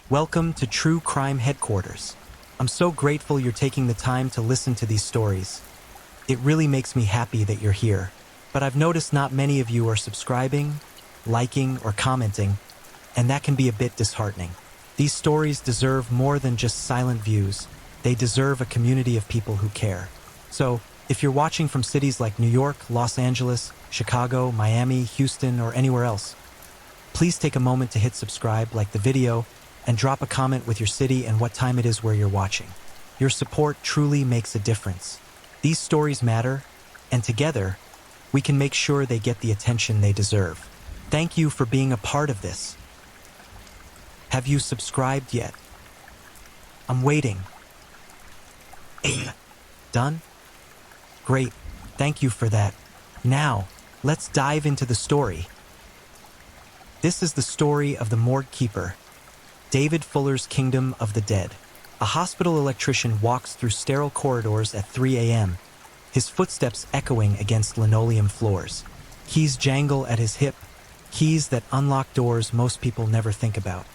Welcome to True Crime Headquarters. I'm so grateful you're taking the time to listen to these stories. It really makes me happy that you're here. But I've noticed not many of you are subscribing, liking, or commenting, and that can be a bit disheartening. These stories deserve more than just silent views. They deserve a community of people who care. So, if you're watching from cities like New York, Los Angeles, Chicago, Miami, Houston, or anywhere else, please take a moment to hit subscribe, like the video, and drop a comment with your city and what time it is where you're watching. Your support truly makes a difference. These stories matter, and together, we can make sure they get the attention they deserve. Thank you for being a part of this. Have you subscribed yet? I'm waiting. Done? Great, thank you for that. Now, let's dive into the story. This is the story of the morgue keeper, David Fuller's Kingdom of the Dead. A hospital electrician walks through sterile corridors at 3 a.m., his footsteps echoing against linoleum floors. Keys jangle at his hip, keys that unlock doors most people never think about.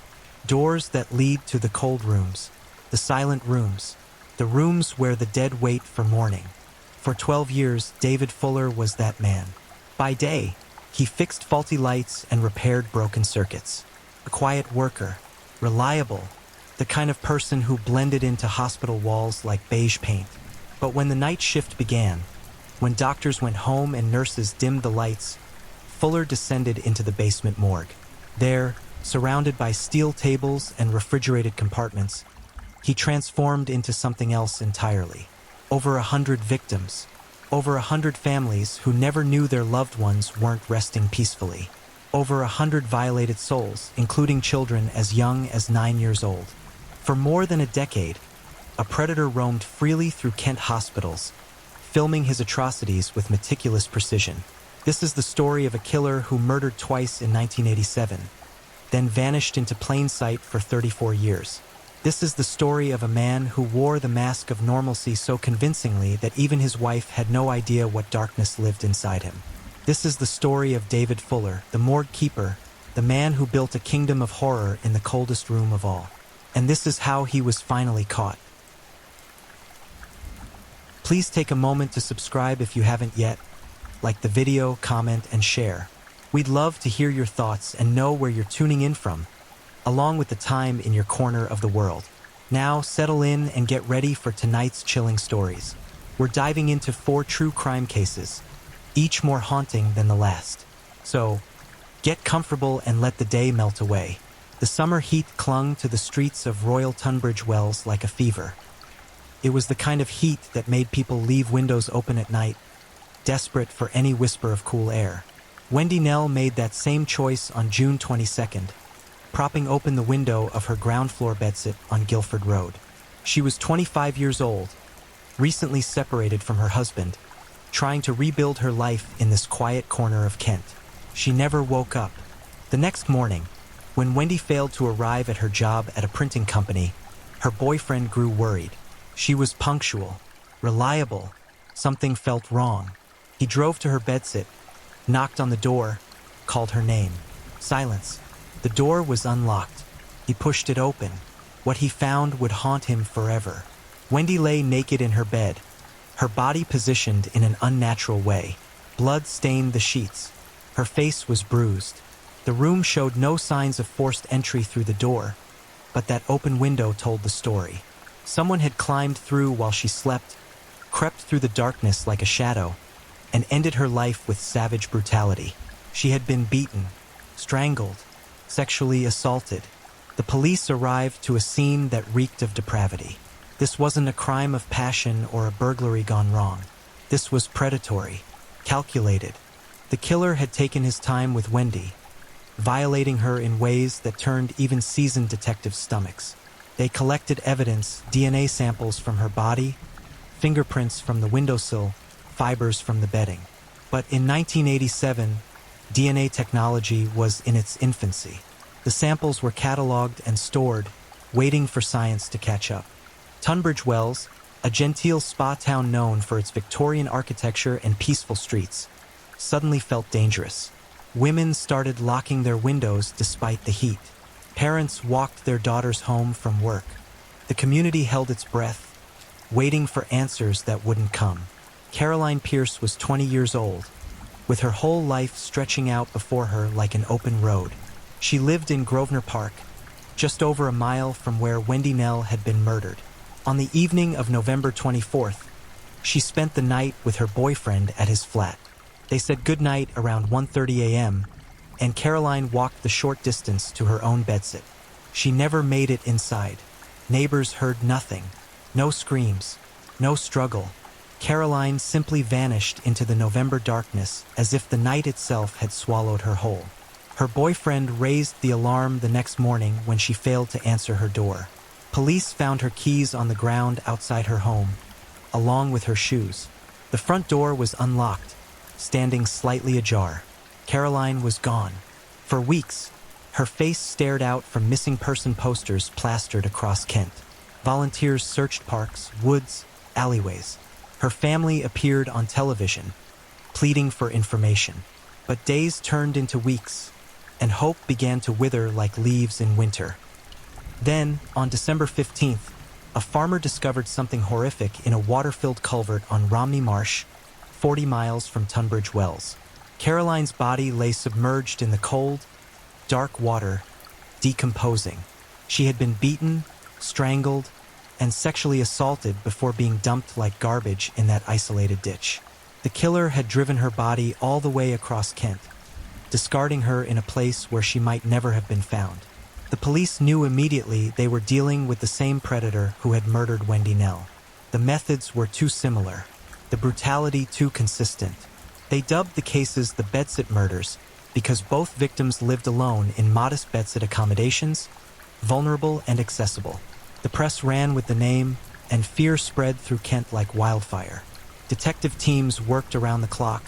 Doors that lead to the cold rooms, the silent rooms, the rooms where the dead wait for morning. For 12 years, David Fuller was that man. By day, he fixed faulty lights and repaired broken circuits. A quiet worker, reliable, the kind of person who blended into hospital walls like beige paint. But when the night shift began, when doctors went home and nurses dimmed the lights, Fuller descended into the basement morgue. There, surrounded by steel tables and refrigerated compartments, he transformed into something else entirely. Over 100 victims, over 100 families who never knew their loved ones weren't resting peacefully. Over 100 violated souls, including children as young as 9 years old. For more than a decade, a predator roamed freely through Kent hospitals, filming his atrocities with meticulous precision. This is the story of a killer who murdered twice in 1987, then vanished into plain sight for 34 years. This is the story of a man who wore the mask of normalcy so convincingly that even his wife had no idea what darkness lived inside him. This is the story of David Fuller, the morgue keeper, the man who built a kingdom of horror in the coldest room of all. And this is how he was finally caught. Please take a moment to subscribe if you haven't yet, like the video, comment, and share. We'd love to hear your thoughts and know where you're tuning in from, along with the time in your corner of the world. Now, settle in and get ready for tonight's chilling stories. We're diving into 4 true crime cases, each more haunting than the last. So, get comfortable and let the day melt away. The summer heat clung to the streets of Royal Tunbridge Wells like a fever. It was the kind of heat that made people leave windows open at night, desperate for any whisper of cool air. Wendy Nell made that same choice on June 22nd, propping open the window of her ground floor bedsit on Guilford Road. She was 25 years old, recently separated from her husband, trying to rebuild her life in this quiet corner of Kent. She never woke up. The next morning, when Wendy failed to arrive at her job at a printing company, her boyfriend grew worried. She was punctual, reliable. Something felt wrong. He drove to her bedsit, knocked on the door, called her name. Silence. The door was unlocked. He pushed it open. What he found would haunt him forever. Wendy lay naked in her bed, her body positioned in an unnatural way. Blood stained the sheets. Her face was bruised. The room showed no signs of forced entry through the door, but that open window told the story. Someone had climbed through while she slept, crept through the darkness like a shadow, and ended her life with savage brutality. She had been beaten, strangled, sexually assaulted. The police arrived to a scene that reeked of depravity. This wasn't a crime of passion or a burglary gone wrong. This was predatory, calculated. The killer had taken his time with Wendy, violating her in ways that turned even seasoned detectives' stomachs. They collected evidence, DNA samples from her body, fingerprints from the windowsill, fibers from the bedding. But in 1987, DNA technology was in its infancy. The samples were cataloged and stored, waiting for science to catch up. Tunbridge Wells, a genteel spa town known for its Victorian architecture and peaceful streets, suddenly felt dangerous. Women started locking their windows despite the heat. Parents walked their daughters home from work. The community held its breath, waiting for answers that wouldn't come. Caroline Pierce was 20 years old, with her whole life stretching out before her like an open road. She lived in Grosvenor Park, just over a mile from where Wendy Nell had been murdered. On the evening of November 24th, she spent the night with her boyfriend at his flat. They said goodnight around 1:30 a.m., and Caroline walked the short distance to her own bedsit. She never made it inside. Neighbors heard nothing. No screams, no struggle. Caroline simply vanished into the November darkness as if the night itself had swallowed her whole. Her boyfriend raised the alarm the next morning when she failed to answer her door. Police found her keys on the ground outside her home, along with her shoes. The front door was unlocked, standing slightly ajar. Caroline was gone. For weeks, her face stared out from missing person posters plastered across Kent. Volunteers searched parks, woods, alleyways. Her family appeared on television, pleading for information. But days turned into weeks, and hope began to wither like leaves in winter. Then, on December 15th, a farmer discovered something horrific in a water-filled culvert on Romney Marsh, 40 miles from Tunbridge Wells. Caroline's body lay submerged in the cold, dark water, decomposing. She had been beaten, strangled, and sexually assaulted before being dumped like garbage in that isolated ditch. The killer had driven her body all the way across Kent, discarding her in a place where she might never have been found. The police knew immediately they were dealing with the same predator who had murdered Wendy Nell. The methods were too similar, the brutality too consistent. They dubbed the cases the bedsit murders because both victims lived alone in modest bedsit accommodations, vulnerable and accessible. The press ran with the name, and fear spread through Kent like wildfire. Detective teams worked around the clock,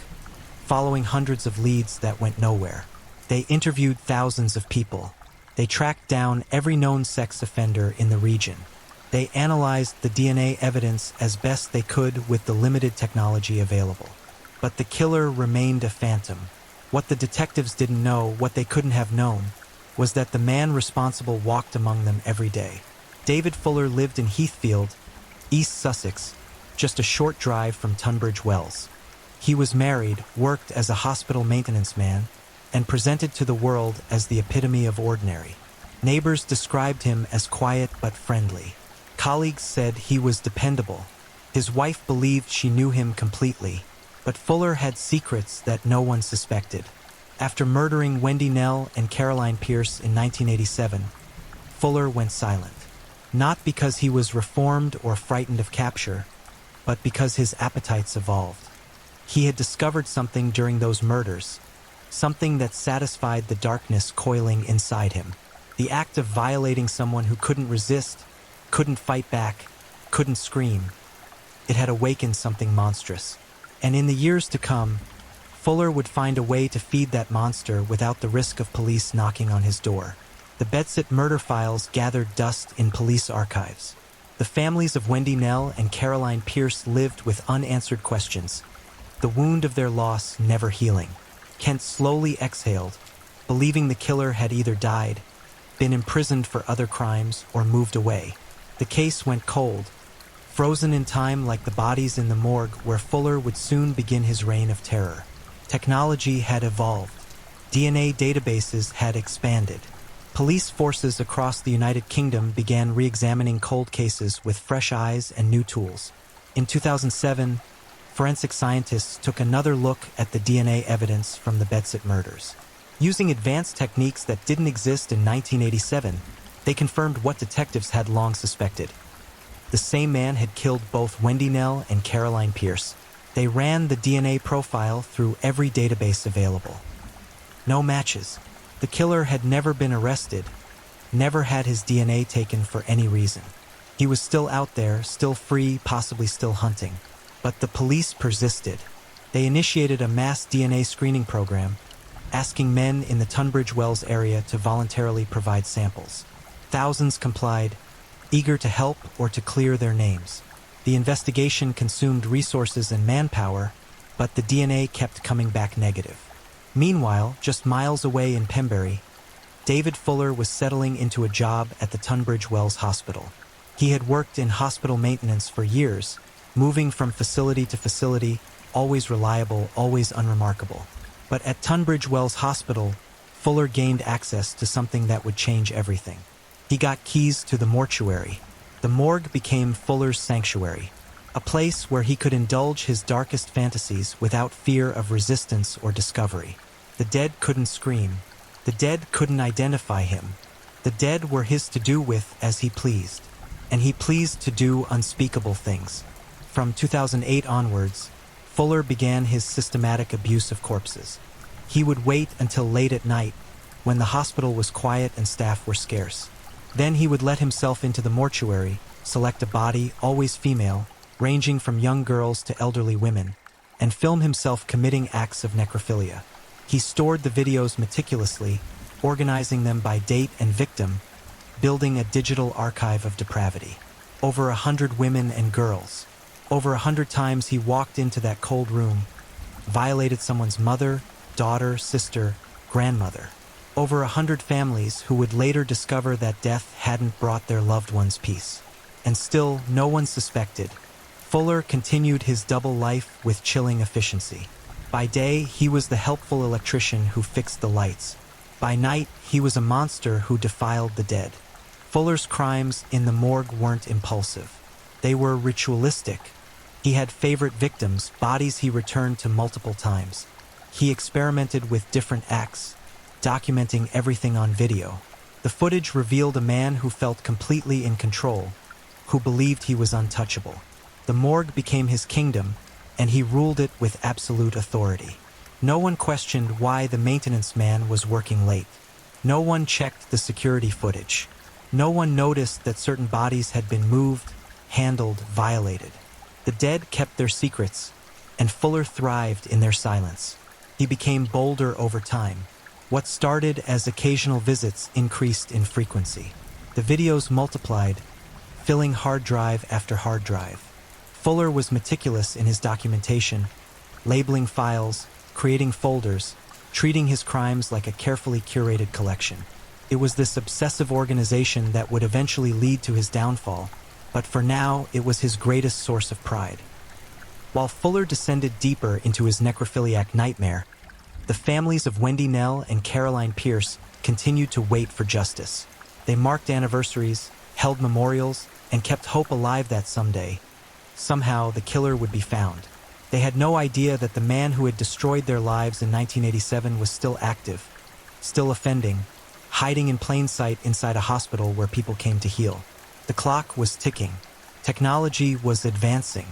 following hundreds of leads that went nowhere. They interviewed thousands of people. They tracked down every known sex offender in the region. They analyzed the DNA evidence as best they could with the limited technology available. But the killer remained a phantom. What the detectives didn't know, what they couldn't have known, was that the man responsible walked among them every day. David Fuller lived in Heathfield, East Sussex, just a short drive from Tunbridge Wells. He was married, worked as a hospital maintenance man, and presented to the world as the epitome of ordinary. Neighbors described him as quiet but friendly. Colleagues said he was dependable. His wife believed she knew him completely, but Fuller had secrets that no one suspected. After murdering Wendy Nell and Caroline Pierce in 1987, Fuller went silent. Not because he was reformed or frightened of capture, but because his appetites evolved. He had discovered something during those murders, something that satisfied the darkness coiling inside him. The act of violating someone who couldn't resist, couldn't fight back, couldn't scream. It had awakened something monstrous. And in the years to come, Fuller would find a way to feed that monster without the risk of police knocking on his door. The bedsit murder files gathered dust in police archives. The families of Wendy Nell and Caroline Pierce lived with unanswered questions, the wound of their loss never healing. Kent slowly exhaled, believing the killer had either died, been imprisoned for other crimes, or moved away. The case went cold, frozen in time like the bodies in the morgue where Fuller would soon begin his reign of terror. Technology had evolved. DNA databases had expanded. Police forces across the United Kingdom began re-examining cold cases with fresh eyes and new tools. In 2007, forensic scientists took another look at the DNA evidence from the bedsit murders. Using advanced techniques that didn't exist in 1987, they confirmed what detectives had long suspected. The same man had killed both Wendy Nell and Caroline Pierce. They ran the DNA profile through every database available. No matches. The killer had never been arrested, never had his DNA taken for any reason. He was still out there, still free, possibly still hunting. But the police persisted. They initiated a mass DNA screening program, asking men in the Tunbridge Wells area to voluntarily provide samples. Thousands complied, eager to help or to clear their names. The investigation consumed resources and manpower, but the DNA kept coming back negative. Meanwhile, just miles away in Pembury, David Fuller was settling into a job at the Tunbridge Wells Hospital. He had worked in hospital maintenance for years, moving from facility to facility, always reliable, always unremarkable. But at Tunbridge Wells Hospital, Fuller gained access to something that would change everything. He got keys to the mortuary. The morgue became Fuller's sanctuary, a place where he could indulge his darkest fantasies without fear of resistance or discovery. The dead couldn't scream. The dead couldn't identify him. The dead were his to do with as he pleased. And he pleased to do unspeakable things. From 2008 onwards, Fuller began his systematic abuse of corpses. He would wait until late at night, when the hospital was quiet and staff were scarce. Then he would let himself into the mortuary, select a body, always female, ranging from young girls to elderly women, and film himself committing acts of necrophilia. He stored the videos meticulously, organizing them by date and victim, building a digital archive of depravity. Over 100 women and girls. Over 100 times he walked into that cold room, violated someone's mother, daughter, sister, grandmother. Over 100 families who would later discover that death hadn't brought their loved ones peace. And still, no one suspected. Fuller continued his double life with chilling efficiency. By day, he was the helpful electrician who fixed the lights. By night, he was a monster who defiled the dead. Fuller's crimes in the morgue weren't impulsive. They were ritualistic. He had favorite victims, bodies he returned to multiple times. He experimented with different acts, documenting everything on video. The footage revealed a man who felt completely in control, who believed he was untouchable. The morgue became his kingdom, and he ruled it with absolute authority. No one questioned why the maintenance man was working late. No one checked the security footage. No one noticed that certain bodies had been moved, handled, violated. The dead kept their secrets, and Fuller thrived in their silence. He became bolder over time. What started as occasional visits increased in frequency. The videos multiplied, filling hard drive after hard drive. Fuller was meticulous in his documentation, labeling files, creating folders, treating his crimes like a carefully curated collection. It was this obsessive organization that would eventually lead to his downfall, but for now, it was his greatest source of pride. While Fuller descended deeper into his necrophiliac nightmare, the families of Wendy Nell and Caroline Pierce continued to wait for justice. They marked anniversaries, held memorials, and kept hope alive that someday, somehow, the killer would be found. They had no idea that the man who had destroyed their lives in 1987 was still active, still offending, hiding in plain sight inside a hospital where people came to heal. The clock was ticking. Technology was advancing.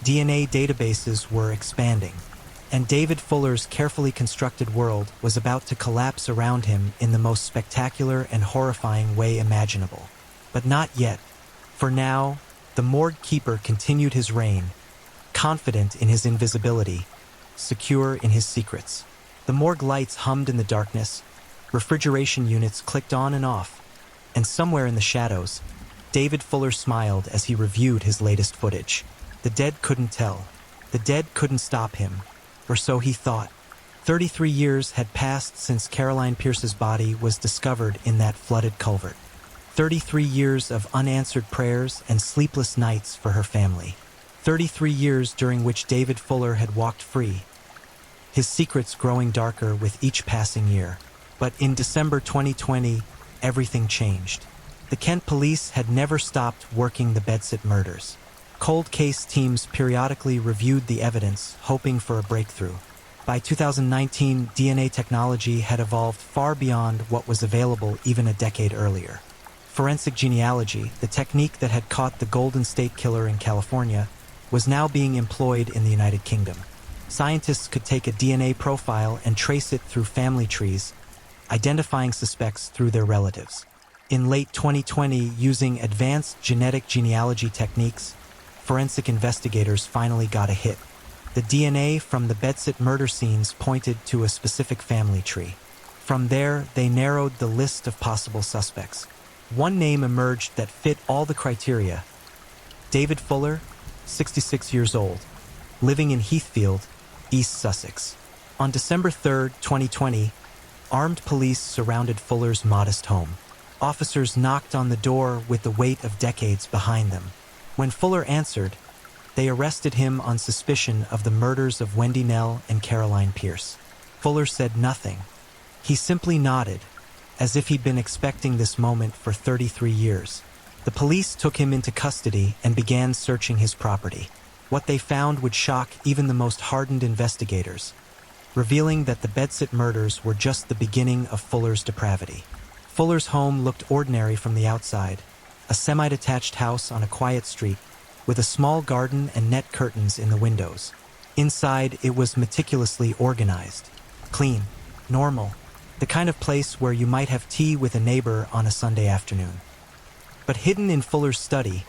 DNA databases were expanding. And David Fuller's carefully constructed world was about to collapse around him in the most spectacular and horrifying way imaginable. But not yet. For now, the morgue keeper continued his reign, confident in his invisibility, secure in his secrets. The morgue lights hummed in the darkness, refrigeration units clicked on and off, and somewhere in the shadows, David Fuller smiled as he reviewed his latest footage. The dead couldn't tell. The dead couldn't stop him, or so he thought. 33 years had passed since Caroline Pierce's body was discovered in that flooded culvert. 33 years of unanswered prayers and sleepless nights for her family. 33 years during which David Fuller had walked free, his secrets growing darker with each passing year. But in December 2020, everything changed. The Kent police had never stopped working the Bedsit murders. Cold case teams periodically reviewed the evidence, hoping for a breakthrough. By 2019, DNA technology had evolved far beyond what was available even a decade earlier. Forensic genealogy, the technique that had caught the Golden State Killer in California, was now being employed in the United Kingdom. Scientists could take a DNA profile and trace it through family trees, identifying suspects through their relatives. In late 2020, using advanced genetic genealogy techniques, forensic investigators finally got a hit. The DNA from the Bedsit murder scenes pointed to a specific family tree. From there, they narrowed the list of possible suspects. One name emerged that fit all the criteria. David Fuller, 66 years old, living in Heathfield, East Sussex. On December 3, 2020, Armed police surrounded Fuller's modest home. Officers knocked on the door with the weight of decades behind them. When Fuller answered, they arrested him on suspicion of the murders of Wendy Nell and Caroline Pierce. Fuller said nothing. He simply nodded, as if he'd been expecting this moment for 33 years. The police took him into custody and began searching his property. What they found would shock even the most hardened investigators, revealing that the Bedsit murders were just the beginning of Fuller's depravity. Fuller's home looked ordinary from the outside, a semi-detached house on a quiet street, with a small garden and net curtains in the windows. Inside, it was meticulously organized, clean, normal, the kind of place where you might have tea with a neighbor on a Sunday afternoon. But hidden in Fuller's study,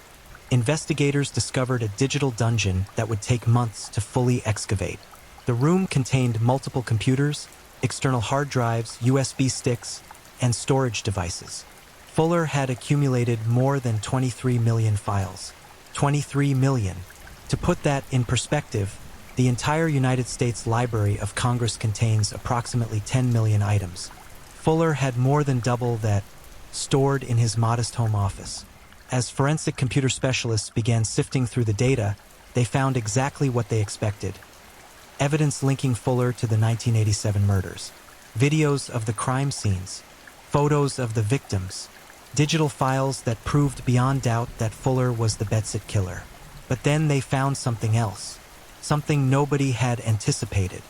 investigators discovered a digital dungeon that would take months to fully excavate. The room contained multiple computers, external hard drives, USB sticks, and storage devices. Fuller had accumulated more than 23 million files. 23 million. To put that in perspective, the entire United States Library of Congress contains approximately 10 million items. Fuller had more than double that stored in his modest home office. As forensic computer specialists began sifting through the data, they found exactly what they expected. Evidence linking Fuller to the 1987 murders. Videos of the crime scenes. Photos of the victims. Digital files that proved beyond doubt that Fuller was the Bedsit killer. But then they found something else. Something nobody had anticipated.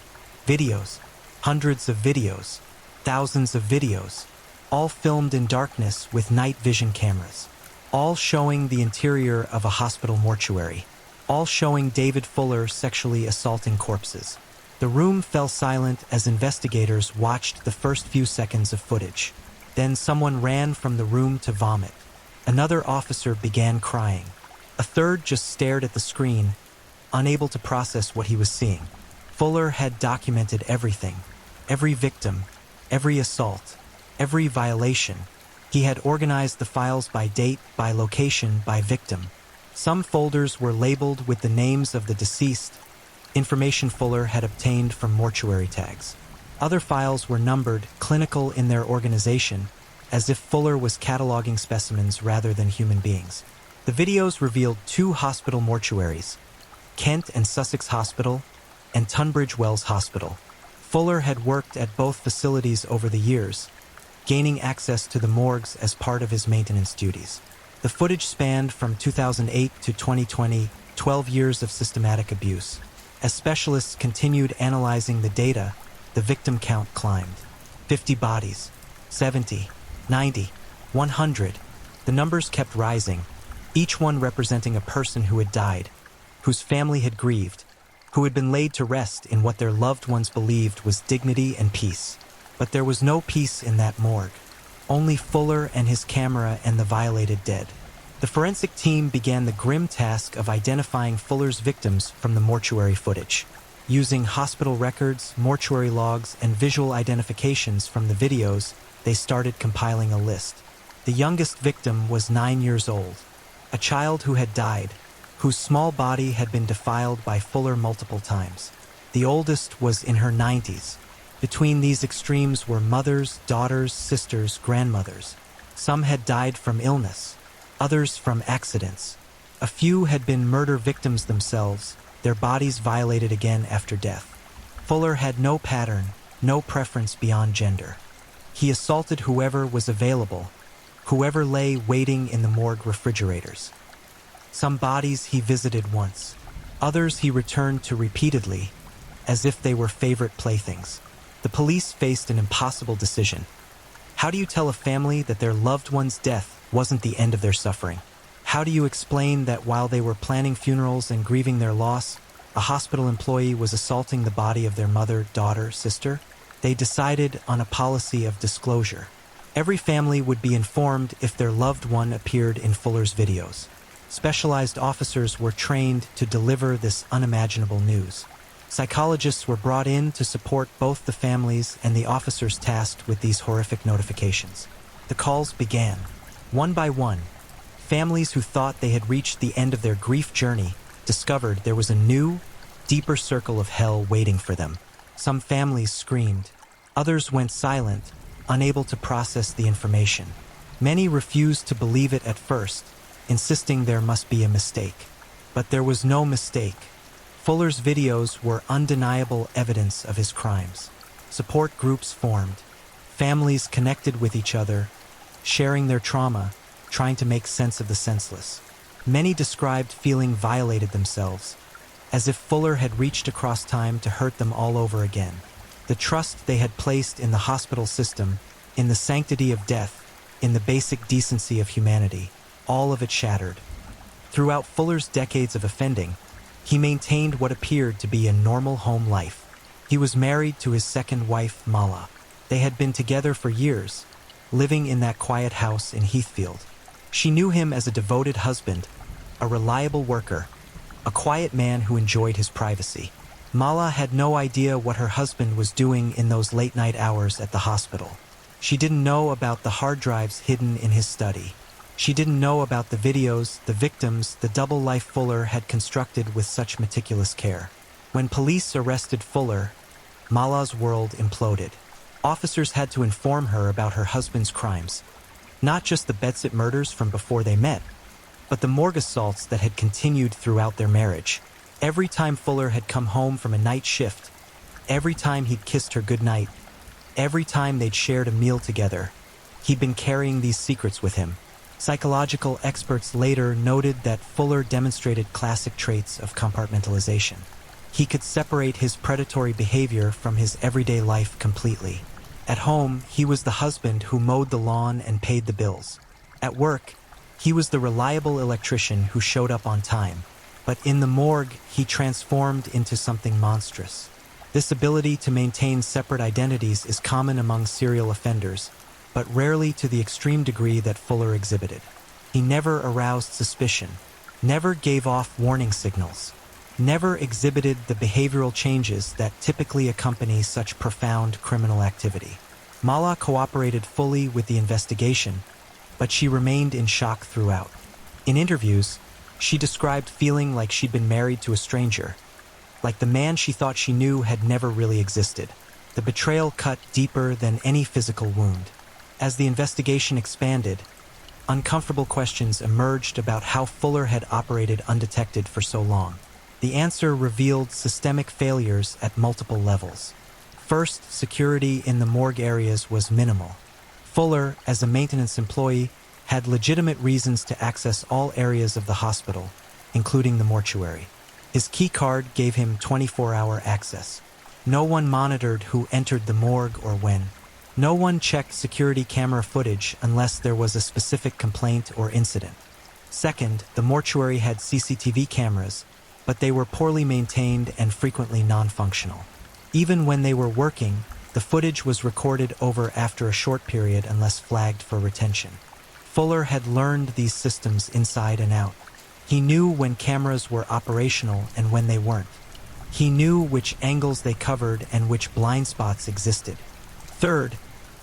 Videos. Hundreds of videos. Thousands of videos. All filmed in darkness with night vision cameras. All showing the interior of a hospital mortuary. All showing David Fuller sexually assaulting corpses. The room fell silent as investigators watched the first few seconds of footage. Then someone ran from the room to vomit. Another officer began crying. A third just stared at the screen, unable to process what he was seeing. Fuller had documented everything. Every victim, every assault, every violation. He had organized the files by date, by location, by victim. Some folders were labeled with the names of the deceased, information Fuller had obtained from mortuary tags. Other files were numbered, clinical in their organization, as if Fuller was cataloging specimens rather than human beings. The videos revealed 2 hospital mortuaries, Kent and Sussex Hospital and Tunbridge Wells Hospital. Fuller had worked at both facilities over the years, gaining access to the morgues as part of his maintenance duties. The footage spanned from 2008 to 2020, 12 years of systematic abuse. As specialists continued analyzing the data, the victim count climbed. 50 bodies, 70, 90, 100. The numbers kept rising, each one representing a person who had died, whose family had grieved, who had been laid to rest in what their loved ones believed was dignity and peace. But there was no peace in that morgue. Only Fuller and his camera and the violated dead. The forensic team began the grim task of identifying Fuller's victims from the mortuary footage. Using hospital records, mortuary logs, and visual identifications from the videos, they started compiling a list. The youngest victim was 9 years old, a child who had died, whose small body had been defiled by Fuller multiple times. The oldest was in her 90s. Between these extremes were mothers, daughters, sisters, grandmothers. Some had died from illness, others from accidents. A few had been murder victims themselves, their bodies violated again after death. Fuller had no pattern, no preference beyond gender. He assaulted whoever was available, whoever lay waiting in the morgue refrigerators. Some bodies he visited once, others he returned to repeatedly, as if they were favorite playthings. The police faced an impossible decision. How do you tell a family that their loved one's death wasn't the end of their suffering? How do you explain that while they were planning funerals and grieving their loss, a hospital employee was assaulting the body of their mother, daughter, sister? They decided on a policy of disclosure. Every family would be informed if their loved one appeared in Fuller's videos. Specialized officers were trained to deliver this unimaginable news. Psychologists were brought in to support both the families and the officers tasked with these horrific notifications. The calls began. One by one, families who thought they had reached the end of their grief journey discovered there was a new, deeper circle of hell waiting for them. Some families screamed, Others went silent, unable to process the information. Many refused to believe it at first, insisting there must be a mistake. But there was no mistake. Fuller's videos were undeniable evidence of his crimes. Support groups formed. Families connected with each other, sharing their trauma, trying to make sense of the senseless. Many described feeling violated themselves, as if Fuller had reached across time to hurt them all over again. The trust they had placed in the hospital system, in the sanctity of death, in the basic decency of humanity, all of it shattered. Throughout Fuller's decades of offending, he maintained what appeared to be a normal home life. He was married to his second wife, Mala. They had been together for years, living in that quiet house in Heathfield. She knew him as a devoted husband, a reliable worker, a quiet man who enjoyed his privacy. Mala had no idea what her husband was doing in those late-night hours at the hospital. She didn't know about the hard drives hidden in his study. She didn't know about the videos, the victims, the double life Fuller had constructed with such meticulous care. When police arrested Fuller, Mala's world imploded. Officers had to inform her about her husband's crimes, not just the Bedsit murders from before they met, but the morgue assaults that had continued throughout their marriage. Every time Fuller had come home from a night shift, every time he'd kissed her goodnight, every time they'd shared a meal together, he'd been carrying these secrets with him. Psychological experts later noted that Fuller demonstrated classic traits of compartmentalization. He could separate his predatory behavior from his everyday life completely. At home, he was the husband who mowed the lawn and paid the bills. At work, he was the reliable electrician who showed up on time. But in the morgue, he transformed into something monstrous. This ability to maintain separate identities is common among serial offenders, but rarely to the extreme degree that Fuller exhibited. He never aroused suspicion, never gave off warning signals, never exhibited the behavioral changes that typically accompany such profound criminal activity. Mala cooperated fully with the investigation, but she remained in shock throughout. In interviews, she described feeling like she'd been married to a stranger, like the man she thought she knew had never really existed. The betrayal cut deeper than any physical wound. As the investigation expanded, uncomfortable questions emerged about how Fuller had operated undetected for so long. The answer revealed systemic failures at multiple levels. First, security in the morgue areas was minimal. Fuller, as a maintenance employee, had legitimate reasons to access all areas of the hospital, including the mortuary. His key card gave him 24-hour access. No one monitored who entered the morgue or when. No one checked security camera footage unless there was a specific complaint or incident. Second, the mortuary had CCTV cameras, but they were poorly maintained and frequently non-functional. Even when they were working, the footage was recorded over after a short period unless flagged for retention. Fuller had learned these systems inside and out. He knew when cameras were operational and when they weren't. He knew which angles they covered and which blind spots existed. Third,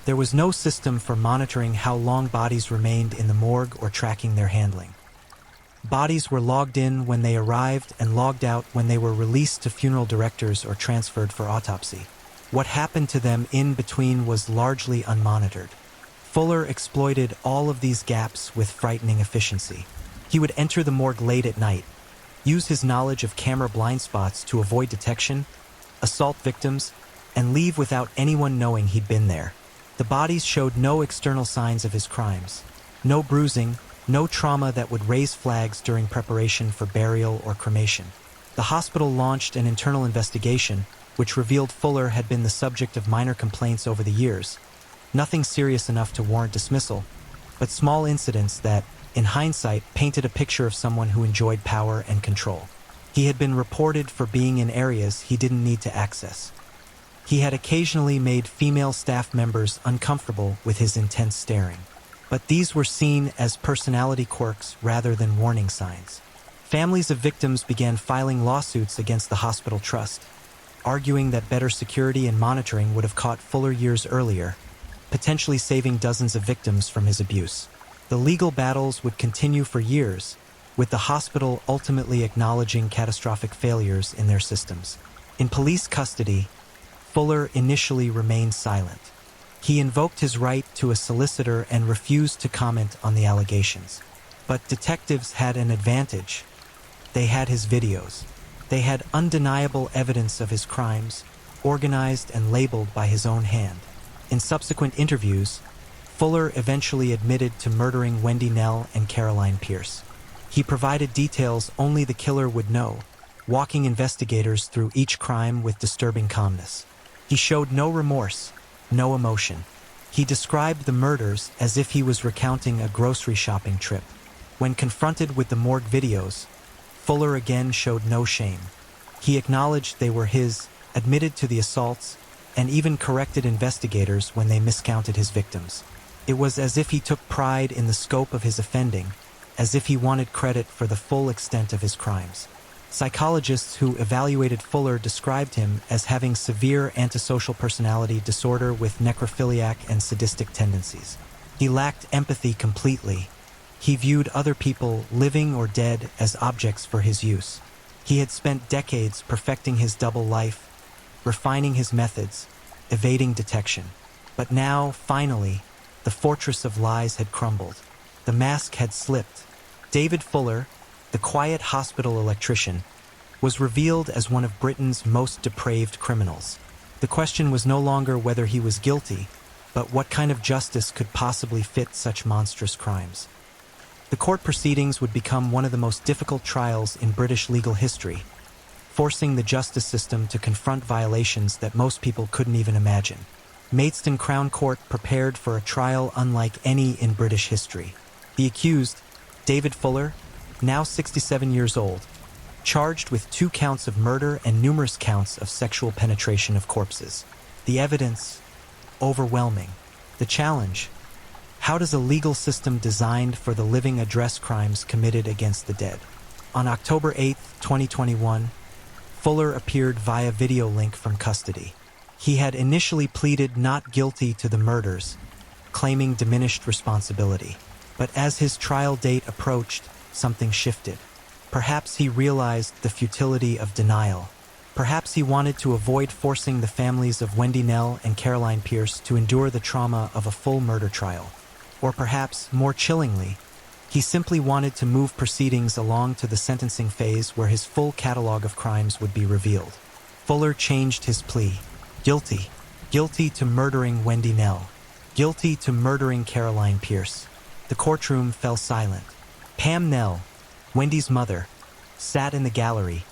there was no system for monitoring how long bodies remained in the morgue or tracking their handling. Bodies were logged in when they arrived and logged out when they were released to funeral directors or transferred for autopsy. What happened to them in between was largely unmonitored. Fuller exploited all of these gaps with frightening efficiency. He would enter the morgue late at night, use his knowledge of camera blind spots to avoid detection, assault victims, and leave without anyone knowing he'd been there. The bodies showed no external signs of his crimes. No bruising, no trauma that would raise flags during preparation for burial or cremation. The hospital launched an internal investigation, which revealed Fuller had been the subject of minor complaints over the years. Nothing serious enough to warrant dismissal, but small incidents that, in hindsight, painted a picture of someone who enjoyed power and control. He had been reported for being in areas he didn't need to access. He had occasionally made female staff members uncomfortable with his intense staring. But these were seen as personality quirks rather than warning signs. Families of victims began filing lawsuits against the hospital trust, arguing that better security and monitoring would have caught Fuller years earlier, potentially saving dozens of victims from his abuse. The legal battles would continue for years, with the hospital ultimately acknowledging catastrophic failures in their systems. In police custody, Fuller initially remained silent. He invoked his right to a solicitor and refused to comment on the allegations. But detectives had an advantage. They had his videos. They had undeniable evidence of his crimes, organized and labeled by his own hand. In subsequent interviews, Fuller eventually admitted to murdering Wendy Nell and Caroline Pierce. He provided details only the killer would know, walking investigators through each crime with disturbing calmness. He showed no remorse, no emotion. He described the murders as if he was recounting a grocery shopping trip. When confronted with the morgue videos, Fuller again showed no shame. He acknowledged they were his, admitted to the assaults, and even corrected investigators when they miscounted his victims. It was as if he took pride in the scope of his offending, as if he wanted credit for the full extent of his crimes. Psychologists who evaluated Fuller described him as having severe antisocial personality disorder with necrophiliac and sadistic tendencies. He lacked empathy completely. He viewed other people, living or dead, as objects for his use. He had spent decades perfecting his double life, refining his methods, evading detection. But now, finally, the fortress of lies had crumbled. The mask had slipped. David Fuller, the quiet hospital electrician, was revealed as one of Britain's most depraved criminals. The question was no longer whether he was guilty, but what kind of justice could possibly fit such monstrous crimes. The court proceedings would become one of the most difficult trials in British legal history, forcing the justice system to confront violations that most people couldn't even imagine. Maidstone Crown Court prepared for a trial unlike any in British history. The accused, David Fuller, now 67 years old, charged with 2 counts of murder and numerous counts of sexual penetration of corpses. The evidence, overwhelming. The challenge, how does a legal system designed for the living address crimes committed against the dead? On October 8, 2021, Fuller appeared via video link from custody. He had initially pleaded not guilty to the murders, claiming diminished responsibility. But as his trial date approached, something shifted. Perhaps he realized the futility of denial. Perhaps he wanted to avoid forcing the families of Wendy Nell and Caroline Pierce to endure the trauma of a full murder trial. Or perhaps, more chillingly, he simply wanted to move proceedings along to the sentencing phase where his full catalog of crimes would be revealed. Fuller changed his plea. Guilty. Guilty to murdering Wendy Nell. Guilty to murdering Caroline Pierce. The courtroom fell silent. Pam Nell, Wendy's mother, sat in the gallery,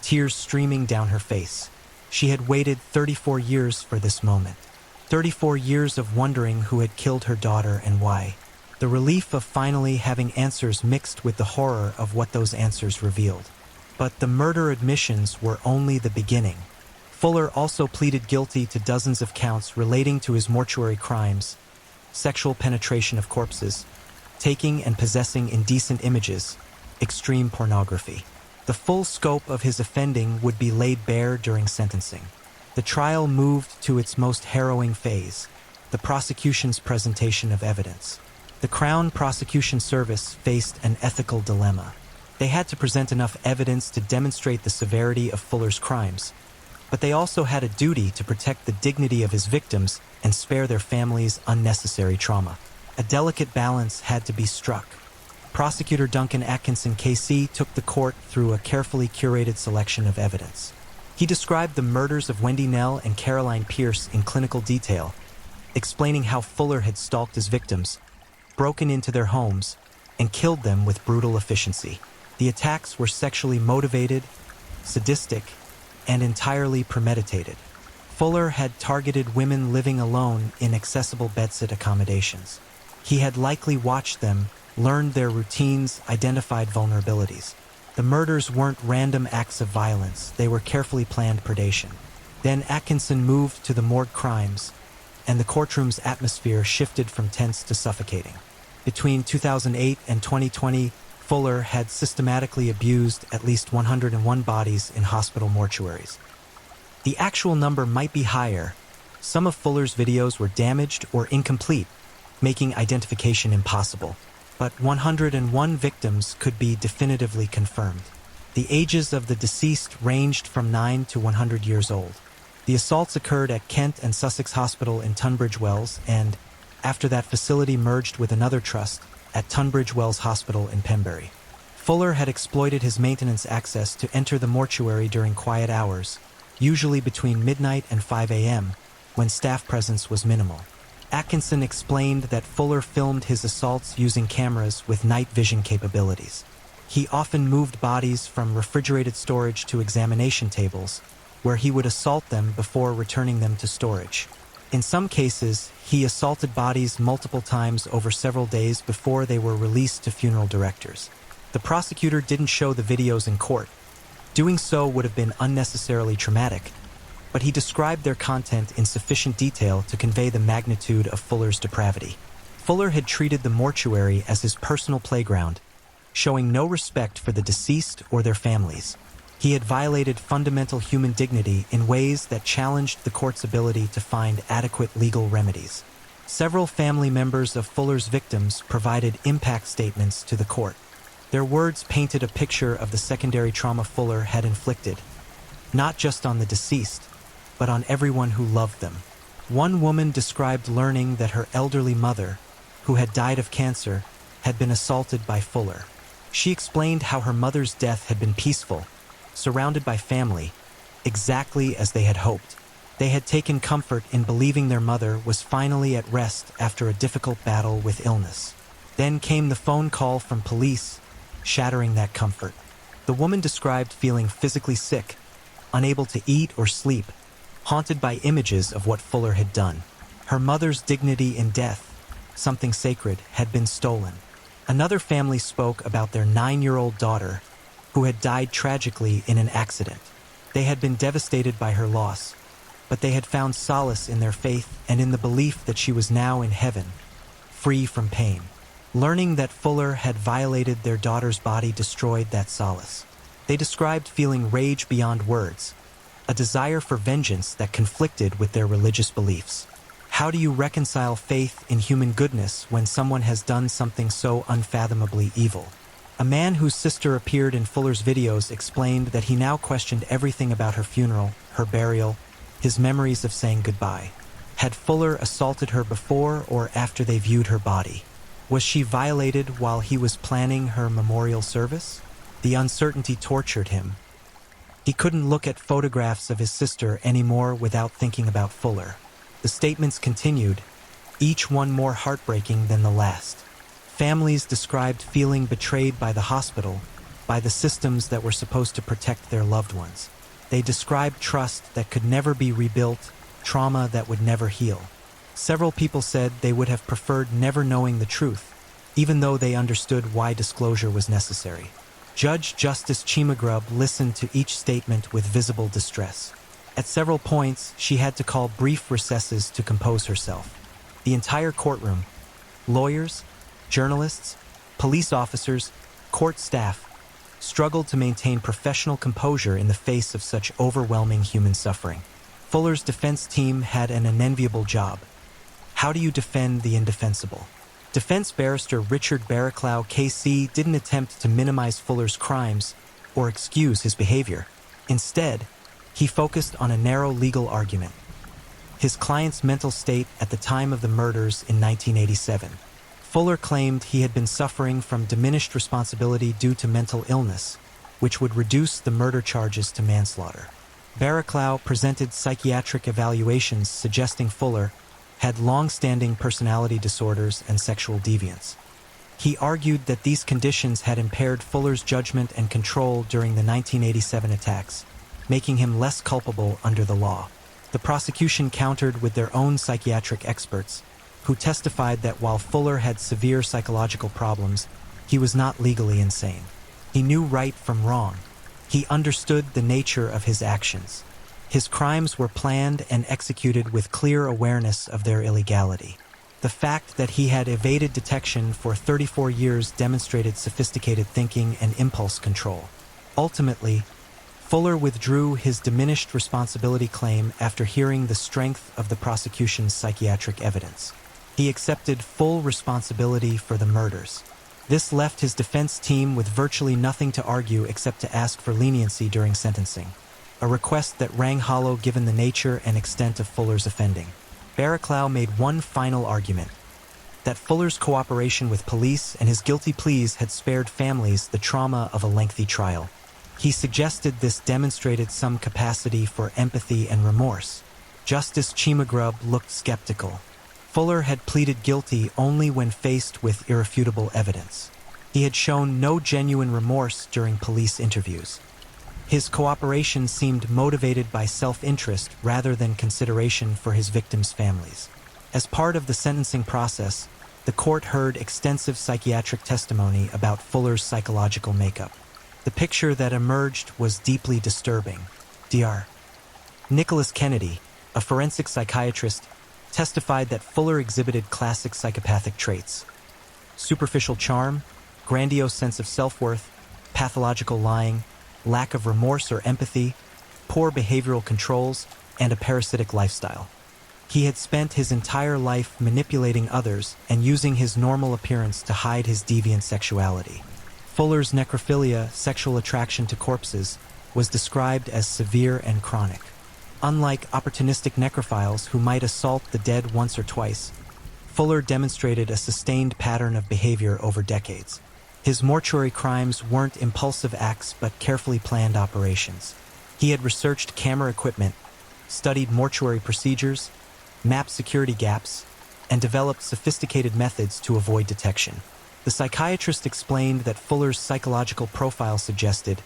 tears streaming down her face. She had waited 34 years for this moment. 34 years of wondering who had killed her daughter and why. The relief of finally having answers mixed with the horror of what those answers revealed. But the murder admissions were only the beginning. Fuller also pleaded guilty to dozens of counts relating to his mortuary crimes, sexual penetration of corpses, taking and possessing indecent images, extreme pornography. The full scope of his offending would be laid bare during sentencing. The trial moved to its most harrowing phase, the prosecution's presentation of evidence. The Crown Prosecution Service faced an ethical dilemma. They had to present enough evidence to demonstrate the severity of Fuller's crimes, but they also had a duty to protect the dignity of his victims and spare their families unnecessary trauma. A delicate balance had to be struck. Prosecutor Duncan Atkinson KC took the court through a carefully curated selection of evidence. He described the murders of Wendy Nell and Caroline Pierce in clinical detail, explaining how Fuller had stalked his victims, broken into their homes, and killed them with brutal efficiency. The attacks were sexually motivated, sadistic, and entirely premeditated. Fuller had targeted women living alone in accessible bedsit accommodations. He had likely watched them, learned their routines, identified vulnerabilities. The murders weren't random acts of violence, they were carefully planned predation. Then Atkinson moved to the morgue crimes, and the courtroom's atmosphere shifted from tense to suffocating. Between 2008 and 2020, Fuller had systematically abused at least 101 bodies in hospital mortuaries. The actual number might be higher. Some of Fuller's videos were damaged or incomplete, making identification impossible. But 101 victims could be definitively confirmed. The ages of the deceased ranged from 9 to 100 years old. The assaults occurred at Kent and Sussex Hospital in Tunbridge Wells and, after that facility merged with another trust, at Tunbridge Wells Hospital in Pembury. Fuller had exploited his maintenance access to enter the mortuary during quiet hours, usually between midnight and 5 a.m., when staff presence was minimal. Atkinson explained that Fuller filmed his assaults using cameras with night vision capabilities. He often moved bodies from refrigerated storage to examination tables, where he would assault them before returning them to storage. In some cases, he assaulted bodies multiple times over several days before they were released to funeral directors. The prosecutor didn't show the videos in court. Doing so would have been unnecessarily traumatic, but he described their content in sufficient detail to convey the magnitude of Fuller's depravity. Fuller had treated the mortuary as his personal playground, showing no respect for the deceased or their families. He had violated fundamental human dignity in ways that challenged the court's ability to find adequate legal remedies. Several family members of Fuller's victims provided impact statements to the court. Their words painted a picture of the secondary trauma Fuller had inflicted, not just on the deceased, but on everyone who loved them. One woman described learning that her elderly mother, who had died of cancer, had been assaulted by Fuller. She explained how her mother's death had been peaceful, surrounded by family, exactly as they had hoped. They had taken comfort in believing their mother was finally at rest after a difficult battle with illness. Then came the phone call from police, shattering that comfort. The woman described feeling physically sick, unable to eat or sleep, haunted by images of what Fuller had done. Her mother's dignity in death, something sacred, had been stolen. Another family spoke about their 9-year-old daughter, who had died tragically in an accident. They had been devastated by her loss, but they had found solace in their faith and in the belief that she was now in heaven, free from pain. Learning that Fuller had violated their daughter's body destroyed that solace. They described feeling rage beyond words, a desire for vengeance that conflicted with their religious beliefs. How do you reconcile faith in human goodness when someone has done something so unfathomably evil? A man whose sister appeared in Fuller's videos explained that he now questioned everything about her funeral, her burial, his memories of saying goodbye. Had Fuller assaulted her before or after they viewed her body? Was she violated while he was planning her memorial service? The uncertainty tortured him. He couldn't look at photographs of his sister anymore without thinking about Fuller. The statements continued, each one more heartbreaking than the last. Families described feeling betrayed by the hospital, by the systems that were supposed to protect their loved ones. They described trust that could never be rebuilt, trauma that would never heal. Several people said they would have preferred never knowing the truth, even though they understood why disclosure was necessary. Judge Justice Chimagrub listened to each statement with visible distress. At several points, she had to call brief recesses to compose herself. The entire courtroom, lawyers, journalists, police officers, court staff, struggled to maintain professional composure in the face of such overwhelming human suffering. Fuller's defense team had an unenviable job. How do you defend the indefensible? Defense barrister Richard Barraclough KC didn't attempt to minimize Fuller's crimes or excuse his behavior. Instead, he focused on a narrow legal argument: his client's mental state at the time of the murders in 1987. Fuller claimed he had been suffering from diminished responsibility due to mental illness, which would reduce the murder charges to manslaughter. Barraclough presented psychiatric evaluations suggesting Fuller had long-standing personality disorders and sexual deviance. He argued that these conditions had impaired Fuller's judgment and control during the 1987 attacks, making him less culpable under the law. The prosecution countered with their own psychiatric experts, who testified that while Fuller had severe psychological problems, he was not legally insane. He knew right from wrong. He understood the nature of his actions. His crimes were planned and executed with clear awareness of their illegality. The fact that he had evaded detection for 34 years demonstrated sophisticated thinking and impulse control. Ultimately, Fuller withdrew his diminished responsibility claim after hearing the strength of the prosecution's psychiatric evidence. He accepted full responsibility for the murders. This left his defense team with virtually nothing to argue except to ask for leniency during sentencing. a request that rang hollow given the nature and extent of Fuller's offending. Barraclough made one final argument, that Fuller's cooperation with police and his guilty pleas had spared families the trauma of a lengthy trial. He suggested this demonstrated some capacity for empathy and remorse. Justice Chimagrub looked skeptical. Fuller had pleaded guilty only when faced with irrefutable evidence. He had shown no genuine remorse during police interviews. His cooperation seemed motivated by self-interest rather than consideration for his victims' families. As part of the sentencing process, the court heard extensive psychiatric testimony about Fuller's psychological makeup. The picture that emerged was deeply disturbing. Dr. Nicholas Kennedy, a forensic psychiatrist, testified that Fuller exhibited classic psychopathic traits: superficial charm, grandiose sense of self-worth, pathological lying, lack of remorse or empathy, poor behavioral controls, and a parasitic lifestyle. He had spent his entire life manipulating others and using his normal appearance to hide his deviant sexuality. Fuller's necrophilia, sexual attraction to corpses, was described as severe and chronic. Unlike opportunistic necrophiles who might assault the dead once or twice, Fuller demonstrated a sustained pattern of behavior over decades. His mortuary crimes weren't impulsive acts but carefully planned operations. He had researched camera equipment, studied mortuary procedures, mapped security gaps, and developed sophisticated methods to avoid detection. The psychiatrist explained that Fuller's psychological profile suggested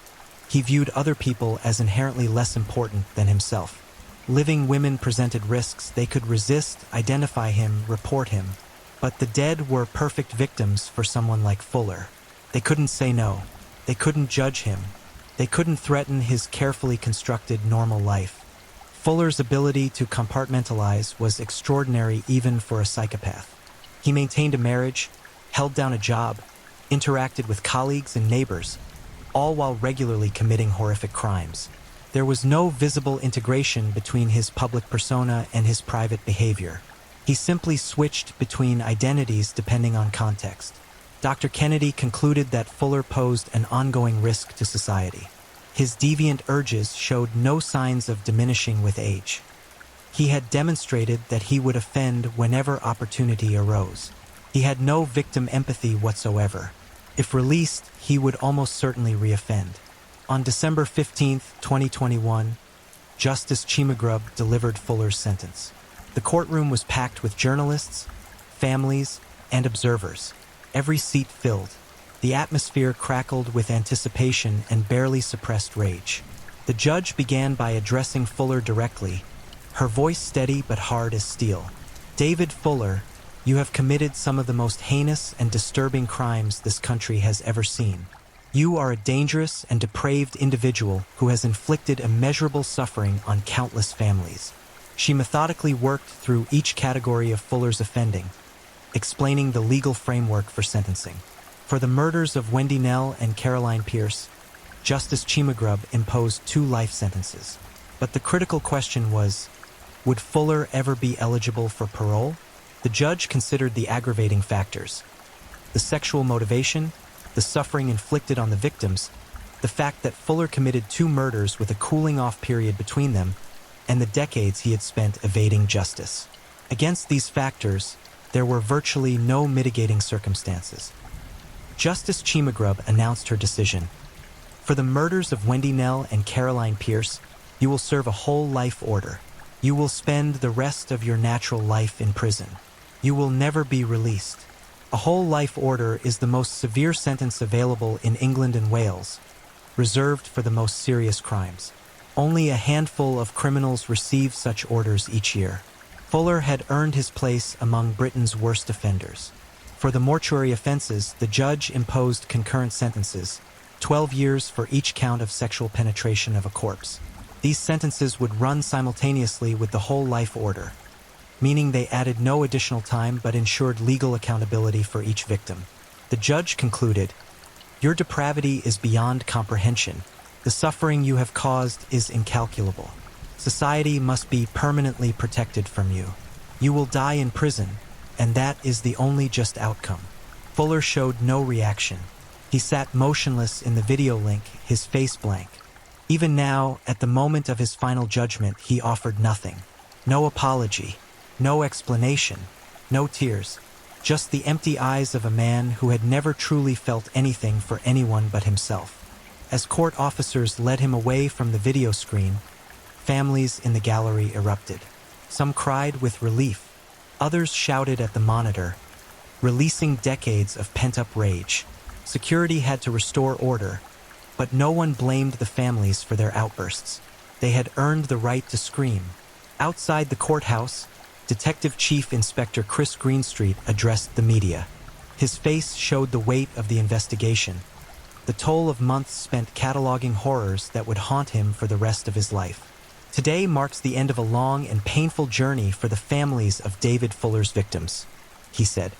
he viewed other people as inherently less important than himself. Living women presented risks they could resist, identify him, report him. But the dead were perfect victims for someone like Fuller. They couldn't say no. They couldn't judge him. They couldn't threaten his carefully constructed normal life. Fuller's ability to compartmentalize was extraordinary even for a psychopath. He maintained a marriage, held down a job, interacted with colleagues and neighbors, all while regularly committing horrific crimes. There was no visible integration between his public persona and his private behavior. He simply switched between identities depending on context. Dr. Kennedy concluded that Fuller posed an ongoing risk to society. His deviant urges showed no signs of diminishing with age. He had demonstrated that he would offend whenever opportunity arose. He had no victim empathy whatsoever. If released, he would almost certainly reoffend. On December 15, 2021, Justice Chimagrub delivered Fuller's sentence. The courtroom was packed with journalists, families, and observers. Every seat filled. The atmosphere crackled with anticipation and barely suppressed rage. The judge began by addressing Fuller directly, her voice steady but hard as steel. "David Fuller, you have committed some of the most heinous and disturbing crimes this country has ever seen. You are a dangerous and depraved individual who has inflicted immeasurable suffering on countless families." She methodically worked through each category of Fuller's offending, explaining the legal framework for sentencing. For the murders of Wendy Nell and Caroline Pierce, Justice Chimagrub imposed 2 life sentences. But the critical question was, would Fuller ever be eligible for parole? The judge considered the aggravating factors: the sexual motivation, the suffering inflicted on the victims, the fact that Fuller committed 2 murders with a cooling-off period between them, and the decades he had spent evading justice. Against these factors, there were virtually no mitigating circumstances. Justice Chimagrub announced her decision. For the murders of Wendy Nell and Caroline Pierce, you will serve a whole life order. You will spend the rest of your natural life in prison. You will never be released. A whole life order is the most severe sentence available in England and Wales, reserved for the most serious crimes. Only a handful of criminals receive such orders each year. Fuller had earned his place among Britain's worst offenders. For the mortuary offenses, the judge imposed concurrent sentences, 12 years for each count of sexual penetration of a corpse. These sentences would run simultaneously with the whole life order, meaning they added no additional time but ensured legal accountability for each victim. The judge concluded, "Your depravity is beyond comprehension. The suffering you have caused is incalculable. Society must be permanently protected from you. You will die in prison, and that is the only just outcome." Fuller showed no reaction. He sat motionless in the video link, his face blank. Even now, at the moment of his final judgment, he offered nothing. No apology, no explanation, no tears, just the empty eyes of a man who had never truly felt anything for anyone but himself. As court officers led him away from the video screen, families in the gallery erupted. Some cried with relief, others shouted at the monitor, releasing decades of pent-up rage. Security had to restore order, but no one blamed the families for their outbursts. They had earned the right to scream. Outside the courthouse, Detective Chief Inspector Chris Greenstreet addressed the media. His face showed the weight of the investigation, the toll of months spent cataloging horrors that would haunt him for the rest of his life. Today marks the end of a long and painful journey for the families of David Fuller's victims, he said.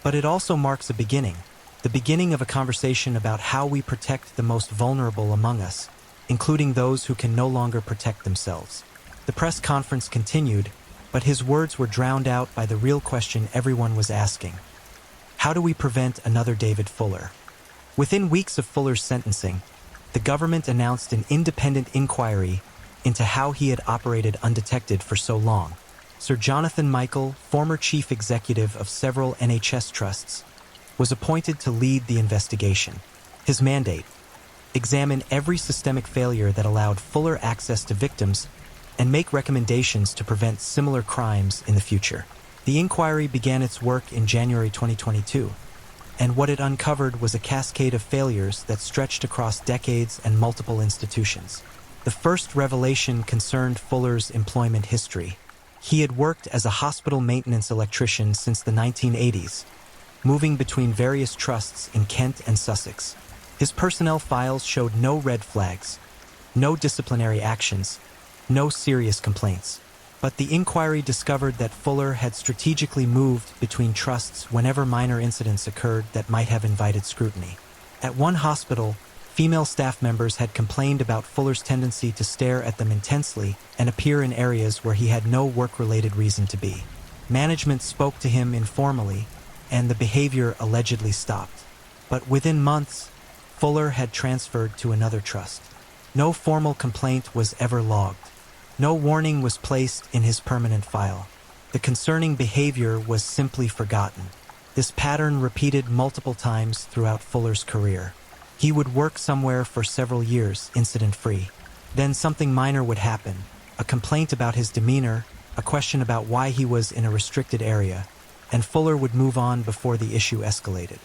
But it also marks a beginning, the beginning of a conversation about how we protect the most vulnerable among us, including those who can no longer protect themselves. The press conference continued, but his words were drowned out by the real question everyone was asking. How do we prevent another David Fuller? Within weeks of Fuller's sentencing, the government announced an independent inquiry into how he had operated undetected for so long. Sir Jonathan Michael, former chief executive of several NHS trusts, was appointed to lead the investigation. His mandate: examine every systemic failure that allowed Fuller access to victims and make recommendations to prevent similar crimes in the future. The inquiry began its work in January 2022, and what it uncovered was a cascade of failures that stretched across decades and multiple institutions. The first revelation concerned Fuller's employment history. He had worked as a hospital maintenance electrician since the 1980s, moving between various trusts in Kent and Sussex. His personnel files showed no red flags, no disciplinary actions, no serious complaints. But the inquiry discovered that Fuller had strategically moved between trusts whenever minor incidents occurred that might have invited scrutiny. At one hospital, female staff members had complained about Fuller's tendency to stare at them intensely and appear in areas where he had no work-related reason to be. Management spoke to him informally, and the behavior allegedly stopped. But within months, Fuller had transferred to another trust. No formal complaint was ever logged. No warning was placed in his permanent file. The concerning behavior was simply forgotten. This pattern repeated multiple times throughout Fuller's career. He would work somewhere for several years, incident-free. Then something minor would happen, a complaint about his demeanor, a question about why he was in a restricted area, and Fuller would move on before the issue escalated.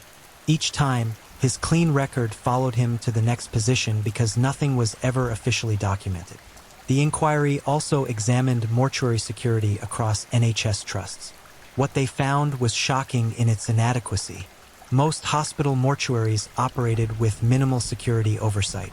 Each time, his clean record followed him to the next position because nothing was ever officially documented. The inquiry also examined mortuary security across NHS trusts. What they found was shocking in its inadequacy. Most hospital mortuaries operated with minimal security oversight.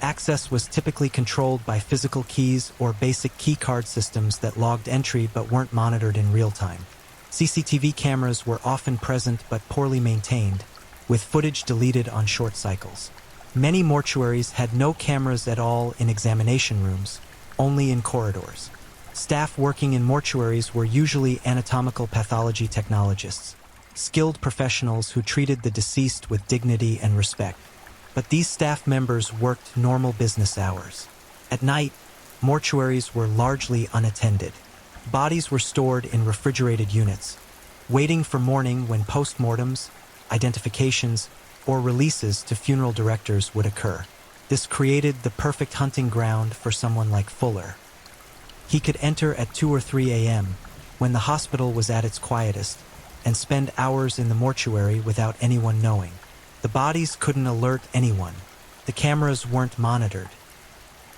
Access was typically controlled by physical keys or basic keycard systems that logged entry but weren't monitored in real time. CCTV cameras were often present but poorly maintained, with footage deleted on short cycles. Many mortuaries had no cameras at all in examination rooms, only in corridors. Staff working in mortuaries were usually anatomical pathology technologists, skilled professionals who treated the deceased with dignity and respect. But these staff members worked normal business hours. At night, mortuaries were largely unattended. Bodies were stored in refrigerated units, waiting for morning when postmortems, identifications, or releases to funeral directors would occur. This created the perfect hunting ground for someone like Fuller. He could enter at 2 or 3 a.m., when the hospital was at its quietest, and spend hours in the mortuary without anyone knowing. The bodies couldn't alert anyone. The cameras weren't monitored.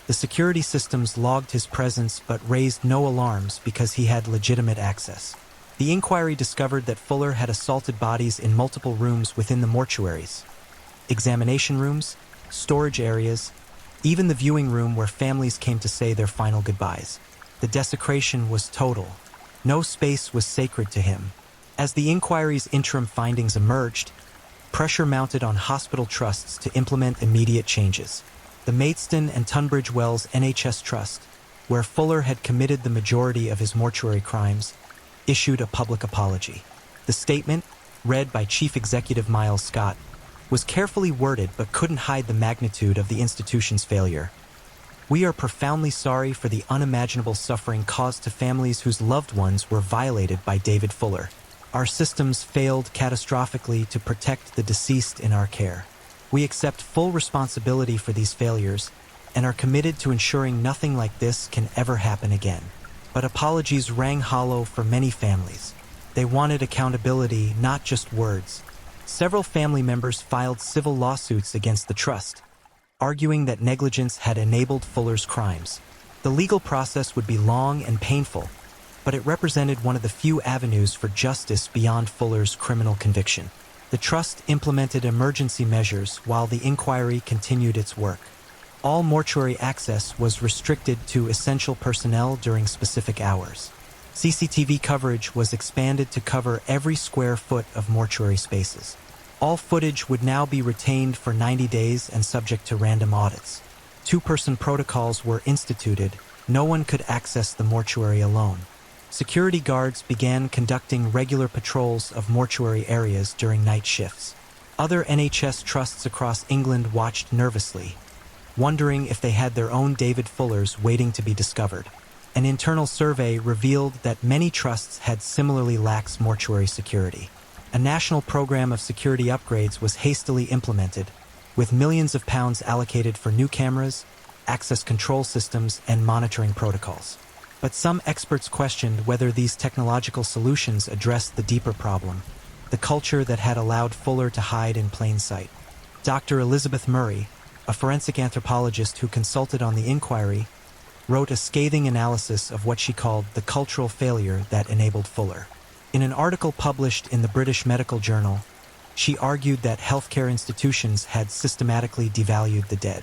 The security systems logged his presence but raised no alarms because he had legitimate access. The inquiry discovered that Fuller had assaulted bodies in multiple rooms within the mortuaries. Examination rooms, storage areas, even the viewing room where families came to say their final goodbyes. The desecration was total. No space was sacred to him. As the inquiry's interim findings emerged, pressure mounted on hospital trusts to implement immediate changes. The Maidstone and Tunbridge Wells NHS Trust, where Fuller had committed the majority of his mortuary crimes, issued a public apology. The statement, read by Chief Executive Miles Scott, was carefully worded but couldn't hide the magnitude of the institution's failure. We are profoundly sorry for the unimaginable suffering caused to families whose loved ones were violated by David Fuller. Our systems failed catastrophically to protect the deceased in our care. We accept full responsibility for these failures and are committed to ensuring nothing like this can ever happen again. But apologies rang hollow for many families. They wanted accountability, not just words. Several family members filed civil lawsuits against the trust, arguing that negligence had enabled Fuller's crimes. The legal process would be long and painful, but it represented one of the few avenues for justice beyond Fuller's criminal conviction. The trust implemented emergency measures while the inquiry continued its work. All mortuary access was restricted to essential personnel during specific hours. CCTV coverage was expanded to cover every square foot of mortuary spaces. All footage would now be retained for 90 days and subject to random audits. Two-person protocols were instituted. No one could access the mortuary alone. Security guards began conducting regular patrols of mortuary areas during night shifts. Other NHS trusts across England watched nervously, wondering if they had their own David Fullers waiting to be discovered. An internal survey revealed that many trusts had similarly lax mortuary security. A national program of security upgrades was hastily implemented, with millions of pounds allocated for new cameras, access control systems, and monitoring protocols. But some experts questioned whether these technological solutions addressed the deeper problem, the culture that had allowed Fuller to hide in plain sight. Dr. Elizabeth Murray, a forensic anthropologist who consulted on the inquiry, wrote a scathing analysis of what she called the cultural failure that enabled Fuller. In an article published in the British Medical Journal, she argued that healthcare institutions had systematically devalued the dead.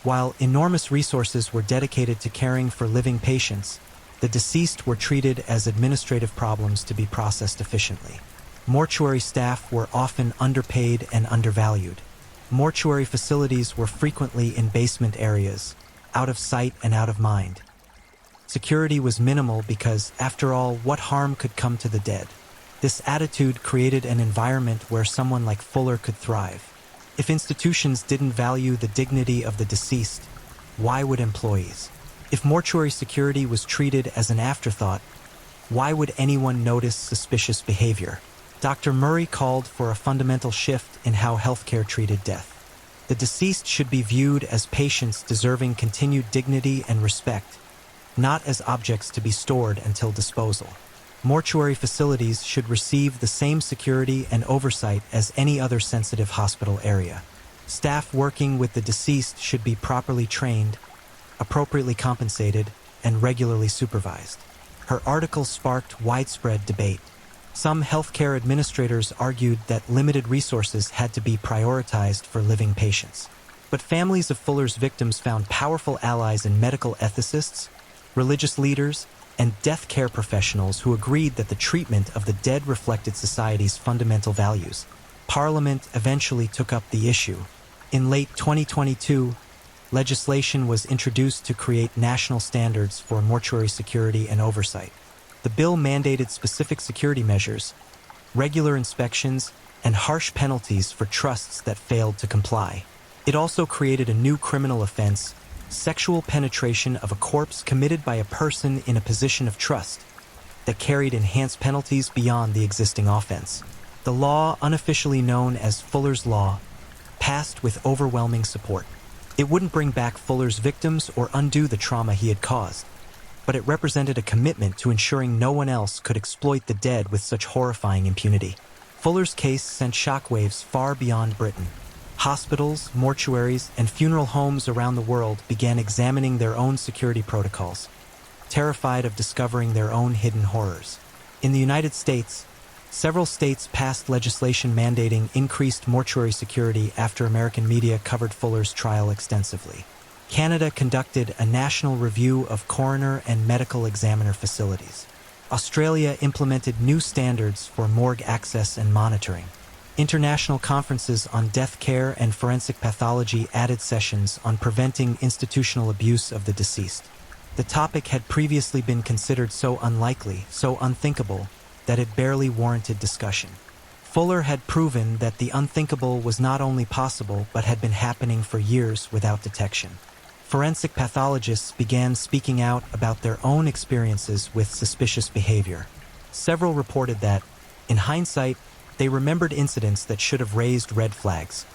While enormous resources were dedicated to caring for living patients, the deceased were treated as administrative problems to be processed efficiently. Mortuary staff were often underpaid and undervalued. Mortuary facilities were frequently in basement areas, out of sight and out of mind. Security was minimal because, after all, what harm could come to the dead? This attitude created an environment where someone like Fuller could thrive. If institutions didn't value the dignity of the deceased, why would employees? If mortuary security was treated as an afterthought, why would anyone notice suspicious behavior? Dr. Murray called for a fundamental shift in how healthcare treated death. The deceased should be viewed as patients deserving continued dignity and respect, not as objects to be stored until disposal. Mortuary facilities should receive the same security and oversight as any other sensitive hospital area. Staff working with the deceased should be properly trained, appropriately compensated, and regularly supervised. Her article sparked widespread debate. Some healthcare administrators argued that limited resources had to be prioritized for living patients. But families of Fuller's victims found powerful allies in medical ethicists, religious leaders, and death care professionals who agreed that the treatment of the dead reflected society's fundamental values. Parliament eventually took up the issue. In late 2022, legislation was introduced to create national standards for mortuary security and oversight. The bill mandated specific security measures, regular inspections, and harsh penalties for trusts that failed to comply. It also created a new criminal offense, sexual penetration of a corpse committed by a person in a position of trust, that carried enhanced penalties beyond the existing offense. The law, unofficially known as Fuller's Law, passed with overwhelming support. It wouldn't bring back Fuller's victims or undo the trauma he had caused, but it represented a commitment to ensuring no one else could exploit the dead with such horrifying impunity. Fuller's case sent shockwaves far beyond Britain. Hospitals, mortuaries, and funeral homes around the world began examining their own security protocols, terrified of discovering their own hidden horrors. In the United States, several states passed legislation mandating increased mortuary security after American media covered Fuller's trial extensively. Canada conducted a national review of coroner and medical examiner facilities. Australia implemented new standards for morgue access and monitoring. International conferences on death care and forensic pathology added sessions on preventing institutional abuse of the deceased. The topic had previously been considered so unlikely, so unthinkable, that it barely warranted discussion. Fuller had proven that the unthinkable was not only possible but had been happening for years without detection. forensic pathologists began speaking out about their own experiences with suspicious behavior. Several reported that, in hindsight, they remembered incidents that should have raised red flags.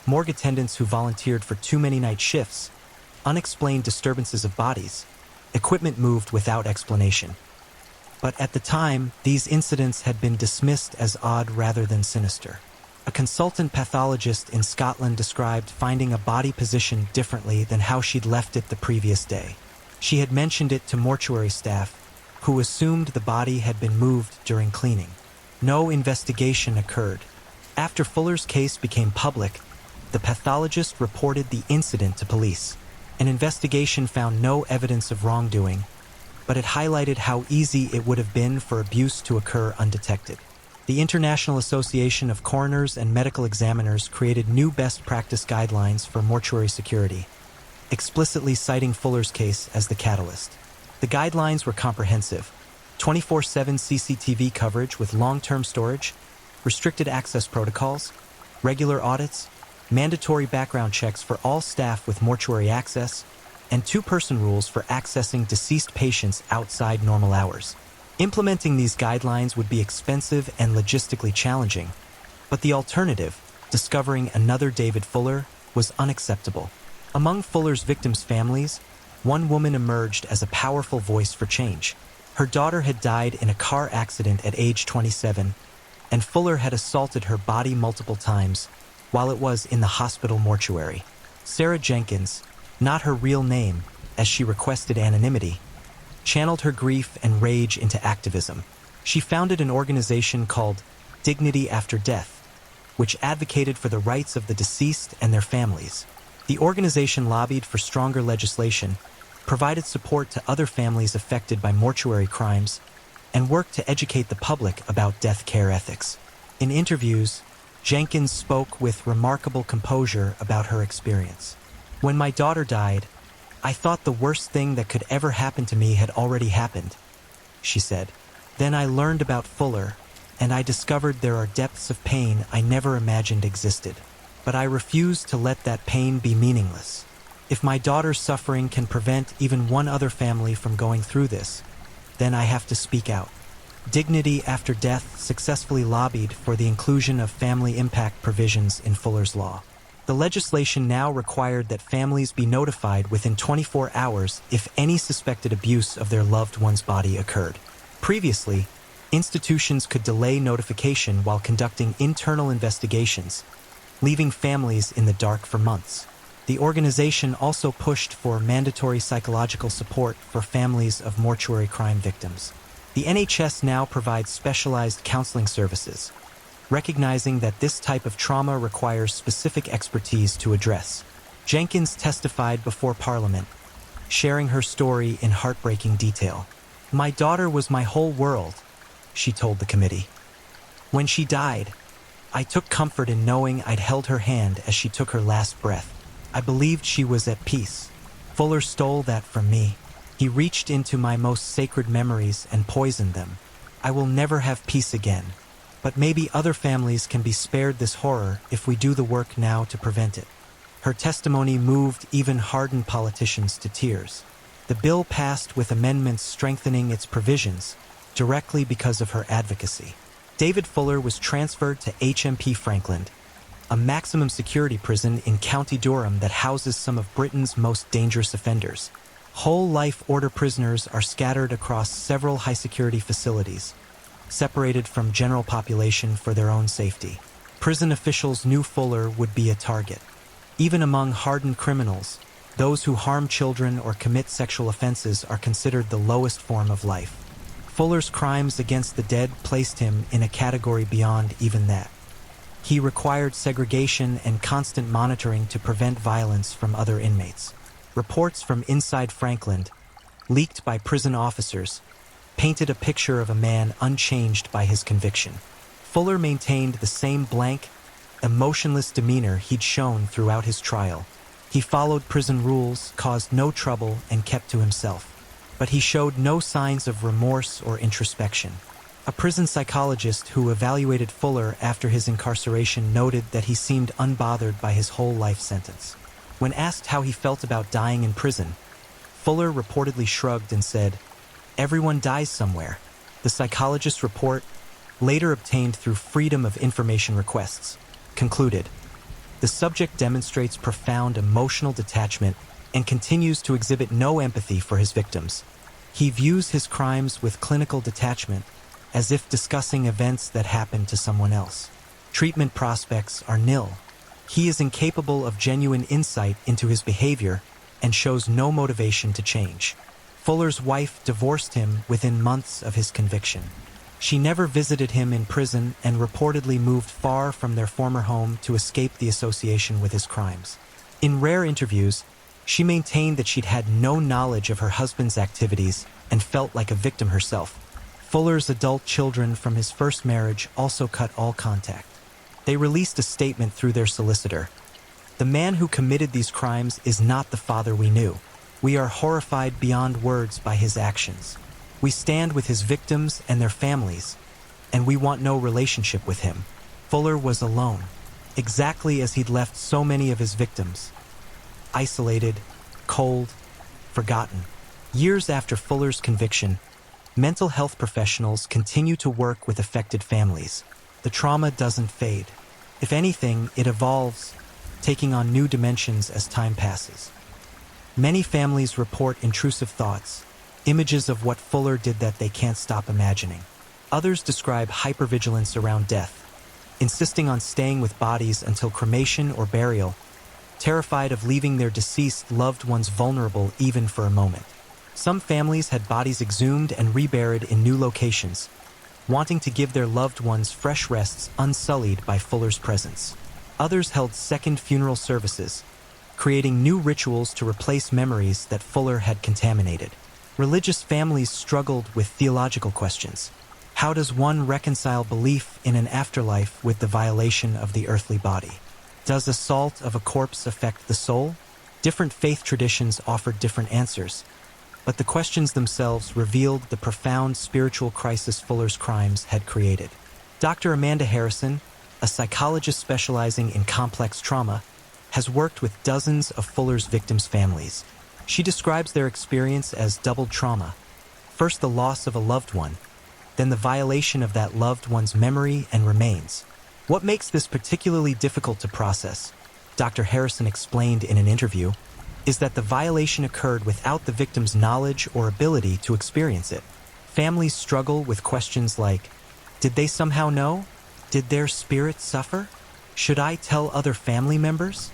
Morgue attendants who volunteered for too many night shifts, unexplained disturbances of bodies, equipment moved without explanation. But at the time, these incidents had been dismissed as odd rather than sinister. A consultant pathologist in Scotland described finding a body positioned differently than how she'd left it the previous day. She had mentioned it to mortuary staff, who assumed the body had been moved during cleaning. No investigation occurred. After Fuller's case became public, the pathologist reported the incident to police. An investigation found no evidence of wrongdoing, but it highlighted how easy it would have been for abuse to occur undetected. The International Association of Coroners and Medical Examiners created new best practice guidelines for mortuary security, explicitly citing Fuller's case as the catalyst. The guidelines were comprehensive: 24/7 CCTV coverage with long-term storage, restricted access protocols, regular audits, mandatory background checks for all staff with mortuary access, and two-person rules for accessing deceased patients outside normal hours. Implementing these guidelines would be expensive and logistically challenging, but the alternative, discovering another David Fuller, was unacceptable. Among Fuller's victims' families, one woman emerged as a powerful voice for change. Her daughter had died in a car accident at age 27, and Fuller had assaulted her body multiple times while it was in the hospital mortuary. Sarah Jenkins, not her real name, as she requested anonymity, channeled her grief and rage into activism. She founded an organization called Dignity After Death, which advocated for the rights of the deceased and their families. The organization lobbied for stronger legislation, provided support to other families affected by mortuary crimes, and worked to educate the public about death care ethics. In interviews, Jenkins spoke with remarkable composure about her experience. "When my daughter died, I thought the worst thing that could ever happen to me had already happened," she said. "Then I learned about Fuller, and I discovered there are depths of pain I never imagined existed. But I refuse to let that pain be meaningless. If my daughter's suffering can prevent even one other family from going through this, then I have to speak out." Dignity After Death successfully lobbied for the inclusion of family impact provisions in Fuller's Law. The legislation now required that families be notified within 24 hours if any suspected abuse of their loved one's body occurred. Previously, institutions could delay notification while conducting internal investigations, leaving families in the dark for months. The organization also pushed for mandatory psychological support for families of mortuary crime victims. The NHS now provides specialized counseling services, recognizing that this type of trauma requires specific expertise to address. Jenkins testified before Parliament, sharing her story in heartbreaking detail. "My daughter was my whole world," she told the committee. "When she died, I took comfort in knowing I'd held her hand as she took her last breath. I believed she was at peace. Fuller stole that from me. He reached into my most sacred memories and poisoned them. I will never have peace again. But maybe other families can be spared this horror if we do the work now to prevent it." Her testimony moved even hardened politicians to tears. The bill passed with amendments strengthening its provisions, directly because of her advocacy. David Fuller was transferred to HMP Franklin, a maximum security prison in County Durham that houses some of Britain's most dangerous offenders. Whole life order prisoners are scattered across several high-security facilities, separated from general population for their own safety. Prison officials knew Fuller would be a target. Even among hardened criminals, those who harm children or commit sexual offenses are considered the lowest form of life. Fuller's crimes against the dead placed him in a category beyond even that. He required segregation and constant monitoring to prevent violence from other inmates. Reports from inside Franklin, leaked by prison officers, painted a picture of a man unchanged by his conviction. Fuller maintained the same blank, emotionless demeanor he'd shown throughout his trial. He followed prison rules, caused no trouble, and kept to himself. But he showed no signs of remorse or introspection. A prison psychologist who evaluated Fuller after his incarceration noted that he seemed unbothered by his whole life sentence. When asked how he felt about dying in prison, Fuller reportedly shrugged and said, "Everyone dies somewhere." The psychologist's report, later obtained through Freedom of Information requests, concluded, "The subject demonstrates profound emotional detachment and continues to exhibit no empathy for his victims. He views his crimes with clinical detachment, as if discussing events that happened to someone else. Treatment prospects are nil. He is incapable of genuine insight into his behavior and shows no motivation to change." Fuller's wife divorced him within months of his conviction. She never visited him in prison and reportedly moved far from their former home to escape the association with his crimes. In rare interviews, she maintained that she'd had no knowledge of her husband's activities and felt like a victim herself. Fuller's adult children from his first marriage also cut all contact. They released a statement through their solicitor. "The man who committed these crimes is not the father we knew. We are horrified beyond words by his actions. We stand with his victims and their families, and we want no relationship with him." Fuller was alone, exactly as he'd left so many of his victims. Isolated, cold, forgotten. Years after Fuller's conviction, mental health professionals continue to work with affected families. The trauma doesn't fade. If anything, it evolves, taking on new dimensions as time passes. Many families report intrusive thoughts, images of what Fuller did that they can't stop imagining. Others describe hypervigilance around death, insisting on staying with bodies until cremation or burial, terrified of leaving their deceased loved ones vulnerable even for a moment. Some families had bodies exhumed and reburied in new locations, wanting to give their loved ones fresh rests unsullied by Fuller's presence. Others held second funeral services, creating new rituals to replace memories that Fuller had contaminated. Religious families struggled with theological questions. How does one reconcile belief in an afterlife with the violation of the earthly body? Does assault of a corpse affect the soul? Different faith traditions offered different answers, but the questions themselves revealed the profound spiritual crisis Fuller's crimes had created. Dr. Amanda Harrison, a psychologist specializing in complex trauma, has worked with dozens of Fuller's victims' families. She describes their experience as doubled trauma. First the loss of a loved one, then the violation of that loved one's memory and remains. What makes this particularly difficult to process, Dr. Harrison explained in an interview, is that the violation occurred without the victim's knowledge or ability to experience it. Families struggle with questions like, did they somehow know? Did their spirit suffer? Should I tell other family members?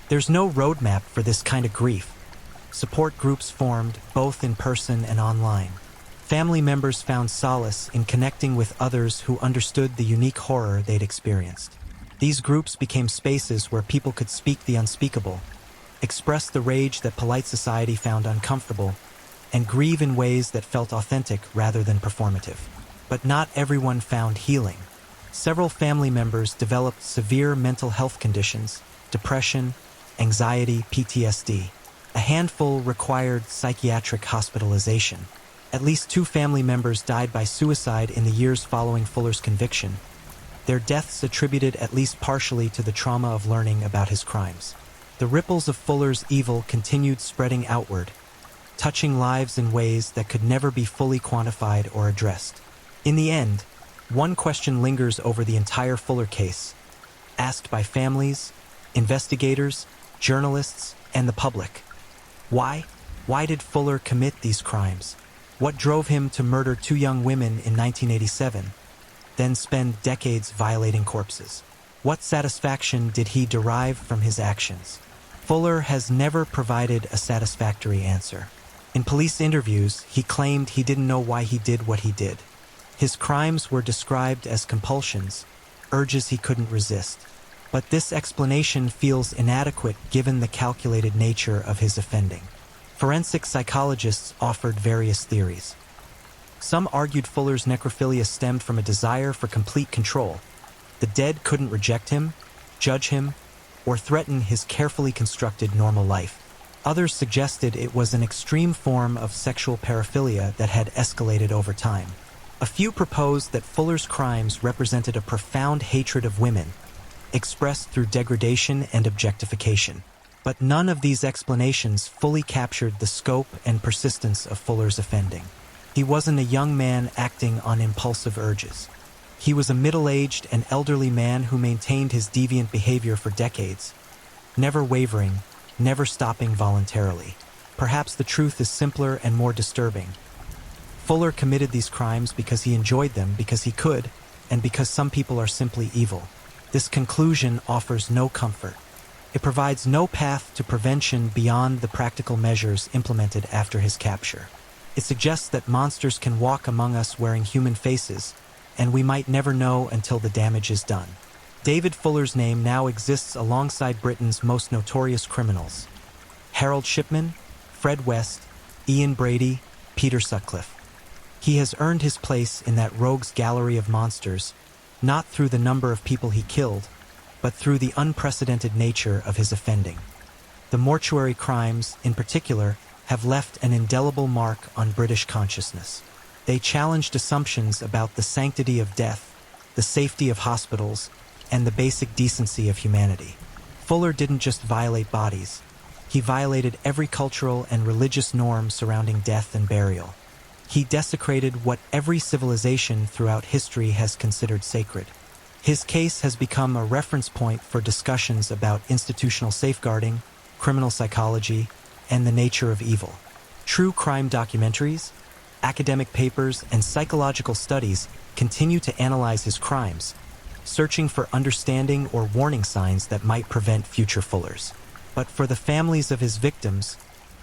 There's no roadmap for this kind of grief. Support groups formed, both in person and online. Family members found solace in connecting with others who understood the unique horror they'd experienced. These groups became spaces where people could speak the unspeakable, express the rage that polite society found uncomfortable, and grieve in ways that felt authentic rather than performative. But not everyone found healing. Several family members developed severe mental health conditions, depression, anxiety, PTSD. A handful required psychiatric hospitalization. At least 2 family members died by suicide in the years following Fuller's conviction, their deaths attributed at least partially to the trauma of learning about his crimes. The ripples of Fuller's evil continued spreading outward, touching lives in ways that could never be fully quantified or addressed. In the end, one question lingers over the entire Fuller case, asked by families, investigators, journalists, and the public. Why? Why did Fuller commit these crimes? What drove him to murder 2 young women in 1987, then spend decades violating corpses? What satisfaction did he derive from his actions? Fuller has never provided a satisfactory answer. In police interviews, he claimed he didn't know why he did what he did. His crimes were described as compulsions, urges he couldn't resist. But this explanation feels inadequate given the calculated nature of his offending. Forensic psychologists offered various theories. Some argued Fuller's necrophilia stemmed from a desire for complete control. The dead couldn't reject him, judge him, or threaten his carefully constructed normal life. Others suggested it was an extreme form of sexual paraphilia that had escalated over time. A few proposed that Fuller's crimes represented a profound hatred of women, expressed through degradation and objectification. But none of these explanations fully captured the scope and persistence of Fuller's offending. He wasn't a young man acting on impulsive urges. He was a middle-aged and elderly man who maintained his deviant behavior for decades, never wavering, never stopping voluntarily. Perhaps the truth is simpler and more disturbing. Fuller committed these crimes because he enjoyed them, because he could, and because some people are simply evil. This conclusion offers no comfort. It provides no path to prevention beyond the practical measures implemented after his capture. It suggests that monsters can walk among us wearing human faces, and we might never know until the damage is done. David Fuller's name now exists alongside Britain's most notorious criminals: Harold Shipman, Fred West, Ian Brady, Peter Sutcliffe. He has earned his place in that rogues gallery of monsters, not through the number of people he killed, but through the unprecedented nature of his offending. The mortuary crimes, in particular, have left an indelible mark on British consciousness. They challenged assumptions about the sanctity of death, the safety of hospitals, and the basic decency of humanity. Fuller didn't just violate bodies. He violated every cultural and religious norm surrounding death and burial. He desecrated what every civilization throughout history has considered sacred. His case has become a reference point for discussions about institutional safeguarding, criminal psychology, and the nature of evil. True crime documentaries, academic papers, and psychological studies continue to analyze his crimes, searching for understanding or warning signs that might prevent future Fullers. But for the families of his victims,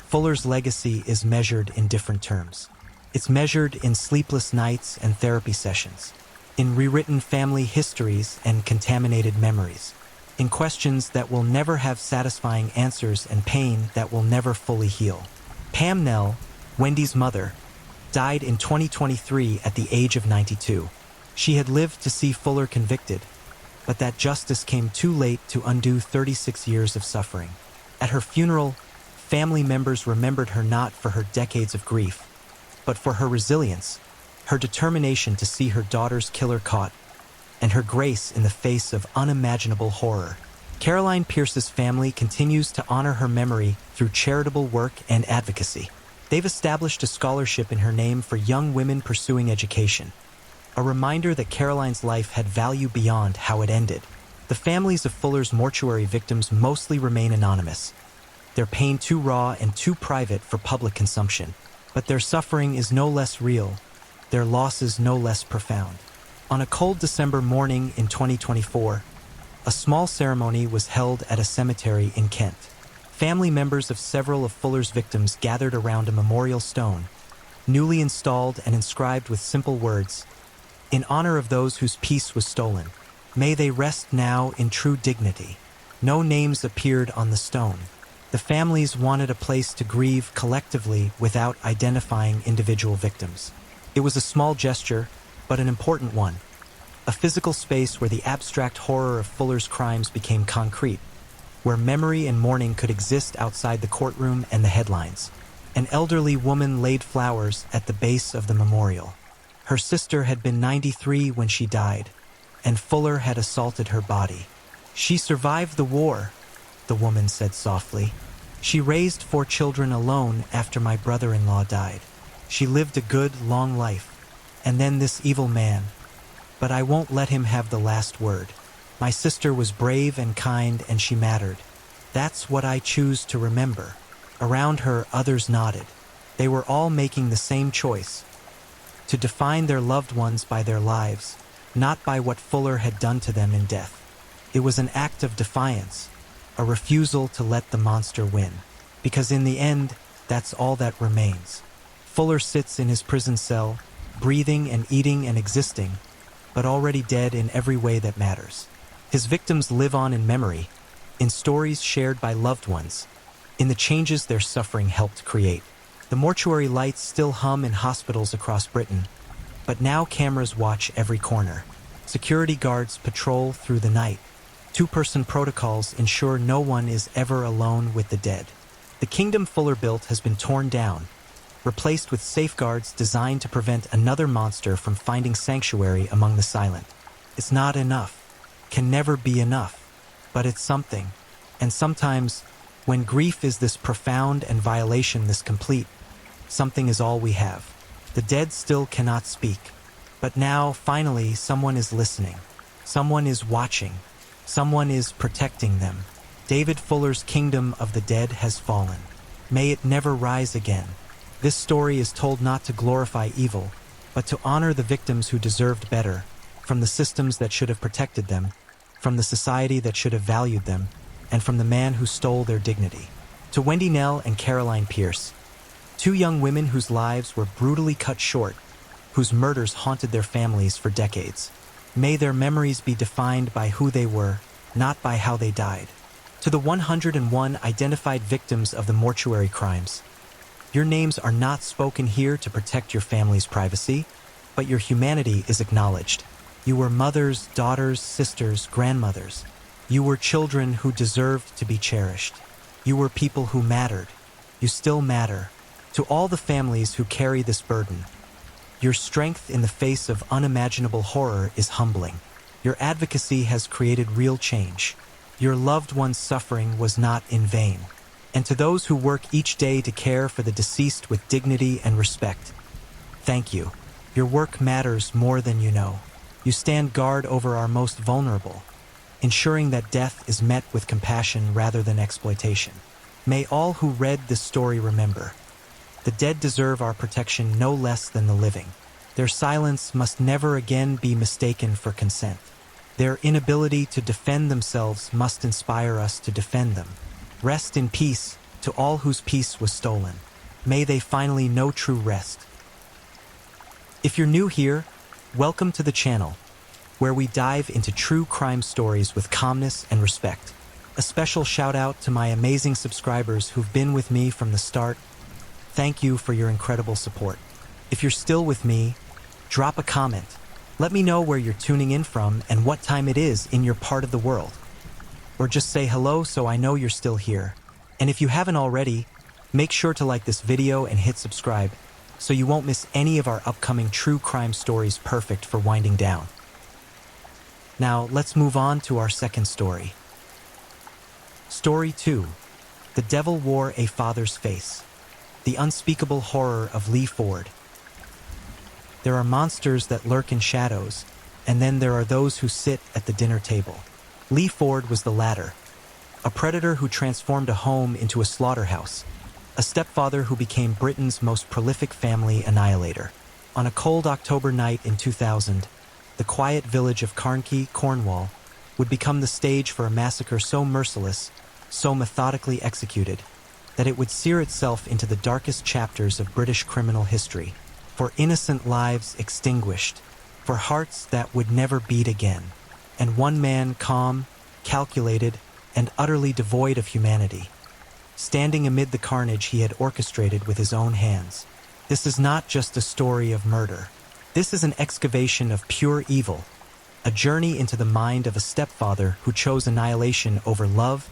Fuller's legacy is measured in different terms. It's measured in sleepless nights and therapy sessions, in rewritten family histories and contaminated memories, in questions that will never have satisfying answers and pain that will never fully heal. Pam Nell, Wendy's mother, died in 2023 at the age of 92. She had lived to see Fuller convicted, but that justice came too late to undo 36 years of suffering. At her funeral, family members remembered her not for her decades of grief, but for her resilience, her determination to see her daughter's killer caught, and her grace in the face of unimaginable horror. Caroline Pierce's family continues to honor her memory through charitable work and advocacy. They've established a scholarship in her name for young women pursuing education, a reminder that Caroline's life had value beyond how it ended. The families of Fuller's mortuary victims mostly remain anonymous, their pain too raw and too private for public consumption. But their suffering is no less real, their losses no less profound. On a cold December morning in 2024, a small ceremony was held at a cemetery in Kent. Family members of several of Fuller's victims gathered around a memorial stone, newly installed and inscribed with simple words, "In honor of those whose peace was stolen. May they rest now in true dignity." No names appeared on the stone. The families wanted a place to grieve collectively without identifying individual victims. It was a small gesture, but an important one. A physical space where the abstract horror of Fuller's crimes became concrete, where memory and mourning could exist outside the courtroom and the headlines. An elderly woman laid flowers at the base of the memorial. Her sister had been 93 when she died, and Fuller had assaulted her body. "She survived the war," the woman said softly. "She raised 4 children alone after my brother-in-law died. She lived a good, long life. And then this evil man. But I won't let him have the last word. My sister was brave and kind, and she mattered. That's what I choose to remember." Around her, others nodded. They were all making the same choice: to define their loved ones by their lives, not by what Fuller had done to them in death. It was an act of defiance, a refusal to let the monster win. Because in the end, that's all that remains. Fuller sits in his prison cell, breathing and eating and existing, but already dead in every way that matters. His victims live on in memory, in stories shared by loved ones, in the changes their suffering helped create. The mortuary lights still hum in hospitals across Britain, but now cameras watch every corner. Security guards patrol through the night. 2-person protocols ensure no one is ever alone with the dead. The kingdom Fuller built has been torn down, replaced with safeguards designed to prevent another monster from finding sanctuary among the silent. It's not enough, can never be enough, but it's something. And sometimes, When grief is this profound and violation this complete, something is all we have. The dead still cannot speak. But now, finally, someone is listening. Someone is watching. Someone is protecting them. David Fuller's kingdom of the dead has fallen. May it never rise again. This story is told not to glorify evil, but to honor the victims who deserved better, from the systems that should have protected them, from the society that should have valued them, and from the man who stole their dignity. To Wendy Nell and Caroline Pierce, two young women whose lives were brutally cut short, whose murders haunted their families for decades. May their memories be defined by who they were, not by how they died. To the 101 identified victims of the mortuary crimes, your names are not spoken here to protect your family's privacy, but your humanity is acknowledged. You were mothers, daughters, sisters, grandmothers. You were children who deserved to be cherished. You were people who mattered. You still matter. To all the families who carry this burden, your strength in the face of unimaginable horror is humbling. Your advocacy has created real change. Your loved one's suffering was not in vain. And to those who work each day to care for the deceased with dignity and respect, thank you. Your work matters more than you know. You stand guard over our most vulnerable, ensuring that death is met with compassion rather than exploitation. May all who read this story remember, the dead deserve our protection no less than the living. Their silence must never again be mistaken for consent. Their inability to defend themselves must inspire us to defend them. Rest in peace to all whose peace was stolen. May they finally know true rest. If you're new here, welcome to the channel, where we dive into true crime stories with calmness and respect. A special shout out to my amazing subscribers who've been with me from the start. Thank you for your incredible support. If you're still with me, drop a comment. Let me know where you're tuning in from and what time it is in your part of the world. Or just say hello so I know you're still here. And if you haven't already, make sure to like this video and hit subscribe so you won't miss any of our upcoming true crime stories perfect for winding down. Now, let's move on to our second story. Story 2. The Devil Wore a Father's Face. The unspeakable horror of Lee Ford. There are monsters that lurk in shadows, and then there are those who sit at the dinner table. Lee Ford was the latter, a predator who transformed a home into a slaughterhouse, a stepfather who became Britain's most prolific family annihilator. On a cold October night in 2000, the quiet village of Carnkey, Cornwall, would become the stage for a massacre so merciless, so methodically executed, that it would sear itself into the darkest chapters of British criminal history, for innocent lives extinguished, for hearts that would never beat again, and one man calm, calculated, and utterly devoid of humanity, standing amid the carnage he had orchestrated with his own hands. This is not just a story of murder. This is an excavation of pure evil, a journey into the mind of a stepfather who chose annihilation over love,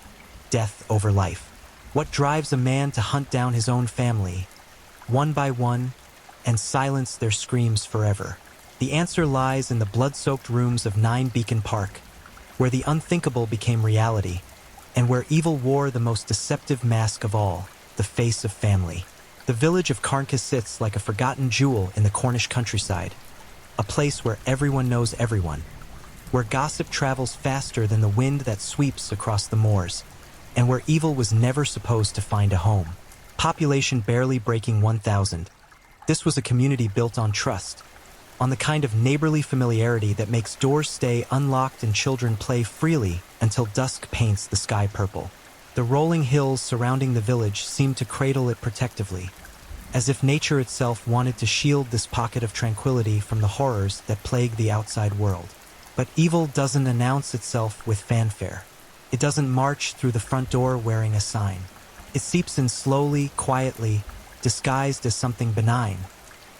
death over life. What drives a man to hunt down his own family, one by one, and silence their screams forever? The answer lies in the blood-soaked rooms of 9 Beacon Park, where the unthinkable became reality, and where evil wore the most deceptive mask of all, the face of family. The village of Carnkey sits like a forgotten jewel in the Cornish countryside, a place where everyone knows everyone, where gossip travels faster than the wind that sweeps across the moors, and where evil was never supposed to find a home. Population barely breaking 1,000. This was a community built on trust, on the kind of neighborly familiarity that makes doors stay unlocked and children play freely until dusk paints the sky purple. The rolling hills surrounding the village seemed to cradle it protectively, as if nature itself wanted to shield this pocket of tranquility from the horrors that plague the outside world. But evil doesn't announce itself with fanfare. It doesn't march through the front door wearing a sign. It seeps in slowly, quietly, disguised as something benign,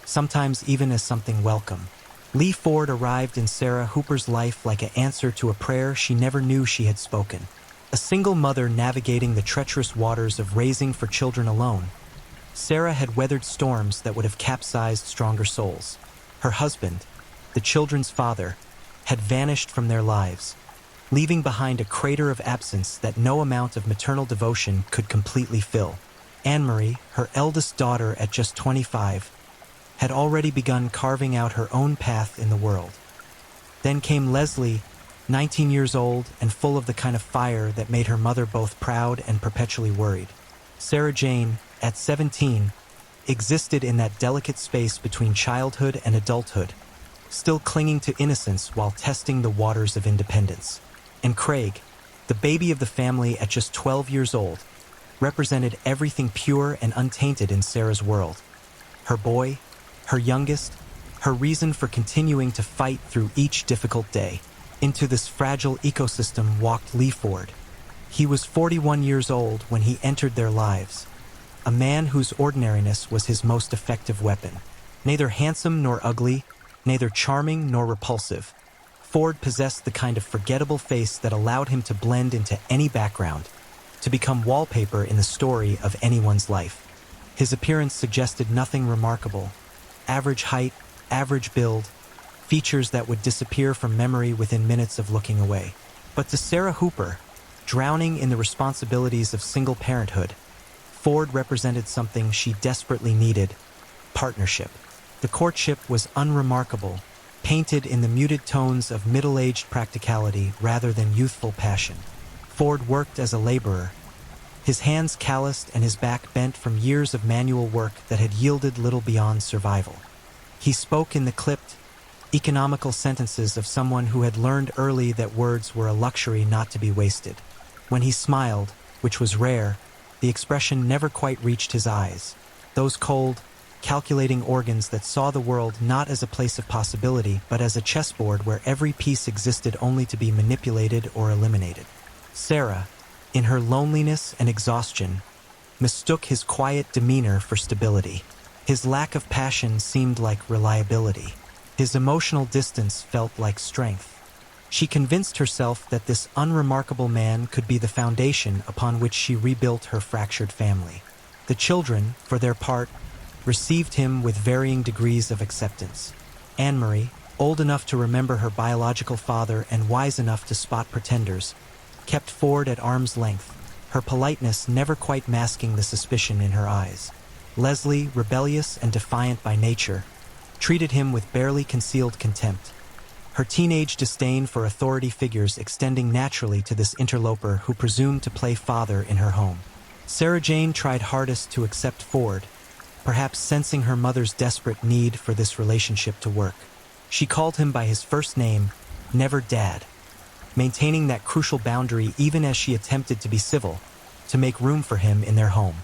sometimes even as something welcome. Lee Ford arrived in Sarah Hooper's life like an answer to a prayer she never knew she had spoken. A single mother navigating the treacherous waters of raising for children alone, Sarah had weathered storms that would have capsized stronger souls. Her husband, the children's father, had vanished from their lives, leaving behind a crater of absence that no amount of maternal devotion could completely fill. Anne-Marie, her eldest daughter at just 25, had already begun carving out her own path in the world. Then came Leslie, 19 years old and full of the kind of fire that made her mother both proud and perpetually worried. Sarah Jane, at 17, existed in that delicate space between childhood and adulthood, still clinging to innocence while testing the waters of independence. And Craig, the baby of the family at just 12 years old, represented everything pure and untainted in Sarah's world. Her boy, her youngest, her reason for continuing to fight through each difficult day. Into this fragile ecosystem walked Lee Ford. He was 41 years old when he entered their lives, a man whose ordinariness was his most effective weapon. Neither handsome nor ugly, neither charming nor repulsive, Ford possessed the kind of forgettable face that allowed him to blend into any background, to become wallpaper in the story of anyone's life. His appearance suggested nothing remarkable. Average height, average build, features that would disappear from memory within minutes of looking away. But to Sarah Hooper, drowning in the responsibilities of single parenthood, Ford represented something she desperately needed: partnership. The courtship was unremarkable, painted in the muted tones of middle-aged practicality rather than youthful passion. Ford worked as a laborer, his hands calloused and his back bent from years of manual work that had yielded little beyond survival. He spoke in the clipped, economical sentences of someone who had learned early that words were a luxury not to be wasted. When he smiled, which was rare, the expression never quite reached his eyes. Those cold, calculating organs that saw the world not as a place of possibility, but as a chessboard where every piece existed only to be manipulated or eliminated. Sarah, in her loneliness and exhaustion, mistook his quiet demeanor for stability. His lack of passion seemed like reliability. His emotional distance felt like strength. She convinced herself that this unremarkable man could be the foundation upon which she rebuilt her fractured family. The children, for their part, received him with varying degrees of acceptance. Anne-Marie, old enough to remember her biological father and wise enough to spot pretenders, kept Ford at arm's length, her politeness never quite masking the suspicion in her eyes. Leslie, rebellious and defiant by nature, treated him with barely concealed contempt, her teenage disdain for authority figures extending naturally to this interloper who presumed to play father in her home. Sarah Jane tried hardest to accept Ford, perhaps sensing her mother's desperate need for this relationship to work. She called him by his first name, never Dad, maintaining that crucial boundary even as she attempted to be civil, to make room for him in their home.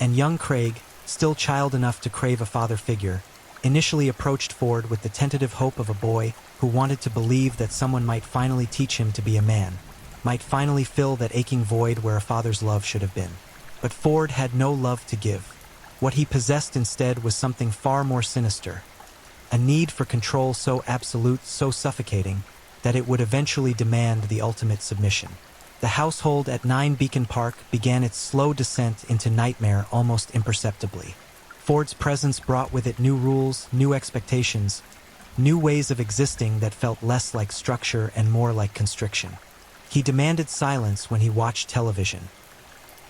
And young Craig, still child enough to crave a father figure, initially approached Ford with the tentative hope of a boy who wanted to believe that someone might finally teach him to be a man, might finally fill that aching void where a father's love should have been. But Ford had no love to give. What he possessed instead was something far more sinister, a need for control so absolute, so suffocating, that it would eventually demand the ultimate submission. The household at 9 Beacon Park began its slow descent into nightmare almost imperceptibly. Ford's presence brought with it new rules, new expectations, new ways of existing that felt less like structure and more like constriction. He demanded silence when he watched television,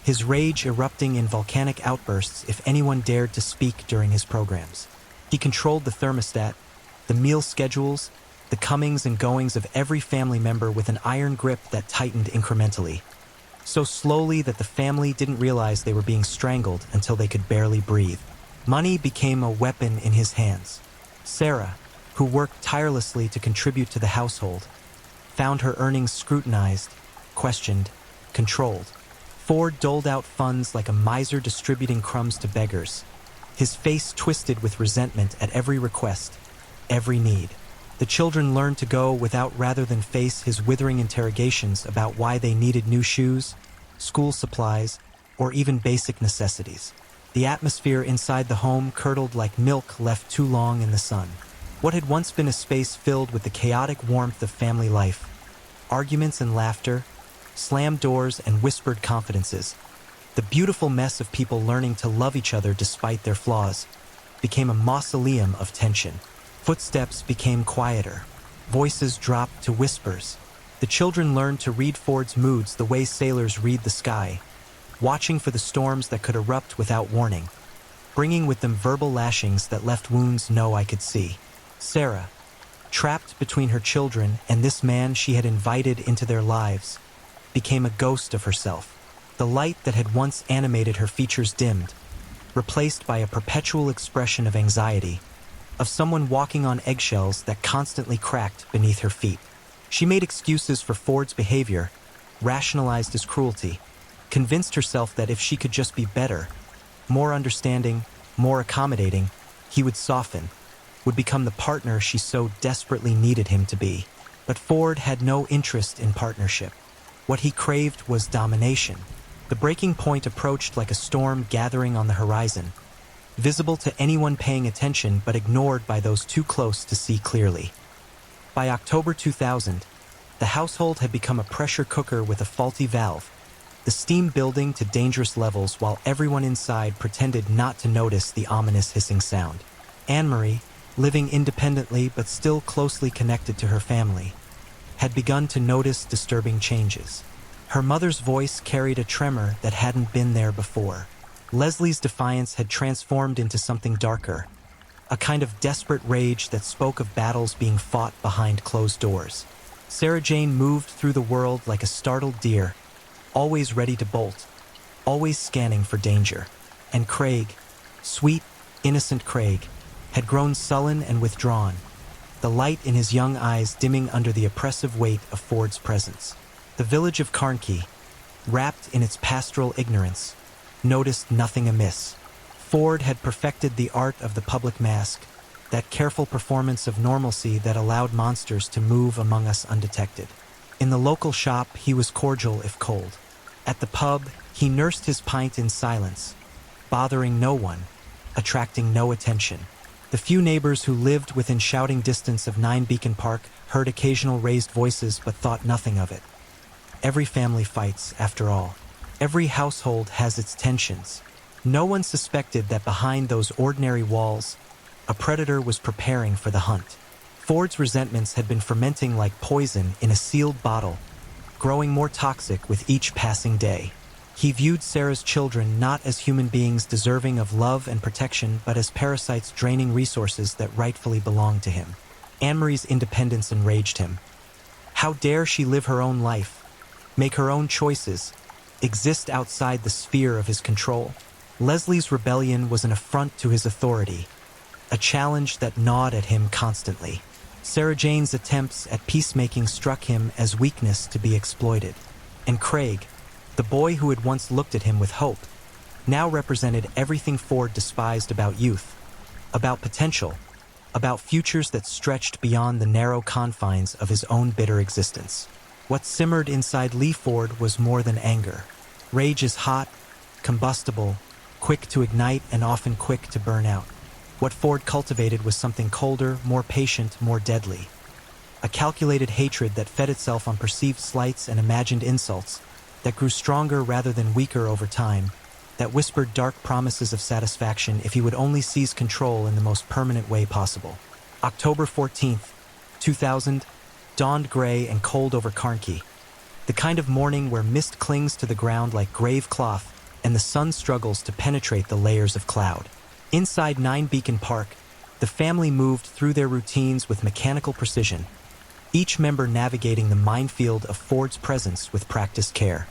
his rage erupting in volcanic outbursts if anyone dared to speak during his programs. He controlled the thermostat, the meal schedules, the comings and goings of every family member with an iron grip that tightened incrementally, so slowly that the family didn't realize they were being strangled until they could barely breathe. Money became a weapon in his hands. Sarah, who worked tirelessly to contribute to the household, found her earnings scrutinized, questioned, controlled. Ford doled out funds like a miser distributing crumbs to beggars, his face twisted with resentment at every request, every need. The children learned to go without rather than face his withering interrogations about why they needed new shoes, school supplies, or even basic necessities. The atmosphere inside the home curdled like milk left too long in the sun. What had once been a space filled with the chaotic warmth of family life, arguments and laughter, slammed doors and whispered confidences, the beautiful mess of people learning to love each other despite their flaws, became a mausoleum of tension. Footsteps became quieter, voices dropped to whispers, The children learned to read Ford's moods the way sailors read the sky, watching for the storms that could erupt without warning, bringing with them verbal lashings that left wounds no eye could see. Sarah, trapped between her children and this man she had invited into their lives, became a ghost of herself. The light that had once animated her features dimmed, replaced by a perpetual expression of anxiety, of someone walking on eggshells that constantly cracked beneath her feet. She made excuses for Ford's behavior, rationalized his cruelty, convinced herself that if she could just be better, more understanding, more accommodating, he would soften, would become the partner she so desperately needed him to be. But Ford had no interest in partnership. What he craved was domination. The breaking point approached like a storm gathering on the horizon, visible to anyone paying attention but ignored by those too close to see clearly. By October 2000, the household had become a pressure cooker with a faulty valve, the steam building to dangerous levels while everyone inside pretended not to notice the ominous hissing sound. Anne-Marie, living independently but still closely connected to her family, had begun to notice disturbing changes. Her mother's voice carried a tremor that hadn't been there before. Leslie's defiance had transformed into something darker, a kind of desperate rage that spoke of battles being fought behind closed doors. Sarah Jane moved through the world like a startled deer, always ready to bolt, always scanning for danger. And Craig, sweet, innocent Craig, had grown sullen and withdrawn, the light in his young eyes dimming under the oppressive weight of Ford's presence. The village of Carnkey, wrapped in its pastoral ignorance, noticed nothing amiss. Ford had perfected the art of the public mask, that careful performance of normalcy that allowed monsters to move among us undetected. In the local shop, he was cordial if cold. At the pub, he nursed his pint in silence, bothering no one, attracting no attention. The few neighbors who lived within shouting distance of 9 Beacon Park heard occasional raised voices but thought nothing of it. Every family fights, after all. Every household has its tensions. No one suspected that behind those ordinary walls, a predator was preparing for the hunt. Ford's resentments had been fermenting like poison in a sealed bottle, growing more toxic with each passing day. He viewed Sarah's children not as human beings deserving of love and protection, but as parasites draining resources that rightfully belonged to him. Anne-Marie's independence enraged him. How dare she live her own life, make her own choices, exist outside the sphere of his control? Leslie's rebellion was an affront to his authority, a challenge that gnawed at him constantly. Sarah Jane's attempts at peacemaking struck him as weakness to be exploited. And Craig, the boy who had once looked at him with hope, now represented everything Ford despised about youth, about potential, about futures that stretched beyond the narrow confines of his own bitter existence. What simmered inside Lee Ford was more than anger. Rage is hot, combustible, quick to ignite and often quick to burn out. What Ford cultivated was something colder, more patient, more deadly. A calculated hatred that fed itself on perceived slights and imagined insults, that grew stronger rather than weaker over time, that whispered dark promises of satisfaction if he would only seize control in the most permanent way possible. October 14th, 2000, dawned gray and cold over Carnkey, the kind of morning where mist clings to the ground like grave cloth and the sun struggles to penetrate the layers of cloud. Inside 9 Beacon Park, the family moved through their routines with mechanical precision, each member navigating the minefield of Ford's presence with practiced care.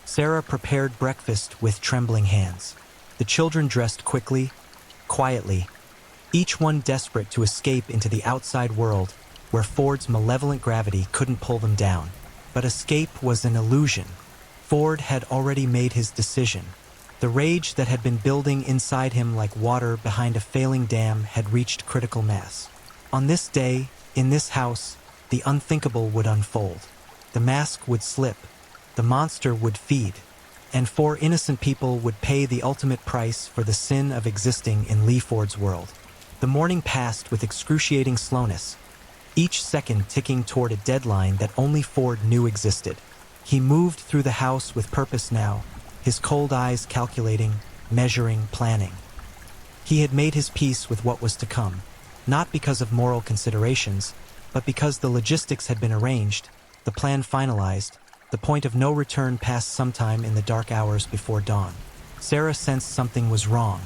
Sarah prepared breakfast with trembling hands. The children dressed quickly, quietly, each one desperate to escape into the outside world where Ford's malevolent gravity couldn't pull them down. But escape was an illusion. Ford had already made his decision. The rage that had been building inside him like water behind a failing dam had reached critical mass. On this day, in this house, the unthinkable would unfold. The mask would slip, the monster would feed, and 4 innocent people would pay the ultimate price for the sin of existing in Lee Ford's world. The morning passed with excruciating slowness, each second ticking toward a deadline that only Ford knew existed. He moved through the house with purpose now, his cold eyes calculating, measuring, planning. He had made his peace with what was to come, not because of moral considerations, but because the logistics had been arranged, the plan finalized, the point of no return passed sometime in the dark hours before dawn. Sarah sensed something was wrong.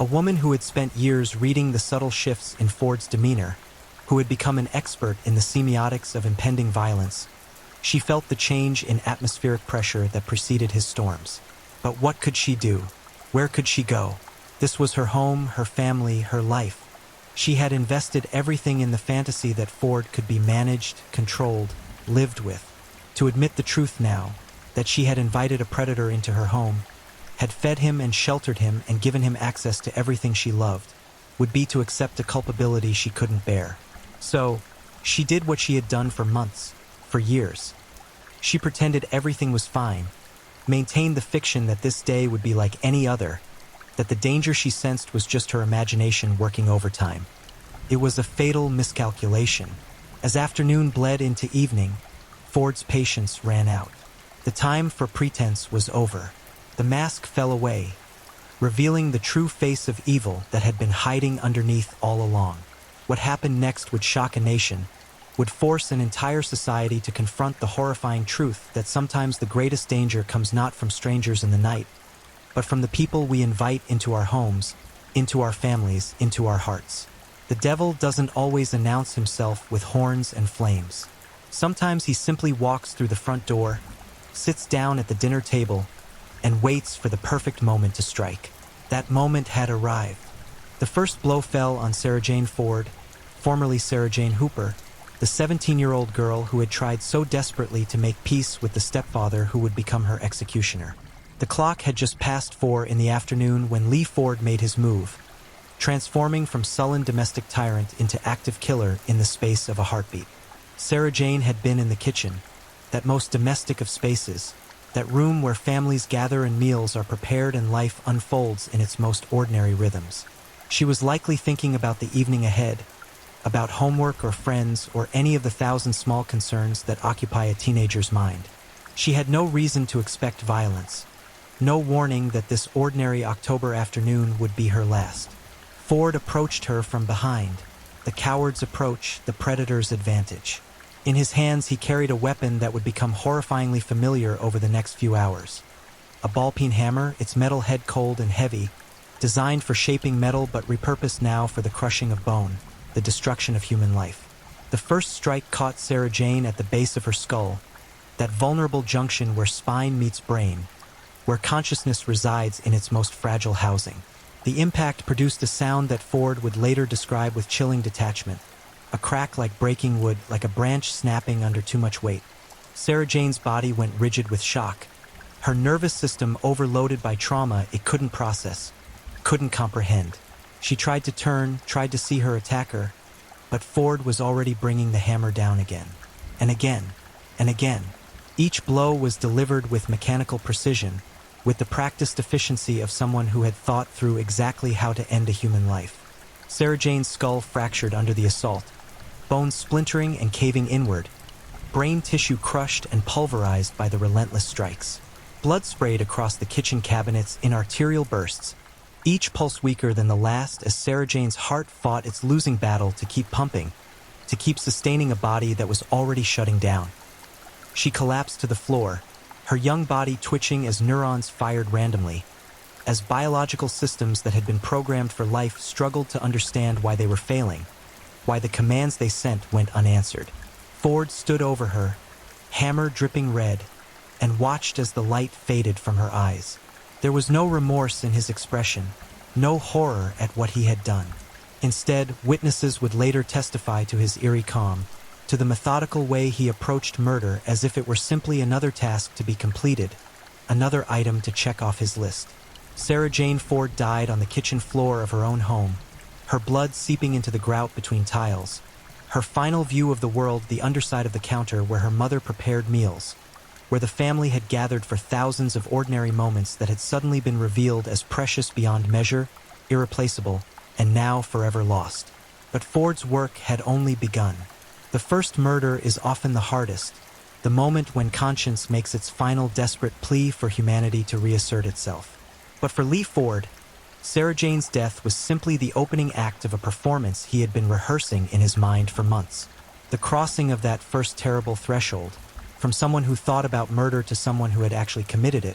A woman who had spent years reading the subtle shifts in Ford's demeanor, who had become an expert in the semiotics of impending violence, she felt the change in atmospheric pressure that preceded his storms. But what could she do? Where could she go? This was her home, her family, her life. She had invested everything in the fantasy that Ford could be managed, controlled, lived with. To admit the truth now, that she had invited a predator into her home, had fed him and sheltered him and given him access to everything she loved, would be to accept a culpability she couldn't bear. So, she did what she had done for months, for years. She pretended everything was fine, maintained the fiction that this day would be like any other, that the danger she sensed was just her imagination working overtime. It was a fatal miscalculation. As afternoon bled into evening, Ford's patience ran out. The time for pretense was over. The mask fell away, revealing the true face of evil that had been hiding underneath all along. What happened next would shock a nation, would force an entire society to confront the horrifying truth that sometimes the greatest danger comes not from strangers in the night, but from the people we invite into our homes, into our families, into our hearts. The devil doesn't always announce himself with horns and flames. Sometimes he simply walks through the front door, sits down at the dinner table, and waits for the perfect moment to strike. That moment had arrived. The first blow fell on Sarah Jane Ford, formerly Sarah Jane Hooper, the 17-year-old girl who had tried so desperately to make peace with the stepfather who would become her executioner. The clock had just passed 4 in the afternoon when Lee Ford made his move, transforming from sullen domestic tyrant into active killer in the space of a heartbeat. Sarah Jane had been in the kitchen, that most domestic of spaces, that room where families gather and meals are prepared and life unfolds in its most ordinary rhythms. She was likely thinking about the evening ahead, about homework or friends or any of the thousand small concerns that occupy a teenager's mind. She had no reason to expect violence, no warning that this ordinary October afternoon would be her last. Ford approached her from behind, the coward's approach, the predator's advantage. In his hands he carried a weapon that would become horrifyingly familiar over the next few hours. A ball-peen hammer, its metal head cold and heavy, designed for shaping metal but repurposed now for the crushing of bone, the destruction of human life. The first strike caught Sarah Jane at the base of her skull, that vulnerable junction where spine meets brain, where consciousness resides in its most fragile housing. The impact produced a sound that Ford would later describe with chilling detachment, a crack like breaking wood, like a branch snapping under too much weight. Sarah Jane's body went rigid with shock, her nervous system overloaded by trauma it couldn't process, couldn't comprehend. She tried to turn, tried to see her attacker, but Ford was already bringing the hammer down again, and again, and again. Each blow was delivered with mechanical precision, with the practiced efficiency of someone who had thought through exactly how to end a human life. Sarah Jane's skull fractured under the assault, bones splintering and caving inward, brain tissue crushed and pulverized by the relentless strikes. Blood sprayed across the kitchen cabinets in arterial bursts, each pulse weaker than the last as Sarah Jane's heart fought its losing battle to keep pumping, to keep sustaining a body that was already shutting down. She collapsed to the floor, her young body twitching as neurons fired randomly, as biological systems that had been programmed for life struggled to understand why they were failing, why the commands they sent went unanswered. Ford stood over her, hammer dripping red, and watched as the light faded from her eyes. There was no remorse in his expression, no horror at what he had done. Instead, witnesses would later testify to his eerie calm, to the methodical way he approached murder as if it were simply another task to be completed, another item to check off his list. Sarah Jane Ford died on the kitchen floor of her own home, her blood seeping into the grout between tiles, her final view of the world the underside of the counter where her mother prepared meals, where the family had gathered for thousands of ordinary moments that had suddenly been revealed as precious beyond measure, irreplaceable, and now forever lost. But Ford's work had only begun. The first murder is often the hardest, the moment when conscience makes its final desperate plea for humanity to reassert itself. But for Lee Ford, Sarah Jane's death was simply the opening act of a performance he had been rehearsing in his mind for months. The crossing of that first terrible threshold, from someone who thought about murder to someone who had actually committed it,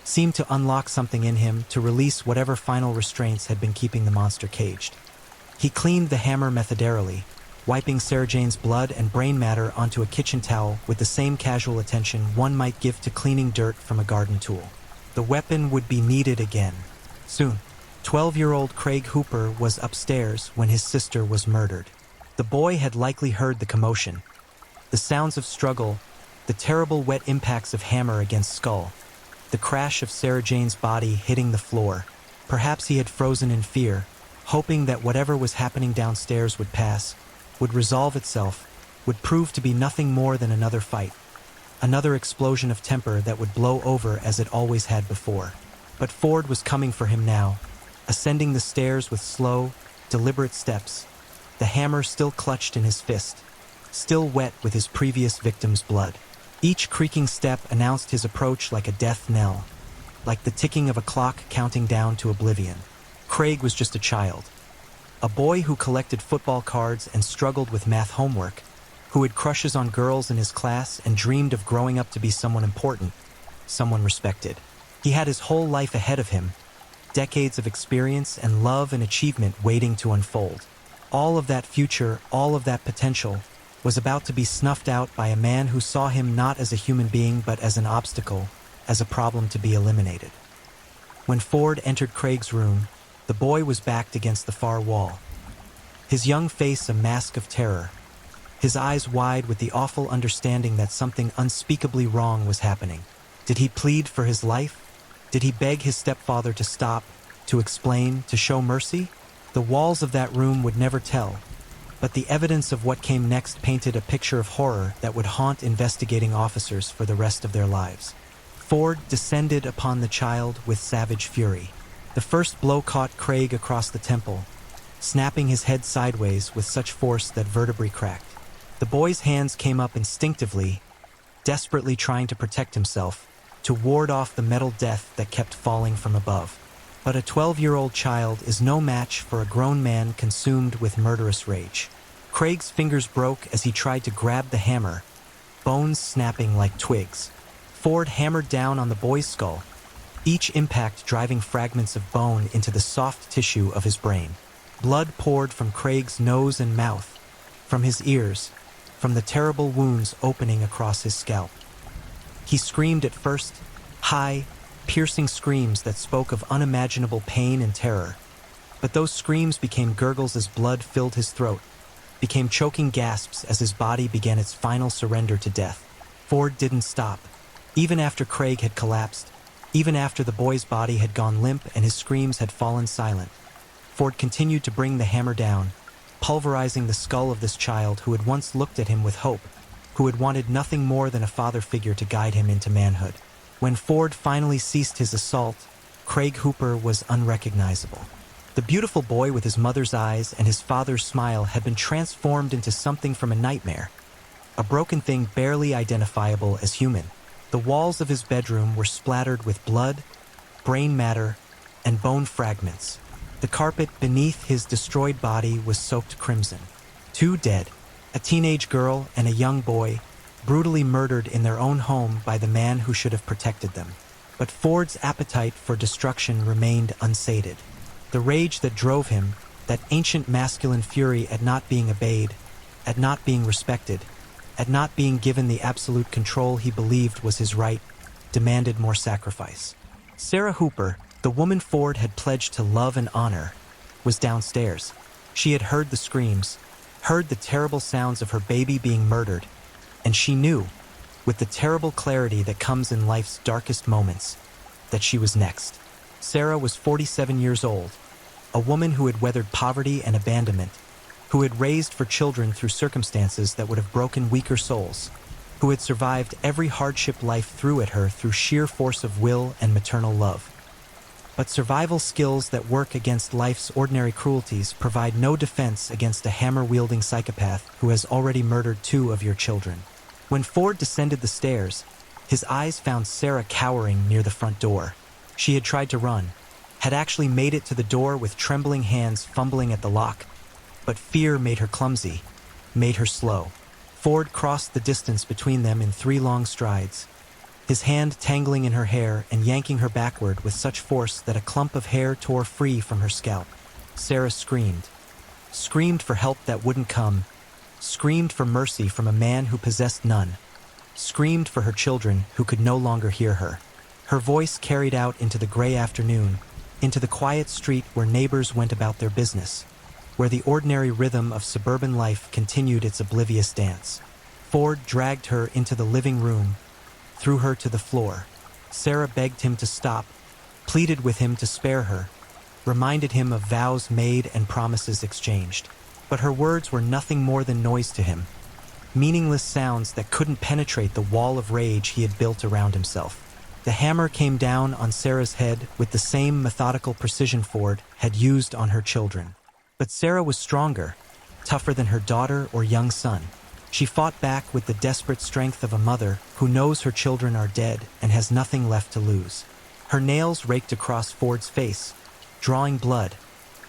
seemed to unlock something in him to release whatever final restraints had been keeping the monster caged. He cleaned the hammer methodically, wiping Sarah Jane's blood and brain matter onto a kitchen towel with the same casual attention one might give to cleaning dirt from a garden tool. The weapon would be needed again. Soon. 12-year-old Craig Hooper was upstairs when his sister was murdered. The boy had likely heard the commotion. The sounds of struggle, the terrible wet impacts of hammer against skull, the crash of Sarah Jane's body hitting the floor. Perhaps he had frozen in fear, hoping that whatever was happening downstairs would pass, would resolve itself, would prove to be nothing more than another fight. Another explosion of temper that would blow over as it always had before. But Ford was coming for him now, ascending the stairs with slow, deliberate steps, the hammer still clutched in his fist, still wet with his previous victim's blood. Each creaking step announced his approach like a death knell, like the ticking of a clock counting down to oblivion. Craig was just a child, a boy who collected football cards and struggled with math homework, who had crushes on girls in his class and dreamed of growing up to be someone important, someone respected. He had his whole life ahead of him, decades of experience and love and achievement waiting to unfold. All of that future, all of that potential, was about to be snuffed out by a man who saw him not as a human being but as an obstacle, as a problem to be eliminated. When Ford entered Craig's room, the boy was backed against the far wall, his young face a mask of terror, his eyes wide with the awful understanding that something unspeakably wrong was happening. Did he plead for his life? Did he beg his stepfather to stop, to explain, to show mercy? The walls of that room would never tell, but the evidence of what came next painted a picture of horror that would haunt investigating officers for the rest of their lives. Ford descended upon the child with savage fury. The first blow caught Craig across the temple, snapping his head sideways with such force that vertebrae cracked. The boy's hands came up instinctively, desperately trying to protect himself, to ward off the metal death that kept falling from above. But a 12-year-old child is no match for a grown man consumed with murderous rage. Craig's fingers broke as he tried to grab the hammer, bones snapping like twigs. Ford hammered down on the boy's skull, each impact driving fragments of bone into the soft tissue of his brain. Blood poured from Craig's nose and mouth, from his ears, from the terrible wounds opening across his scalp. He screamed at first, high, piercing screams that spoke of unimaginable pain and terror. But those screams became gurgles as blood filled his throat, became choking gasps as his body began its final surrender to death. Ford didn't stop. Even after Craig had collapsed, even after the boy's body had gone limp and his screams had fallen silent, Ford continued to bring the hammer down, pulverizing the skull of this child who had once looked at him with hope, who had wanted nothing more than a father figure to guide him into manhood. When Ford finally ceased his assault, Craig Hooper was unrecognizable. The beautiful boy with his mother's eyes and his father's smile had been transformed into something from a nightmare, a broken thing barely identifiable as human. The walls of his bedroom were splattered with blood, brain matter, and bone fragments. The carpet beneath his destroyed body was soaked crimson. Two dead, a teenage girl and a young boy, brutally murdered in their own home by the man who should have protected them. But Ford's appetite for destruction remained unsated. The rage that drove him, that ancient masculine fury at not being obeyed, at not being respected, at not being given the absolute control he believed was his right, demanded more sacrifice. Sarah Hooper, the woman Ford had pledged to love and honor, was downstairs. She had heard the screams, heard the terrible sounds of her baby being murdered, and she knew, with the terrible clarity that comes in life's darkest moments, that she was next. Sarah was 47 years old, a woman who had weathered poverty and abandonment, who had raised for children through circumstances that would have broken weaker souls, who had survived every hardship life threw at her through sheer force of will and maternal love. But survival skills that work against life's ordinary cruelties provide no defense against a hammer-wielding psychopath who has already murdered 2 of your children. When Ford descended the stairs, his eyes found Sarah cowering near the front door. She had tried to run, had actually made it to the door with trembling hands fumbling at the lock, but fear made her clumsy, made her slow. Ford crossed the distance between them in 3 long strides, his hand tangling in her hair and yanking her backward with such force that a clump of hair tore free from her scalp. Sarah screamed. Screamed for help that wouldn't come. Screamed for mercy from a man who possessed none. Screamed for her children who could no longer hear her. Her voice carried out into the gray afternoon, into the quiet street where neighbors went about their business, where the ordinary rhythm of suburban life continued its oblivious dance. Ford dragged her into the living room, threw her to the floor. Sarah begged him to stop, pleaded with him to spare her, reminded him of vows made and promises exchanged. But her words were nothing more than noise to him, meaningless sounds that couldn't penetrate the wall of rage he had built around himself. The hammer came down on Sarah's head with the same methodical precision Ford had used on her children. But Sarah was stronger, tougher than her daughter or young son. She fought back with the desperate strength of a mother who knows her children are dead and has nothing left to lose. Her nails raked across Ford's face, drawing blood,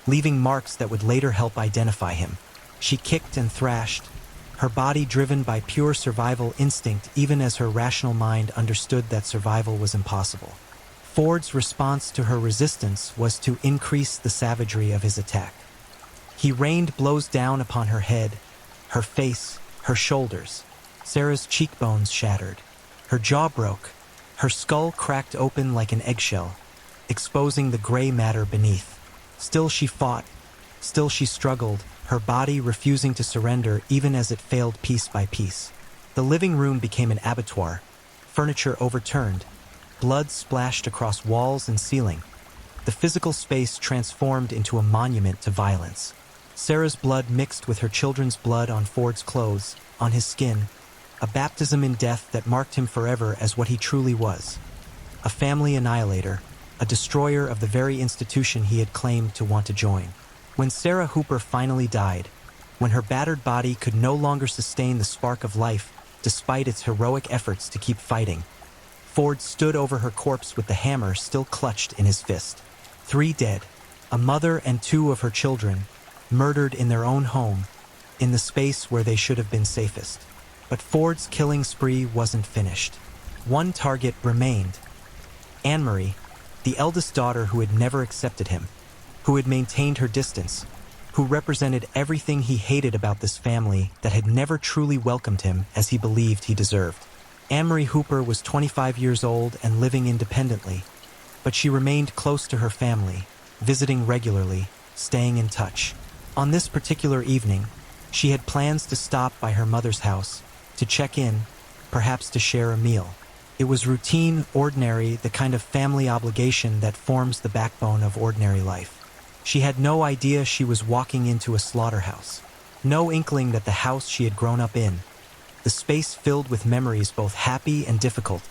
leaving marks that would later help identify him. She kicked and thrashed, her body driven by pure survival instinct even as her rational mind understood that survival was impossible. Ford's response to her resistance was to increase the savagery of his attack. He rained blows down upon her head, her face, her shoulders. Sarah's cheekbones shattered. Her jaw broke. Her skull cracked open like an eggshell, exposing the gray matter beneath. Still she fought. Still she struggled, her body refusing to surrender even as it failed piece by piece. The living room became an abattoir, furniture overturned, blood splashed across walls and ceiling. The physical space transformed into a monument to violence. Sarah's blood mixed with her children's blood on Ford's clothes, on his skin, a baptism in death that marked him forever as what he truly was. A family annihilator, a destroyer of the very institution he had claimed to want to join. When Sarah Hooper finally died, when her battered body could no longer sustain the spark of life despite its heroic efforts to keep fighting, Ford stood over her corpse with the hammer still clutched in his fist. 3 dead, a mother and 2 of her children, murdered in their own home, in the space where they should have been safest. But Ford's killing spree wasn't finished. One target remained. Anne-Marie, the eldest daughter who had never accepted him, who had maintained her distance, who represented everything he hated about this family that had never truly welcomed him as he believed he deserved. Anne-Marie Hooper was 25 years old and living independently, but she remained close to her family, visiting regularly, staying in touch. On this particular evening, she had plans to stop by her mother's house, to check in, perhaps to share a meal. It was routine, ordinary, the kind of family obligation that forms the backbone of ordinary life. She had no idea she was walking into a slaughterhouse. No inkling that the house she had grown up in, the space filled with memories both happy and difficult,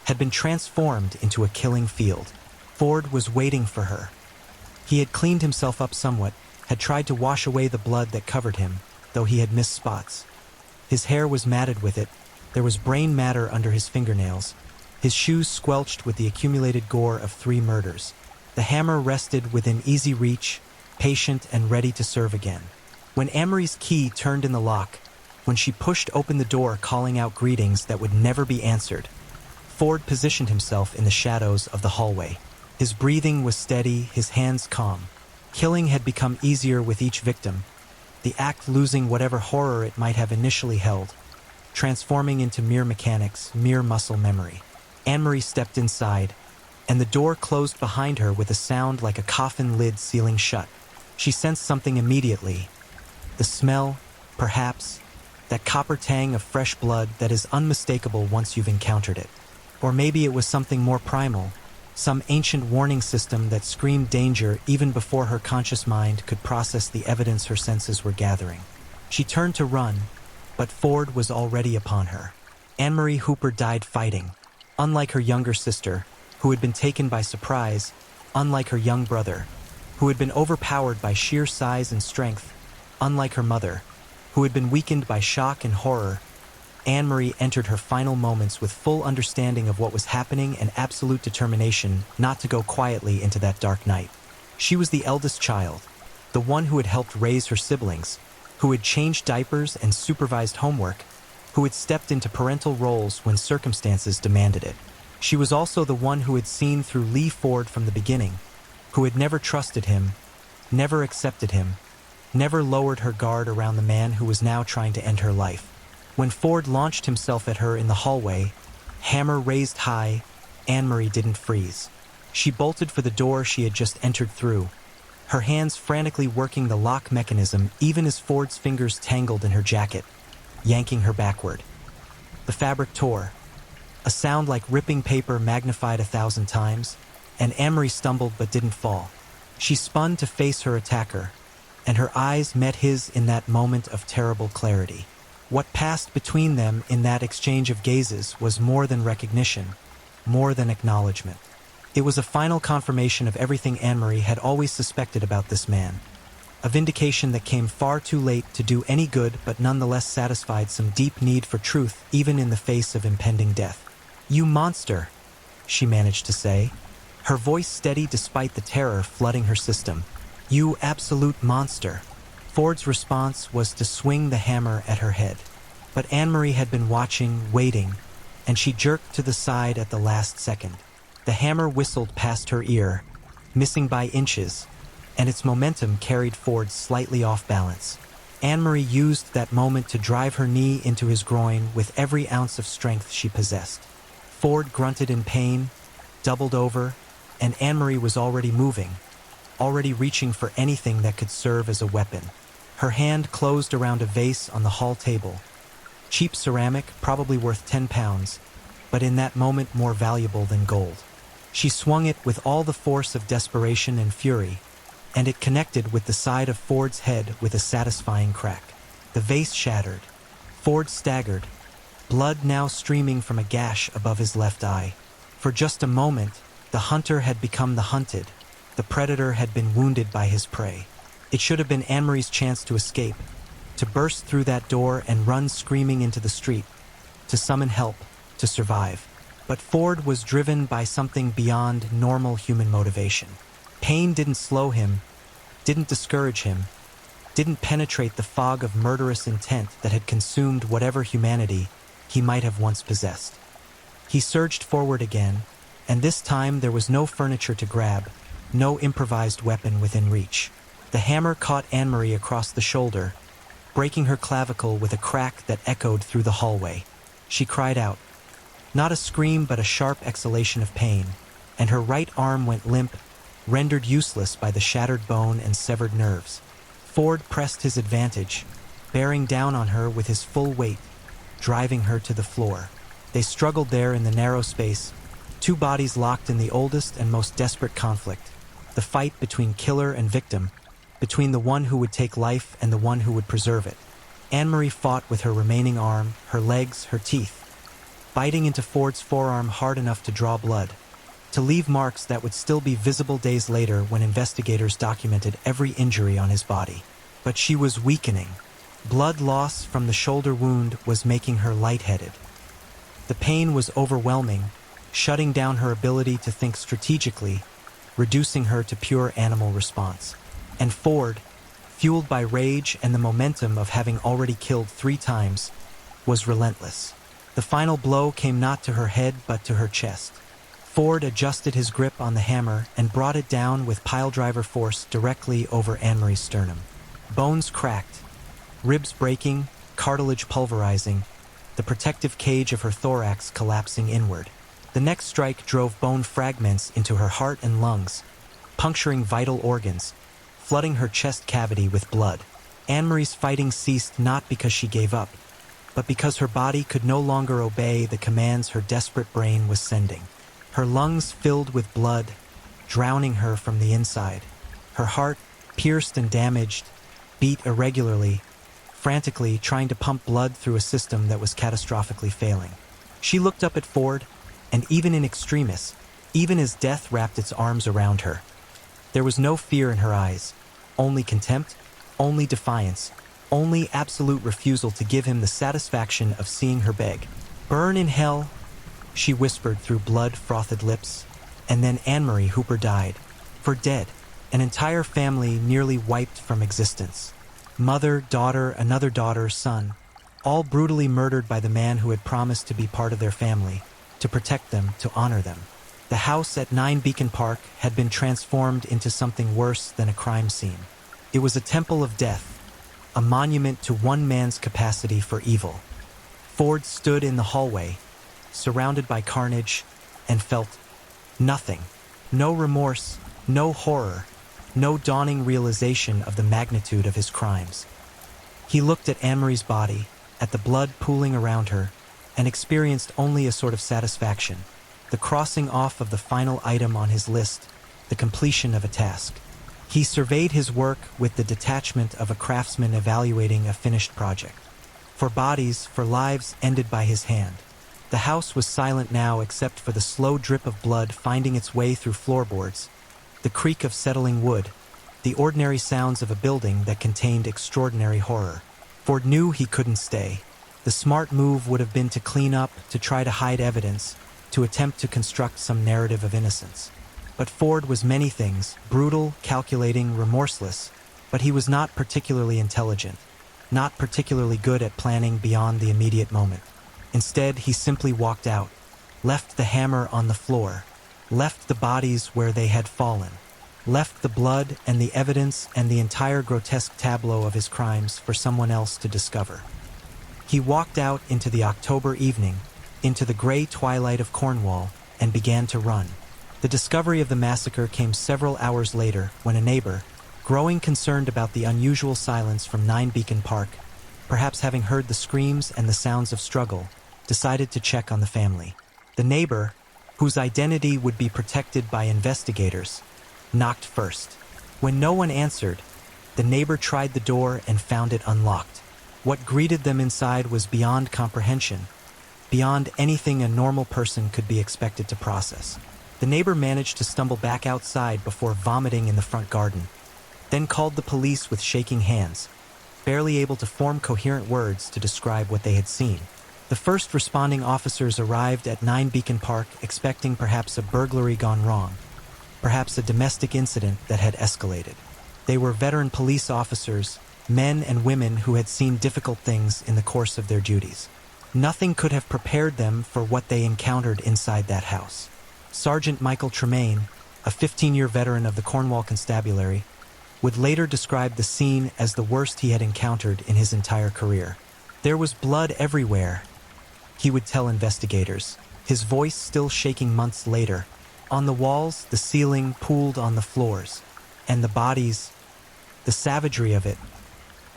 had been transformed into a killing field. Ford was waiting for her. He had cleaned himself up somewhat, had tried to wash away the blood that covered him, though he had missed spots. His hair was matted with it. There was brain matter under his fingernails. His shoes squelched with the accumulated gore of 3 murders. The hammer rested within easy reach, patient and ready to serve again. When Anne-Marie's key turned in the lock, when she pushed open the door calling out greetings that would never be answered, Ford positioned himself in the shadows of the hallway. His breathing was steady, his hands calm. Killing had become easier with each victim, the act losing whatever horror it might have initially held, transforming into mere mechanics, mere muscle memory. Anne-Marie stepped inside, and the door closed behind her with a sound like a coffin lid sealing shut. She sensed something immediately. The smell, perhaps, that copper tang of fresh blood that is unmistakable once you've encountered it. Or maybe it was something more primal, some ancient warning system that screamed danger even before her conscious mind could process the evidence her senses were gathering. She turned to run, but Ford was already upon her. Anne-Marie Hooper died fighting. Unlike her younger sister, who had been taken by surprise, unlike her young brother, who had been overpowered by sheer size and strength, unlike her mother, who had been weakened by shock and horror, Anne-Marie entered her final moments with full understanding of what was happening and absolute determination not to go quietly into that dark night. She was the eldest child, the one who had helped raise her siblings, who had changed diapers and supervised homework, who had stepped into parental roles when circumstances demanded it. She was also the one who had seen through Lee Ford from the beginning, who had never trusted him, never accepted him, never lowered her guard around the man who was now trying to end her life. When Ford launched himself at her in the hallway, hammer raised high, Anne-Marie didn't freeze. She bolted for the door she had just entered through, her hands frantically working the lock mechanism even as Ford's fingers tangled in her jacket, yanking her backward. The fabric tore, a sound like ripping paper magnified 1,000 times, and Anne-Marie stumbled but didn't fall. She spun to face her attacker, and her eyes met his in that moment of terrible clarity. What passed between them in that exchange of gazes was more than recognition, more than acknowledgement. It was a final confirmation of everything Anne-Marie had always suspected about this man. A vindication that came far too late to do any good but nonetheless satisfied some deep need for truth even in the face of impending death. "You monster," she managed to say, her voice steady despite the terror flooding her system. "You absolute monster." Ford's response was to swing the hammer at her head. But Anne-Marie had been watching, waiting, and she jerked to the side at the last second. The hammer whistled past her ear, missing by inches, and its momentum carried Ford slightly off balance. Anne-Marie used that moment to drive her knee into his groin with every ounce of strength she possessed. Ford grunted in pain, doubled over, and Anne-Marie was already moving, already reaching for anything that could serve as a weapon. Her hand closed around a vase on the hall table. Cheap ceramic, probably worth 10 pounds, but in that moment more valuable than gold. She swung it with all the force of desperation and fury, and it connected with the side of Ford's head with a satisfying crack. The vase shattered. Ford staggered, blood now streaming from a gash above his left eye. For just a moment, the hunter had become the hunted. The predator had been wounded by his prey. It should have been Anne-Marie's chance to escape, to burst through that door and run screaming into the street, to summon help, to survive. But Ford was driven by something beyond normal human motivation. Pain didn't slow him, didn't discourage him, didn't penetrate the fog of murderous intent that had consumed whatever humanity he might have once possessed. He surged forward again, and this time there was no furniture to grab, no improvised weapon within reach. The hammer caught Anne-Marie across the shoulder, breaking her clavicle with a crack that echoed through the hallway. She cried out, not a scream but a sharp exhalation of pain, and her right arm went limp, rendered useless by the shattered bone and severed nerves. Ford pressed his advantage, bearing down on her with his full weight, driving her to the floor. They struggled there in the narrow space, two bodies locked in the oldest and most desperate conflict, the fight between killer and victim, between the one who would take life and the one who would preserve it. Anne-Marie fought with her remaining arm, her legs, her teeth, biting into Ford's forearm hard enough to draw blood, to leave marks that would still be visible days later when investigators documented every injury on his body. But she was weakening. Blood loss from the shoulder wound was making her lightheaded. The pain was overwhelming, shutting down her ability to think strategically, reducing her to pure animal response. And Ford, fueled by rage and the momentum of having already killed 3 times, was relentless. The final blow came not to her head but to her chest. Ford adjusted his grip on the hammer and brought it down with piledriver force directly over Anne-Marie's sternum. Bones cracked, ribs breaking, cartilage pulverizing, the protective cage of her thorax collapsing inward. The next strike drove bone fragments into her heart and lungs, puncturing vital organs, flooding her chest cavity with blood. Anne-Marie's fighting ceased not because she gave up, but because her body could no longer obey the commands her desperate brain was sending. Her lungs filled with blood, drowning her from the inside. Her heart, pierced and damaged, beat irregularly, frantically trying to pump blood through a system that was catastrophically failing. She looked up at Ford, and even in extremis, even as death wrapped its arms around her, there was no fear in her eyes, only contempt, only defiance, only absolute refusal to give him the satisfaction of seeing her beg. "Burn in hell," she whispered through blood-frothed lips, and then Anne-Marie Hooper died. For dead, an entire family nearly wiped from existence. Mother, daughter, another daughter, son. all brutally murdered by the man who had promised to be part of their family, to protect them, to honor them. The house at 9 Beacon Park had been transformed into something worse than a crime scene. It was a temple of death, a monument to one man's capacity for evil. Ford stood in the hallway, surrounded by carnage, and felt nothing. No remorse, no horror, no dawning realization of the magnitude of his crimes. He looked at Anne-Marie's body, at the blood pooling around her, and experienced only a sort of satisfaction, the crossing off of the final item on his list, the completion of a task. He surveyed his work with the detachment of a craftsman evaluating a finished project. For bodies, for lives ended by his hand. The house was silent now except for the slow drip of blood finding its way through floorboards, the creak of settling wood, the ordinary sounds of a building that contained extraordinary horror. Ford knew he couldn't stay. The smart move would have been to clean up, to try to hide evidence, to attempt to construct some narrative of innocence. But Ford was many things, brutal, calculating, remorseless, but he was not particularly intelligent, not particularly good at planning beyond the immediate moment. Instead, he simply walked out, left the hammer on the floor, left the bodies where they had fallen, left the blood and the evidence and the entire grotesque tableau of his crimes for someone else to discover. He walked out into the October evening, into the gray twilight of Cornwall, and began to run. The discovery of the massacre came several hours later when a neighbor, growing concerned about the unusual silence from 9 Beacon Park, perhaps having heard the screams and the sounds of struggle, decided to check on the family. The neighbor, whose identity would be protected by investigators, knocked first. When no one answered, the neighbor tried the door and found it unlocked. What greeted them inside was beyond comprehension, beyond anything a normal person could be expected to process. The neighbor managed to stumble back outside before vomiting in the front garden, then called the police with shaking hands, barely able to form coherent words to describe what they had seen. The first responding officers arrived at 9 Beacon Park expecting perhaps a burglary gone wrong, perhaps a domestic incident that had escalated. They were veteran police officers, men and women who had seen difficult things in the course of their duties. Nothing could have prepared them for what they encountered inside that house. Sergeant Michael Tremaine, a 15-year veteran of the Cornwall Constabulary, would later describe the scene as the worst he had encountered in his entire career. There was blood everywhere, he would tell investigators, his voice still shaking months later. On the walls, the ceiling, pooled on the floors. And the bodies, the savagery of it.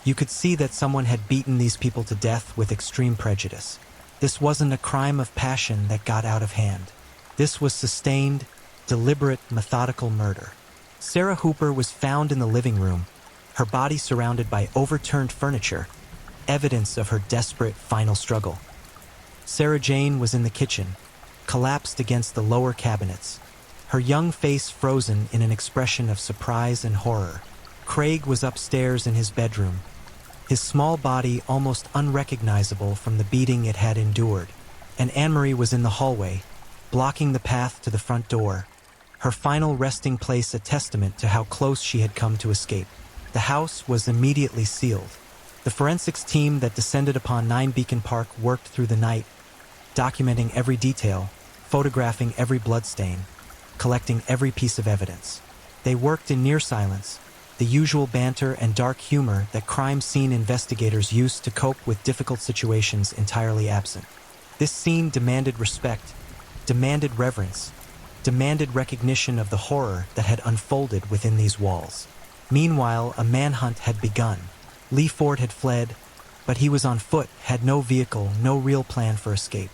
You could see that someone had beaten these people to death with extreme prejudice. This wasn't a crime of passion that got out of hand. This was sustained, deliberate, methodical murder. Sarah Hooper was found in the living room, her body surrounded by overturned furniture, evidence of her desperate final struggle. Sarah Jane was in the kitchen, collapsed against the lower cabinets, her young face frozen in an expression of surprise and horror. Craig was upstairs in his bedroom, his small body almost unrecognizable from the beating it had endured, and Anne-Marie was in the hallway, blocking the path to the front door, her final resting place a testament to how close she had come to escape. The house was immediately sealed. The forensics team that descended upon 9 Beacon Park worked through the night, documenting every detail, photographing every bloodstain, collecting every piece of evidence. They worked in near silence, the usual banter and dark humor that crime scene investigators used to cope with difficult situations entirely absent. This scene demanded respect, demanded reverence, demanded recognition of the horror that had unfolded within these walls. Meanwhile, a manhunt had begun. Lee Ford had fled, but he was on foot, had no vehicle, no real plan for escape.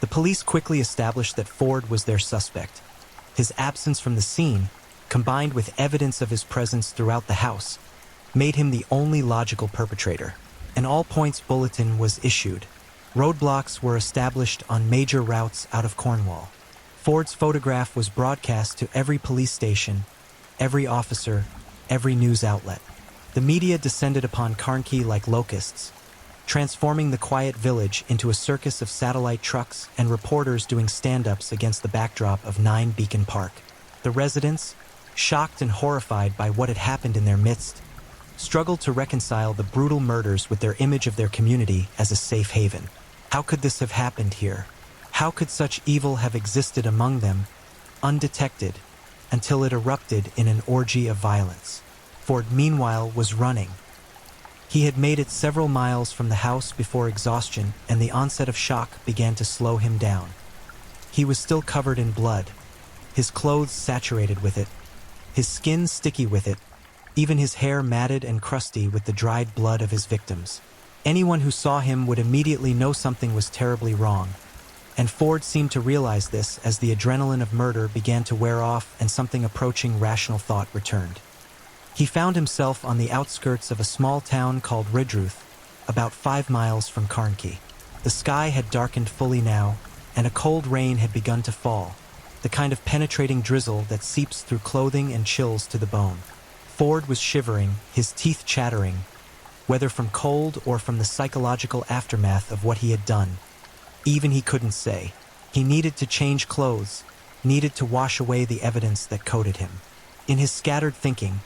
The police quickly established that Ford was their suspect. His absence from the scene, combined with evidence of his presence throughout the house, made him the only logical perpetrator. An all-points bulletin was issued. Roadblocks were established on major routes out of Cornwall. Ford's photograph was broadcast to every police station, every officer, every news outlet. The media descended upon Carnkey like locusts, transforming the quiet village into a circus of satellite trucks and reporters doing stand-ups against the backdrop of 9 Beacon Park. The residents, shocked and horrified by what had happened in their midst, struggled to reconcile the brutal murders with their image of their community as a safe haven. How could this have happened here? How could such evil have existed among them, undetected, until it erupted in an orgy of violence? Ford, meanwhile, was running. He had made it several miles from the house before exhaustion and the onset of shock began to slow him down. He was still covered in blood, his clothes saturated with it, his skin sticky with it, even his hair matted and crusty with the dried blood of his victims. Anyone who saw him would immediately know something was terribly wrong, and Ford seemed to realize this as the adrenaline of murder began to wear off and something approaching rational thought returned. He found himself on the outskirts of a small town called Ridgeruth, about 5 miles from Carnkey. The sky had darkened fully now, and a cold rain had begun to fall, the kind of penetrating drizzle that seeps through clothing and chills to the bone. Ford was shivering, his teeth chattering, whether from cold or from the psychological aftermath of what he had done. Even he couldn't say. He needed to change clothes, needed to wash away the evidence that coated him. In his scattered thinking,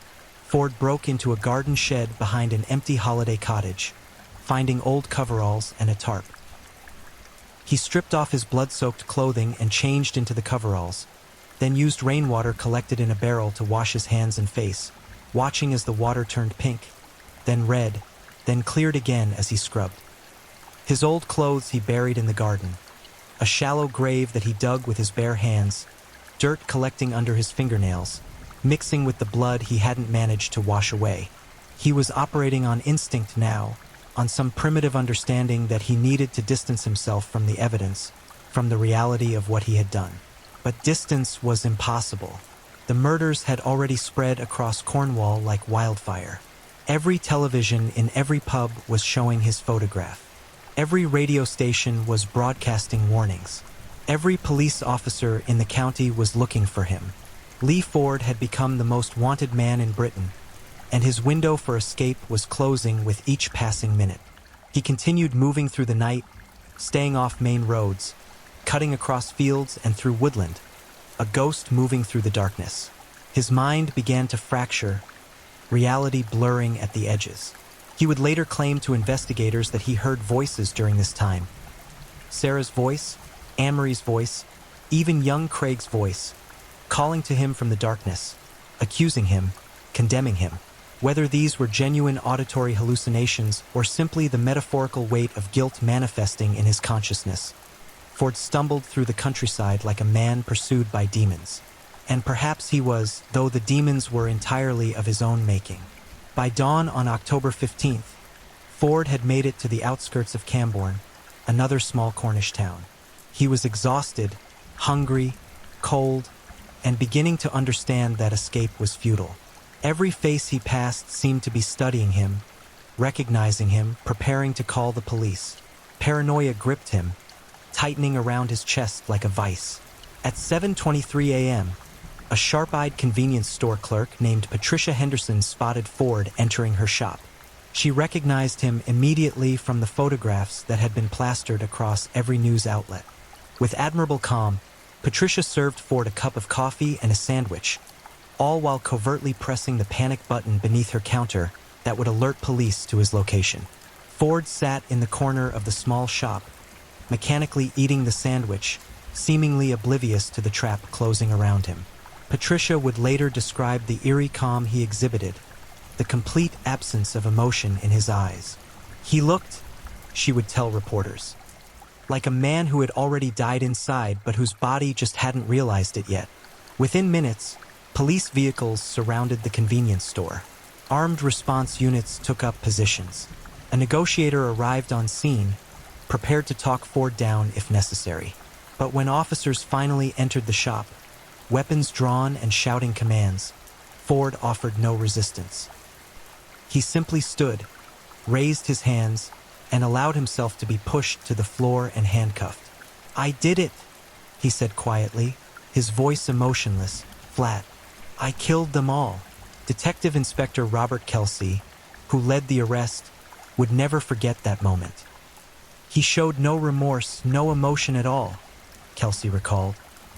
Ford broke into a garden shed behind an empty holiday cottage, finding old coveralls and a tarp. He stripped off his blood-soaked clothing and changed into the coveralls, then used rainwater collected in a barrel to wash his hands and face, watching as the water turned pink, then red, then cleared again as he scrubbed. His old clothes he buried in the garden, a shallow grave that he dug with his bare hands, dirt collecting under his fingernails, mixing with the blood he hadn't managed to wash away. He was operating on instinct now, on some primitive understanding that he needed to distance himself from the evidence, from the reality of what he had done. But distance was impossible. The murders had already spread across Cornwall like wildfire. Every television in every pub was showing his photograph. Every radio station was broadcasting warnings. Every police officer in the county was looking for him. Lee Ford had become the most wanted man in Britain, and his window for escape was closing with each passing minute. He continued moving through the night, staying off main roads, cutting across fields and through woodland, a ghost moving through the darkness. His mind began to fracture, reality blurring at the edges. He would later claim to investigators that he heard voices during this time. Sarah's voice, Anne-Marie's voice, even young Craig's voice, calling to him from the darkness, accusing him, condemning him. Whether these were genuine auditory hallucinations or simply the metaphorical weight of guilt manifesting in his consciousness, Ford stumbled through the countryside like a man pursued by demons. And perhaps he was, though the demons were entirely of his own making. By dawn on October 15th, Ford had made it to the outskirts of Cambourne, another small Cornish town. He was exhausted, hungry, cold, and beginning to understand that escape was futile. Every face he passed seemed to be studying him, recognizing him, preparing to call the police. Paranoia gripped him, tightening around his chest like a vice. At 7:23 a.m., a sharp-eyed convenience store clerk named Patricia Henderson spotted Ford entering her shop. She recognized him immediately from the photographs that had been plastered across every news outlet. With admirable calm, Patricia served Ford a cup of coffee and a sandwich, all while covertly pressing the panic button beneath her counter that would alert police to his location. Ford sat in the corner of the small shop, mechanically eating the sandwich, seemingly oblivious to the trap closing around him. Patricia would later describe the eerie calm he exhibited, the complete absence of emotion in his eyes. He looked, she would tell reporters, like a man who had already died inside but whose body just hadn't realized it yet. Within minutes, police vehicles surrounded the convenience store. Armed response units took up positions. A negotiator arrived on scene, prepared to talk Ford down if necessary. But when officers finally entered the shop, weapons drawn and shouting commands, Ford offered no resistance. He simply stood, raised his hands, and allowed himself to be pushed to the floor and handcuffed. "I did it," he said quietly, his voice emotionless, flat. "I killed them all." Detective Inspector Robert Kelsey, who led the arrest, would never forget that moment. "He showed no remorse, no emotion at all," Kelsey recalled.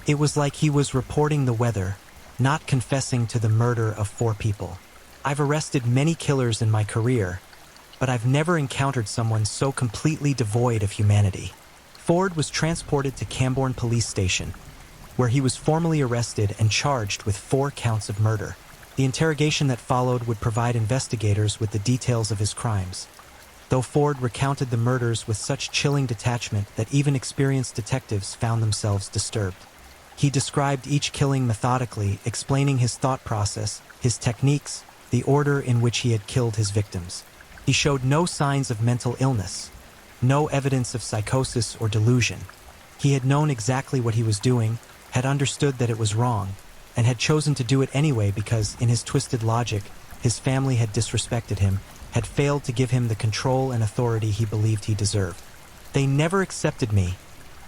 "It was like he was reporting the weather, not confessing to the murder of 4 people." I've arrested many killers in my career, but I've never encountered someone so completely devoid of humanity. Ford was transported to Camborne Police Station, where he was formally arrested and charged with 4 counts of murder. The interrogation that followed would provide investigators with the details of his crimes. Though Ford recounted the murders with such chilling detachment that even experienced detectives found themselves disturbed. He described each killing methodically, explaining his thought process, his techniques, the order in which he had killed his victims. He showed no signs of mental illness, no evidence of psychosis or delusion. He had known exactly what he was doing, had understood that it was wrong, and had chosen to do it anyway because, in his twisted logic, his family had disrespected him, had failed to give him the control and authority he believed he deserved. "They never accepted me,"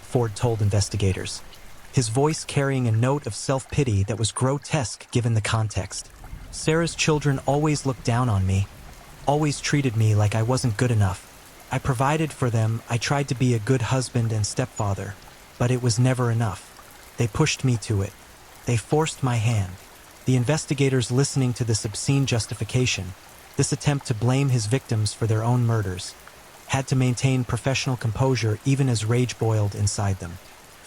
Ford told investigators, his voice carrying a note of self-pity that was grotesque given the context. "Sarah's children always looked down on me, always treated me like I wasn't good enough. I provided for them, I tried to be a good husband and stepfather, but it was never enough. They pushed me to it. They forced my hand." The investigators listening to this obscene justification, this attempt to blame his victims for their own murders, had to maintain professional composure even as rage boiled inside them.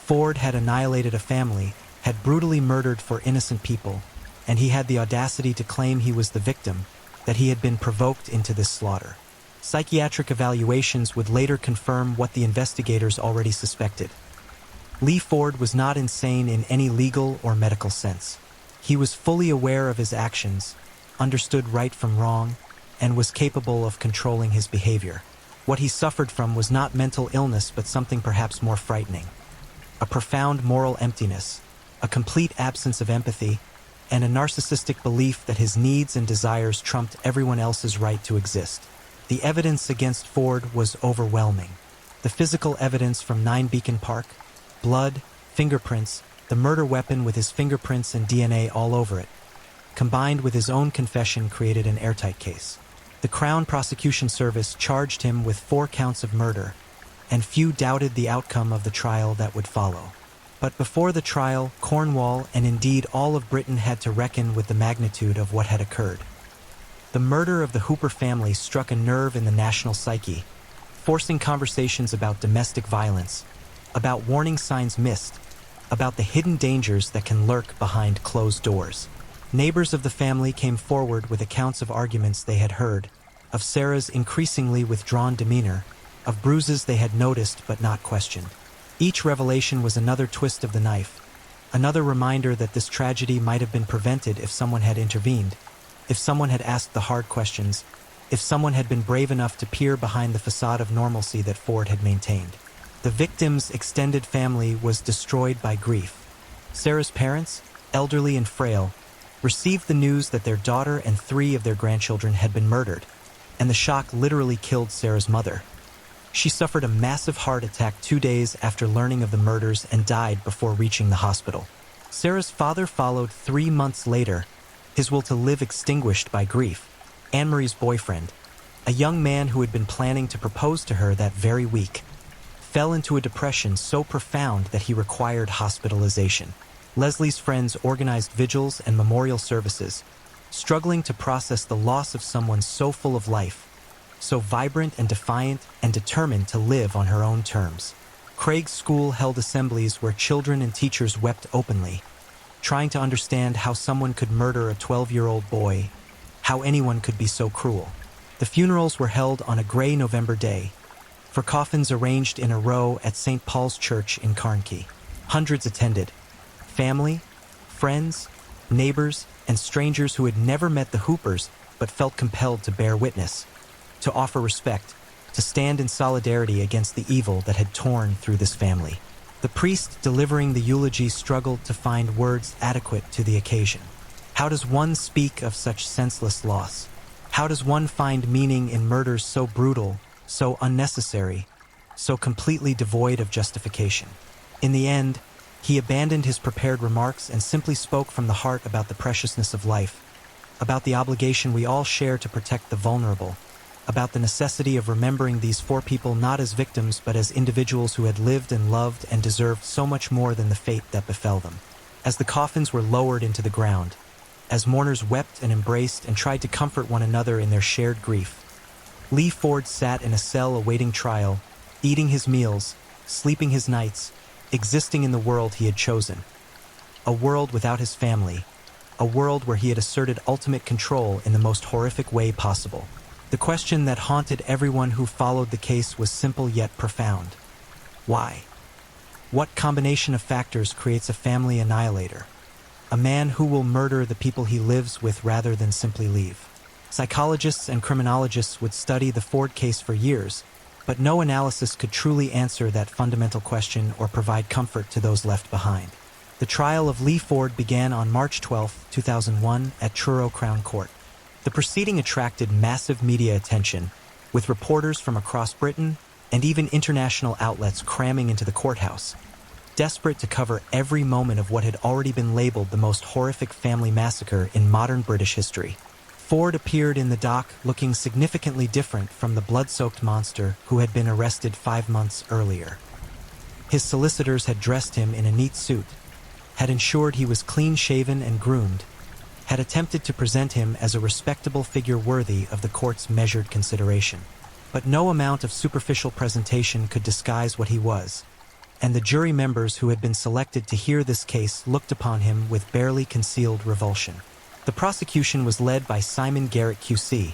Ford had annihilated a family, had brutally murdered 4 innocent people, and he had the audacity to claim he was the victim, that he had been provoked into this slaughter. Psychiatric evaluations would later confirm what the investigators already suspected. Lee Ford was not insane in any legal or medical sense. He was fully aware of his actions, understood right from wrong, and was capable of controlling his behavior. What he suffered from was not mental illness but something perhaps more frightening. A profound moral emptiness, a complete absence of empathy, and a narcissistic belief that his needs and desires trumped everyone else's right to exist. The evidence against Ford was overwhelming. The physical evidence from 9 Beacon Park, blood, fingerprints, the murder weapon with his fingerprints and DNA all over it, combined with his own confession, created an airtight case. The Crown Prosecution Service charged him with 4 counts of murder, and few doubted the outcome of the trial that would follow. But before the trial, Cornwall and indeed all of Britain had to reckon with the magnitude of what had occurred. The murder of the Hooper family struck a nerve in the national psyche, forcing conversations about domestic violence, about warning signs missed, about the hidden dangers that can lurk behind closed doors. Neighbors of the family came forward with accounts of arguments they had heard, of Sarah's increasingly withdrawn demeanor, of bruises they had noticed but not questioned. Each revelation was another twist of the knife, another reminder that this tragedy might have been prevented if someone had intervened, if someone had asked the hard questions, if someone had been brave enough to peer behind the facade of normalcy that Ford had maintained. The victim's extended family was destroyed by grief. Sarah's parents, elderly and frail, received the news that their daughter and 3 of their grandchildren had been murdered, and the shock literally killed Sarah's mother. She suffered a massive heart attack 2 days after learning of the murders and died before reaching the hospital. Sarah's father followed 3 months later, his will to live extinguished by grief. Anne-Marie's boyfriend, a young man who had been planning to propose to her that very week, fell into a depression so profound that he required hospitalization. Leslie's friends organized vigils and memorial services, struggling to process the loss of someone so full of life, so vibrant and defiant and determined to live on her own terms. Craig's school held assemblies where children and teachers wept openly, trying to understand how someone could murder a 12-year-old boy, how anyone could be so cruel. The funerals were held on a gray November day, for coffins arranged in a row at St. Paul's Church in Carnkey. Hundreds attended. Family, friends, neighbors, and strangers who had never met the Hoopers but felt compelled to bear witness, to offer respect, to stand in solidarity against the evil that had torn through this family. The priest delivering the eulogy struggled to find words adequate to the occasion. How does one speak of such senseless loss? How does one find meaning in murders so brutal, so unnecessary, so completely devoid of justification? In the end, he abandoned his prepared remarks and simply spoke from the heart about the preciousness of life, about the obligation we all share to protect the vulnerable, about the necessity of remembering these 4 people not as victims but as individuals who had lived and loved and deserved so much more than the fate that befell them. As the coffins were lowered into the ground, as mourners wept and embraced and tried to comfort one another in their shared grief. Lee Ford sat in a cell awaiting trial, eating his meals, sleeping his nights, existing in the world he had chosen. A world without his family, a world where he had asserted ultimate control in the most horrific way possible. The question that haunted everyone who followed the case was simple yet profound. Why? What combination of factors creates a family annihilator? A man who will murder the people he lives with rather than simply leave. Psychologists and criminologists would study the Ford case for years, but no analysis could truly answer that fundamental question or provide comfort to those left behind. The trial of Lee Ford began on March 12, 2001, at Truro Crown Court. The proceeding attracted massive media attention, with reporters from across Britain and even international outlets cramming into the courthouse, desperate to cover every moment of what had already been labeled the most horrific family massacre in modern British history. Ford appeared in the dock looking significantly different from the blood-soaked monster who had been arrested 5 months earlier. His solicitors had dressed him in a neat suit, had ensured he was clean-shaven and groomed, had attempted to present him as a respectable figure worthy of the court's measured consideration. But no amount of superficial presentation could disguise what he was, and the jury members who had been selected to hear this case looked upon him with barely concealed revulsion. The prosecution was led by Simon Garrett QC,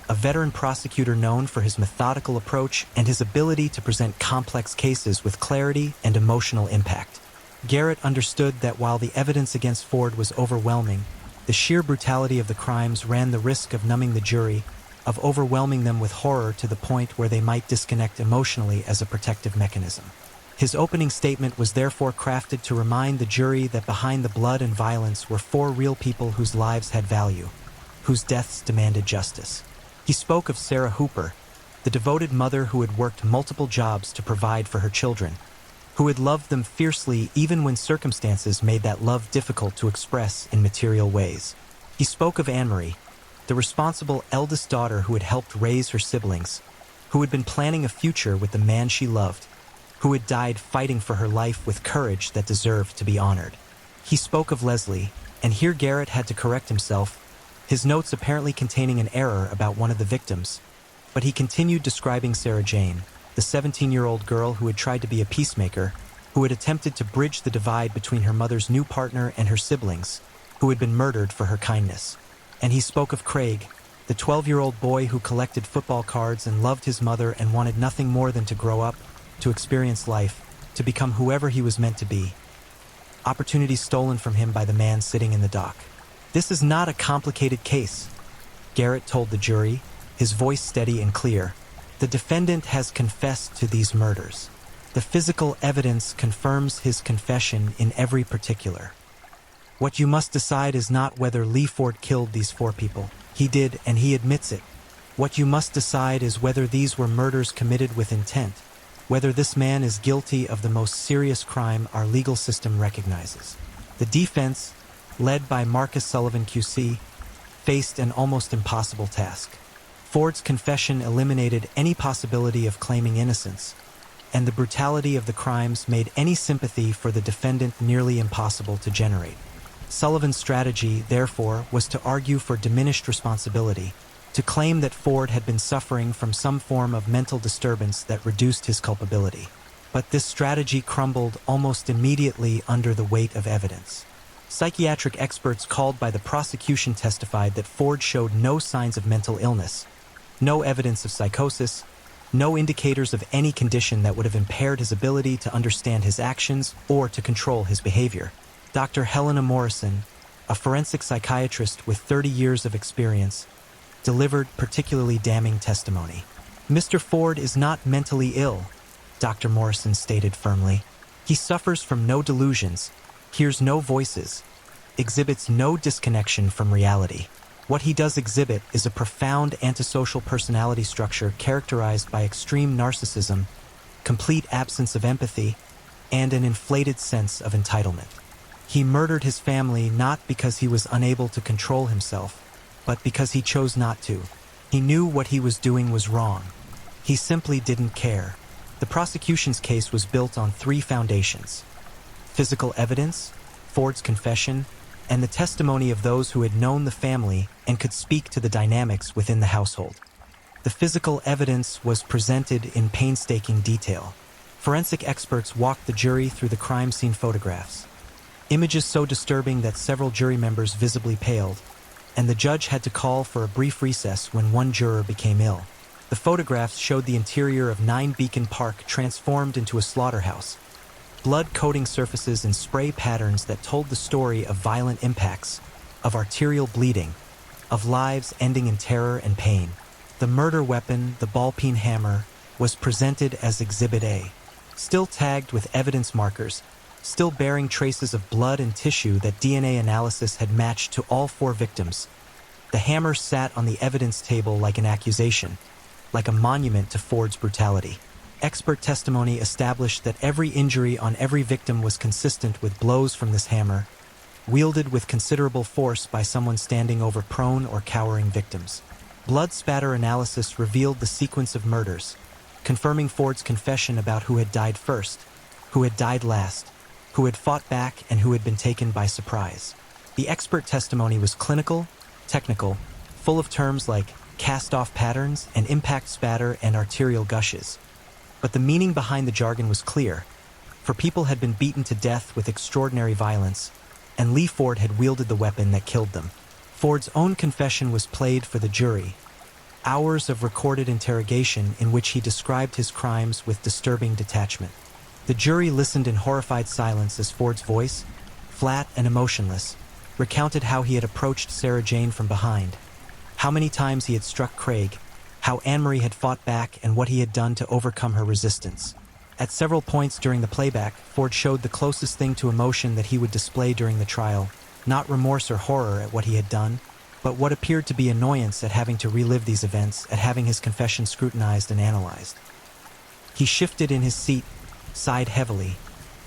a veteran prosecutor known for his methodical approach and his ability to present complex cases with clarity and emotional impact. Garrett understood that while the evidence against Ford was overwhelming, the sheer brutality of the crimes ran the risk of numbing the jury, of overwhelming them with horror to the point where they might disconnect emotionally as a protective mechanism. His opening statement was therefore crafted to remind the jury that behind the blood and violence were 4 real people whose lives had value, whose deaths demanded justice. He spoke of Sarah Hooper, the devoted mother who had worked multiple jobs to provide for her children, who had loved them fiercely even when circumstances made that love difficult to express in material ways. He spoke of Anne-Marie, the responsible eldest daughter who had helped raise her siblings, who had been planning a future with the man she loved, who had died fighting for her life with courage that deserved to be honored. He spoke of Leslie, and here Garrett had to correct himself, his notes apparently containing an error about one of the victims, but he continued describing Sarah Jane, the 17-year-old girl who had tried to be a peacemaker, who had attempted to bridge the divide between her mother's new partner and her siblings, who had been murdered for her kindness. And he spoke of Craig, the 12-year-old boy who collected football cards and loved his mother and wanted nothing more than to grow up, to experience life, to become whoever he was meant to be. Opportunity stolen from him by the man sitting in the dock. "This is not a complicated case," Garrett told the jury, his voice steady and clear. "The defendant has confessed to these murders. The physical evidence confirms his confession in every particular. What you must decide is not whether Lee Ford killed these 4 people. He did, and he admits it. What you must decide is whether these were murders committed with intent, whether this man is guilty of the most serious crime our legal system recognizes." The defense, led by Marcus Sullivan QC, faced an almost impossible task. Ford's confession eliminated any possibility of claiming innocence, and the brutality of the crimes made any sympathy for the defendant nearly impossible to generate. Sullivan's strategy, therefore, was to argue for diminished responsibility, to claim that Ford had been suffering from some form of mental disturbance that reduced his culpability. But this strategy crumbled almost immediately under the weight of evidence. Psychiatric experts called by the prosecution testified that Ford showed no signs of mental illness, no evidence of psychosis, no indicators of any condition that would have impaired his ability to understand his actions or to control his behavior. Dr. Helena Morrison, a forensic psychiatrist with 30 years of experience, delivered particularly damning testimony. "Mr. Ford is not mentally ill," Dr. Morrison stated firmly. "He suffers from no delusions, hears no voices, exhibits no disconnection from reality. What he does exhibit is a profound antisocial personality structure characterized by extreme narcissism, complete absence of empathy, and an inflated sense of entitlement. He murdered his family not because he was unable to control himself, but because he chose not to. He knew what he was doing was wrong. He simply didn't care." The prosecution's case was built on 3 foundations: physical evidence, Ford's confession, and the testimony of those who had known the family and could speak to the dynamics within the household. The physical evidence was presented in painstaking detail. Forensic experts walked the jury through the crime scene photographs. Images so disturbing that several jury members visibly paled, and the judge had to call for a brief recess when one juror became ill. The photographs showed the interior of 9 Beacon Park transformed into a slaughterhouse, blood-coating surfaces and spray patterns that told the story of violent impacts, of arterial bleeding, of lives ending in terror and pain. The murder weapon, the ball-peen hammer, was presented as Exhibit A, still tagged with evidence markers, still bearing traces of blood and tissue that DNA analysis had matched to all 4 victims. The hammer sat on the evidence table like an accusation, like a monument to Ford's brutality. Expert testimony established that every injury on every victim was consistent with blows from this hammer, wielded with considerable force by someone standing over prone or cowering victims. Blood spatter analysis revealed the sequence of murders, confirming Ford's confession about who had died first, who had died last, who had fought back, and who had been taken by surprise. The expert testimony was clinical, technical, full of terms like cast-off patterns and impact spatter and arterial gushes. But the meaning behind the jargon was clear, for people had been beaten to death with extraordinary violence, and Lee Ford had wielded the weapon that killed them. Ford's own confession was played for the jury, hours of recorded interrogation in which he described his crimes with disturbing detachment. The jury listened in horrified silence as Ford's voice, flat and emotionless, recounted how he had approached Sarah Jane from behind, how many times he had struck Craig, how Anne-Marie had fought back, and what he had done to overcome her resistance. At several points during the playback, Ford showed the closest thing to emotion that he would display during the trial, not remorse or horror at what he had done, but what appeared to be annoyance at having to relive these events, at having his confession scrutinized and analyzed. He shifted in his seat, sighed heavily,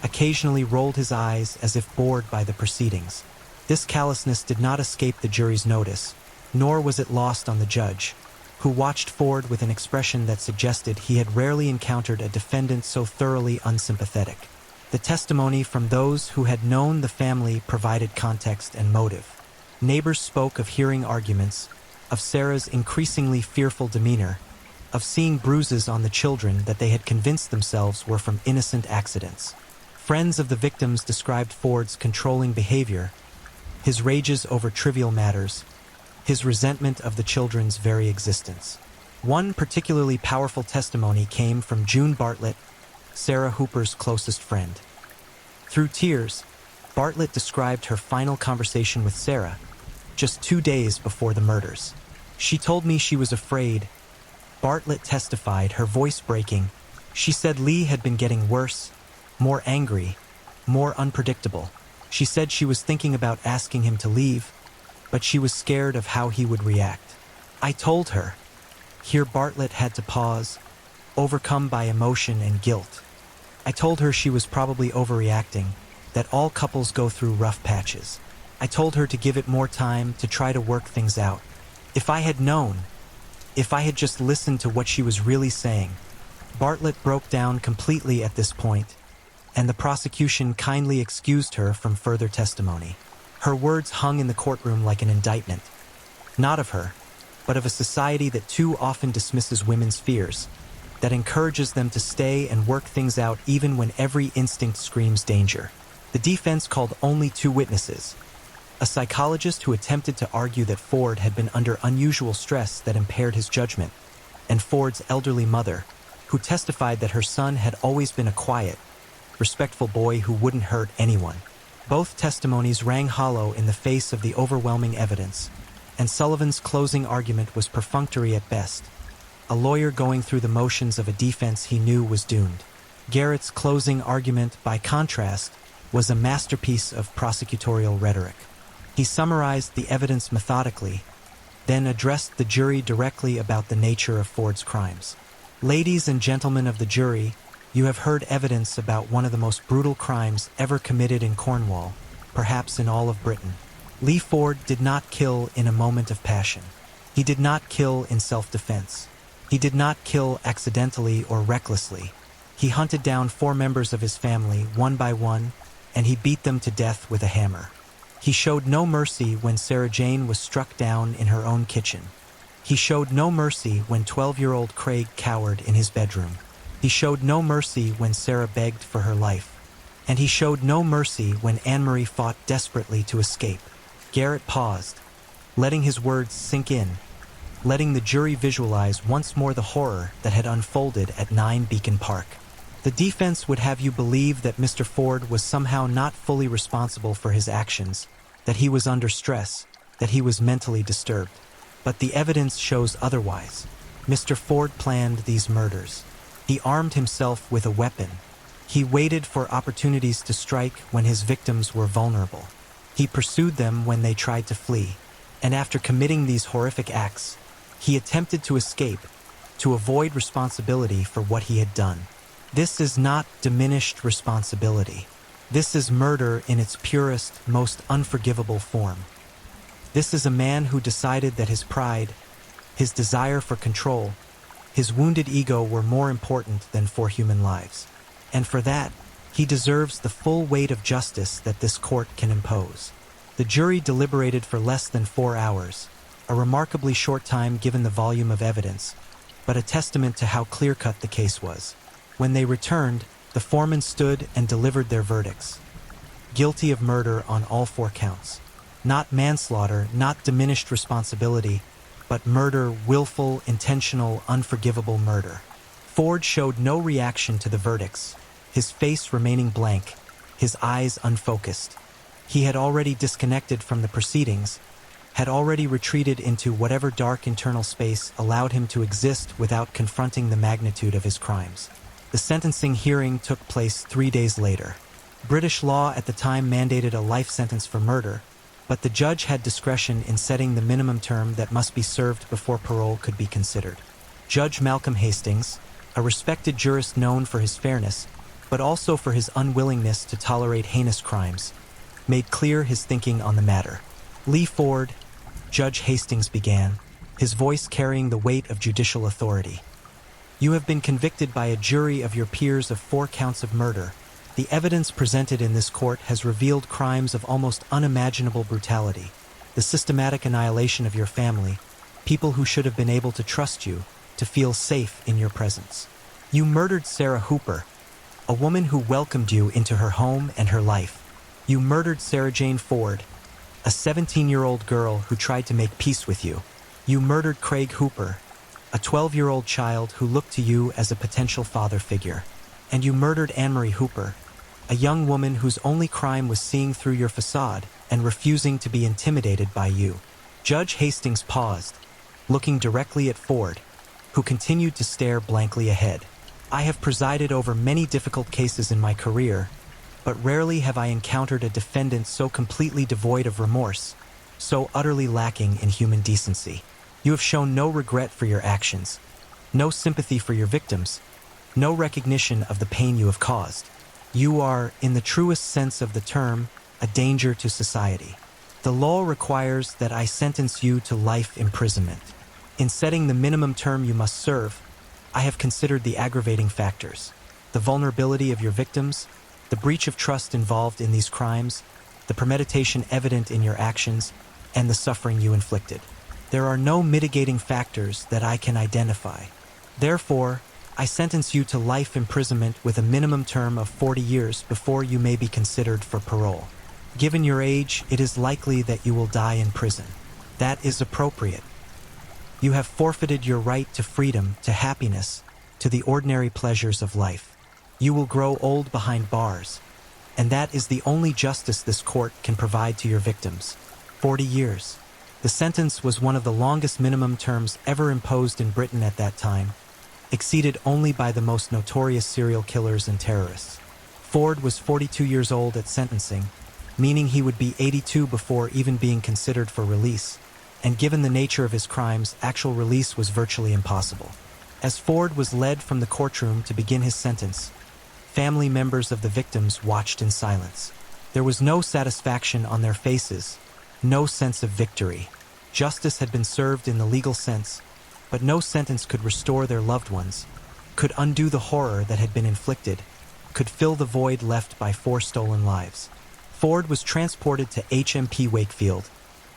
occasionally rolled his eyes as if bored by the proceedings. This callousness did not escape the jury's notice, nor was it lost on the judge, who watched Ford with an expression that suggested he had rarely encountered a defendant so thoroughly unsympathetic. The testimony from those who had known the family provided context and motive. Neighbors spoke of hearing arguments, of Sarah's increasingly fearful demeanor, of seeing bruises on the children that they had convinced themselves were from innocent accidents. Friends of the victims described Ford's controlling behavior, his rages over trivial matters, his resentment of the children's very existence. One particularly powerful testimony came from June Bartlett, Sarah Hooper's closest friend. Through tears, Bartlett described her final conversation with Sarah, just 2 days before the murders. "She told me she was afraid," Bartlett testified, her voice breaking. "She said Lee had been getting worse, more angry, more unpredictable. She said she was thinking about asking him to leave, but she was scared of how he would react. I told her." Here Bartlett had to pause, overcome by emotion and guilt. "I told her she was probably overreacting, that all couples go through rough patches. I told her to give it more time, to try to work things out. If I had known, if I had just listened to what she was really saying." Bartlett broke down completely at this point, and the prosecution kindly excused her from further testimony. Her words hung in the courtroom like an indictment, not of her, but of a society that too often dismisses women's fears, that encourages them to stay and work things out even when every instinct screams danger. The defense called only 2 witnesses: a psychologist who attempted to argue that Ford had been under unusual stress that impaired his judgment, and Ford's elderly mother, who testified that her son had always been a quiet, respectful boy who wouldn't hurt anyone. Both testimonies rang hollow in the face of the overwhelming evidence, and Sullivan's closing argument was perfunctory at best, a lawyer going through the motions of a defense he knew was doomed. Garrett's closing argument, by contrast, was a masterpiece of prosecutorial rhetoric. He summarized the evidence methodically, then addressed the jury directly about the nature of Ford's crimes. "Ladies and gentlemen of the jury, you have heard evidence about one of the most brutal crimes ever committed in Cornwall, perhaps in all of Britain. Lee Ford did not kill in a moment of passion. He did not kill in self-defense. He did not kill accidentally or recklessly. He hunted down 4 members of his family, one by one, and he beat them to death with a hammer. He showed no mercy when Sarah Jane was struck down in her own kitchen. He showed no mercy when 12-year-old Craig cowered in his bedroom. He showed no mercy when Sarah begged for her life. And he showed no mercy when Anne-Marie fought desperately to escape. Garrett paused, letting his words sink in, letting the jury visualize once more the horror that had unfolded at 9 Beacon Park. The defense would have you believe that Mr. Ford was somehow not fully responsible for his actions, that he was under stress, that he was mentally disturbed. But the evidence shows otherwise. Mr. Ford planned these murders. He armed himself with a weapon. He waited for opportunities to strike when his victims were vulnerable. He pursued them when they tried to flee. And after committing these horrific acts, he attempted to escape, to avoid responsibility for what he had done. This is not diminished responsibility. This is murder in its purest, most unforgivable form. This is a man who decided that his pride, his desire for control, his wounded ego were more important than 4 human lives. And for that, he deserves the full weight of justice that this court can impose. The jury deliberated for less than 4 hours, a remarkably short time given the volume of evidence, but a testament to how clear-cut the case was. When they returned, the foreman stood and delivered their verdicts. Guilty of murder on all 4 counts. Not manslaughter, not diminished responsibility, but murder, willful, intentional, unforgivable murder. Ford showed no reaction to the verdicts, his face remaining blank, his eyes unfocused. He had already disconnected from the proceedings, had already retreated into whatever dark internal space allowed him to exist without confronting the magnitude of his crimes. The sentencing hearing took place 3 days later. British law at the time mandated a life sentence for murder, but the judge had discretion in setting the minimum term that must be served before parole could be considered. Judge Malcolm Hastings, a respected jurist known for his fairness, but also for his unwillingness to tolerate heinous crimes, made clear his thinking on the matter. Lee Ford, Judge Hastings began, his voice carrying the weight of judicial authority. You have been convicted by a jury of your peers of 4 counts of murder. The evidence presented in this court has revealed crimes of almost unimaginable brutality, the systematic annihilation of your family, people who should have been able to trust you, to feel safe in your presence. You murdered Sarah Hooper, a woman who welcomed you into her home and her life. You murdered Sarah Jane Ford, a 17-year-old girl who tried to make peace with you. You murdered Craig Hooper, a 12-year-old child who looked to you as a potential father figure. And you murdered Anne-Marie Hooper, a young woman whose only crime was seeing through your facade and refusing to be intimidated by you. Judge Hastings paused, looking directly at Ford, who continued to stare blankly ahead. I have presided over many difficult cases in my career, but rarely have I encountered a defendant so completely devoid of remorse, so utterly lacking in human decency. You have shown no regret for your actions, no sympathy for your victims, no recognition of the pain you have caused. You are, in the truest sense of the term, a danger to society. The law requires that I sentence you to life imprisonment. In setting the minimum term you must serve, I have considered the aggravating factors, the vulnerability of your victims, the breach of trust involved in these crimes, the premeditation evident in your actions, and the suffering you inflicted. There are no mitigating factors that I can identify. Therefore, I sentence you to life imprisonment with a minimum term of 40 years before you may be considered for parole. Given your age, it is likely that you will die in prison. That is appropriate. You have forfeited your right to freedom, to happiness, to the ordinary pleasures of life. You will grow old behind bars, and that is the only justice this court can provide to your victims. 40 years. The sentence was one of the longest minimum terms ever imposed in Britain at that time, exceeded only by the most notorious serial killers and terrorists. Ford was 42 years old at sentencing, meaning he would be 82 before even being considered for release, and given the nature of his crimes, actual release was virtually impossible. As Ford was led from the courtroom to begin his sentence, family members of the victims watched in silence. There was no satisfaction on their faces, no sense of victory. Justice had been served in the legal sense, but no sentence could restore their loved ones, could undo the horror that had been inflicted, could fill the void left by 4 stolen lives. Ford was transported to HMP Wakefield,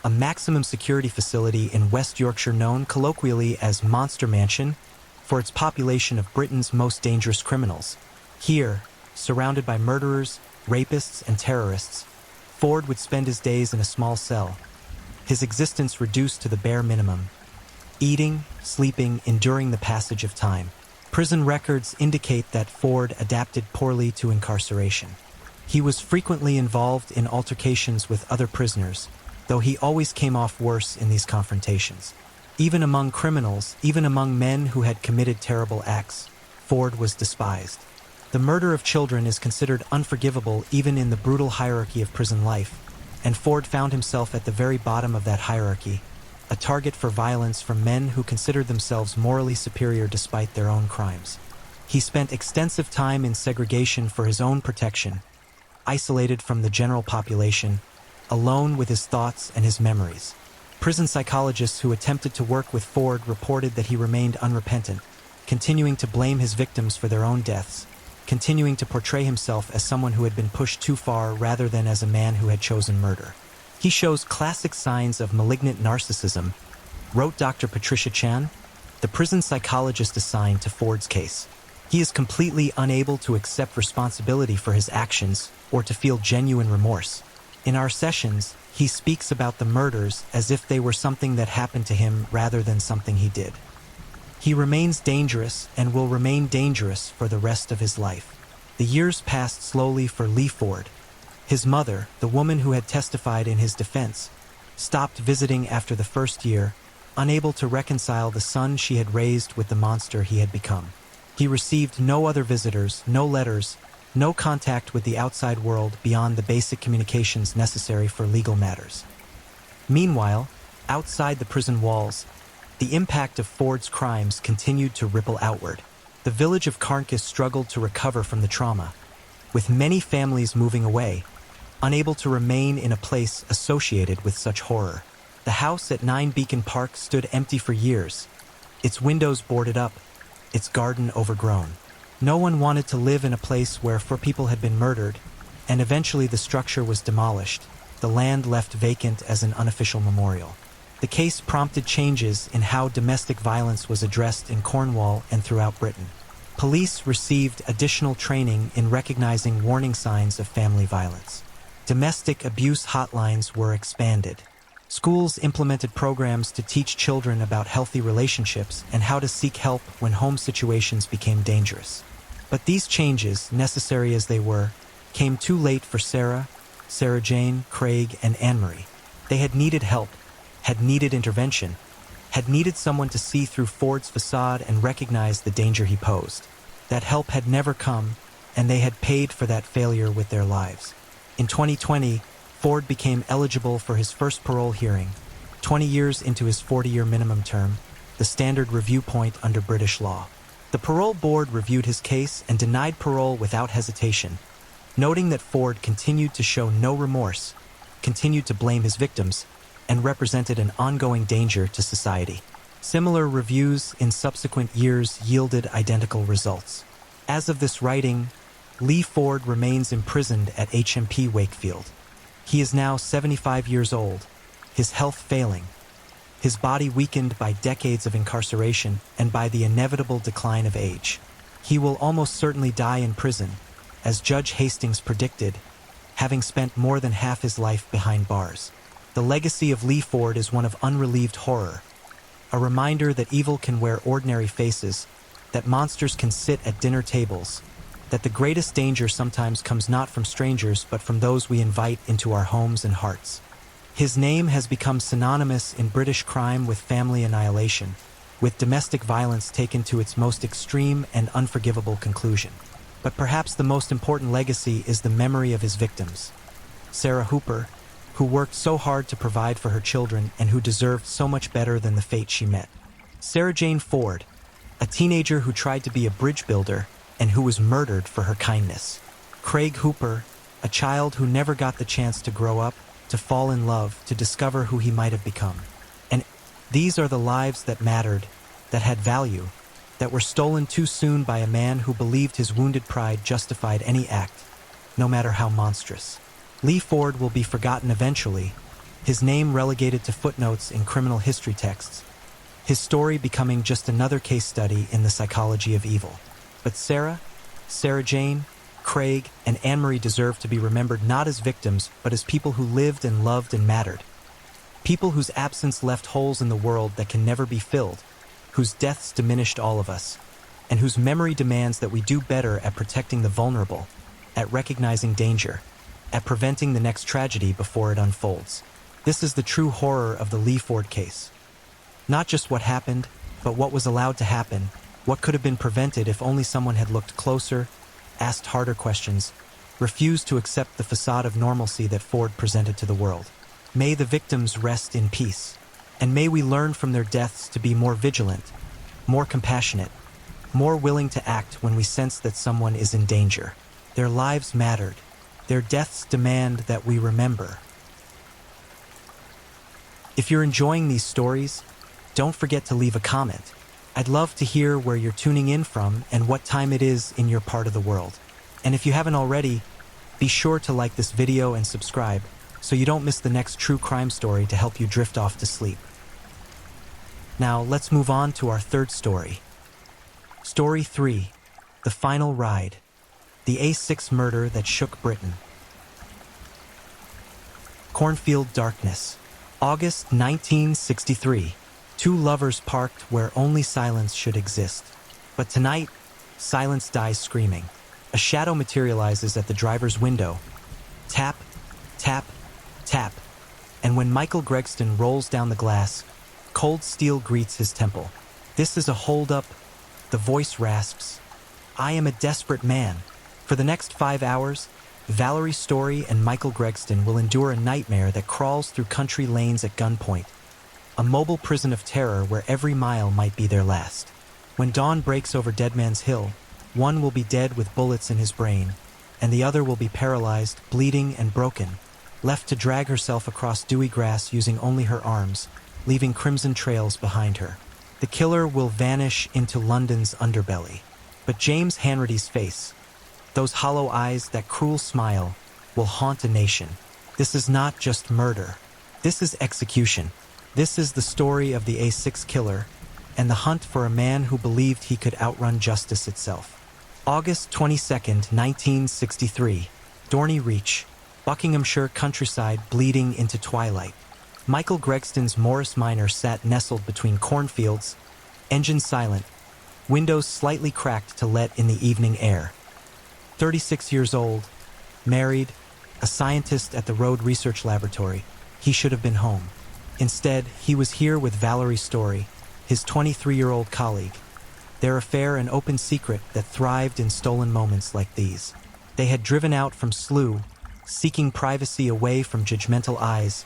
a maximum security facility in West Yorkshire known colloquially as Monster Mansion for its population of Britain's most dangerous criminals. Here, surrounded by murderers, rapists, and terrorists, Ford would spend his days in a small cell, his existence reduced to the bare minimum, eating, sleeping, enduring the passage of time. Prison records indicate that Ford adapted poorly to incarceration. He was frequently involved in altercations with other prisoners, though he always came off worse in these confrontations. Even among criminals, even among men who had committed terrible acts, Ford was despised. The murder of children is considered unforgivable even in the brutal hierarchy of prison life, and Ford found himself at the very bottom of that hierarchy, a target for violence from men who considered themselves morally superior despite their own crimes. He spent extensive time in segregation for his own protection, isolated from the general population, alone with his thoughts and his memories. Prison psychologists who attempted to work with Ford reported that he remained unrepentant, continuing to blame his victims for their own deaths, continuing to portray himself as someone who had been pushed too far rather than as a man who had chosen murder. He shows classic signs of malignant narcissism, wrote Dr. Patricia Chan, the prison psychologist assigned to Ford's case. He is completely unable to accept responsibility for his actions or to feel genuine remorse. In our sessions, he speaks about the murders as if they were something that happened to him rather than something he did. He remains dangerous and will remain dangerous for the rest of his life. The years passed slowly for Lee Ford. His mother, the woman who had testified in his defense, stopped visiting after the first year, unable to reconcile the son she had raised with the monster he had become. He received no other visitors, no letters, no contact with the outside world beyond the basic communications necessary for legal matters. Meanwhile, outside the prison walls, the impact of Ford's crimes continued to ripple outward. The village of Carncas struggled to recover from the trauma, with many families moving away, unable to remain in a place associated with such horror. The house at 9 Beacon Park stood empty for years, its windows boarded up, its garden overgrown. No one wanted to live in a place where 4 people had been murdered, and eventually the structure was demolished, the land left vacant as an unofficial memorial. The case prompted changes in how domestic violence was addressed in Cornwall and throughout Britain. Police received additional training in recognizing warning signs of family violence. Domestic abuse hotlines were expanded. Schools implemented programs to teach children about healthy relationships and how to seek help when home situations became dangerous. But these changes, necessary as they were, came too late for Sarah Jane, Craig, and Anne-Marie. They had needed help, had needed intervention, had needed someone to see through Ford's facade and recognize the danger he posed. That help had never come, and they had paid for that failure with their lives. In 2020, Ford became eligible for his first parole hearing, 20 years into his 40-year minimum term, the standard review point under British law. The parole board reviewed his case and denied parole without hesitation, noting that Ford continued to show no remorse, continued to blame his victims, and represented an ongoing danger to society. Similar reviews in subsequent years yielded identical results. As of this writing, Lee Ford remains imprisoned at HMP Wakefield. He is now 75 years old, his health failing, his body weakened by decades of incarceration and by the inevitable decline of age. He will almost certainly die in prison, as Judge Hastings predicted, having spent more than half his life behind bars. The legacy of Lee Ford is one of unrelieved horror, a reminder that evil can wear ordinary faces, that monsters can sit at dinner tables, that the greatest danger sometimes comes not from strangers but from those we invite into our homes and hearts. His name has become synonymous in British crime with family annihilation, with domestic violence taken to its most extreme and unforgivable conclusion. But perhaps the most important legacy is the memory of his victims. Sarah Hooper, who worked so hard to provide for her children and who deserved so much better than the fate she met. Sarah Jane Ford, a teenager who tried to be a bridge builder and who was murdered for her kindness. Craig Hooper, a child who never got the chance to grow up, to fall in love, to discover who he might have become. And these are the lives that mattered, that had value, that were stolen too soon by a man who believed his wounded pride justified any act, no matter how monstrous. Lee Ford will be forgotten eventually, his name relegated to footnotes in criminal history texts, his story becoming just another case study in the psychology of evil. But Sarah Jane, Craig, and Anne-Marie deserve to be remembered not as victims, but as people who lived and loved and mattered. People whose absence left holes in the world that can never be filled, whose deaths diminished all of us, and whose memory demands that we do better at protecting the vulnerable, at recognizing danger, at preventing the next tragedy before it unfolds. This is the true horror of the Lee Ford case. Not just what happened, but what was allowed to happen, what could have been prevented if only someone had looked closer, asked harder questions, refused to accept the facade of normalcy that Ford presented to the world. May the victims rest in peace, and may we learn from their deaths to be more vigilant, more compassionate, more willing to act when we sense that someone is in danger. Their lives mattered. Their deaths demand that we remember. If you're enjoying these stories, don't forget to leave a comment. I'd love to hear where you're tuning in from and what time it is in your part of the world. And if you haven't already, be sure to like this video and subscribe so you don't miss the next true crime story to help you drift off to sleep. Now, let's move on to our third story. Story 3, The Final Ride. The A6 murder that shook Britain. Cornfield darkness. August 1963. Two lovers parked where only silence should exist. But tonight, silence dies screaming. A shadow materializes at the driver's window. Tap, tap, tap. And when Michael Gregston rolls down the glass, cold steel greets his temple. This is a hold-up. The voice rasps. I am a desperate man. For the next 5 hours, Valerie Story and Michael Gregston will endure a nightmare that crawls through country lanes at gunpoint. A mobile prison of terror where every mile might be their last. When dawn breaks over Dead Man's Hill, one will be dead with bullets in his brain, and the other will be paralyzed, bleeding and broken, left to drag herself across dewy grass using only her arms, leaving crimson trails behind her. The killer will vanish into London's underbelly. But James Hanratty's face, those hollow eyes, that cruel smile, will haunt a nation. This is not just murder. This is execution. This is the story of the A6 killer and the hunt for a man who believed he could outrun justice itself. August 22nd, 1963. Dorney Reach, Buckinghamshire countryside bleeding into twilight. Michael Gregston's Morris Minor sat nestled between cornfields, engine silent, windows slightly cracked to let in the evening air. 36 years old, married, a scientist at the Road Research Laboratory, he should have been home. Instead, he was here with Valerie Story, his 23-year-old colleague. Their affair an open secret that thrived in stolen moments like these. They had driven out from Slough, seeking privacy away from judgmental eyes,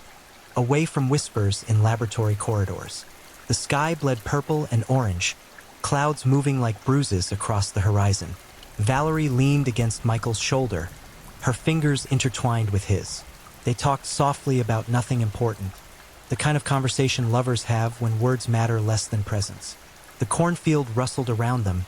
away from whispers in laboratory corridors. The sky bled purple and orange, clouds moving like bruises across the horizon. Valerie leaned against Michael's shoulder, her fingers intertwined with his. They talked softly about nothing important, the kind of conversation lovers have when words matter less than presence. The cornfield rustled around them,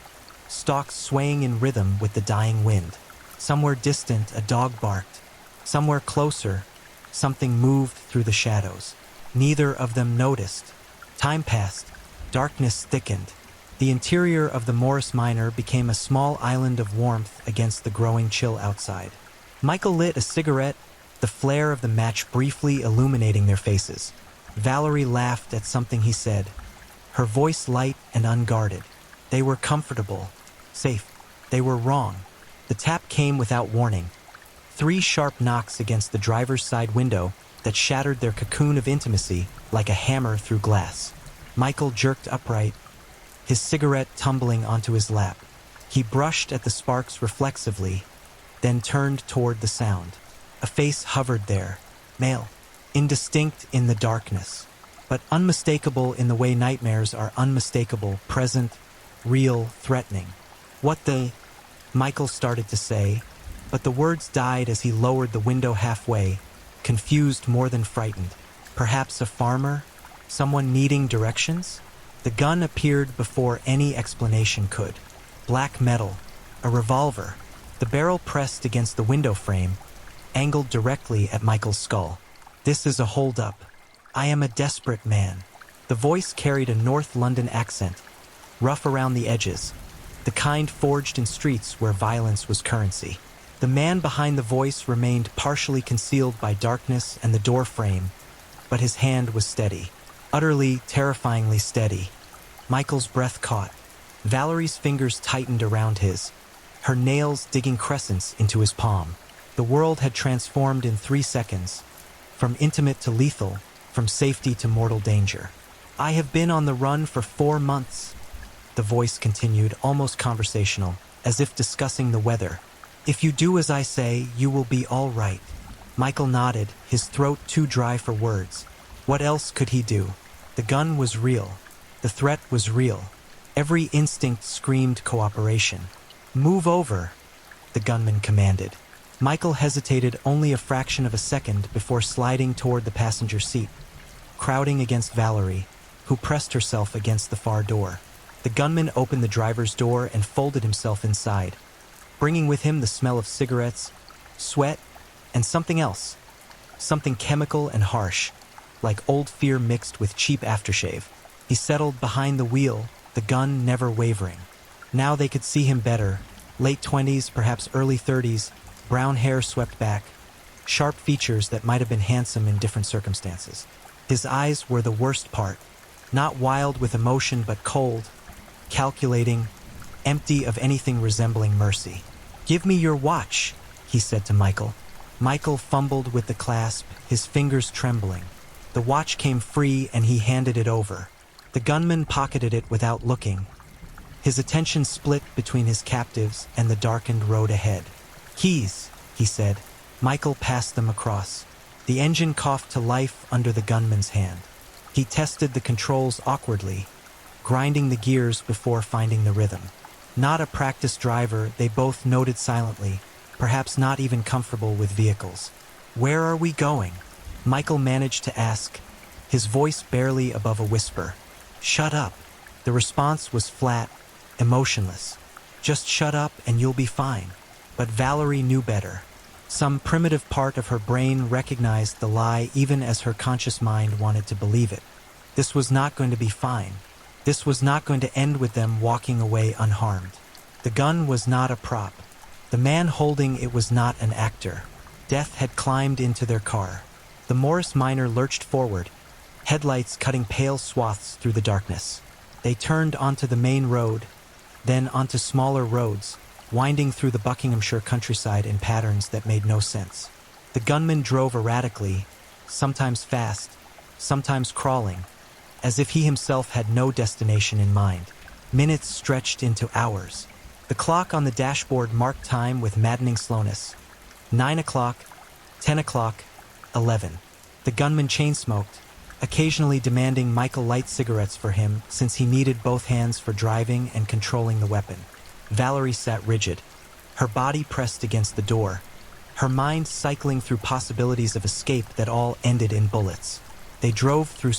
stalks swaying in rhythm with the dying wind. Somewhere distant, a dog barked. Somewhere closer, something moved through the shadows. Neither of them noticed. Time passed. Darkness thickened. The interior of the Morris Minor became a small island of warmth against the growing chill outside. Michael lit a cigarette, the flare of the match briefly illuminating their faces. Valerie laughed at something he said, her voice light and unguarded. They were comfortable, safe. They were wrong. The tap came without warning. 3 sharp knocks against the driver's side window that shattered their cocoon of intimacy like a hammer through glass. Michael jerked upright, his cigarette tumbling onto his lap. He brushed at the sparks reflexively, then turned toward the sound. A face hovered there, male, indistinct in the darkness, but unmistakable in the way nightmares are unmistakable, present, real, threatening. What the... Michael started to say, but the words died as he lowered the window halfway, confused more than frightened. Perhaps a farmer? Someone needing directions? The gun appeared before any explanation could. Black metal, a revolver, the barrel pressed against the window frame, angled directly at Michael's skull. "This is a hold-up. I am a desperate man." The voice carried a North London accent, rough around the edges, the kind forged in streets where violence was currency. The man behind the voice remained partially concealed by darkness and the door frame, but his hand was steady, utterly, terrifyingly steady. Michael's breath caught. Valerie's fingers tightened around his, her nails digging crescents into his palm. The world had transformed in 3 seconds, from intimate to lethal, from safety to mortal danger. "I have been on the run for 4 months," the voice continued, almost conversational, as if discussing the weather. "If you do as I say, you will be all right." Michael nodded, his throat too dry for words. What else could he do? The gun was real. The threat was real. Every instinct screamed cooperation. "Move over," the gunman commanded. Michael hesitated only a fraction of a second before sliding toward the passenger seat, crowding against Valerie, who pressed herself against the far door. The gunman opened the driver's door and folded himself inside, bringing with him the smell of cigarettes, sweat, and something else, something chemical and harsh, like old fear mixed with cheap aftershave. He settled behind the wheel, the gun never wavering. Now they could see him better, late 20s, perhaps early 30s, brown hair swept back, sharp features that might have been handsome in different circumstances. His eyes were the worst part, not wild with emotion but cold, calculating, empty of anything resembling mercy. "Give me your watch," he said to Michael. Michael fumbled with the clasp, his fingers trembling. The watch came free and he handed it over. The gunman pocketed it without looking. His attention split between his captives and the darkened road ahead. "Keys," he said. Michael passed them across. The engine coughed to life under the gunman's hand. He tested the controls awkwardly, grinding the gears before finding the rhythm. Not a practiced driver, they both noted silently, perhaps not even comfortable with vehicles. "Where are we going?" Michael managed to ask, his voice barely above a whisper. "Shut up." The response was flat, emotionless. "Just shut up and you'll be fine." But Valerie knew better. Some primitive part of her brain recognized the lie even as her conscious mind wanted to believe it. This was not going to be fine. This was not going to end with them walking away unharmed. The gun was not a prop. The man holding it was not an actor. Death had climbed into their car. The Morris Minor lurched forward, headlights cutting pale swaths through the darkness. They turned onto the main road, then onto smaller roads, winding through the Buckinghamshire countryside in patterns that made no sense. The gunman drove erratically, sometimes fast, sometimes crawling, as if he himself had no destination in mind. Minutes stretched into hours. The clock on the dashboard marked time with maddening slowness. 9 o'clock, 10 o'clock, 11. The gunman chain-smoked, occasionally demanding Michael light cigarettes for him since he needed both hands for driving and controlling the weapon. Valerie sat rigid, her body pressed against the door, her mind cycling through possibilities of escape that all ended in bullets. They drove through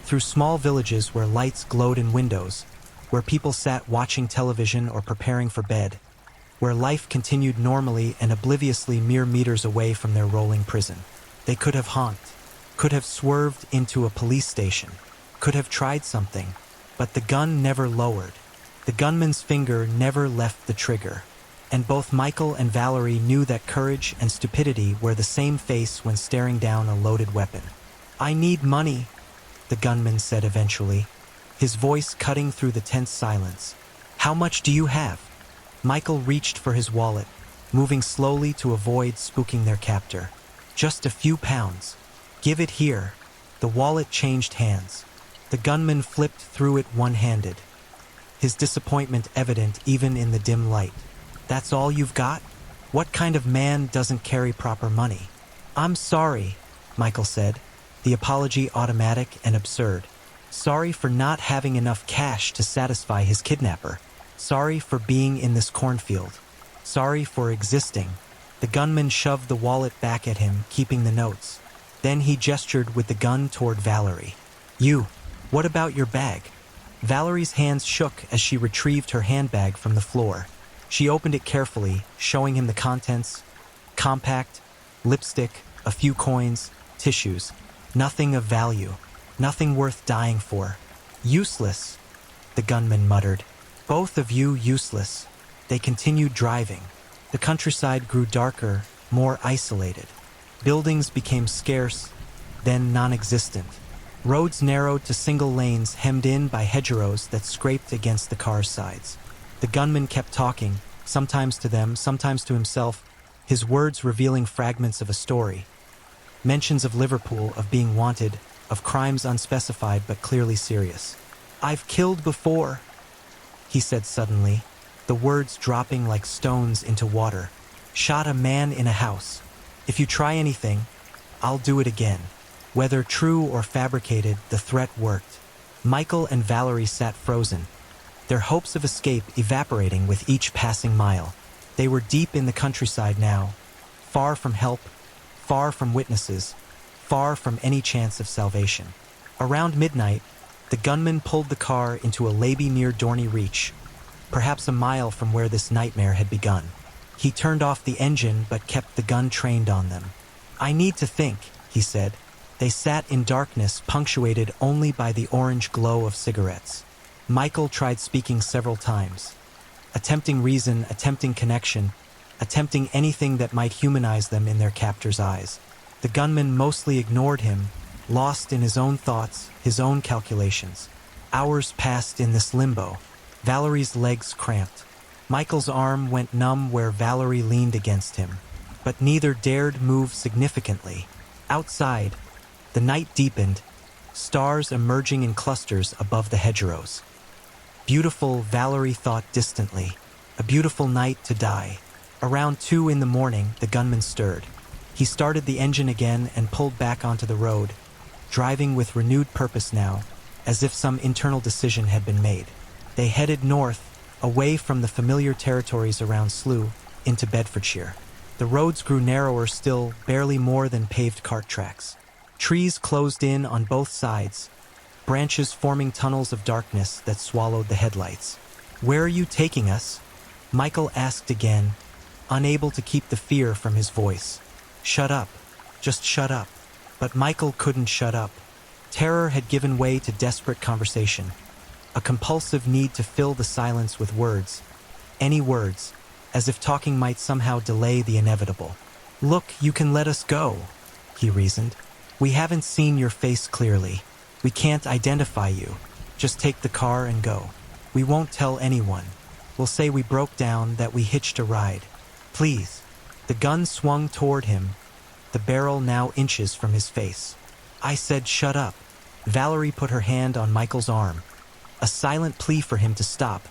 through small villages where lights glowed in windows, where people sat watching television or preparing for bed, where life continued normally and obliviously mere meters away from their rolling prison. They could have honked, could have swerved into a police station, could have tried something, but the gun never lowered. The gunman's finger never left the trigger, and both Michael and Valerie knew that courage and stupidity wear the same face when staring down a loaded weapon. "I need money," the gunman said eventually, his voice cutting through the tense silence. "How much do you have?" Michael reached for his wallet, moving slowly to avoid spooking their captor. "Just a few pounds." "Give it here." The wallet changed hands. The gunman flipped through it one-handed, his disappointment evident even in the dim light. "That's all you've got? What kind of man doesn't carry proper money?" "I'm sorry," Michael said, the apology automatic and absurd. Sorry for not having enough cash to satisfy his kidnapper. Sorry for being in this cornfield. Sorry for existing. The gunman shoved the wallet back at him, keeping the notes. Then he gestured with the gun toward Valerie. "You, what about your bag?" Valerie's hands shook as she retrieved her handbag from the floor. She opened it carefully, showing him the contents. Compact, lipstick, a few coins, tissues. Nothing of value. Nothing worth dying for. Useless, the gunman muttered. Both of you useless. They continued driving. The countryside grew darker, more isolated. Buildings became scarce, then non-existent. Roads narrowed to single lanes hemmed in by hedgerows that scraped against the car's sides. The gunman kept talking, sometimes to them, sometimes to himself, his words revealing fragments of a story. Mentions of Liverpool, of being wanted, of crimes unspecified but clearly serious. "I've killed before," he said suddenly, the words dropping like stones into water. "Shot a man in a house. If you try anything, I'll do it again." Whether true or fabricated, the threat worked. Michael and Valerie sat frozen, their hopes of escape evaporating with each passing mile. They were deep in the countryside now, far from help, far from witnesses, far from any chance of salvation. Around midnight, the gunman pulled the car into a levee near Dorney Reach, perhaps a mile from where this nightmare had begun. He turned off the engine but kept the gun trained on them. "I need to think," he said. They sat in darkness punctuated only by the orange glow of cigarettes. Michael tried speaking several times, attempting reason, attempting connection, attempting anything that might humanize them in their captor's eyes. The gunman mostly ignored him, lost in his own thoughts, his own calculations. Hours passed in this limbo. Valerie's legs cramped. Michael's arm went numb where Valerie leaned against him, but neither dared move significantly. Outside, the night deepened, stars emerging in clusters above the hedgerows. Beautiful, Valerie thought distantly. A beautiful night to die. Around 2 in the morning, the gunman stirred. He started the engine again and pulled back onto the road, driving with renewed purpose now, as if some internal decision had been made. They headed north, away from the familiar territories around Slough, into Bedfordshire. The roads grew narrower still, barely more than paved cart tracks. Trees closed in on both sides, branches forming tunnels of darkness that swallowed the headlights. "Where are you taking us?" Michael asked again, unable to keep the fear from his voice. "Shut up. Just shut up." But Michael couldn't shut up. Terror had given way to desperate conversation, a compulsive need to fill the silence with words. Any words, as if talking might somehow delay the inevitable. "Look, you can let us go," he reasoned. "We haven't seen your face clearly. We can't identify you. Just take the car and go. We won't tell anyone. We'll say we broke down, that we hitched a ride. Please." The gun swung toward him, the barrel now inches from his face. "I said shut up." Valerie put her hand on Michael's arm, a silent plea for him to stop,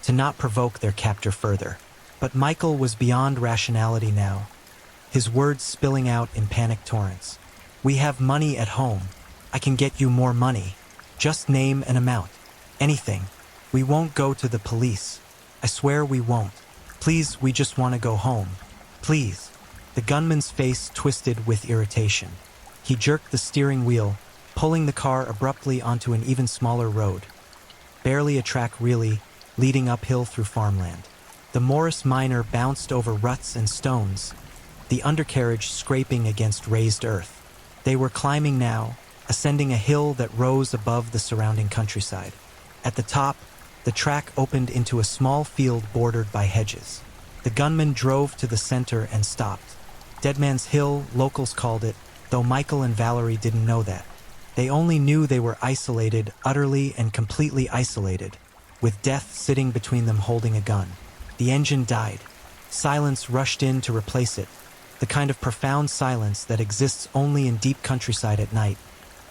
to not provoke their captor further. But Michael was beyond rationality now, his words spilling out in panic torrents. "We have money at home. I can get you more money. Just name an amount. Anything. We won't go to the police. I swear we won't. Please, we just want to go home. Please." The gunman's face twisted with irritation. He jerked the steering wheel, pulling the car abruptly onto an even smaller road. Barely a track really, leading uphill through farmland. The Morris Minor bounced over ruts and stones, the undercarriage scraping against raised earth. They were climbing now, ascending a hill that rose above the surrounding countryside. At the top, the track opened into a small field bordered by hedges. The gunman drove to the center and stopped. Deadman's Hill, locals called it, though Michael and Valerie didn't know that. They only knew they were isolated, utterly and completely isolated, with death sitting between them holding a gun. The engine died. Silence rushed in to replace it, the kind of profound silence that exists only in deep countryside at night,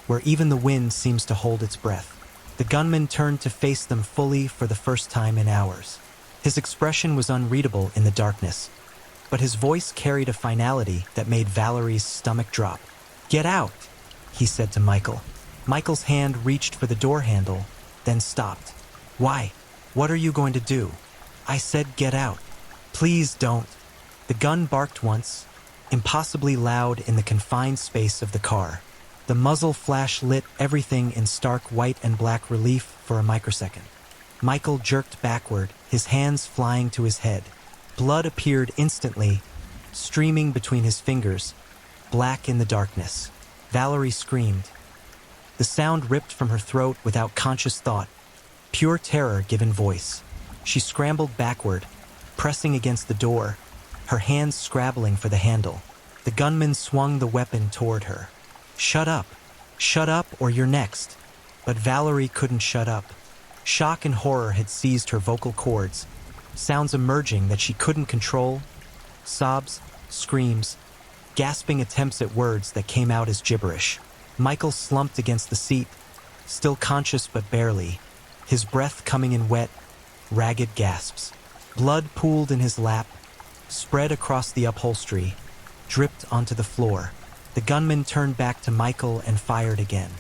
where even the wind seems to hold its breath. The gunman turned to face them fully for the first time in hours. His expression was unreadable in the darkness, but his voice carried a finality that made Valerie's stomach drop. "Get out," he said to Michael. Michael's hand reached for the door handle, then stopped. "Why? What are you going to do?" "I said get out. Please don't." The gun barked once, impossibly loud in the confined space of the car. The muzzle flash lit everything in stark white and black relief for a microsecond. Michael jerked backward, his hands flying to his head. Blood appeared instantly, streaming between his fingers, black in the darkness. Valerie screamed. The sound ripped from her throat without conscious thought, pure terror given voice. She scrambled backward, pressing against the door, her hands scrabbling for the handle. The gunman swung the weapon toward her. Shut up! Shut up or you're next! But Valerie couldn't shut up. Shock and horror had seized her vocal cords, sounds emerging that she couldn't control, sobs, screams, gasping attempts at words that came out as gibberish. Michael slumped against the seat, still conscious but barely, his breath coming in wet, ragged gasps. Blood pooled in his lap, spread across the upholstery, dripped onto the floor. The gunman turned back to Michael and fired again.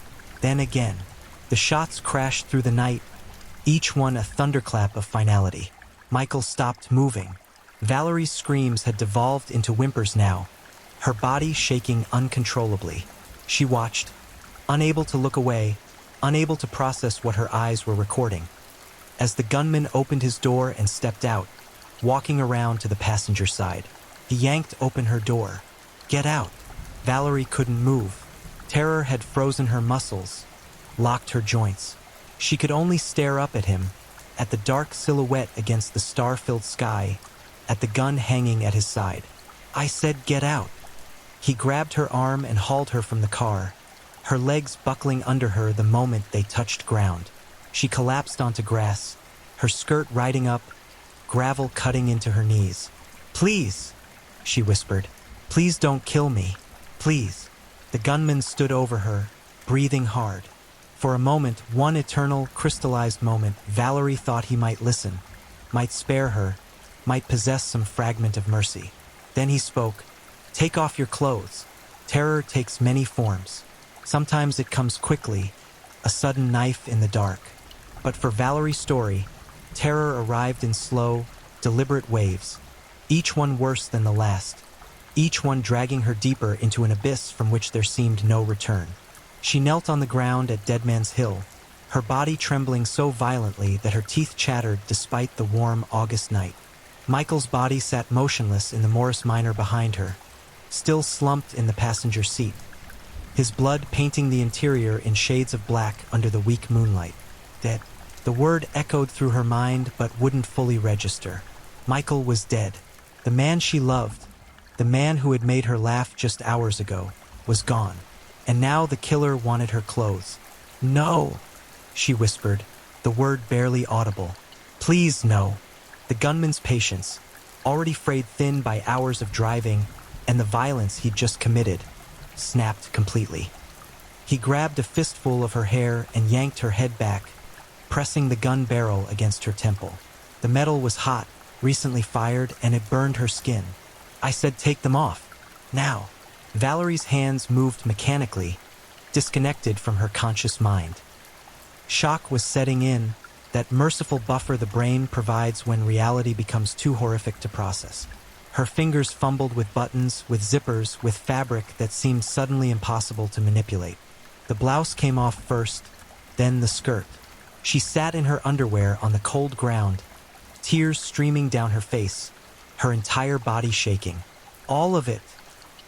Then again. The shots crashed through the night, each one a thunderclap of finality. Michael stopped moving. Valerie's screams had devolved into whimpers now, her body shaking uncontrollably. She watched, unable to look away, unable to process what her eyes were recording. As the gunman opened his door and stepped out, walking around to the passenger side, he yanked open her door. Get out! Valerie couldn't move. Terror had frozen her muscles, locked her joints. She could only stare up at him, at the dark silhouette against the star-filled sky, at the gun hanging at his side. I said get out. He grabbed her arm and hauled her from the car, her legs buckling under her the moment they touched ground. She collapsed onto grass, her skirt riding up, gravel cutting into her knees. Please, she whispered. Please don't kill me. Please. The gunman stood over her, breathing hard. For a moment, one eternal, crystallized moment, Valerie thought he might listen, might spare her, might possess some fragment of mercy. Then he spoke. Take off your clothes. Terror takes many forms. Sometimes it comes quickly, a sudden knife in the dark. But for Valerie's story, terror arrived in slow, deliberate waves, each one worse than the last, each one dragging her deeper into an abyss from which there seemed no return. She knelt on the ground at Dead Man's Hill, her body trembling so violently that her teeth chattered despite the warm August night. Michael's body sat motionless in the Morris Minor behind her, still slumped in the passenger seat, his blood painting the interior in shades of black under the weak moonlight. Dead. The word echoed through her mind but wouldn't fully register. Michael was dead. The man she loved, the man who had made her laugh just hours ago, was gone. And now the killer wanted her clothes. No, she whispered, the word barely audible. Please, no. The gunman's patience, already frayed thin by hours of driving and the violence he'd just committed, snapped completely. He grabbed a fistful of her hair and yanked her head back, pressing the gun barrel against her temple. The metal was hot, recently fired, and it burned her skin. I said take them off. Now. Valerie's hands moved mechanically, disconnected from her conscious mind. Shock was setting in, that merciful buffer the brain provides when reality becomes too horrific to process. Her fingers fumbled with buttons, with zippers, with fabric that seemed suddenly impossible to manipulate. The blouse came off first, then the skirt. She sat in her underwear on the cold ground, tears streaming down her face, her entire body shaking. All of it,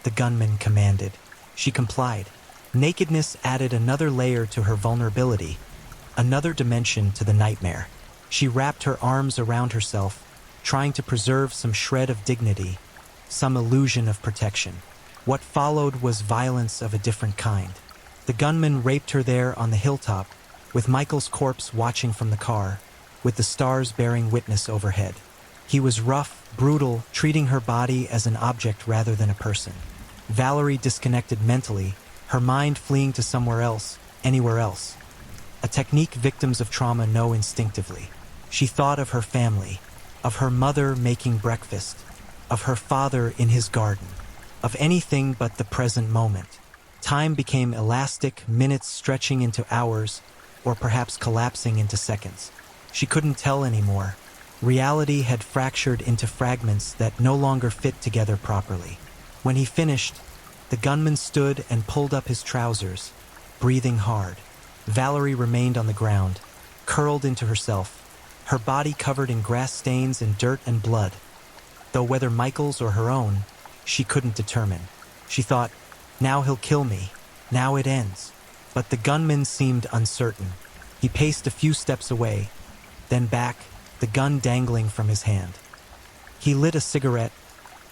the gunman commanded. She complied. Nakedness added another layer to her vulnerability, another dimension to the nightmare. She wrapped her arms around herself, trying to preserve some shred of dignity, some illusion of protection. What followed was violence of a different kind. The gunman raped her there on the hilltop, with Michael's corpse watching from the car, with the stars bearing witness overhead. He was rough, brutal, treating her body as an object rather than a person. Valerie disconnected mentally, her mind fleeing to somewhere else, anywhere else. A technique victims of trauma know instinctively. She thought of her family, of her mother making breakfast, of her father in his garden, of anything but the present moment. Time became elastic, minutes stretching into hours, or perhaps collapsing into seconds. She couldn't tell anymore. Reality had fractured into fragments that no longer fit together properly. When he finished, the gunman stood and pulled up his trousers, breathing hard. Valerie remained on the ground, curled into herself, her body covered in grass stains and dirt and blood. Though whether Michael's or her own, She couldn't determine. She thought, now he'll kill me. Now it ends. But the gunman seemed uncertain. He paced a few steps away, then back, the gun dangling from his hand. He lit a cigarette,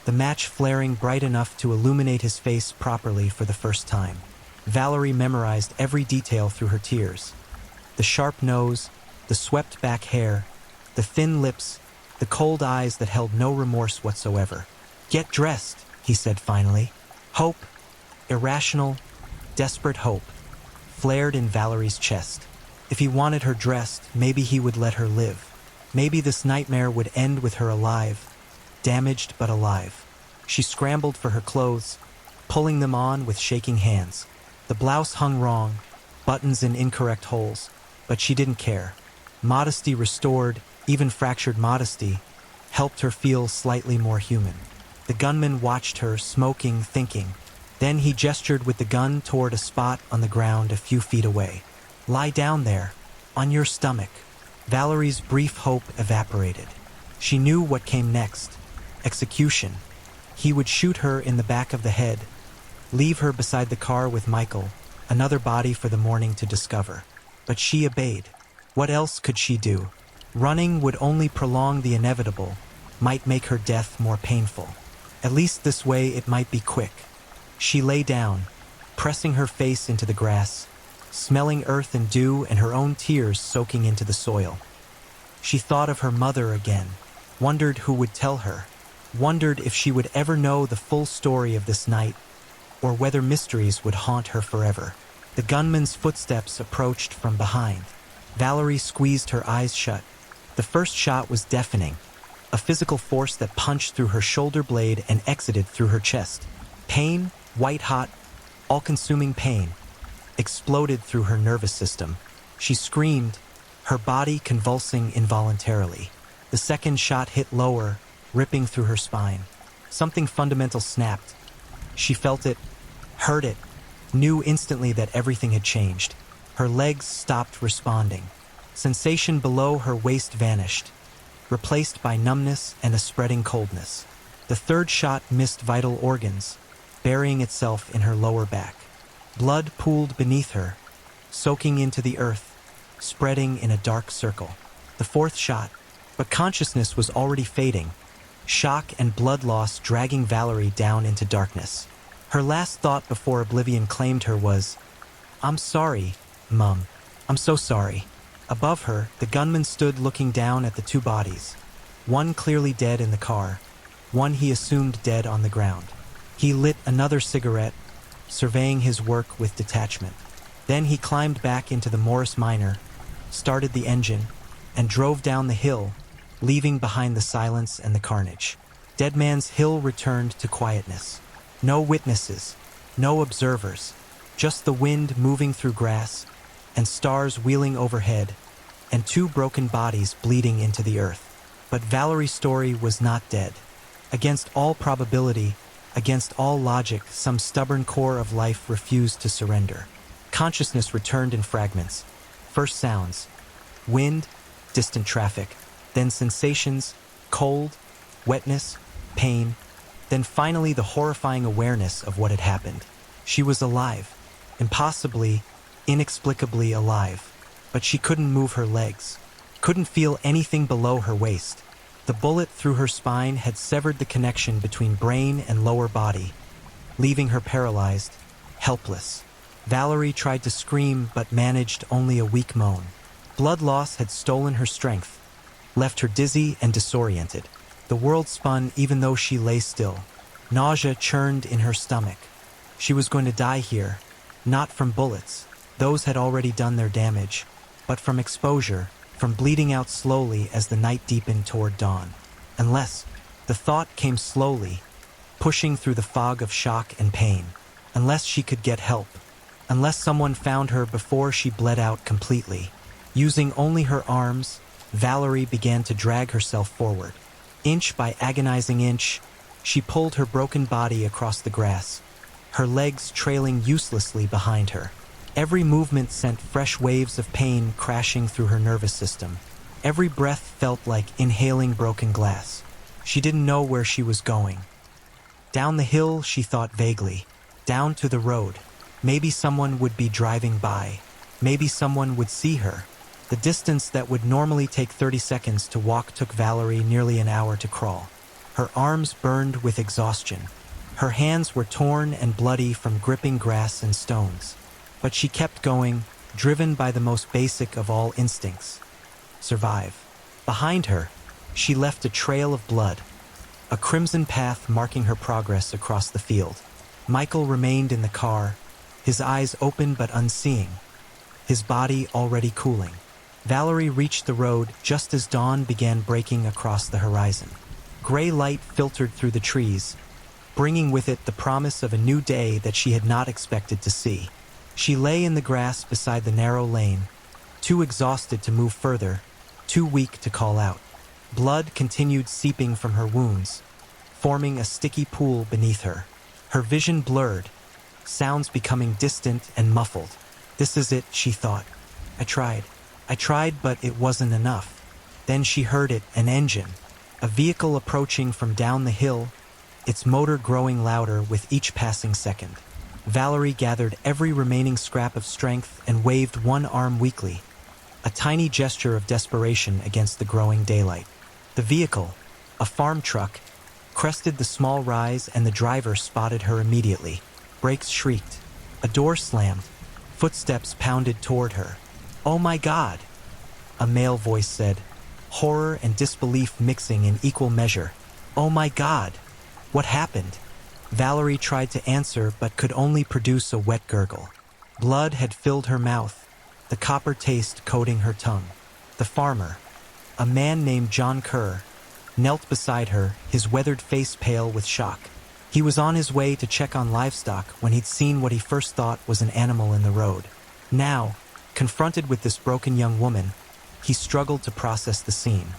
the match flaring bright enough to illuminate his face properly for the first time. Valerie memorized every detail through her tears. The sharp nose, the swept-back hair, the thin lips, the cold eyes that held no remorse whatsoever. "Get dressed," he said finally. Hope, irrational, desperate hope, flared in Valerie's chest. If he wanted her dressed, maybe he would let her live. Maybe this nightmare would end with her alive, damaged but alive. She scrambled for her clothes, pulling them on with shaking hands. The blouse hung wrong, buttons in incorrect holes, but she didn't care. Modesty restored, even fractured modesty, helped her feel slightly more human. The gunman watched her, smoking, thinking. Then he gestured with the gun toward a spot on the ground a few feet away. "Lie down there, on your stomach." Valerie's brief hope evaporated. She knew what came next. Execution. He would shoot her in the back of the head, leave her beside the car with Michael, another body for the morning to discover. But she obeyed. What else could she do? Running would only prolong the inevitable, might make her death more painful. At least this way it might be quick. She lay down, pressing her face into the grass, smelling earth and dew and her own tears soaking into the soil. She thought of her mother again, wondered who would tell her, wondered if she would ever know the full story of this night, or whether mysteries would haunt her forever. The gunman's footsteps approached from behind. Valerie squeezed her eyes shut. The first shot was deafening, a physical force that punched through her shoulder blade and exited through her chest. Pain, white-hot, all-consuming pain, exploded through her nervous system. She screamed, her body convulsing involuntarily. The second shot hit lower, ripping through her spine. Something fundamental snapped. She felt it, heard it, knew instantly that everything had changed. Her legs stopped responding. Sensation below her waist vanished, replaced by numbness and a spreading coldness. The third shot missed vital organs, burying itself in her lower back. Blood pooled beneath her, soaking into the earth, spreading in a dark circle. The fourth shot, but consciousness was already fading, shock and blood loss dragging Valerie down into darkness. Her last thought before oblivion claimed her was, "I'm sorry, Mum. I'm so sorry." Above her, the gunman stood looking down at the two bodies, one clearly dead in the car, one he assumed dead on the ground. He lit another cigarette, surveying his work with detachment. Then he climbed back into the Morris Minor, started the engine, and drove down the hill, leaving behind the silence and the carnage. Dead Man's Hill returned to quietness. No witnesses, no observers, just the wind moving through grass, and stars wheeling overhead, and two broken bodies bleeding into the earth. But Valerie's story was not dead. Against all probability, against all logic, some stubborn core of life refused to surrender. Consciousness returned in fragments. First sounds, wind, distant traffic, then sensations, cold, wetness, pain, then finally the horrifying awareness of what had happened. She was alive, impossibly, inexplicably alive, but she couldn't move her legs, couldn't feel anything below her waist. The bullet through her spine had severed the connection between brain and lower body, leaving her paralyzed, helpless. Valerie tried to scream but managed only a weak moan. Blood loss had stolen her strength, left her dizzy and disoriented. The world spun even though she lay still. Nausea churned in her stomach. She was going to die here, not from bullets. Those had already done their damage, but from exposure, from bleeding out slowly as the night deepened toward dawn. Unless, the thought came slowly, pushing through the fog of shock and pain. Unless she could get help. Unless someone found her before she bled out completely. Using only her arms, Valerie began to drag herself forward. Inch by agonizing inch, she pulled her broken body across the grass, her legs trailing uselessly behind her. Every movement sent fresh waves of pain crashing through her nervous system. Every breath felt like inhaling broken glass. She didn't know where she was going. Down the hill, she thought vaguely. Down to the road. Maybe someone would be driving by. Maybe someone would see her. The distance that would normally take 30 seconds to walk took Valerie nearly an hour to crawl. Her arms burned with exhaustion. Her hands were torn and bloody from gripping grass and stones. But she kept going, driven by the most basic of all instincts: survive. Behind her, she left a trail of blood, a crimson path marking her progress across the field. Michael remained in the car, his eyes open but unseeing, his body already cooling. Valerie reached the road just as dawn began breaking across the horizon. Gray light filtered through the trees, bringing with it the promise of a new day that she had not expected to see. She lay in the grass beside the narrow lane, too exhausted to move further, too weak to call out. Blood continued seeping from her wounds, forming a sticky pool beneath her. Her vision blurred, sounds becoming distant and muffled. This is it, she thought. I tried, but it wasn't enough. Then she heard it, an engine, a vehicle approaching from down the hill, its motor growing louder with each passing second. Valerie gathered every remaining scrap of strength and waved one arm weakly, a tiny gesture of desperation against the growing daylight. The vehicle, a farm truck, crested the small rise and the driver spotted her immediately. Brakes shrieked. A door slammed. Footsteps pounded toward her. "Oh my God!" a male voice said, horror and disbelief mixing in equal measure. "Oh my God! What happened?" Valerie tried to answer but could only produce a wet gurgle. Blood had filled her mouth, the copper taste coating her tongue. The farmer, a man named John Kerr, knelt beside her, his weathered face pale with shock. He was on his way to check on livestock when he'd seen what he first thought was an animal in the road. Now, confronted with this broken young woman, he struggled to process the scene.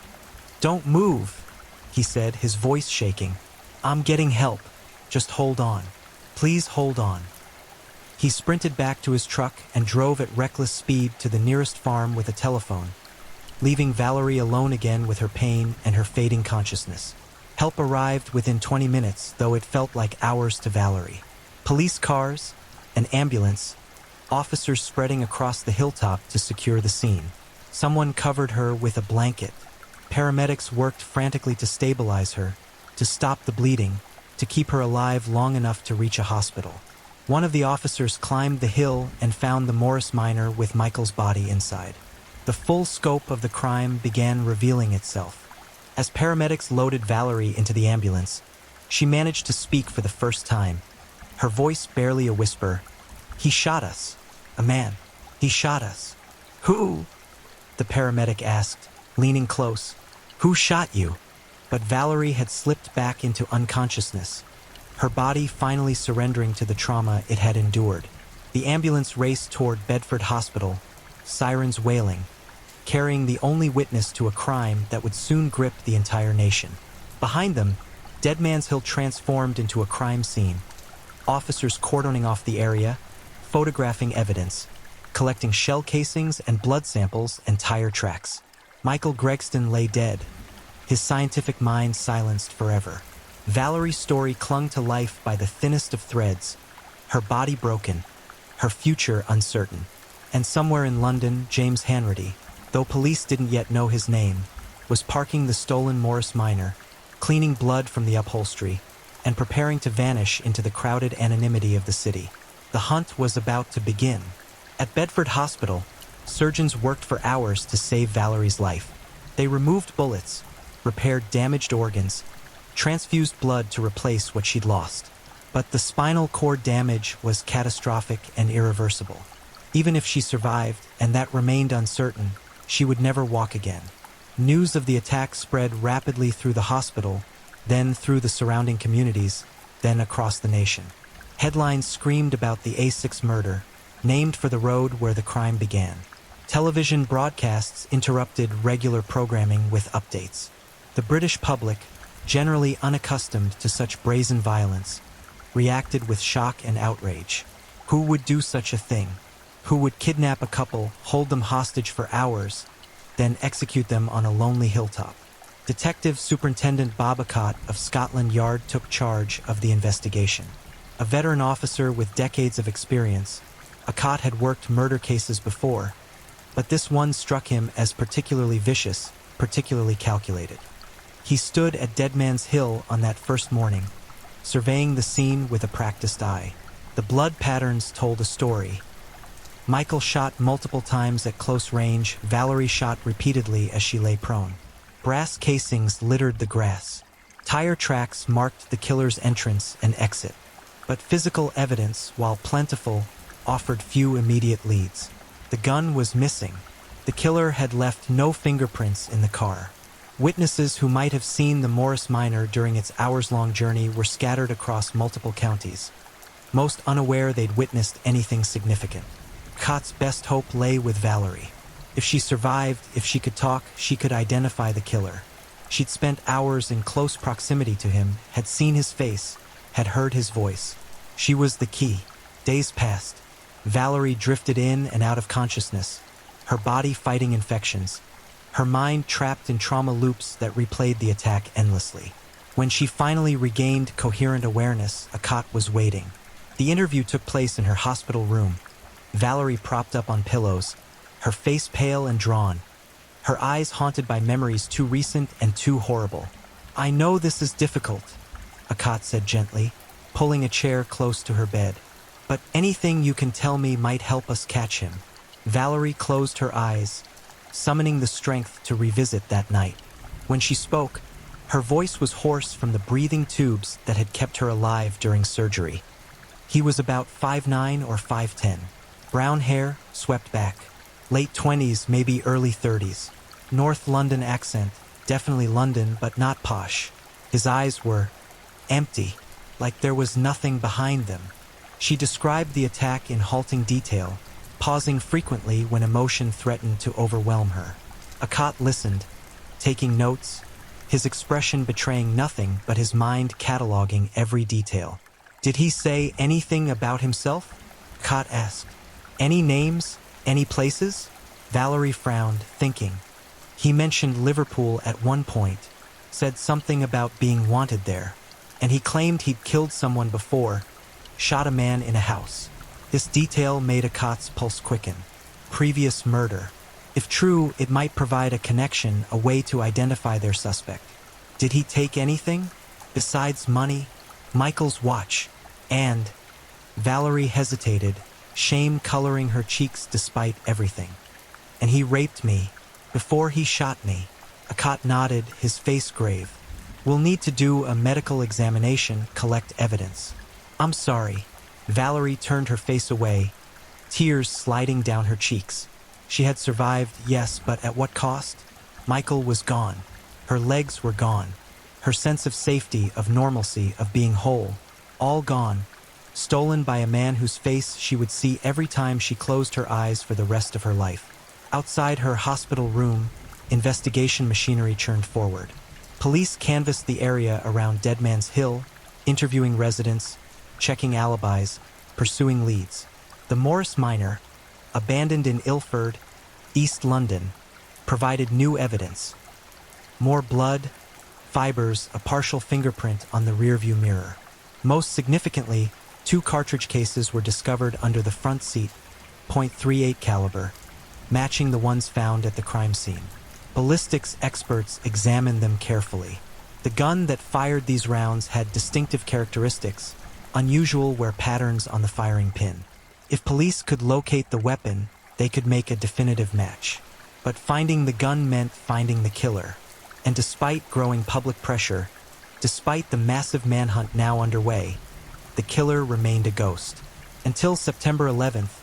"Don't move," he said, his voice shaking. "I'm getting help. Just hold on. Please hold on." He sprinted back to his truck and drove at reckless speed to the nearest farm with a telephone, leaving Valerie alone again with her pain and her fading consciousness. Help arrived within 20 minutes, though it felt like hours to Valerie. Police cars, an ambulance, officers spreading across the hilltop to secure the scene. Someone covered her with a blanket. Paramedics worked frantically to stabilize her, to stop the bleeding, to keep her alive long enough to reach a hospital. One of the officers climbed the hill and found the Morris Minor with Michael's body inside. The full scope of the crime began revealing itself. As paramedics loaded Valerie into the ambulance, she managed to speak for the first time, her voice barely a whisper. "He shot us. A man. He shot us." "Who?" the paramedic asked, leaning close. "Who shot you?" But Valerie had slipped back into unconsciousness, her body finally surrendering to the trauma it had endured. The ambulance raced toward Bedford Hospital, sirens wailing, carrying the only witness to a crime that would soon grip the entire nation. Behind them, Dead Man's Hill transformed into a crime scene, officers cordoning off the area, photographing evidence, collecting shell casings and blood samples and tire tracks. Michael Gregston lay dead, his scientific mind silenced forever. Valerie's story clung to life by the thinnest of threads, her body broken, her future uncertain. And somewhere in London, James Hanratty, though police didn't yet know his name, was parking the stolen Morris Minor, cleaning blood from the upholstery, and preparing to vanish into the crowded anonymity of the city. The hunt was about to begin. At Bedford Hospital, surgeons worked for hours to save Valerie's life. They removed bullets, repaired damaged organs, transfused blood to replace what she'd lost. But the spinal cord damage was catastrophic and irreversible. Even if she survived, and that remained uncertain, she would never walk again. News of the attack spread rapidly through the hospital, then through the surrounding communities, then across the nation. Headlines screamed about the A6 murder, named for the road where the crime began. Television broadcasts interrupted regular programming with updates. The British public, generally unaccustomed to such brazen violence, reacted with shock and outrage. Who would do such a thing? Who would kidnap a couple, hold them hostage for hours, then execute them on a lonely hilltop? Detective Superintendent Bob Acott of Scotland Yard took charge of the investigation. A veteran officer with decades of experience, Acott had worked murder cases before, but this one struck him as particularly vicious, particularly calculated. He stood at Dead Man's Hill on that first morning, surveying the scene with a practiced eye. The blood patterns told a story. Michael shot multiple times at close range. Valerie shot repeatedly as she lay prone. Brass casings littered the grass. Tire tracks marked the killer's entrance and exit. But physical evidence, while plentiful, offered few immediate leads. The gun was missing. The killer had left no fingerprints in the car. Witnesses who might have seen the Morris Minor during its hours-long journey were scattered across multiple counties, most unaware they'd witnessed anything significant. Accott's best hope lay with Valerie. If she survived, if she could talk, she could identify the killer. She'd spent hours in close proximity to him, had seen his face, had heard his voice. She was the key. Days passed. Valerie drifted in and out of consciousness, her body fighting infections, her mind trapped in trauma loops that replayed the attack endlessly. When she finally regained coherent awareness, Acott was waiting. The interview took place in her hospital room. Valerie propped up on pillows, her face pale and drawn, her eyes haunted by memories too recent and too horrible. "I know this is difficult," Acott said gently, pulling a chair close to her bed. "But anything you can tell me might help us catch him." Valerie closed her eyes, summoning the strength to revisit that night. When she spoke, her voice was hoarse from the breathing tubes that had kept her alive during surgery. He was about 5'9" or 5'10", brown hair, swept back, late 20s, maybe early 30s, North London accent, definitely London but not posh. His eyes were empty, like there was nothing behind them. She described the attack in halting detail, pausing frequently when emotion threatened to overwhelm her. Acott listened, taking notes, his expression betraying nothing but his mind cataloging every detail. "Did he say anything about himself?" Acott asked. "Any names? Any places?" Valerie frowned, thinking. "He mentioned Liverpool at one point, said something about being wanted there, and he claimed he'd killed someone before, shot a man in a house." This detail made Accott's pulse quicken. Previous murder. If true, it might provide a connection, a way to identify their suspect. Did he take anything? Besides money? Michael's watch. And Valerie hesitated, shame coloring her cheeks despite everything. "And he raped me, before he shot me." Acott nodded, his face grave. "We'll need to do a medical examination, collect evidence." "I'm sorry." Valerie turned her face away, tears sliding down her cheeks. She had survived, yes, but at what cost? Michael was gone. Her legs were gone. Her sense of safety, of normalcy, of being whole, all gone, stolen by a man whose face she would see every time she closed her eyes for the rest of her life. Outside her hospital room, investigation machinery churned forward. Police canvassed the area around Dead Man's Hill, interviewing residents, checking alibis, pursuing leads. The Morris Minor, abandoned in Ilford, East London, provided new evidence. More blood, fibers, a partial fingerprint on the rearview mirror. Most significantly, 2 cartridge cases were discovered under the front seat, .38 caliber, matching the ones found at the crime scene. Ballistics experts examined them carefully. The gun that fired these rounds had distinctive characteristics, unusual were patterns on the firing pin. If police could locate the weapon, they could make a definitive match. But finding the gun meant finding the killer. And despite growing public pressure, despite the massive manhunt now underway, the killer remained a ghost. Until September 11th,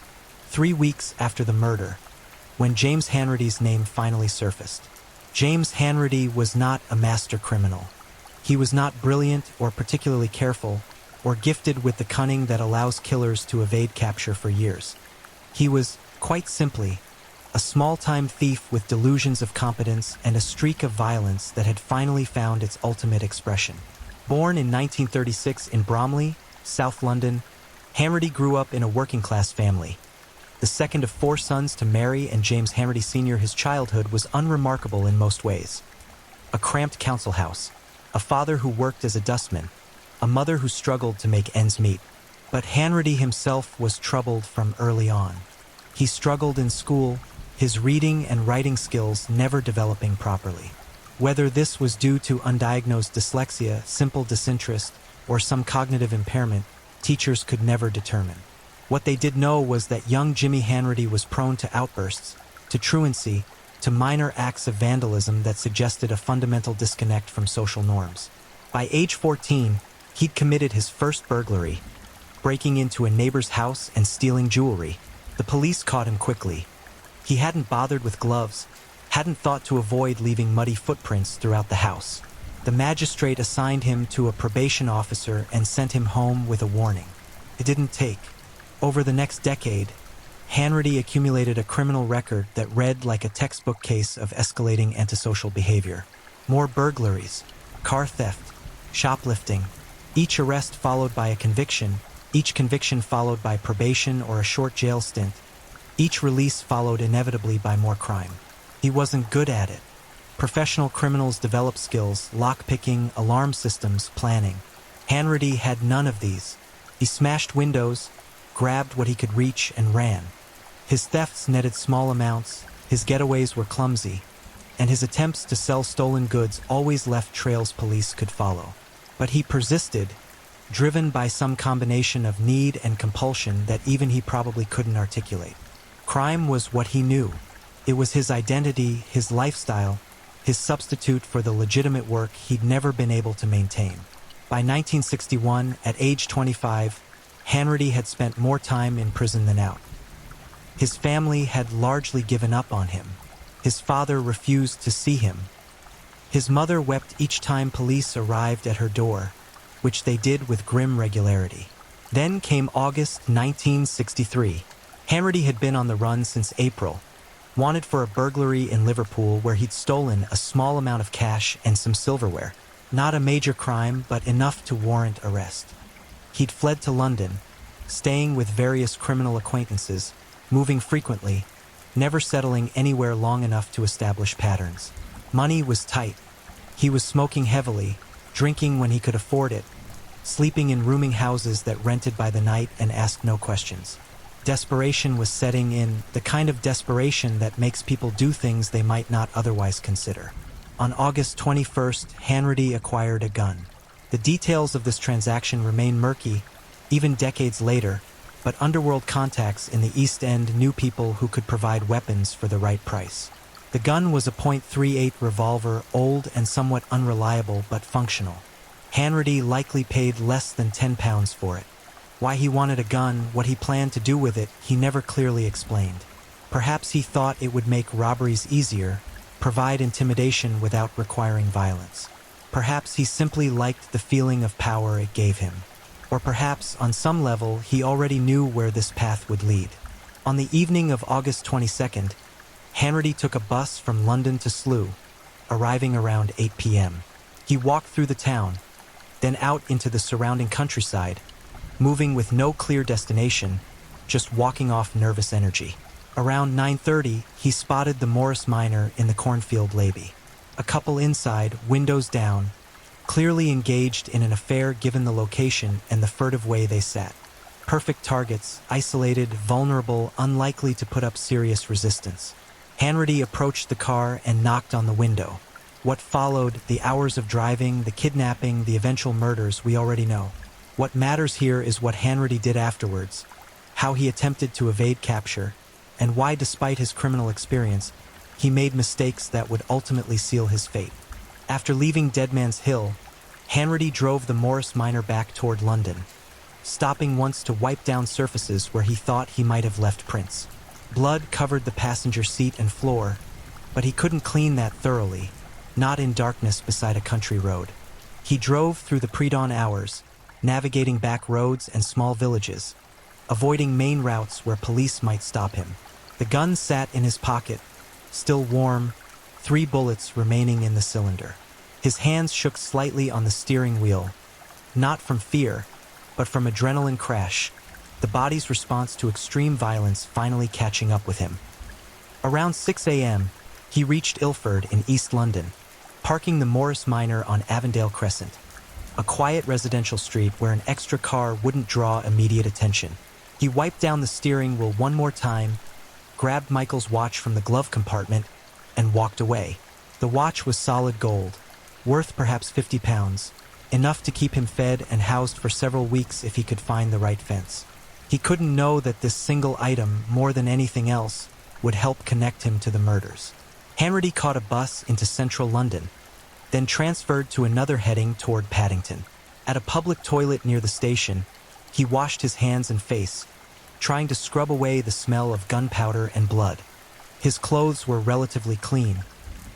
3 weeks after the murder, when James Hanratty's name finally surfaced. James Hanratty was not a master criminal. He was not brilliant or particularly careful, or gifted with the cunning that allows killers to evade capture for years. He was, quite simply, a small-time thief with delusions of competence and a streak of violence that had finally found its ultimate expression. Born in 1936 in Bromley, South London, Hanratty grew up in a working-class family. The second of 4 sons to Mary and James Hanratty Sr., his childhood was unremarkable in most ways. a cramped council house, a father who worked as a dustman, a mother who struggled to make ends meet. But Hanratty himself was troubled from early on. He struggled in school, his reading and writing skills never developing properly. Whether this was due to undiagnosed dyslexia, simple disinterest, or some cognitive impairment, teachers could never determine. What they did know was that young Jimmy Hanratty was prone to outbursts, to truancy, to minor acts of vandalism that suggested a fundamental disconnect from social norms. By age 14, he'd committed his first burglary, breaking into a neighbor's house and stealing jewelry. The police caught him quickly. He hadn't bothered with gloves, hadn't thought to avoid leaving muddy footprints throughout the house. The magistrate assigned him to a probation officer and sent him home with a warning. It didn't take. Over the next decade, Hanratty accumulated a criminal record that read like a textbook case of escalating antisocial behavior. More burglaries, car theft, shoplifting, each arrest followed by a conviction, each conviction followed by probation or a short jail stint, each release followed inevitably by more crime. He wasn't good at it. Professional criminals develop skills, lockpicking, alarm systems, planning. Hanratty had none of these. He smashed windows, grabbed what he could reach, and ran. His thefts netted small amounts, his getaways were clumsy, and his attempts to sell stolen goods always left trails police could follow. But he persisted, driven by some combination of need and compulsion that even he probably couldn't articulate. Crime was what he knew. It was his identity, his lifestyle, his substitute for the legitimate work he'd never been able to maintain. By 1961, at age 25, Hanratty had spent more time in prison than out. His family had largely given up on him. His father refused to see him. His mother wept each time police arrived at her door, which they did with grim regularity. Then came August 1963. Hanratty had been on the run since April, wanted for a burglary in Liverpool where he'd stolen a small amount of cash and some silverware. Not a major crime, but enough to warrant arrest. He'd fled to London, staying with various criminal acquaintances, moving frequently, never settling anywhere long enough to establish patterns. Money was tight. He was smoking heavily, drinking when he could afford it, sleeping in rooming houses that rented by the night and asked no questions. Desperation was setting in, the kind of desperation that makes people do things they might not otherwise consider. On August 21st, Hanratty acquired a gun. The details of this transaction remain murky, even decades later, but underworld contacts in the East End knew people who could provide weapons for the right price. The gun was a .38 revolver, old and somewhat unreliable but functional. Hanratty likely paid less than £10 for it. Why he wanted a gun, what he planned to do with it, he never clearly explained. Perhaps he thought it would make robberies easier, provide intimidation without requiring violence. Perhaps he simply liked the feeling of power it gave him. Or perhaps, on some level, he already knew where this path would lead. On the evening of August 22nd, Hanratty took a bus from London to Slough, arriving around 8 p.m. He walked through the town, then out into the surrounding countryside, moving with no clear destination, just walking off nervous energy. Around 9:30, he spotted the Morris Minor in the cornfield lobby. A couple inside, windows down, clearly engaged in an affair given the location and the furtive way they sat. Perfect targets, isolated, vulnerable, unlikely to put up serious resistance. Hanratty approached the car and knocked on the window. What followed, the hours of driving, the kidnapping, the eventual murders, we already know. What matters here is what Hanratty did afterwards, how he attempted to evade capture, and why, despite his criminal experience, he made mistakes that would ultimately seal his fate. After leaving Deadman's Hill, Hanratty drove the Morris Minor back toward London, stopping once to wipe down surfaces where he thought he might have left prints. Blood covered the passenger seat and floor, but he couldn't clean that thoroughly, not in darkness beside a country road. He drove through the pre-dawn hours, navigating back roads and small villages, avoiding main routes where police might stop him. The gun sat in his pocket, still warm, 3 bullets remaining in the cylinder. His hands shook slightly on the steering wheel, not from fear, but from adrenaline crash, the body's response to extreme violence finally catching up with him. Around 6 a.m., he reached Ilford in East London. parking the Morris Minor on Avondale Crescent, a quiet residential street where an extra car wouldn't draw immediate attention. He wiped down the steering wheel one more time, grabbed Michael's watch from the glove compartment, and walked away. The watch was solid gold, worth perhaps 50 pounds, enough to keep him fed and housed for several weeks if he could find the right fence. He couldn't know that this single item, more than anything else, would help connect him to the murders. Hanratty caught a bus into central London, then transferred to another heading toward Paddington. At a public toilet near the station, he washed his hands and face, trying to scrub away the smell of gunpowder and blood. His clothes were relatively clean.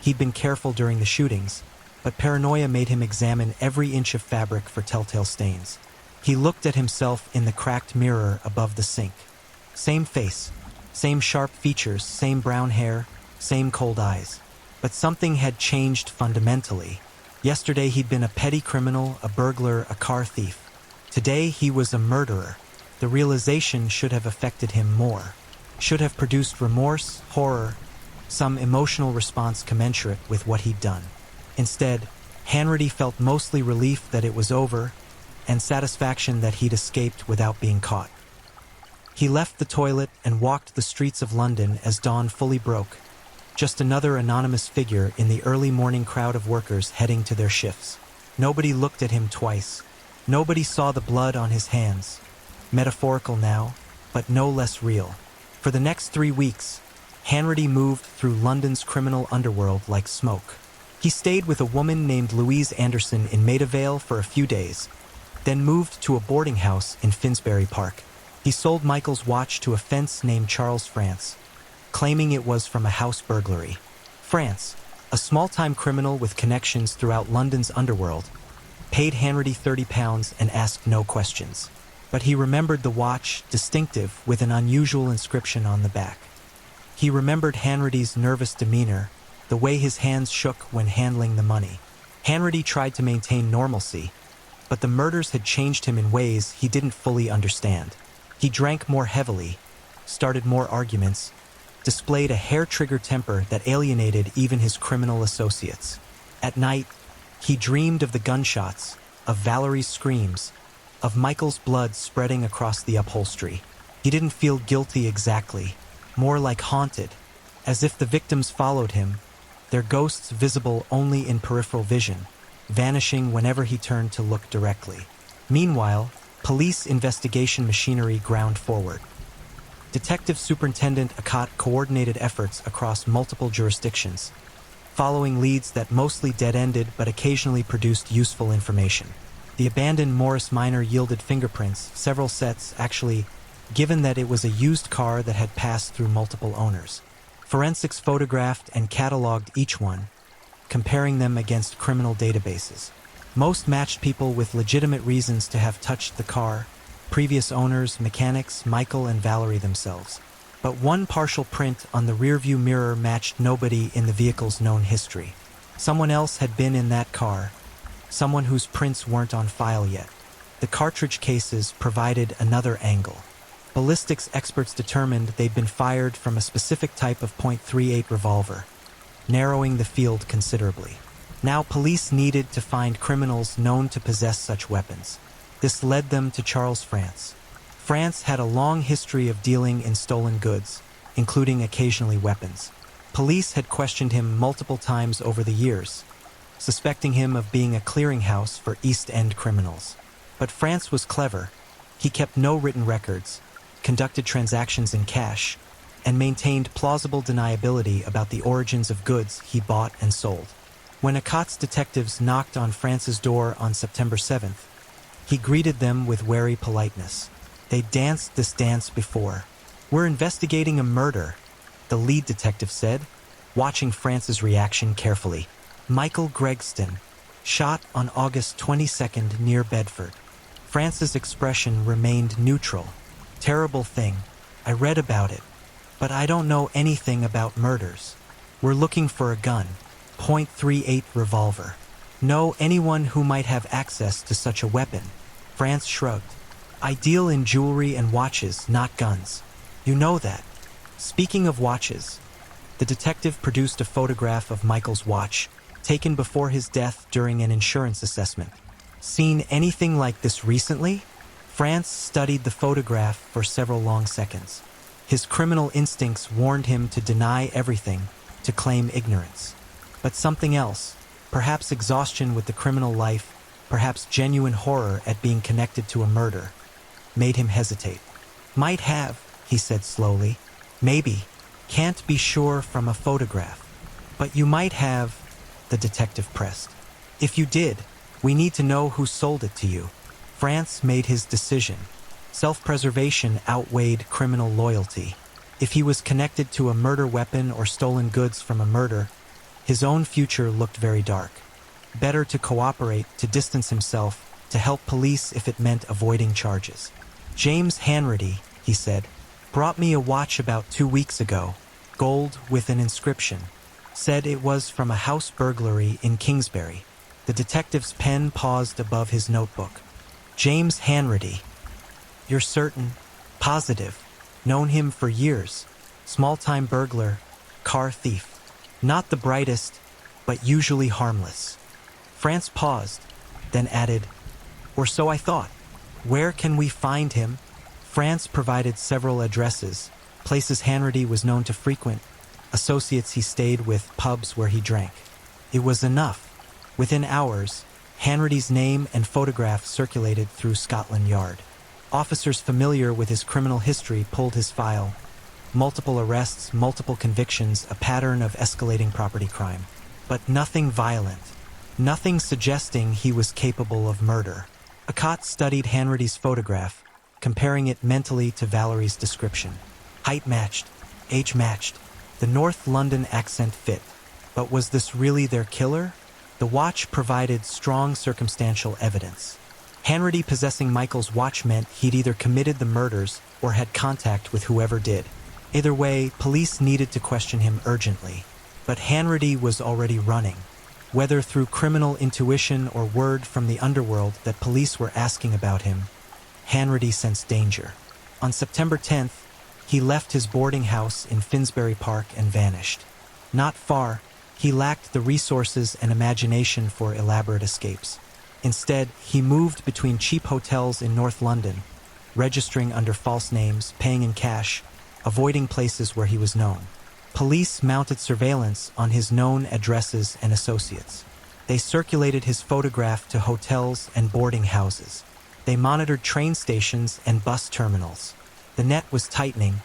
He'd been careful during the shootings, but paranoia made him examine every inch of fabric for telltale stains. He looked at himself in the cracked mirror above the sink. Same face, same sharp features, same brown hair, same cold eyes. But something had changed fundamentally. Yesterday he'd been a petty criminal, a burglar, a car thief. Today he was a murderer. The realization should have affected him more, should have produced remorse, horror, some emotional response commensurate with what he'd done. Instead, Hanratty felt mostly relief that it was over and satisfaction that he'd escaped without being caught. He left the toilet and walked the streets of London as dawn fully broke, just another anonymous figure in the early morning crowd of workers heading to their shifts. Nobody looked at him twice. Nobody saw the blood on his hands. Metaphorical now, but no less real. For the next 3 weeks, Hanratty moved through London's criminal underworld like smoke. He stayed with a woman named Louise Anderson in Maida Vale for a few days, then moved to a boarding house in Finsbury Park. He sold Michael's watch to a fence named Charles France, claiming it was from a house burglary. France, a small-time criminal with connections throughout London's underworld, paid Hanratty £30 and asked no questions. But he remembered the watch, distinctive, with an unusual inscription on the back. He remembered Hanratty's nervous demeanor, the way his hands shook when handling the money. Hanratty tried to maintain normalcy, but the murders had changed him in ways he didn't fully understand. He drank more heavily, started more arguments, displayed a hair-trigger temper that alienated even his criminal associates. At night, he dreamed of the gunshots, of Valerie's screams, of Michael's blood spreading across the upholstery. He didn't feel guilty exactly, more like haunted, as if the victims followed him, their ghosts visible only in peripheral vision, vanishing whenever he turned to look directly. Meanwhile, police investigation machinery ground forward. Detective Superintendent Akot coordinated efforts across multiple jurisdictions, following leads that mostly dead-ended but occasionally produced useful information. The abandoned Morris Minor yielded fingerprints, several sets actually, given that it was a used car that had passed through multiple owners. Forensics photographed and cataloged each one, comparing them against criminal databases. Most matched people with legitimate reasons to have touched the car, previous owners, mechanics, Michael and Valerie themselves. But one partial print on the rearview mirror matched nobody in the vehicle's known history. Someone else had been in that car, someone whose prints weren't on file yet. The cartridge cases provided another angle. Ballistics experts determined they'd been fired from a specific type of .38 revolver, narrowing the field considerably. Now police needed to find criminals known to possess such weapons. This led them to Charles France. France had a long history of dealing in stolen goods, including occasionally weapons. Police had questioned him multiple times over the years, suspecting him of being a clearinghouse for East End criminals. But France was clever. He kept no written records, conducted transactions in cash, and maintained plausible deniability about the origins of goods he bought and sold. When Akot's detectives knocked on France's door on September 7th, he greeted them with wary politeness. They'd danced this dance before. "We're investigating a murder," the lead detective said, watching France's reaction carefully. "Michael Gregston, shot on August 22nd near Bedford." France's expression remained neutral. "Terrible thing. I read about it. But I don't know anything about murders. We're looking for a gun. .38 revolver. Know anyone who might have access to such a weapon?" France shrugged. "I deal in jewelry and watches, not guns. You know that." Speaking of watches, the detective produced a photograph of Michael's watch, taken before his death during an insurance assessment. Seen anything like this recently? France studied the photograph for several long seconds. His criminal instincts warned him to deny everything, to claim ignorance. But something else, perhaps exhaustion with the criminal life, perhaps genuine horror at being connected to a murder, made him hesitate. Might have, he said slowly. Maybe. Can't be sure from a photograph. But you might have, the detective pressed. If you did, we need to know who sold it to you. France made his decision. Self-preservation outweighed criminal loyalty. If he was connected to a murder weapon or stolen goods from a murder, his own future looked very dark. Better to cooperate, to distance himself, to help police if it meant avoiding charges. James Hanratty, he said, brought me a watch about 2 weeks ago, gold with an inscription. Said it was from a house burglary in Kingsbury. The detective's pen paused above his notebook. James Hanratty. You're certain? Positive. Known him for years. Small-time burglar, car thief. Not the brightest, but usually harmless. France paused, then added, or so I thought. Where can we find him? France provided several addresses, places Hanratty was known to frequent, associates he stayed with, pubs where he drank. It was enough. Within hours, Hanratty's name and photograph circulated through Scotland Yard. Officers familiar with his criminal history pulled his file. Multiple arrests, multiple convictions, a pattern of escalating property crime. But nothing violent. Nothing suggesting he was capable of murder. Akat studied Hanratty's photograph, comparing it mentally to Valerie's description. Height matched, age matched, the North London accent fit. But was this really their killer? The watch provided strong circumstantial evidence. Hanratty possessing Michael's watch meant he'd either committed the murders or had contact with whoever did. Either way, police needed to question him urgently. But Hanratty was already running. Whether through criminal intuition or word from the underworld that police were asking about him, Hanratty sensed danger. On September 10th, he left his boarding house in Finsbury Park and vanished. Not far, he lacked the resources and imagination for elaborate escapes. Instead, he moved between cheap hotels in North London, registering under false names, paying in cash, avoiding places where he was known. Police mounted surveillance on his known addresses and associates. They circulated his photograph to hotels and boarding houses. They monitored train stations and bus terminals. The net was tightening,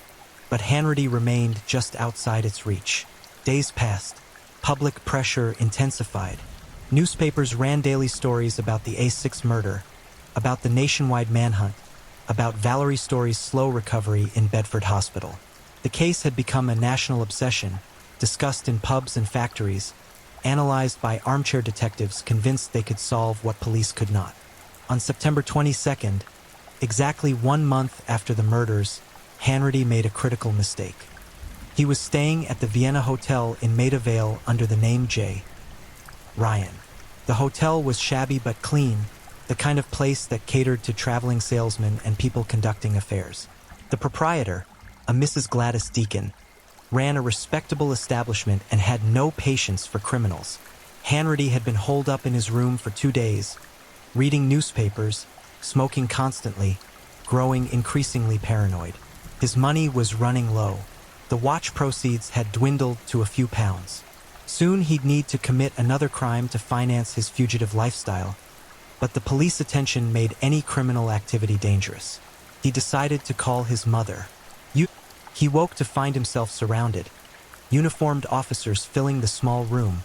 but Hanratty remained just outside its reach. Days passed. Public pressure intensified. Newspapers ran daily stories about the A6 murder, about the nationwide manhunt, about Valerie Story's slow recovery in Bedford Hospital. The case had become a national obsession, discussed in pubs and factories, analyzed by armchair detectives convinced they could solve what police could not. On September 22nd, exactly 1 month after the murders, Hanratty made a critical mistake. He was staying at the Vienna Hotel in Maida Vale under the name J. Ryan. The hotel was shabby but clean, the kind of place that catered to traveling salesmen and people conducting affairs. The proprietor, a Mrs. Gladys Deacon, ran a respectable establishment and had no patience for criminals. Hanratty had been holed up in his room for 2 days, reading newspapers, smoking constantly, growing increasingly paranoid. His money was running low. The watch proceeds had dwindled to a few pounds. Soon he'd need to commit another crime to finance his fugitive lifestyle, but the police attention made any criminal activity dangerous. He decided to call his mother. He woke to find himself surrounded, uniformed officers filling the small room,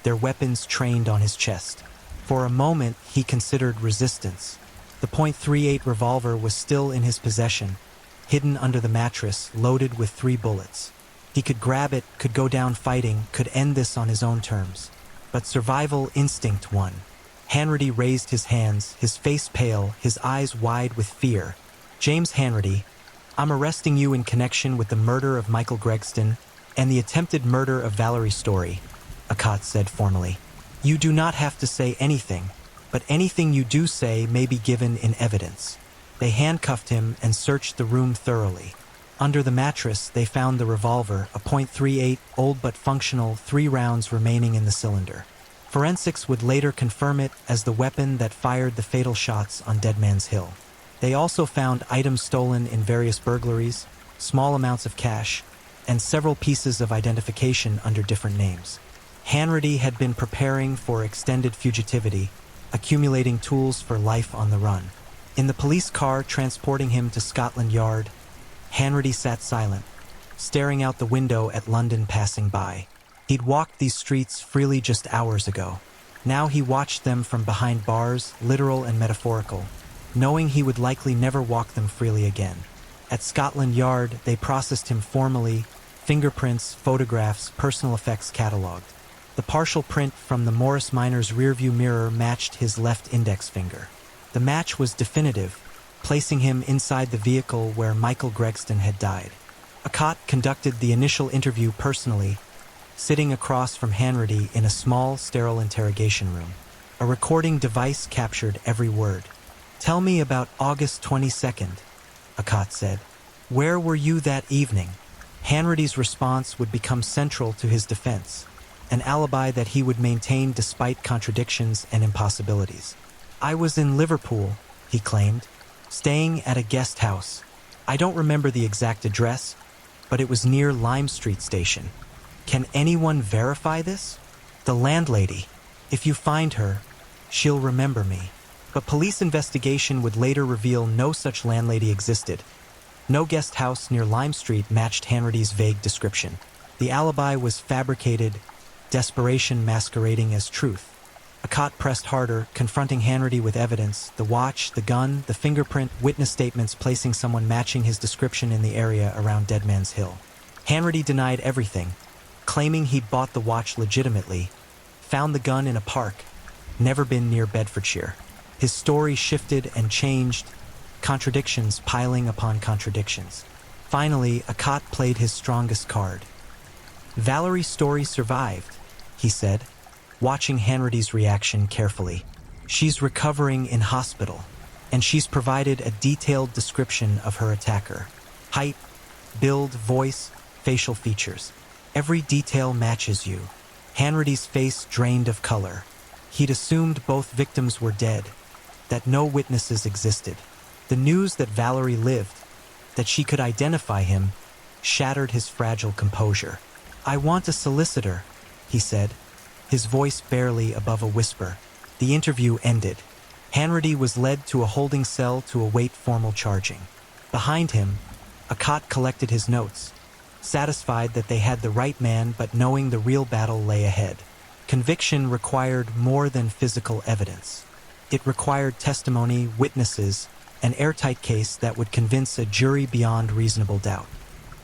their weapons trained on his chest. For a moment, he considered resistance. The .38 revolver was still in his possession, hidden under the mattress, loaded with 3 bullets. He could grab it, could go down fighting, could end this on his own terms. But survival instinct won. Hanratty raised his hands, his face pale, his eyes wide with fear. James Hanratty, I'm arresting you in connection with the murder of Michael Gregston and the attempted murder of Valerie Story, Akat said formally. You do not have to say anything, but anything you do say may be given in evidence. They handcuffed him and searched the room thoroughly. Under the mattress, they found the revolver, a .38, old but functional, 3 rounds remaining in the cylinder. Forensics would later confirm it as the weapon that fired the fatal shots on Dead Man's Hill. They also found items stolen in various burglaries, small amounts of cash, and several pieces of identification under different names. Hanratty had been preparing for extended fugitivity, accumulating tools for life on the run. In the police car transporting him to Scotland Yard, Hanratty sat silent, staring out the window at London passing by. He'd walked these streets freely just hours ago. Now he watched them from behind bars, literal and metaphorical, knowing he would likely never walk them freely again. At Scotland Yard, they processed him formally, fingerprints, photographs, personal effects cataloged. The partial print from the Morris Minor's rearview mirror matched his left index finger. The match was definitive, placing him inside the vehicle where Michael Gregston had died. Akot conducted the initial interview personally, sitting across from Hanratty in a small, sterile interrogation room. A recording device captured every word. "Tell me about August 22nd, Akot said. "Where were you that evening?" Hanratty's response would become central to his defense, an alibi that he would maintain despite contradictions and impossibilities. "I was in Liverpool," he claimed, "staying at a guest house. I don't remember the exact address, but it was near Lime Street Station. Can anyone verify this? The landlady. If you find her, she'll remember me." But police investigation would later reveal no such landlady existed. No guest house near Lime Street matched Hanratty's vague description. The alibi was fabricated, desperation masquerading as truth. Akot pressed harder, confronting Hanratty with evidence: the watch, the gun, the fingerprint, witness statements placing someone matching his description in the area around Dead Man's Hill. Hanratty denied everything, claiming he'd bought the watch legitimately, found the gun in a park, never been near Bedfordshire. His story shifted and changed, contradictions piling upon contradictions. Finally, Akot played his strongest card. "Valerie's story survived," he said, watching Hanratty's reaction carefully. "She's recovering in hospital, and she's provided a detailed description of her attacker. Height, build, voice, facial features. Every detail matches you." Hanratty's face drained of color. He'd assumed both victims were dead, that no witnesses existed. The news that Valerie lived, that she could identify him, shattered his fragile composure. "I want a solicitor," he said, his voice barely above a whisper. The interview ended. Hanratty was led to a holding cell to await formal charging. Behind him, Akot collected his notes, satisfied that they had the right man but knowing the real battle lay ahead. Conviction required more than physical evidence. It required testimony, witnesses, an airtight case that would convince a jury beyond reasonable doubt.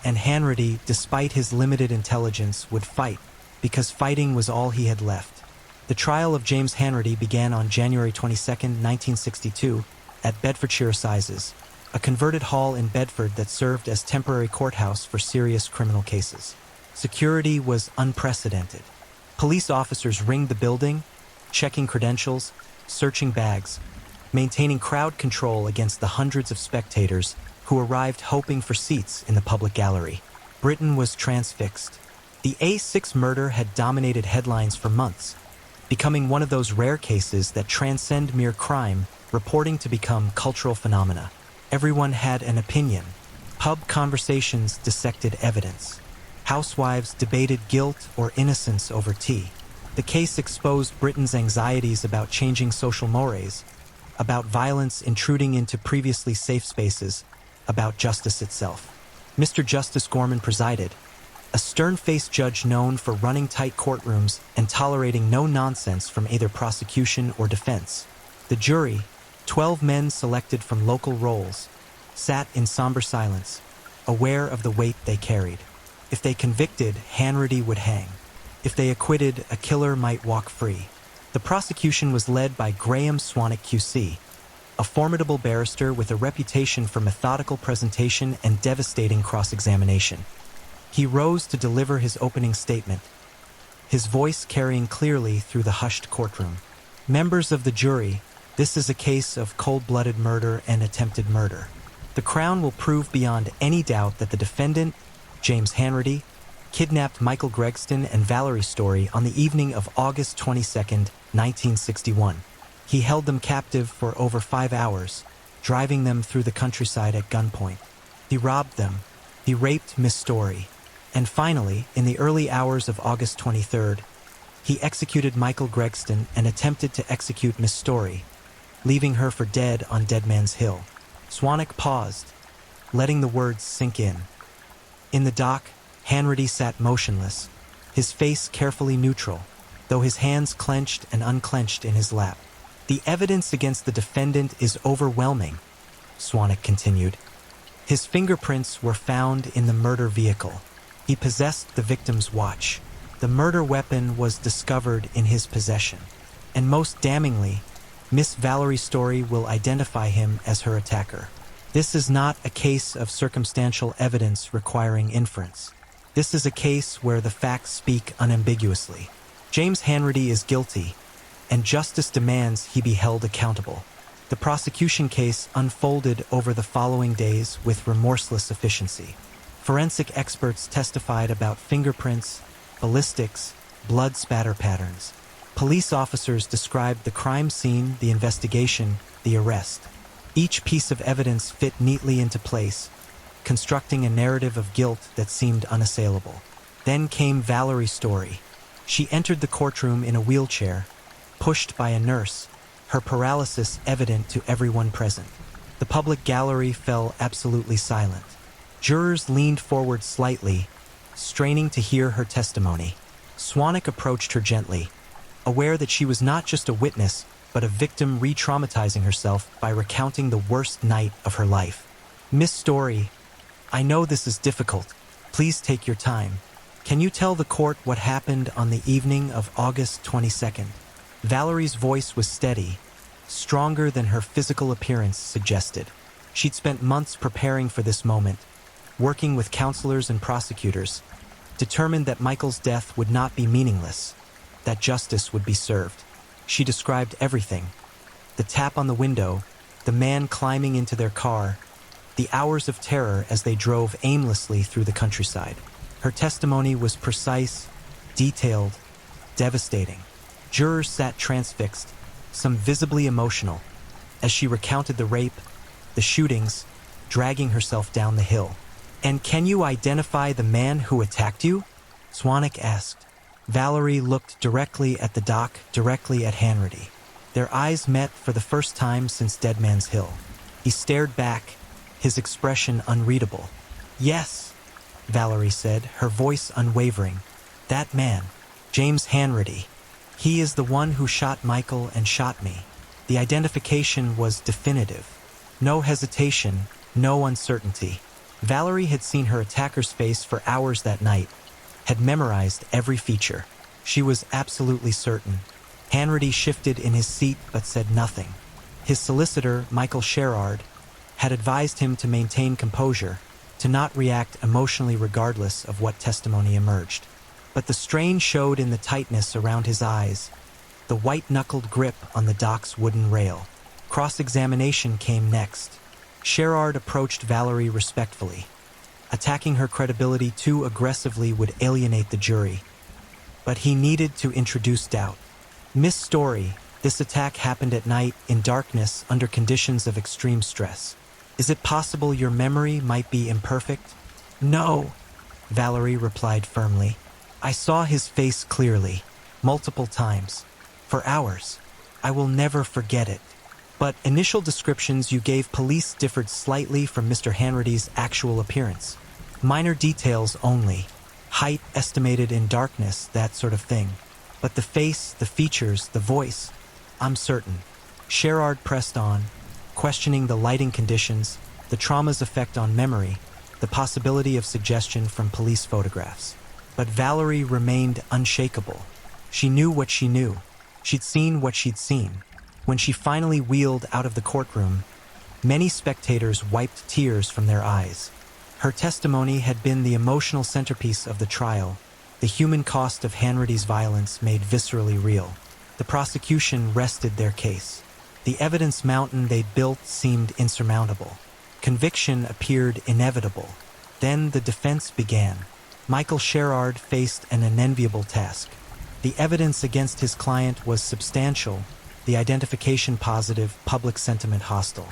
And Hanratty, despite his limited intelligence, would fight, because fighting was all he had left. The trial of James Hanratty began on January 22, 1962, at Bedfordshire Assizes, a converted hall in Bedford that served as temporary courthouse for serious criminal cases. Security was unprecedented. Police officers ringed the building, checking credentials, searching bags, maintaining crowd control against the hundreds of spectators who arrived hoping for seats in the public gallery. Britain was transfixed. The A6 murder had dominated headlines for months, becoming one of those rare cases that transcend mere crime, reporting to become cultural phenomena. Everyone had an opinion. Pub conversations dissected evidence. Housewives debated guilt or innocence over tea. The case exposed Britain's anxieties about changing social mores, about violence intruding into previously safe spaces, about justice itself. Mr. Justice Gorman presided, a stern-faced judge known for running tight courtrooms and tolerating no nonsense from either prosecution or defense. The jury, 12 men selected from local roles, sat in somber silence, aware of the weight they carried. If they convicted, Hanratty would hang. If they acquitted, a killer might walk free. The prosecution was led by Graham Swanwick QC, a formidable barrister with a reputation for methodical presentation and devastating cross-examination. He rose to deliver his opening statement, his voice carrying clearly through the hushed courtroom. "Members of the jury, this is a case of cold-blooded murder and attempted murder. The Crown will prove beyond any doubt that the defendant, James Hanratty, kidnapped Michael Gregston and Valerie Story on the evening of August 22nd, 1961. He held them captive for over 5 hours, driving them through the countryside at gunpoint. He robbed them. He raped Miss Story. And finally, in the early hours of August 23rd, he executed Michael Gregston and attempted to execute Miss Story, leaving her for dead on Dead Man's Hill. Swanwick paused, letting the words sink in. In the dock, Hanratty sat motionless, his face carefully neutral, though his hands clenched and unclenched in his lap. "The evidence against the defendant is overwhelming," Swanwick continued. "His fingerprints were found in the murder vehicle. He possessed the victim's watch. The murder weapon was discovered in his possession. And most damningly, Miss Valerie Story will identify him as her attacker. This is not a case of circumstantial evidence requiring inference. This is a case where the facts speak unambiguously. James Hanratty is guilty, and justice demands he be held accountable." The prosecution case unfolded over the following days with remorseless efficiency. Forensic experts testified about fingerprints, ballistics, blood spatter patterns. Police officers described the crime scene, the investigation, the arrest. Each piece of evidence fit neatly into place, constructing a narrative of guilt that seemed unassailable. Then came Valerie's story. She entered the courtroom in a wheelchair, pushed by a nurse, her paralysis evident to everyone present. The public gallery fell absolutely silent. Jurors leaned forward slightly, straining to hear her testimony. Swanwick approached her gently, aware that she was not just a witness, but a victim re-traumatizing herself by recounting the worst night of her life. "Miss Story, I know this is difficult. Please take your time. Can you tell the court what happened on the evening of August 22nd? Valerie's voice was steady, stronger than her physical appearance suggested. She'd spent months preparing for this moment, working with counselors and prosecutors, determined that Michael's death would not be meaningless, that justice would be served. She described everything: the tap on the window, the man climbing into their car, the hours of terror as they drove aimlessly through the countryside. Her testimony was precise, detailed, devastating. Jurors sat transfixed, some visibly emotional, as she recounted the rape, the shootings, dragging herself down the hill. "And can you identify the man who attacked you?" Swanwick asked. Valerie looked directly at the dock, directly at Hanratty. Their eyes met for the first time since Dead Man's Hill. He stared back, his expression unreadable. "Yes," Valerie said, her voice unwavering. "That man, James Hanratty. He is the one who shot Michael and shot me." The identification was definitive. No hesitation, no uncertainty. Valerie had seen her attacker's face for hours that night, had memorized every feature. She was absolutely certain. Hanratty shifted in his seat but said nothing. His solicitor, Michael Sherrard, had advised him to maintain composure, to not react emotionally regardless of what testimony emerged. But the strain showed in the tightness around his eyes, the white-knuckled grip on the dock's wooden rail. Cross-examination came next. Sherrard approached Valerie respectfully. Attacking her credibility too aggressively would alienate the jury. But he needed to introduce doubt. "Miss Story, this attack happened at night, in darkness, under conditions of extreme stress. Is it possible your memory might be imperfect?" "No," Valerie replied firmly. "I saw his face clearly, multiple times, for hours. I will never forget it. But initial descriptions you gave police differed slightly from Mr. Hanratty's actual appearance. Minor details only. Height estimated in darkness, that sort of thing. But the face, the features, the voice, I'm certain." Sherrard pressed on, questioning the lighting conditions, the trauma's effect on memory, the possibility of suggestion from police photographs. But Valerie remained unshakable. She knew what she knew. She'd seen what she'd seen. When she finally wheeled out of the courtroom, many spectators wiped tears from their eyes. Her testimony had been the emotional centerpiece of the trial, the human cost of Hanratty's violence made viscerally real. The prosecution rested their case. The evidence mountain they'd built seemed insurmountable. Conviction appeared inevitable. Then the defense began. Michael Sherrard faced an unenviable task. The evidence against his client was substantial, the identification positive, public sentiment hostile.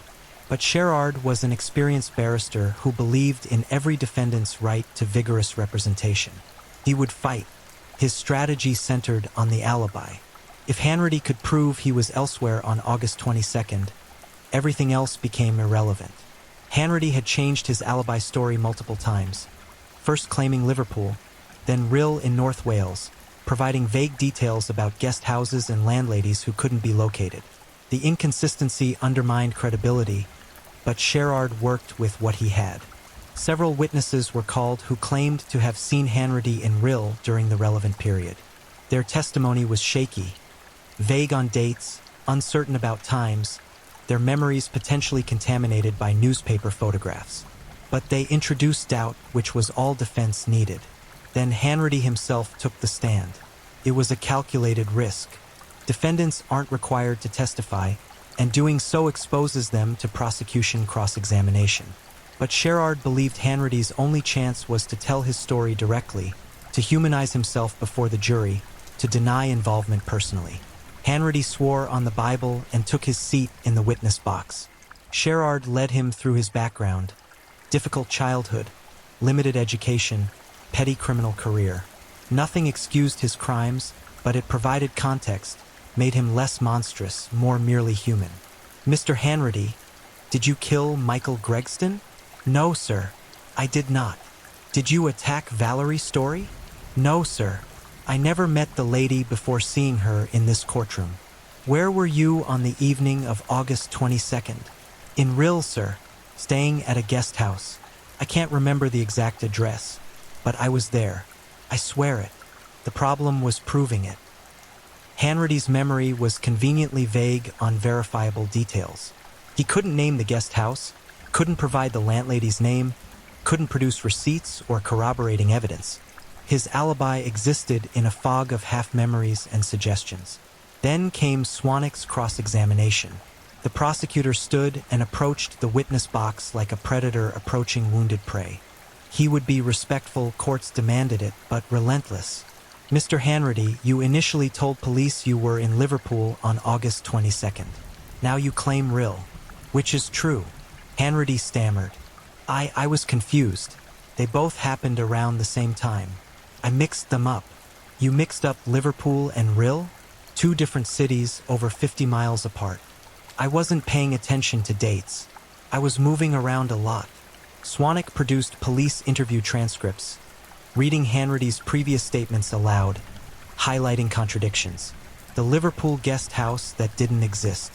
But Sherrard was an experienced barrister who believed in every defendant's right to vigorous representation. He would fight. His strategy centered on the alibi. If Hanratty could prove he was elsewhere on August 22nd, everything else became irrelevant. Hanratty had changed his alibi story multiple times, first claiming Liverpool, then Rhyl in North Wales, providing vague details about guest houses and landladies who couldn't be located. The inconsistency undermined credibility, but Sherrard worked with what he had. Several witnesses were called who claimed to have seen Hanratty in Rhyl during the relevant period. Their testimony was shaky, vague on dates, uncertain about times, their memories potentially contaminated by newspaper photographs. But they introduced doubt, which was all defense needed. Then Hanratty himself took the stand. It was a calculated risk. Defendants aren't required to testify, and doing so exposes them to prosecution cross-examination. But Sherrard believed Hanratty's only chance was to tell his story directly, to humanize himself before the jury, to deny involvement personally. Hanratty swore on the Bible and took his seat in the witness box. Sherrard led him through his background: difficult childhood, limited education, petty criminal career. Nothing excused his crimes, but it provided context, made him less monstrous, more merely human. Mr. Hanratty, did you kill Michael Gregston? No, sir, I did not. Did you attack Valerie Story? No, sir. I never met the lady before seeing her in this courtroom. Where were you on the evening of August 22nd? In Rhyl, sir, staying at a guest house. I can't remember the exact address, but I was there. I swear it. The problem was proving it. Hanratty's memory was conveniently vague on verifiable details. He couldn't name the guest house, couldn't provide the landlady's name, couldn't produce receipts or corroborating evidence. His alibi existed in a fog of half-memories and suggestions. Then came Swanwick's cross-examination. The prosecutor stood and approached the witness box like a predator approaching wounded prey. He would be respectful, courts demanded it, but relentless. Mr. Hanratty, you initially told police you were in Liverpool on August 22nd. Now you claim Rhyl. Which is true? Hanratty stammered. I was confused. They both happened around the same time. I mixed them up. You mixed up Liverpool and Rhyl? Two different cities over 50 miles apart. I wasn't paying attention to dates. I was moving around a lot. Swanwick produced police interview transcripts, reading Hanratty's previous statements aloud, highlighting contradictions. The Liverpool guest house that didn't exist.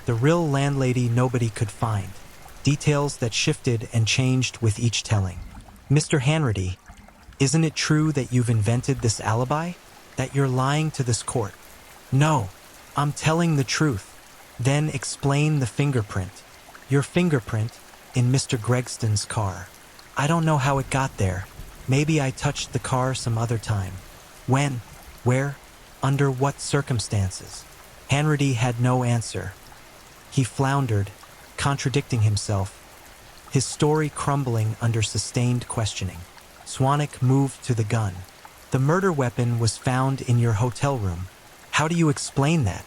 The Rhyl landlady nobody could find. Details that shifted and changed with each telling. Mr. Hanratty, isn't it true that you've invented this alibi? That you're lying to this court? No, I'm telling the truth. Then explain the fingerprint. Your fingerprint in Mr. Gregston's car. I don't know how it got there. Maybe I touched the car some other time. When? Where? Under what circumstances? Hanratty had no answer. He floundered, contradicting himself, his story crumbling under sustained questioning. Swanwick moved to the gun. The murder weapon was found in your hotel room. How do you explain that?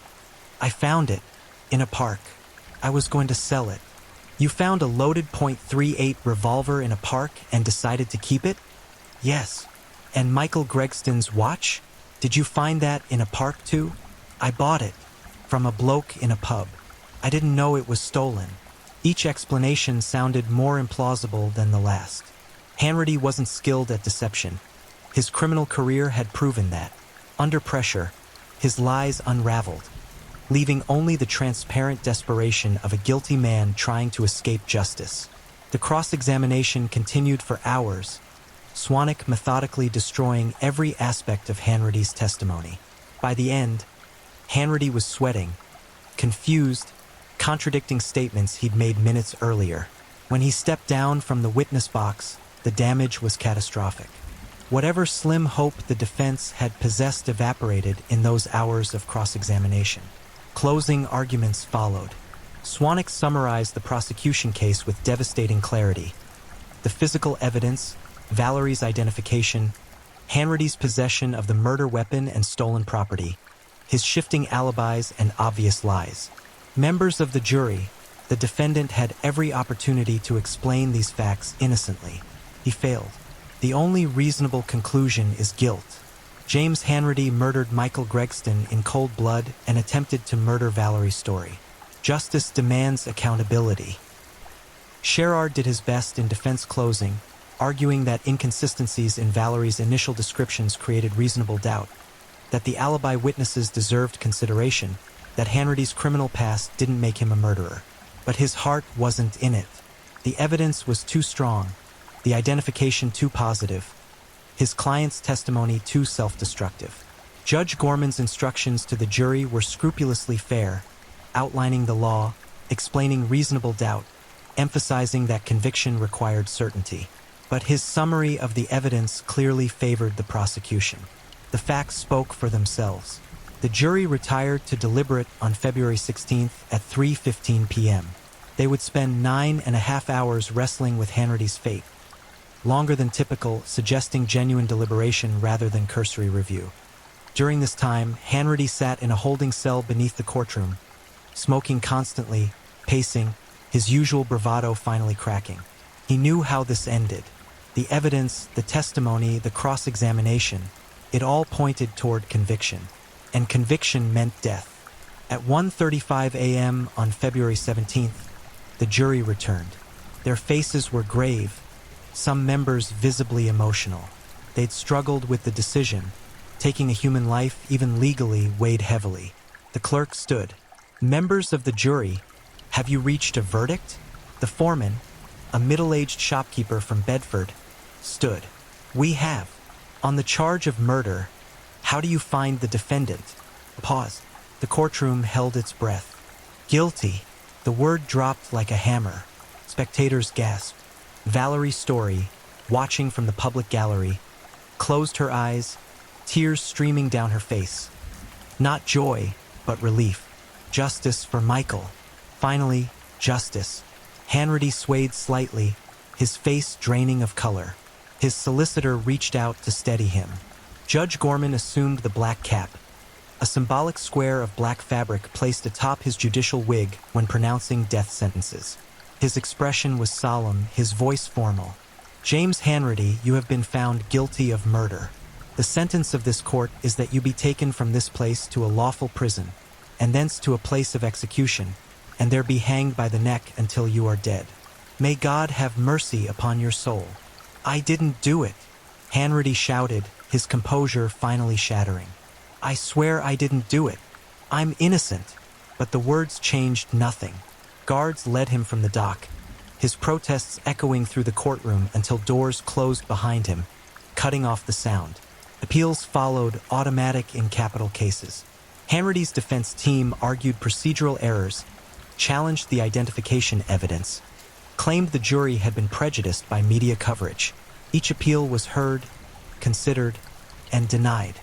I found it in a park. I was going to sell it. You found a loaded .38 revolver in a park and decided to keep it? Yes. And Michael Gregston's watch? Did you find that in a park too? I bought it from a bloke in a pub. I didn't know it was stolen. Each explanation sounded more implausible than the last. Hanratty wasn't skilled at deception. His criminal career had proven that. Under pressure, his lies unraveled, leaving only the transparent desperation of a guilty man trying to escape justice. The cross-examination continued for hours, Swanwick methodically destroying every aspect of Hanratty's testimony. By the end, Hanratty was sweating, confused, contradicting statements he'd made minutes earlier. When he stepped down from the witness box, the damage was catastrophic. Whatever slim hope the defense had possessed evaporated in those hours of cross-examination. Closing arguments followed. Swanwick summarized the prosecution case with devastating clarity. The physical evidence, Valerie's identification, Hanratty's possession of the murder weapon and stolen property, his shifting alibis and obvious lies. Members of the jury, the defendant had every opportunity to explain these facts innocently. He failed. The only reasonable conclusion is guilt. James Hanratty murdered Michael Gregston in cold blood and attempted to murder Valerie Story. Justice demands accountability. Sherrard did his best in defense closing, arguing that inconsistencies in Valerie's initial descriptions created reasonable doubt, that the alibi witnesses deserved consideration, that Hanratty's criminal past didn't make him a murderer. But his heart wasn't in it. The evidence was too strong, the identification too positive, his client's testimony too self-destructive. Judge Gorman's instructions to the jury were scrupulously fair, outlining the law, explaining reasonable doubt, emphasizing that conviction required certainty. But his summary of the evidence clearly favored the prosecution. The facts spoke for themselves. The jury retired to deliberate on February 16th at 3:15 p.m. They would spend 9.5 hours wrestling with Hanratty's fate, longer than typical, suggesting genuine deliberation rather than cursory review. During this time, Hanratty sat in a holding cell beneath the courtroom, smoking constantly, pacing, his usual bravado finally cracking. He knew how this ended. The evidence, the testimony, the cross-examination, it all pointed toward conviction. And conviction meant death. At 1:35 a.m. on February 17th, the jury returned. Their faces were grave, some members visibly emotional. They'd struggled with the decision. Taking a human life, even legally, weighed heavily. The clerk stood. Members of the jury, have you reached a verdict? The foreman, a middle-aged shopkeeper from Bedford, stood. We have. On the charge of murder, how do you find the defendant? Pause. The courtroom held its breath. Guilty. The word dropped like a hammer. Spectators gasped. Valerie Story, watching from the public gallery, closed her eyes, tears streaming down her face. Not joy, but relief. Justice for Michael. Finally, justice. Hanratty swayed slightly, his face draining of color. His solicitor reached out to steady him. Judge Gorman assumed the black cap, a symbolic square of black fabric placed atop his judicial wig when pronouncing death sentences. His expression was solemn, his voice formal. James Hanratty, you have been found guilty of murder. The sentence of this court is that you be taken from this place to a lawful prison, and thence to a place of execution, and there be hanged by the neck until you are dead. May God have mercy upon your soul. I didn't do it, Hanratty shouted, his composure finally shattering. I swear I didn't do it. I'm innocent. But the words changed nothing. Guards led him from the dock, his protests echoing through the courtroom until doors closed behind him, cutting off the sound. Appeals followed, automatic in capital cases. Hanratty's defense team argued procedural errors, challenged the identification evidence, claimed the jury had been prejudiced by media coverage. Each appeal was heard, considered, and denied.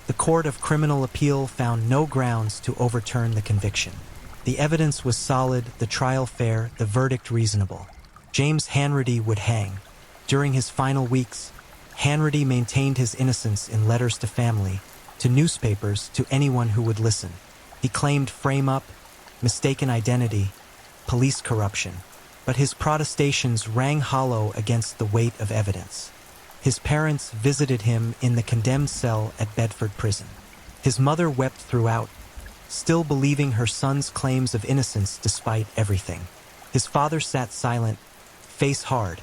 The Court of Criminal Appeal found no grounds to overturn the conviction. The evidence was solid, the trial fair, the verdict reasonable. James Hanratty would hang. During his final weeks, Hanratty maintained his innocence in letters to family, to newspapers, to anyone who would listen. He claimed frame-up, mistaken identity, police corruption. But his protestations rang hollow against the weight of evidence. His parents visited him in the condemned cell at Bedford Prison. His mother wept throughout, still believing her son's claims of innocence despite everything. His father sat silent, face hard,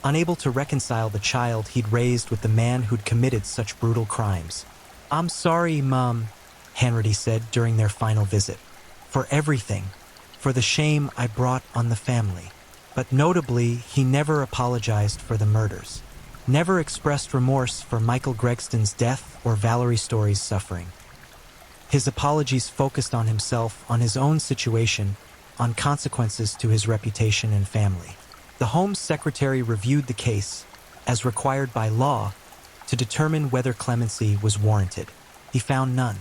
unable to reconcile the child he'd raised with the man who'd committed such brutal crimes. I'm sorry, Mom, Hanratty said during their final visit, for everything, for the shame I brought on the family. But notably, he never apologized for the murders, never expressed remorse for Michael Gregston's death or Valerie Story's suffering. His apologies focused on himself, on his own situation, on consequences to his reputation and family. The Home Secretary reviewed the case, as required by law, to determine whether clemency was warranted. He found none.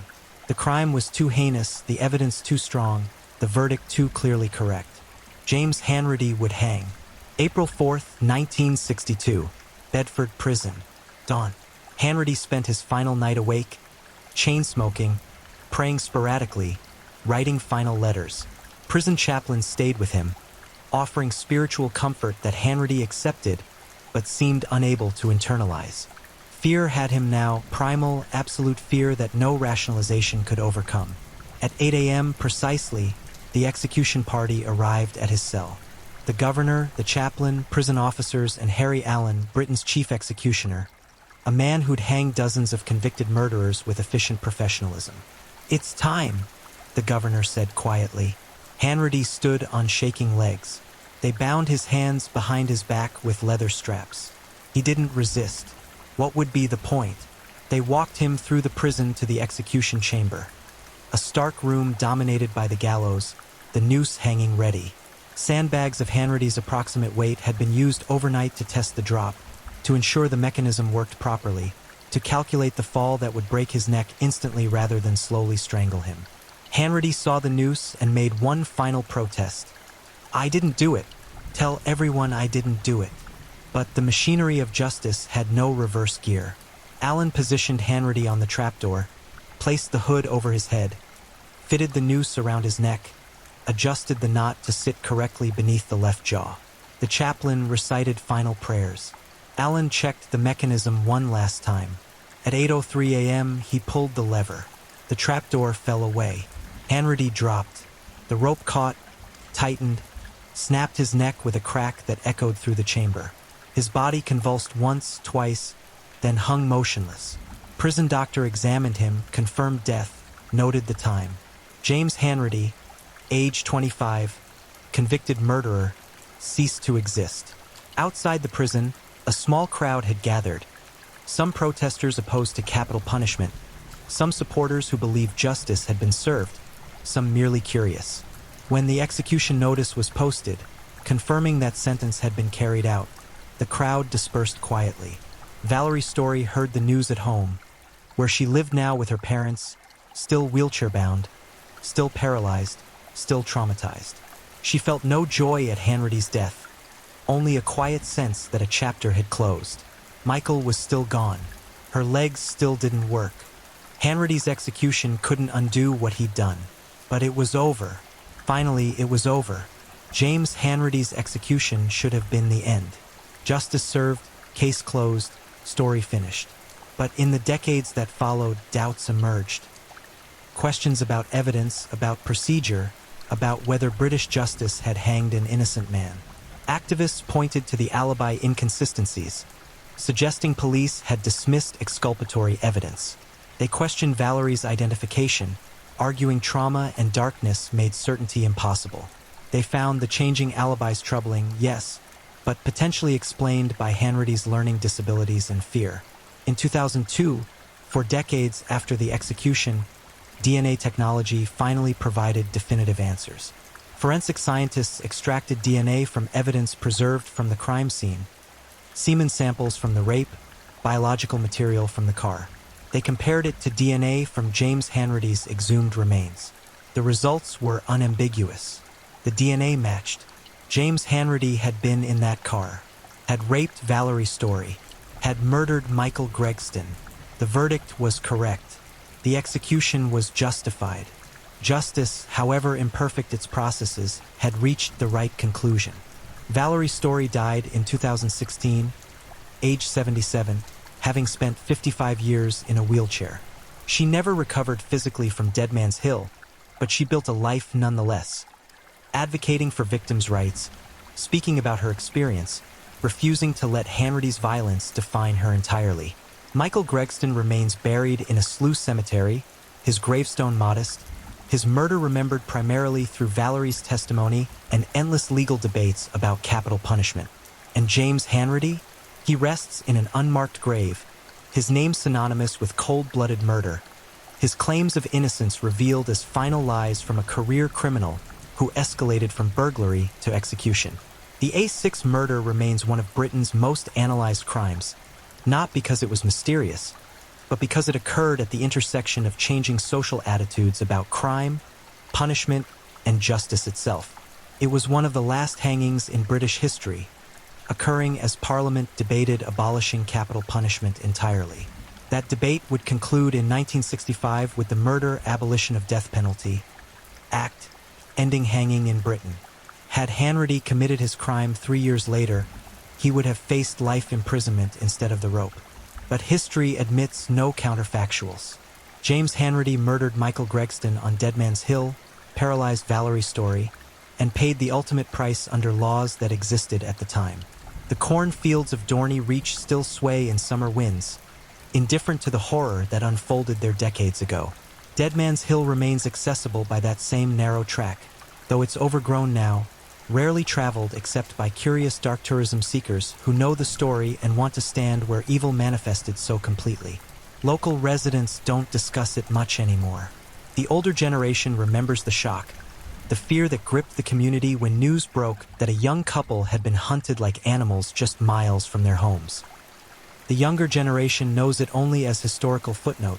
The crime was too heinous, the evidence too strong, the verdict too clearly correct. James Hanratty would hang. April 4th, 1962, Bedford Prison. Dawn. Hanratty spent his final night awake, chain-smoking, praying sporadically, writing final letters. Prison chaplains stayed with him, offering spiritual comfort that Hanratty accepted but seemed unable to internalize. Fear had him now, primal, absolute fear that no rationalization could overcome. At 8 a.m. precisely, the execution party arrived at his cell. The governor, the chaplain, prison officers, and Harry Allen, Britain's chief executioner, a man who'd hanged dozens of convicted murderers with efficient professionalism. "It's time," the governor said quietly. Hanratty stood on shaking legs. They bound his hands behind his back with leather straps. He didn't resist. What would be the point? They walked him through the prison to the execution chamber. A stark room dominated by the gallows, the noose hanging ready. Sandbags of Hanratty's approximate weight had been used overnight to test the drop, to ensure the mechanism worked properly, to calculate the fall that would break his neck instantly rather than slowly strangle him. Hanratty saw the noose and made one final protest. "I didn't do it. Tell everyone I didn't do it." But the machinery of justice had no reverse gear. Allen positioned Hanratty on the trapdoor, placed the hood over his head, fitted the noose around his neck, adjusted the knot to sit correctly beneath the left jaw. The chaplain recited final prayers. Allen checked the mechanism one last time. At 8:03 a.m., he pulled the lever. The trapdoor fell away. Hanratty dropped. The rope caught, tightened, snapped his neck with a crack that echoed through the chamber. His body convulsed once, twice, then hung motionless. Prison doctor examined him, confirmed death, noted the time. James Hanratty, age 25, convicted murderer, ceased to exist. Outside the prison, a small crowd had gathered. Some protesters opposed to capital punishment, some supporters who believed justice had been served, some merely curious. When the execution notice was posted, confirming that sentence had been carried out, the crowd dispersed quietly. Valerie Story heard the news at home, where she lived now with her parents, still wheelchair-bound, still paralyzed, still traumatized. She felt no joy at Hanratty's death, only a quiet sense that a chapter had closed. Michael was still gone. Her legs still didn't work. Hanratty's execution couldn't undo what he'd done. But it was over. Finally, it was over. James Hanratty's execution should have been the end. Justice served, case closed, story finished. But in the decades that followed, doubts emerged. Questions about evidence, about procedure, about whether British justice had hanged an innocent man. Activists pointed to the alibi inconsistencies, suggesting police had dismissed exculpatory evidence. They questioned Valerie's identification, arguing trauma and darkness made certainty impossible. They found the changing alibis troubling, yes, but potentially explained by Hanratty's learning disabilities and fear. In 2002, for decades after the execution, DNA technology finally provided definitive answers. Forensic scientists extracted DNA from evidence preserved from the crime scene, semen samples from the rape, biological material from the car. They compared it to DNA from James Hanratty's exhumed remains. The results were unambiguous. The DNA matched. James Hanratty had been in that car, had raped Valerie Story, had murdered Michael Gregston. The verdict was correct. The execution was justified. Justice, however imperfect its processes, had reached the right conclusion. Valerie Story died in 2016, age 77, having spent 55 years in a wheelchair. She never recovered physically from Dead Man's Hill, but she built a life nonetheless, advocating for victims' rights, speaking about her experience, refusing to let Hanratty's violence define her entirely. Michael Gregston remains buried in a sluice cemetery, his gravestone modest, his murder remembered primarily through Valerie's testimony and endless legal debates about capital punishment. And James Hanratty? He rests in an unmarked grave, his name synonymous with cold-blooded murder, his claims of innocence revealed as final lies from a career criminal who escalated from burglary to execution. The A6 murder remains one of Britain's most analyzed crimes, not because it was mysterious, but because it occurred at the intersection of changing social attitudes about crime, punishment, and justice itself. It was one of the last hangings in British history, occurring as Parliament debated abolishing capital punishment entirely. That debate would conclude in 1965 with the Murder Abolition of Death Penalty Act, ending hanging in Britain. Had Hanratty committed his crime 3 years later, he would have faced life imprisonment instead of the rope. But history admits no counterfactuals. James Hanratty murdered Michael Gregston on Dead Man's Hill, paralyzed Valerie Story, and paid the ultimate price under laws that existed at the time. The cornfields of Dorney Reach still sway in summer winds, indifferent to the horror that unfolded there decades ago. Dead Man's Hill remains accessible by that same narrow track, though it's overgrown now, rarely traveled except by curious dark tourism seekers who know the story and want to stand where evil manifested so completely. Local residents don't discuss it much anymore. The older generation remembers the shock, the fear that gripped the community when news broke that a young couple had been hunted like animals just miles from their homes. The younger generation knows it only as historical footnote,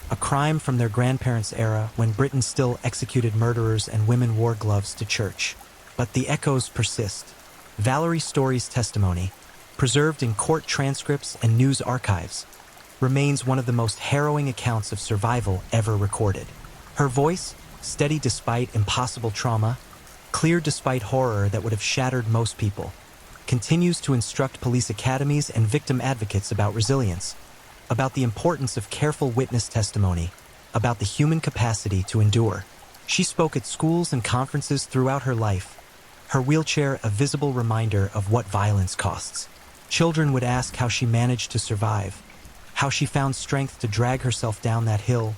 a crime from their grandparents' era when Britain still executed murderers and women wore gloves to church. But the echoes persist. Valerie Story's testimony, preserved in court transcripts and news archives, remains one of the most harrowing accounts of survival ever recorded. Her voice, steady despite impossible trauma, clear despite horror that would have shattered most people, continues to instruct police academies and victim advocates about resilience, about the importance of careful witness testimony, about the human capacity to endure. She spoke at schools and conferences throughout her life, her wheelchair a visible reminder of what violence costs. Children would ask how she managed to survive, how she found strength to drag herself down that hill,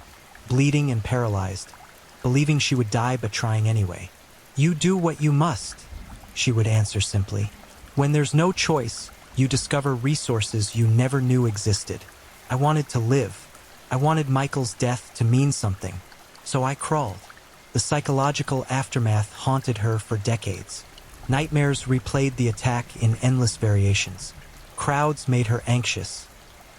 bleeding and paralyzed, believing she would die but trying anyway. "You do what you must," she would answer simply. "When there's no choice, you discover resources you never knew existed. I wanted to live. I wanted Michael's death to mean something. So I crawled." The psychological aftermath haunted her for decades. Nightmares replayed the attack in endless variations. Crowds made her anxious.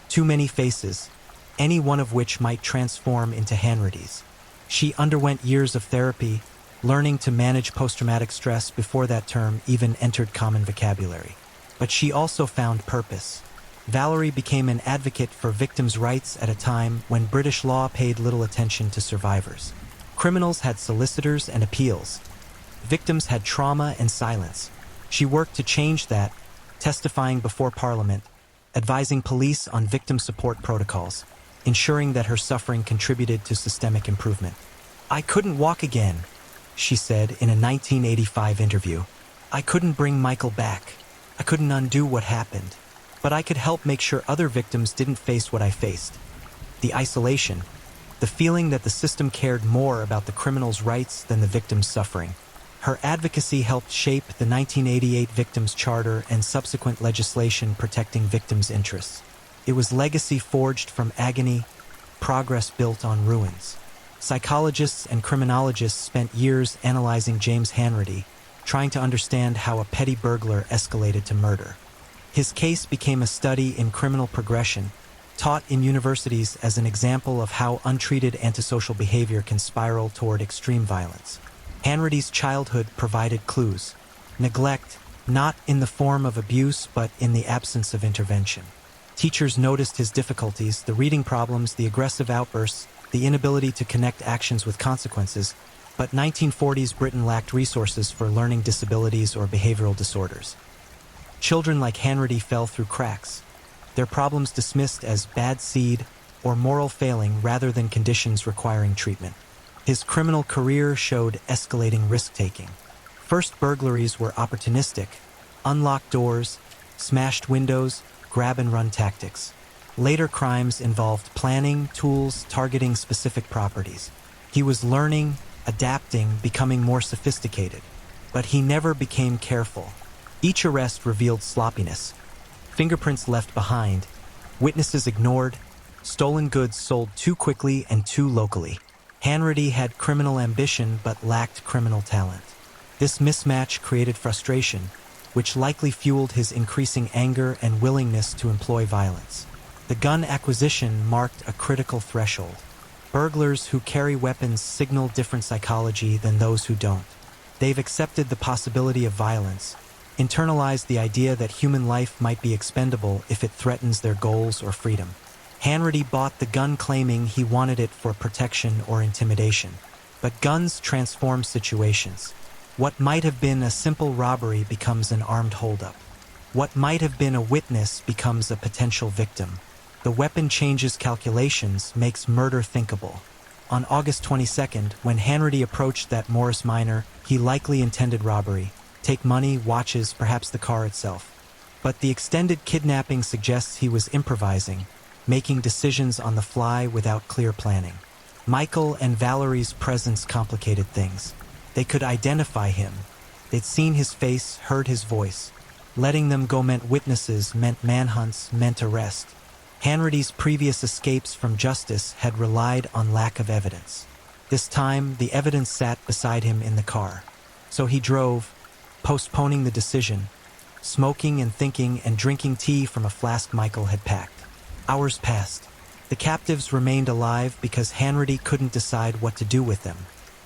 Too many faces, any one of which might transform into Hanratty's. She underwent years of therapy, learning to manage post-traumatic stress before that term even entered common vocabulary. But she also found purpose. Valerie became an advocate for victims' rights at a time when British law paid little attention to survivors. Criminals had solicitors and appeals. Victims had trauma and silence. She worked to change that, testifying before Parliament, advising police on victim support protocols, ensuring that her suffering contributed to systemic improvement. "I couldn't walk again," she said in a 1985 interview. "I couldn't bring Michael back. I couldn't undo what happened. But I could help make sure other victims didn't face what I faced." The isolation, the feeling that the system cared more about the criminal's rights than the victim's suffering. Her advocacy helped shape the 1988 Victims' Charter and subsequent legislation protecting victims' interests. It was legacy forged from agony, progress built on ruins. Psychologists and criminologists spent years analyzing James Hanratty, trying to understand how a petty burglar escalated to murder. His case became a study in criminal progression, taught in universities as an example of how untreated antisocial behavior can spiral toward extreme violence. Hanratty's childhood provided clues. Neglect, not in the form of abuse but in the absence of intervention. Teachers noticed his difficulties, the reading problems, the aggressive outbursts, the inability to connect actions with consequences, but 1940s Britain lacked resources for learning disabilities or behavioral disorders. Children like Hanratty fell through cracks, their problems dismissed as bad seed or moral failing rather than conditions requiring treatment. His criminal career showed escalating risk-taking. First burglaries were opportunistic, unlocked doors, smashed windows, grab-and-run tactics. Later crimes involved planning, tools, targeting specific properties. He was learning, adapting, becoming more sophisticated. But he never became careful. Each arrest revealed sloppiness. Fingerprints left behind, witnesses ignored, stolen goods sold too quickly and too locally. Hanratty had criminal ambition but lacked criminal talent. This mismatch created frustration, which likely fueled his increasing anger and willingness to employ violence. The gun acquisition marked a critical threshold. Burglars who carry weapons signal different psychology than those who don't. They've accepted the possibility of violence, internalized the idea that human life might be expendable if it threatens their goals or freedom. Hanratty bought the gun claiming he wanted it for protection or intimidation. But guns transform situations. What might have been a simple robbery becomes an armed holdup. What might have been a witness becomes a potential victim. The weapon changes calculations, makes murder thinkable. On August 22nd, when Hanratty approached that Morris minor, he likely intended robbery. Take money, watches, perhaps the car itself. But the extended kidnapping suggests he was improvising, making decisions on the fly without clear planning. Michael and Valerie's presence complicated things. They could identify him. They'd seen his face, heard his voice. Letting them go meant witnesses, meant manhunts, meant arrest. Hanratty's previous escapes from justice had relied on lack of evidence. This time, the evidence sat beside him in the car. So he drove, postponing the decision, smoking and thinking and drinking tea from a flask Michael had packed. Hours passed. The captives remained alive because Hanratty couldn't decide what to do with them.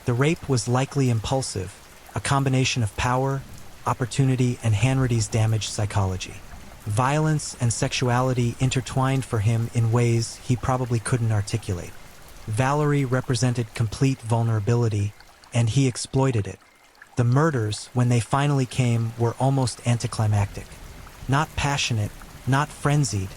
The rape was likely impulsive, a combination of power, opportunity, and Hanratty's damaged psychology. Violence and sexuality intertwined for him in ways he probably couldn't articulate. Valerie represented complete vulnerability, and he exploited it. The murders, when they finally came, were almost anticlimactic. Not passionate, not frenzied,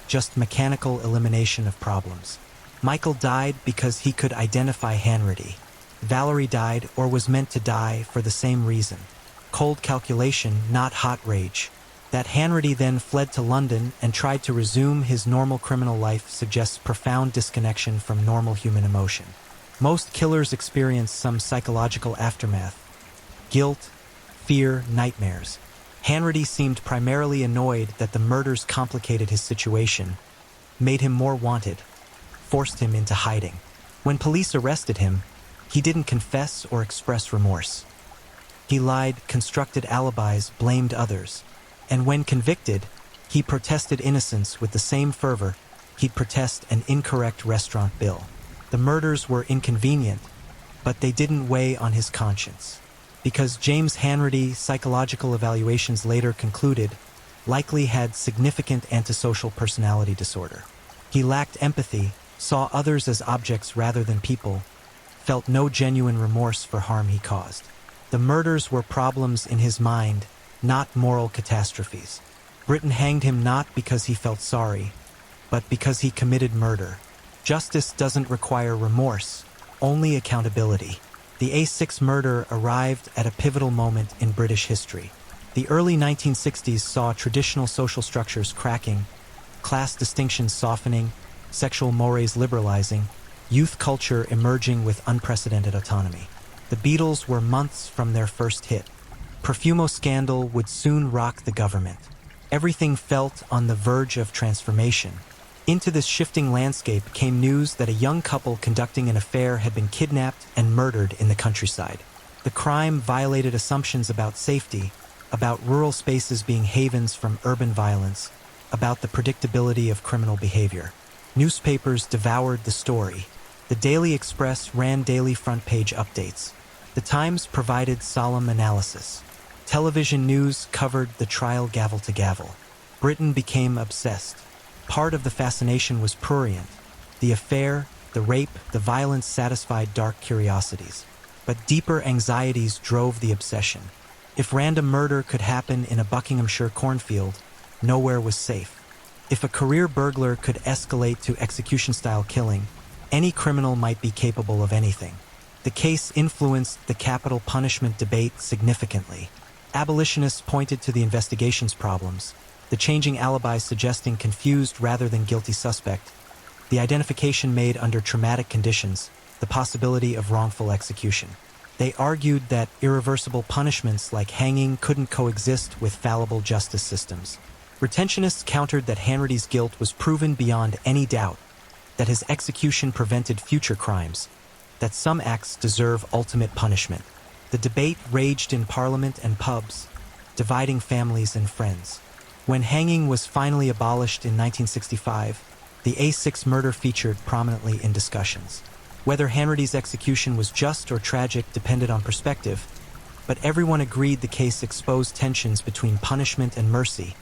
just mechanical elimination of problems. Michael died because he could identify Hanratty. Valerie died, or was meant to die, for the same reason. Cold calculation, not hot rage. That Hanratty then fled to London and tried to resume his normal criminal life suggests profound disconnection from normal human emotion. Most killers experience some psychological aftermath. Guilt, fear, nightmares. Hanratty seemed primarily annoyed that the murders complicated his situation, made him more wanted, forced him into hiding. When police arrested him, he didn't confess or express remorse. He lied, constructed alibis, blamed others. And when convicted, he protested innocence with the same fervor he'd protest an incorrect restaurant bill. The murders were inconvenient, but they didn't weigh on his conscience. Because James Hanratty, psychological evaluations later concluded, likely had significant antisocial personality disorder. He lacked empathy, saw others as objects rather than people, felt no genuine remorse for harm he caused. The murders were problems in his mind, not moral catastrophes. Britain hanged him not because he felt sorry, but because he committed murder. Justice doesn't require remorse, only accountability. The A6 murder arrived at a pivotal moment in British history. The early 1960s saw traditional social structures cracking, class distinctions softening, sexual mores liberalizing, youth culture emerging with unprecedented autonomy. The Beatles were months from their first hit. Profumo scandal would soon rock the government. Everything felt on the verge of transformation. Into this shifting landscape came news that a young couple conducting an affair had been kidnapped and murdered in the countryside. The crime violated assumptions about safety, about rural spaces being havens from urban violence, about the predictability of criminal behavior. Newspapers devoured the story. The Daily Express ran daily front-page updates. The Times provided solemn analysis. Television news covered the trial gavel to gavel. Britain became obsessed. Part of the fascination was prurient. The affair, the rape, the violence satisfied dark curiosities. But deeper anxieties drove the obsession. If random murder could happen in a Buckinghamshire cornfield, nowhere was safe. If a career burglar could escalate to execution-style killing, any criminal might be capable of anything. The case influenced the capital punishment debate significantly. Abolitionists pointed to the investigation's problems, the changing alibis suggesting confused rather than guilty suspect, the identification made under traumatic conditions, the possibility of wrongful execution. They argued that irreversible punishments like hanging couldn't coexist with fallible justice systems. Retentionists countered that Hanratty's guilt was proven beyond any doubt, that his execution prevented future crimes, that some acts deserve ultimate punishment. The debate raged in Parliament and pubs, dividing families and friends. When hanging was finally abolished in 1965, the A6 murder featured prominently in discussions. Whether Hanratty's execution was just or tragic depended on perspective, but everyone agreed the case exposed tensions between punishment and mercy,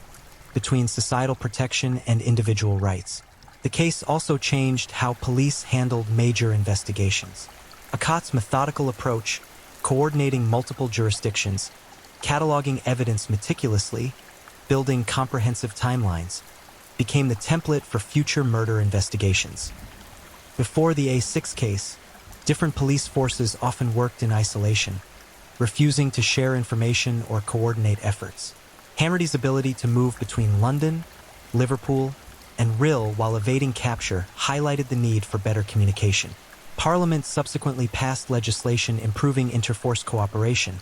between societal protection and individual rights. The case also changed how police handled major investigations. Accott's methodical approach, coordinating multiple jurisdictions, cataloging evidence meticulously, building comprehensive timelines, became the template for future murder investigations. Before the A6 case, different police forces often worked in isolation, refusing to share information or coordinate efforts. Hanratty's ability to move between London, Liverpool, and Rhyl while evading capture highlighted the need for better communication. Parliament subsequently passed legislation improving interforce cooperation,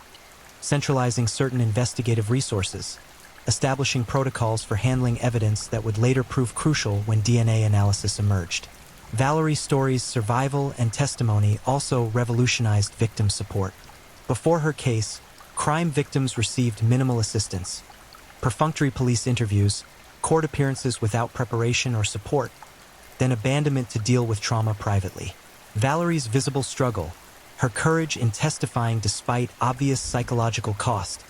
centralizing certain investigative resources, establishing protocols for handling evidence that would later prove crucial when DNA analysis emerged. Valerie Story's survival and testimony also revolutionized victim support. Before her case, crime victims received minimal assistance, perfunctory police interviews, court appearances without preparation or support, then abandonment to deal with trauma privately. Valerie's visible struggle, her courage in testifying despite obvious psychological cost,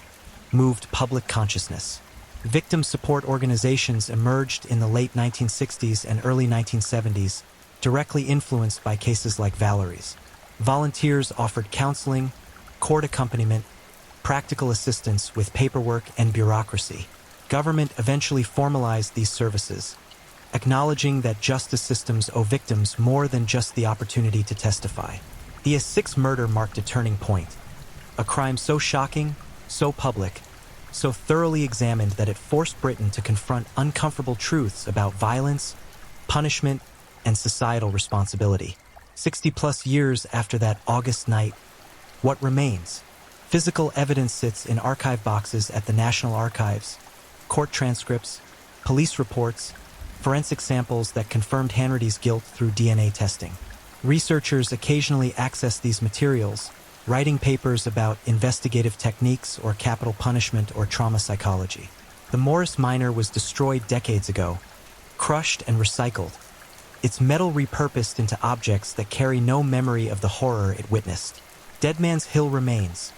moved public consciousness. Victim support organizations emerged in the late 1960s and early 1970s, directly influenced by cases like Valerie's. Volunteers offered counseling, court accompaniment, practical assistance with paperwork and bureaucracy. Government eventually formalized these services, acknowledging that justice systems owe victims more than just the opportunity to testify. The A6 murder marked a turning point, a crime so shocking, so public, so thoroughly examined that it forced Britain to confront uncomfortable truths about violence, punishment, and societal responsibility. 60-plus years after that August night, what remains? Physical evidence sits in archive boxes at the National Archives, court transcripts, police reports, forensic samples that confirmed Hanratty's guilt through DNA testing. Researchers occasionally access these materials, writing papers about investigative techniques or capital punishment or trauma psychology. The Morris Minor was destroyed decades ago, crushed and recycled, its metal repurposed into objects that carry no memory of the horror it witnessed. Dead Man's Hill remains,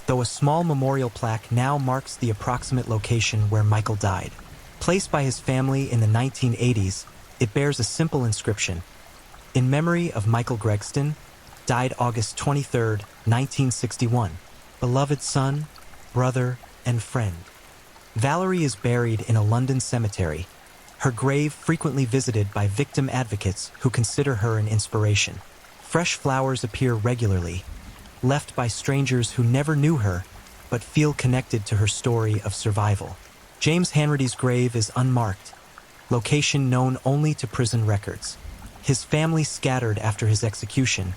though a small memorial plaque now marks the approximate location where Michael died. Placed by his family in the 1980s, it bears a simple inscription: in memory of Michael Gregston, died August 23, 1961, beloved son, brother, and friend. Valerie is buried in a London cemetery, her grave frequently visited by victim advocates who consider her an inspiration. Fresh flowers appear regularly, left by strangers who never knew her but feel connected to her story of survival. James Hanratty's grave is unmarked, location known only to prison records. His family scattered after his execution,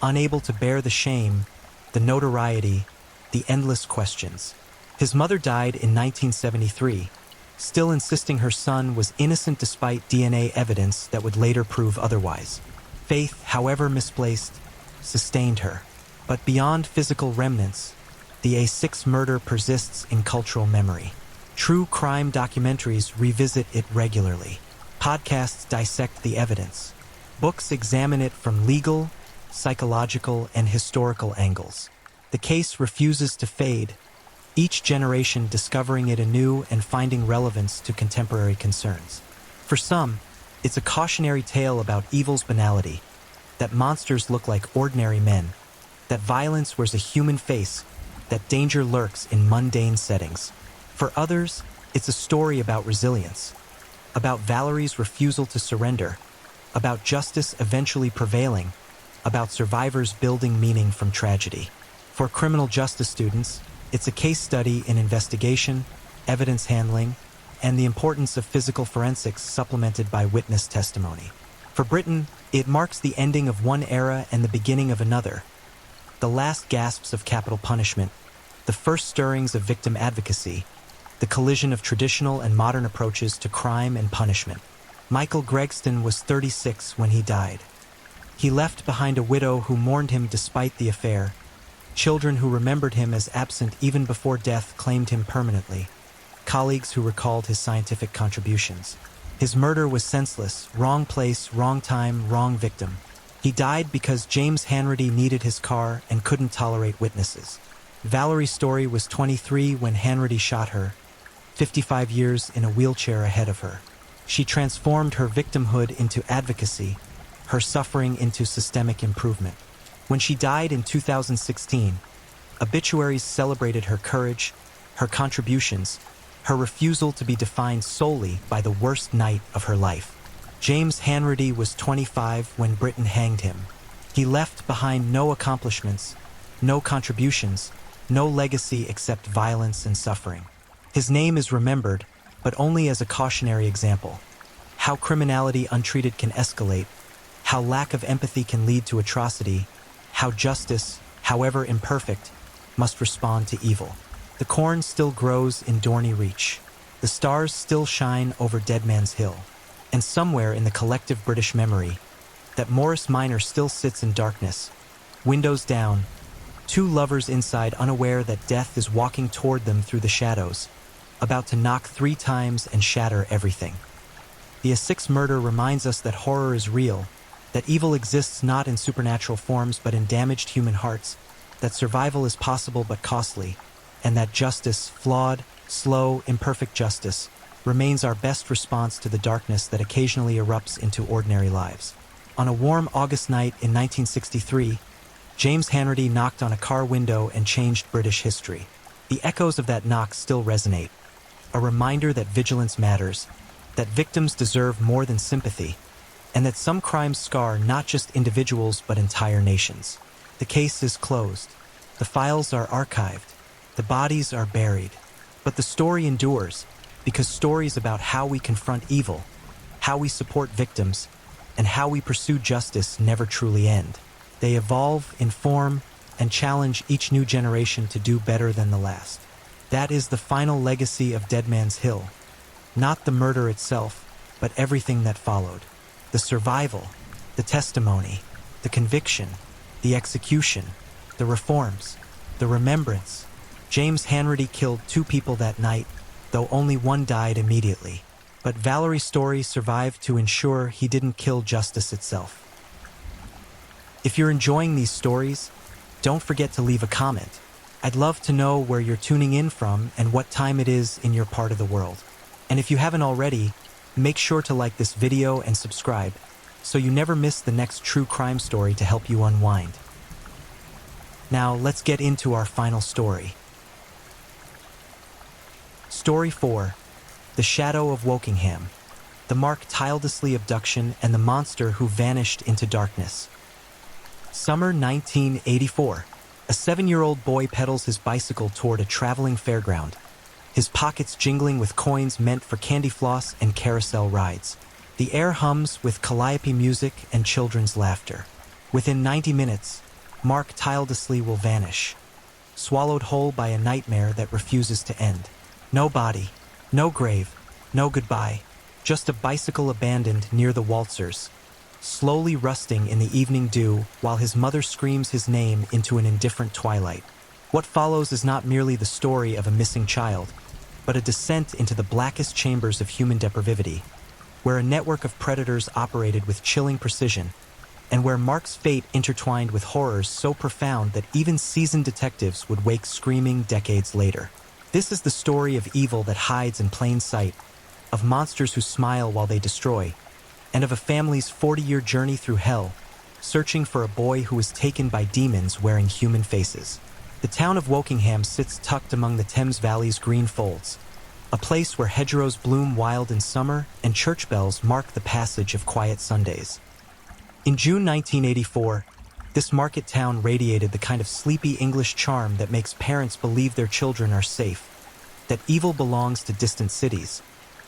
unable to bear the shame, the notoriety, the endless questions. His mother died in 1973, still insisting her son was innocent despite DNA evidence that would later prove otherwise. Faith, however misplaced, sustained her. But beyond physical remnants, the A6 murder persists in cultural memory. True crime documentaries revisit it regularly. Podcasts dissect the evidence. Books examine it from legal, psychological, and historical angles. The case refuses to fade, each generation discovering it anew and finding relevance to contemporary concerns. For some, it's a cautionary tale about evil's banality, that monsters look like ordinary men, that violence wears a human face, that danger lurks in mundane settings. For others, it's a story about resilience, about Valerie's refusal to surrender, about justice eventually prevailing, about survivors building meaning from tragedy. For criminal justice students, it's a case study in investigation, evidence handling, and the importance of physical forensics supplemented by witness testimony. For Britain, it marks the ending of one era and the beginning of another, the last gasps of capital punishment, the first stirrings of victim advocacy, the collision of traditional and modern approaches to crime and punishment. Michael Gregston was 36 when he died. He left behind a widow who mourned him despite the affair, children who remembered him as absent even before death claimed him permanently, colleagues who recalled his scientific contributions. His murder was senseless, wrong place, wrong time, wrong victim. He died because James Hanratty needed his car and couldn't tolerate witnesses. Valerie Story was 23 when Hanratty shot her, 55 years in a wheelchair ahead of her. She transformed her victimhood into advocacy, her suffering into systemic improvement. When she died in 2016, obituaries celebrated her courage, her contributions, her refusal to be defined solely by the worst night of her life. James Hanratty was 25 when Britain hanged him. He left behind no accomplishments, no contributions, no legacy except violence and suffering. His name is remembered, but only as a cautionary example. How criminality untreated can escalate, how lack of empathy can lead to atrocity, how justice, however imperfect, must respond to evil. The corn still grows in Dorney Reach. The stars still shine over Dead Man's Hill. And somewhere in the collective British memory, that Morris Minor still sits in darkness, windows down, two lovers inside unaware that death is walking toward them through the shadows, about to knock 3 times and shatter everything. The Essex murder reminds us that horror is real, that evil exists not in supernatural forms but in damaged human hearts, that survival is possible but costly, and that justice, flawed, slow, imperfect justice, remains our best response to the darkness that occasionally erupts into ordinary lives. On a warm August night in 1963, James Hanratty knocked on a car window and changed British history. The echoes of that knock still resonate, a reminder that vigilance matters, that victims deserve more than sympathy, and that some crimes scar not just individuals but entire nations. The case is closed. The files are archived. The bodies are buried. But the story endures, because stories about how we confront evil, how we support victims, and how we pursue justice never truly end. They evolve, inform, and challenge each new generation to do better than the last. That is the final legacy of Dead Man's Hill. Not the murder itself, but everything that followed. The survival, the testimony, the conviction, the execution, the reforms, the remembrance. James Hanratty killed 2 people that night, though only one died immediately. But Valerie's story survived to ensure he didn't kill justice itself. If you're enjoying these stories, don't forget to leave a comment. I'd love to know where you're tuning in from and what time it is in your part of the world. And if you haven't already, make sure to like this video and subscribe, so you never miss the next true crime story to help you unwind. Now, let's get into our final story. Story 4. The Shadow of Wokingham. The Mark Tildesley abduction and the monster who vanished into darkness. Summer 1984. A 7-year-old boy pedals his bicycle toward a traveling fairground, his pockets jingling with coins meant for candy floss and carousel rides. The air hums with calliope music and children's laughter. Within 90 minutes, Mark Tildesley will vanish, swallowed whole by a nightmare that refuses to end. No body, no grave, no goodbye, just a bicycle abandoned near the waltzers, slowly rusting in the evening dew while his mother screams his name into an indifferent twilight. What follows is not merely the story of a missing child, but a descent into the blackest chambers of human depravity, where a network of predators operated with chilling precision, and where Mark's fate intertwined with horrors so profound that even seasoned detectives would wake screaming decades later. This is the story of evil that hides in plain sight, of monsters who smile while they destroy, and of a family's 40-year journey through hell, searching for a boy who was taken by demons wearing human faces. The town of Wokingham sits tucked among the Thames Valley's green folds, a place where hedgerows bloom wild in summer and church bells mark the passage of quiet Sundays. In June 1984, this market town radiated the kind of sleepy English charm that makes parents believe their children are safe, that evil belongs to distant cities,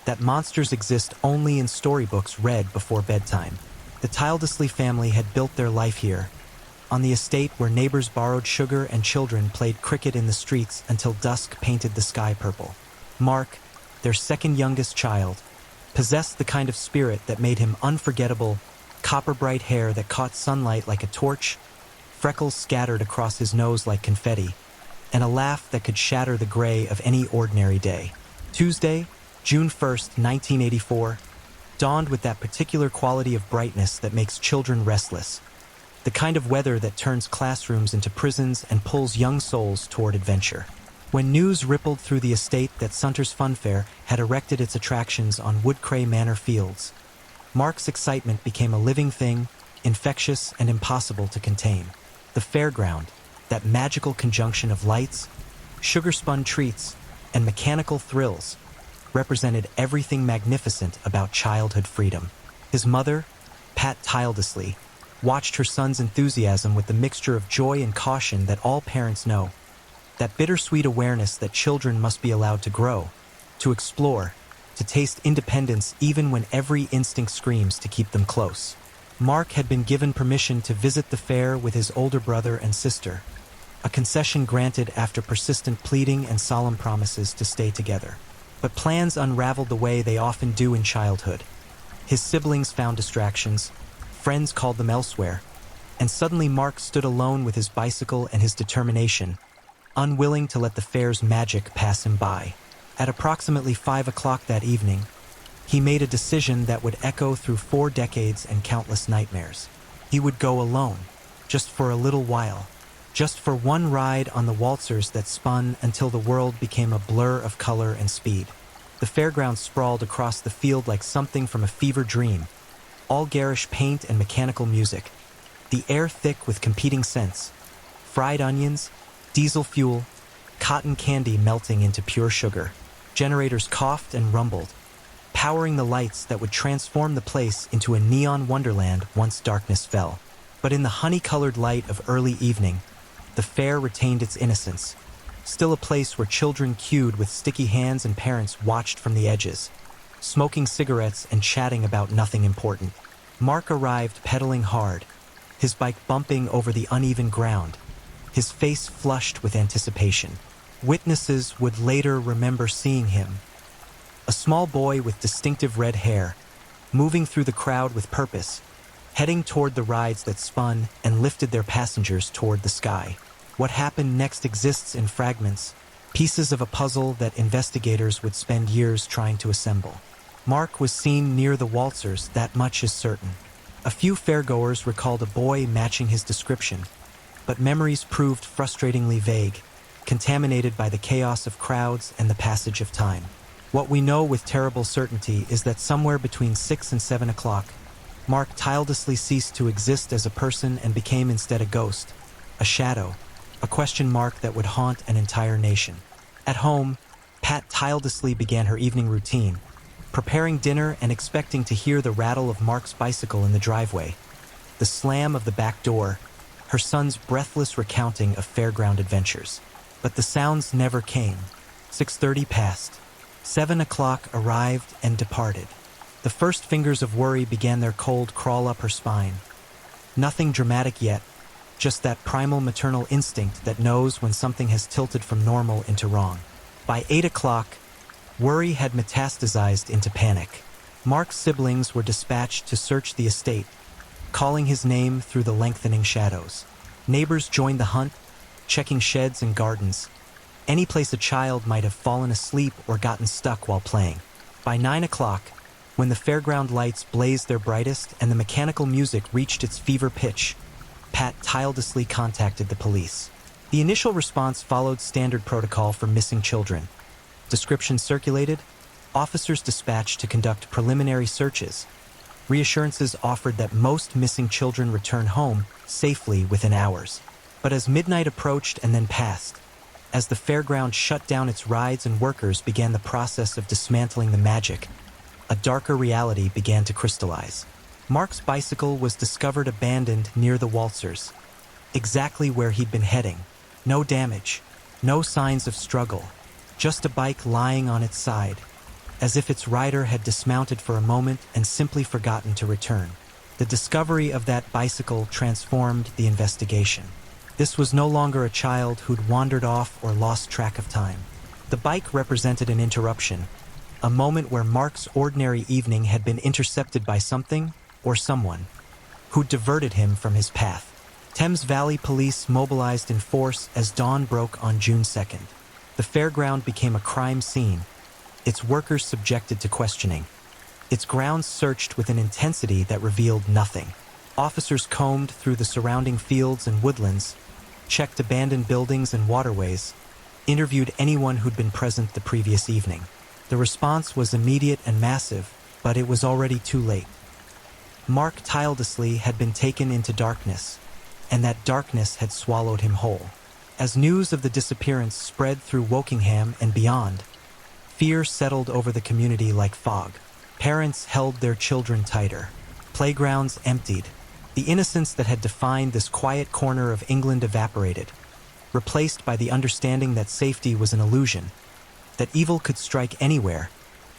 that monsters exist only in storybooks read before bedtime. The Tildesley family had built their life here, on the estate where neighbors borrowed sugar and children played cricket in the streets until dusk painted the sky purple. Mark, their second youngest child, possessed the kind of spirit that made him unforgettable, copper-bright hair that caught sunlight like a torch, freckles scattered across his nose like confetti, and a laugh that could shatter the gray of any ordinary day. Tuesday, June 1st, 1984, dawned with that particular quality of brightness that makes children restless, the kind of weather that turns classrooms into prisons and pulls young souls toward adventure. When news rippled through the estate that Sunter's Funfair had erected its attractions on Woodcray Manor fields, Mark's excitement became a living thing, infectious and impossible to contain. The fairground, that magical conjunction of lights, sugar-spun treats, and mechanical thrills, represented everything magnificent about childhood freedom. His mother, Pat Tildesley, watched her son's enthusiasm with the mixture of joy and caution that all parents know. That bittersweet awareness that children must be allowed to grow, to explore, to taste independence even when every instinct screams to keep them close. Mark had been given permission to visit the fair with his older brother and sister, a concession granted after persistent pleading and solemn promises to stay together. But plans unraveled the way they often do in childhood. His siblings found distractions, friends called them elsewhere, and suddenly Mark stood alone with his bicycle and his determination, unwilling to let the fair's magic pass him by. At approximately 5 o'clock that evening, he made a decision that would echo through 4 decades and countless nightmares. He would go alone, just for a little while, just for one ride on the waltzers that spun until the world became a blur of color and speed. The fairground sprawled across the field like something from a fever dream, all garish paint and mechanical music, the air thick with competing scents, fried onions, diesel fuel, cotton candy melting into pure sugar. Generators coughed and rumbled, powering the lights that would transform the place into a neon wonderland once darkness fell. But in the honey-colored light of early evening, the fair retained its innocence, still a place where children queued with sticky hands and parents watched from the edges, smoking cigarettes and chatting about nothing important. Mark arrived pedaling hard, his bike bumping over the uneven ground, his face flushed with anticipation. Witnesses would later remember seeing him, a small boy with distinctive red hair, moving through the crowd with purpose, heading toward the rides that spun and lifted their passengers toward the sky. What happened next exists in fragments, pieces of a puzzle that investigators would spend years trying to assemble. Mark was seen near the waltzers, that much is certain. A few fairgoers recalled a boy matching his description, but memories proved frustratingly vague, contaminated by the chaos of crowds and the passage of time. What we know with terrible certainty is that somewhere between 6 and 7 o'clock, Mark Tildesley ceased to exist as a person and became instead a ghost, a shadow, a question mark that would haunt an entire nation. At home, Pat Tildesley began her evening routine, preparing dinner and expecting to hear the rattle of Mark's bicycle in the driveway, the slam of the back door, her son's breathless recounting of fairground adventures. But the sounds never came. 6:30 passed. 7 o'clock arrived and departed. The first fingers of worry began their cold crawl up her spine. Nothing dramatic yet, just that primal maternal instinct that knows when something has tilted from normal into wrong. By 8 o'clock, worry had metastasized into panic. Mark's siblings were dispatched to search the estate, calling his name through the lengthening shadows. Neighbors joined the hunt, checking sheds and gardens, any place a child might have fallen asleep or gotten stuck while playing. By 9 o'clock, when the fairground lights blazed their brightest and the mechanical music reached its fever pitch, Pat Tildesley contacted the police. The initial response followed standard protocol for missing children. Descriptions circulated, officers dispatched to conduct preliminary searches. Reassurances offered that most missing children return home safely within hours. But as midnight approached and then passed, as the fairground shut down its rides and workers began the process of dismantling the magic, a darker reality began to crystallize. Mark's bicycle was discovered abandoned near the waltzers, exactly where he'd been heading. No damage, no signs of struggle, just a bike lying on its side, as if its rider had dismounted for a moment and simply forgotten to return. The discovery of that bicycle transformed the investigation. This was no longer a child who'd wandered off or lost track of time. The bike represented an interruption, a moment where Mark's ordinary evening had been intercepted by something or someone who diverted him from his path. Thames Valley Police mobilized in force as dawn broke on June 2nd. The fairground became a crime scene, its workers subjected to questioning, its grounds searched with an intensity that revealed nothing. Officers combed through the surrounding fields and woodlands, checked abandoned buildings and waterways, interviewed anyone who'd been present the previous evening. The response was immediate and massive, but it was already too late. Mark Tildesley had been taken into darkness, and that darkness had swallowed him whole. As news of the disappearance spread through Wokingham and beyond, fear settled over the community like fog. Parents held their children tighter. Playgrounds emptied. The innocence that had defined this quiet corner of England evaporated, replaced by the understanding that safety was an illusion, that evil could strike anywhere,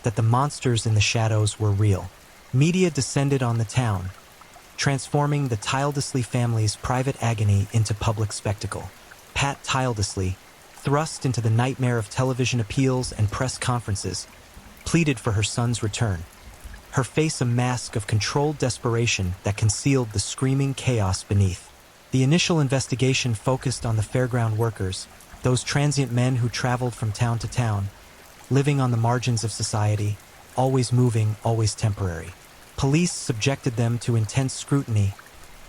that the monsters in the shadows were real. Media descended on the town, transforming the Tildesley family's private agony into public spectacle. Pat Tildesley, thrust into the nightmare of television appeals and press conferences, pleaded for her son's return, her face a mask of controlled desperation that concealed the screaming chaos beneath. The initial investigation focused on the fairground workers, those transient men who traveled from town to town, living on the margins of society, always moving, always temporary. Police subjected them to intense scrutiny,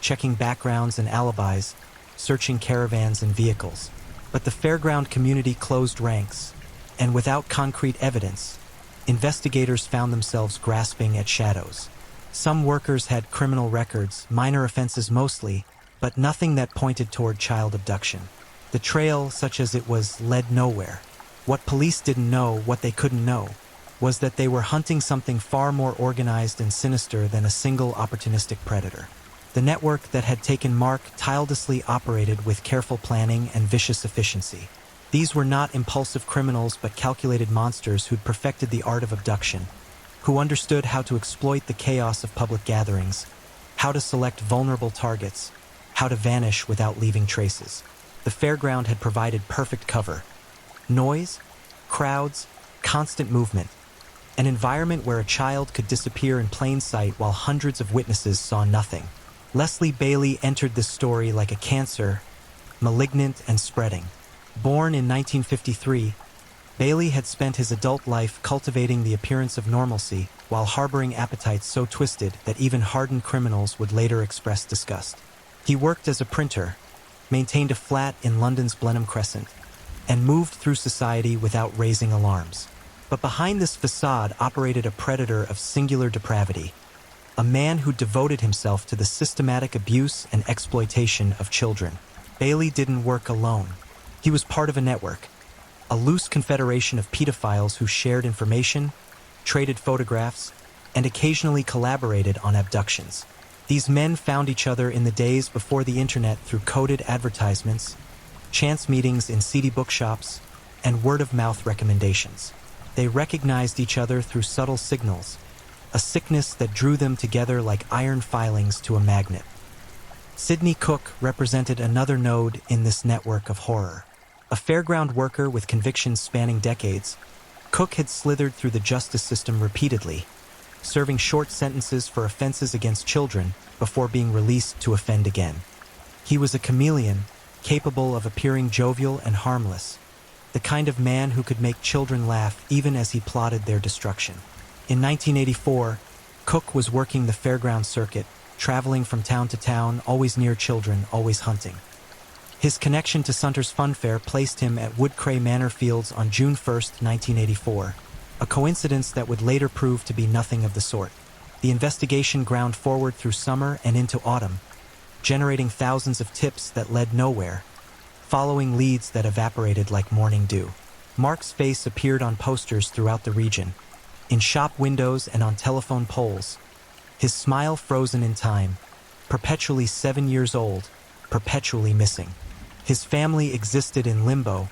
checking backgrounds and alibis, searching caravans and vehicles. But the fairground community closed ranks, and without concrete evidence, investigators found themselves grasping at shadows. Some workers had criminal records, minor offenses mostly, but nothing that pointed toward child abduction. The trail, such as it was, led nowhere. What police didn't know, what they couldn't know, was that they were hunting something far more organized and sinister than a single opportunistic predator. The network that had taken Mark Tildesley operated with careful planning and vicious efficiency. These were not impulsive criminals but calculated monsters who'd perfected the art of abduction, who understood how to exploit the chaos of public gatherings, how to select vulnerable targets, how to vanish without leaving traces. The fairground had provided perfect cover. Noise, crowds, constant movement. An environment where a child could disappear in plain sight while hundreds of witnesses saw nothing. Leslie Bailey entered this story like a cancer, malignant and spreading. Born in 1953, Bailey had spent his adult life cultivating the appearance of normalcy while harboring appetites so twisted that even hardened criminals would later express disgust. He worked as a printer, maintained a flat in London's Blenheim Crescent, and moved through society without raising alarms. But behind this facade operated a predator of singular depravity, a man who devoted himself to the systematic abuse and exploitation of children. Bailey didn't work alone. He was part of a network, a loose confederation of pedophiles who shared information, traded photographs, and occasionally collaborated on abductions. These men found each other in the days before the internet through coded advertisements, chance meetings in seedy bookshops, and word-of-mouth recommendations. They recognized each other through subtle signals, a sickness that drew them together like iron filings to a magnet. Sidney Cook represented another node in this network of horror. A fairground worker with convictions spanning decades, Cook had slithered through the justice system repeatedly, serving short sentences for offenses against children before being released to offend again. He was a chameleon, capable of appearing jovial and harmless, the kind of man who could make children laugh even as he plotted their destruction. In 1984, Cook was working the fairground circuit, traveling from town to town, always near children, always hunting. His connection to Sunter's Fun Fair placed him at Woodcray Manor Fields on June 1, 1984, a coincidence that would later prove to be nothing of the sort. The investigation ground forward through summer and into autumn, generating thousands of tips that led nowhere, following leads that evaporated like morning dew. Mark's face appeared on posters throughout the region, in shop windows and on telephone poles, his smile frozen in time, perpetually 7 years old, perpetually missing. His family existed in limbo,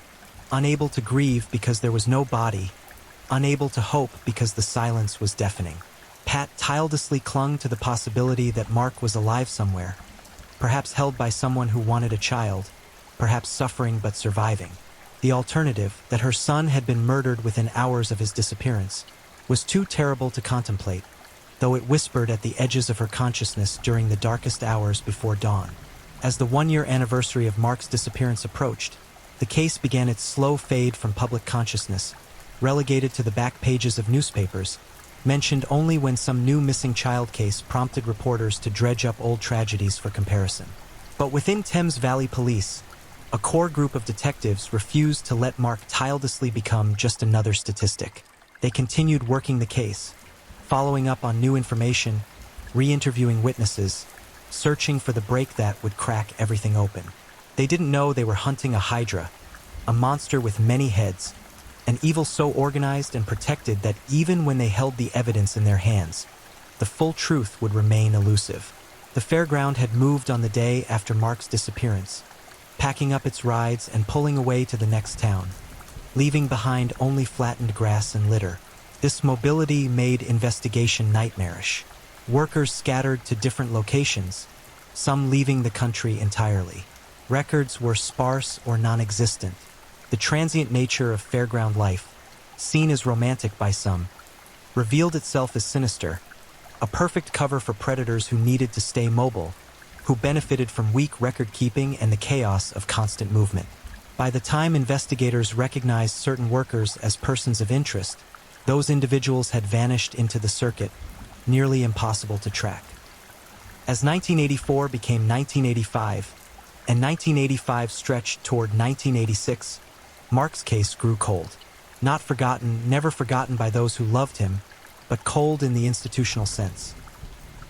unable to grieve because there was no body, unable to hope because the silence was deafening. Pat Tildesley clung to the possibility that Mark was alive somewhere, perhaps held by someone who wanted a child, perhaps suffering but surviving. The alternative, that her son had been murdered within hours of his disappearance, was too terrible to contemplate, though it whispered at the edges of her consciousness during the darkest hours before dawn. As the one-year anniversary of Mark's disappearance approached, the case began its slow fade from public consciousness, relegated to the back pages of newspapers, mentioned only when some new missing child case prompted reporters to dredge up old tragedies for comparison. But within Thames Valley Police, A core group of detectives refused to let Mark tirelessly become just another statistic. They continued working the case, following up on new information, re-interviewing witnesses, searching for the break that would crack everything open. They didn't know they were hunting a hydra, a monster with many heads, an evil so organized and protected that even when they held the evidence in their hands, the full truth would remain elusive. The fairground had moved on the day after Mark's disappearance, packing up its rides and pulling away to the next town, leaving behind only flattened grass and litter. This mobility made investigation nightmarish. Workers scattered to different locations, some leaving the country entirely. Records were sparse or non-existent. The transient nature of fairground life, seen as romantic by some, revealed itself as sinister, a perfect cover for predators who needed to stay mobile, who benefited from weak record-keeping and the chaos of constant movement. By the time investigators recognized certain workers as persons of interest, those individuals had vanished into the circuit, nearly impossible to track. As 1984 became 1985, and 1985 stretched toward 1986, Mark's case grew cold. Not forgotten, never forgotten by those who loved him, but cold in the institutional sense.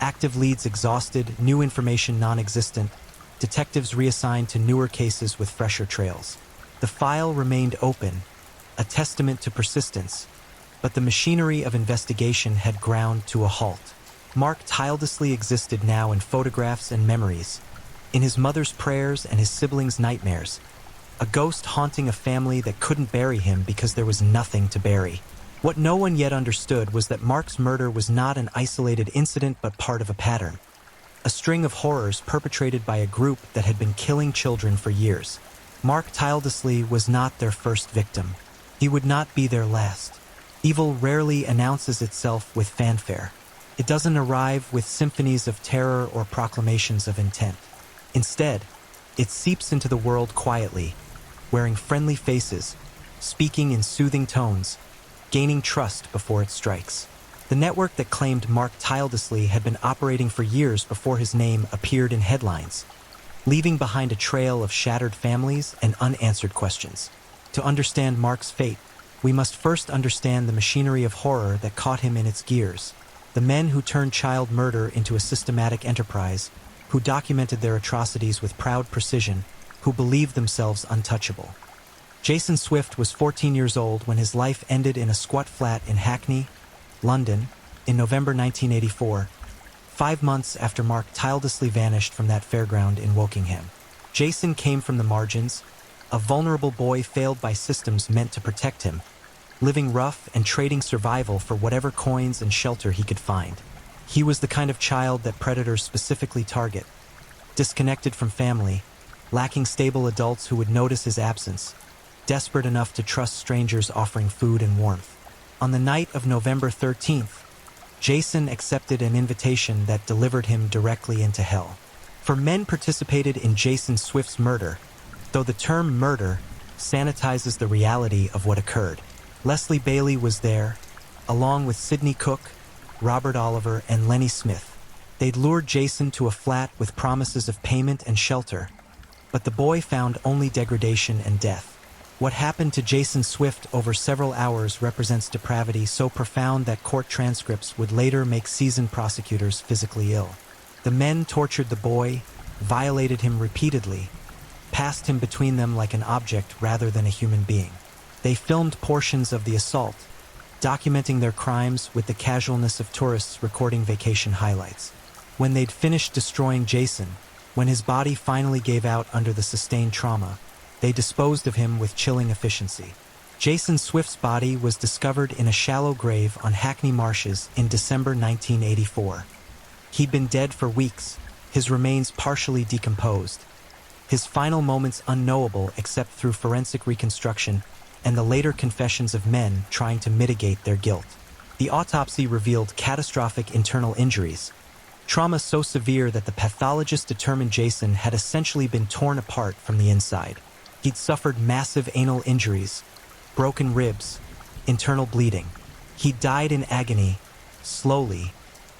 Active leads exhausted, new information non-existent, detectives reassigned to newer cases with fresher trails. The file remained open, a testament to persistence, but the machinery of investigation had ground to a halt. Mark tirelessly existed now in photographs and memories, in his mother's prayers and his siblings' nightmares, a ghost haunting a family that couldn't bury him because there was nothing to bury. What no one yet understood was that Mark's murder was not an isolated incident but part of a pattern, a string of horrors perpetrated by a group that had been killing children for years. Mark tirelessly was not their first victim. He would not be their last. Evil rarely announces itself with fanfare. It doesn't arrive with symphonies of terror or proclamations of intent. Instead, it seeps into the world quietly, wearing friendly faces, speaking in soothing tones, gaining trust before it strikes. The network that claimed Mark tirelessly had been operating for years before his name appeared in headlines, leaving behind a trail of shattered families and unanswered questions. To understand Mark's fate, we must first understand the machinery of horror that caught him in its gears, the men who turned child murder into a systematic enterprise, who documented their atrocities with proud precision, who believed themselves untouchable. Jason Swift was 14 years old when his life ended in a squat flat in Hackney, London, in November 1984, 5 months after Mark tirelessly vanished from that fairground in Wokingham. Jason came from the margins, a vulnerable boy failed by systems meant to protect him, living rough and trading survival for whatever coins and shelter he could find. He was the kind of child that predators specifically target, disconnected from family, lacking stable adults who would notice his absence, desperate enough to trust strangers offering food and warmth. On the night of November 13th, Jason accepted an invitation that delivered him directly into hell. For men participated in Jason Swift's murder, though the term murder sanitizes the reality of what occurred. Leslie Bailey was there, along with Sidney Cook, Robert Oliver, and Lenny Smith. They'd lured Jason to a flat with promises of payment and shelter, but the boy found only degradation and death. What happened to Jason Swift over several hours represents depravity so profound that court transcripts would later make seasoned prosecutors physically ill. The men tortured the boy, violated him repeatedly, passed him between them like an object rather than a human being. They filmed portions of the assault, documenting their crimes with the casualness of tourists recording vacation highlights. When they'd finished destroying Jason, when his body finally gave out under the sustained trauma, they disposed of him with chilling efficiency. Jason Swift's body was discovered in a shallow grave on Hackney Marshes in December 1984. He'd been dead for weeks, his remains partially decomposed, his final moments unknowable except through forensic reconstruction and the later confessions of men trying to mitigate their guilt. The autopsy revealed catastrophic internal injuries, trauma so severe that the pathologist determined Jason had essentially been torn apart from the inside. He'd suffered massive anal injuries, broken ribs, internal bleeding. He died in agony, slowly,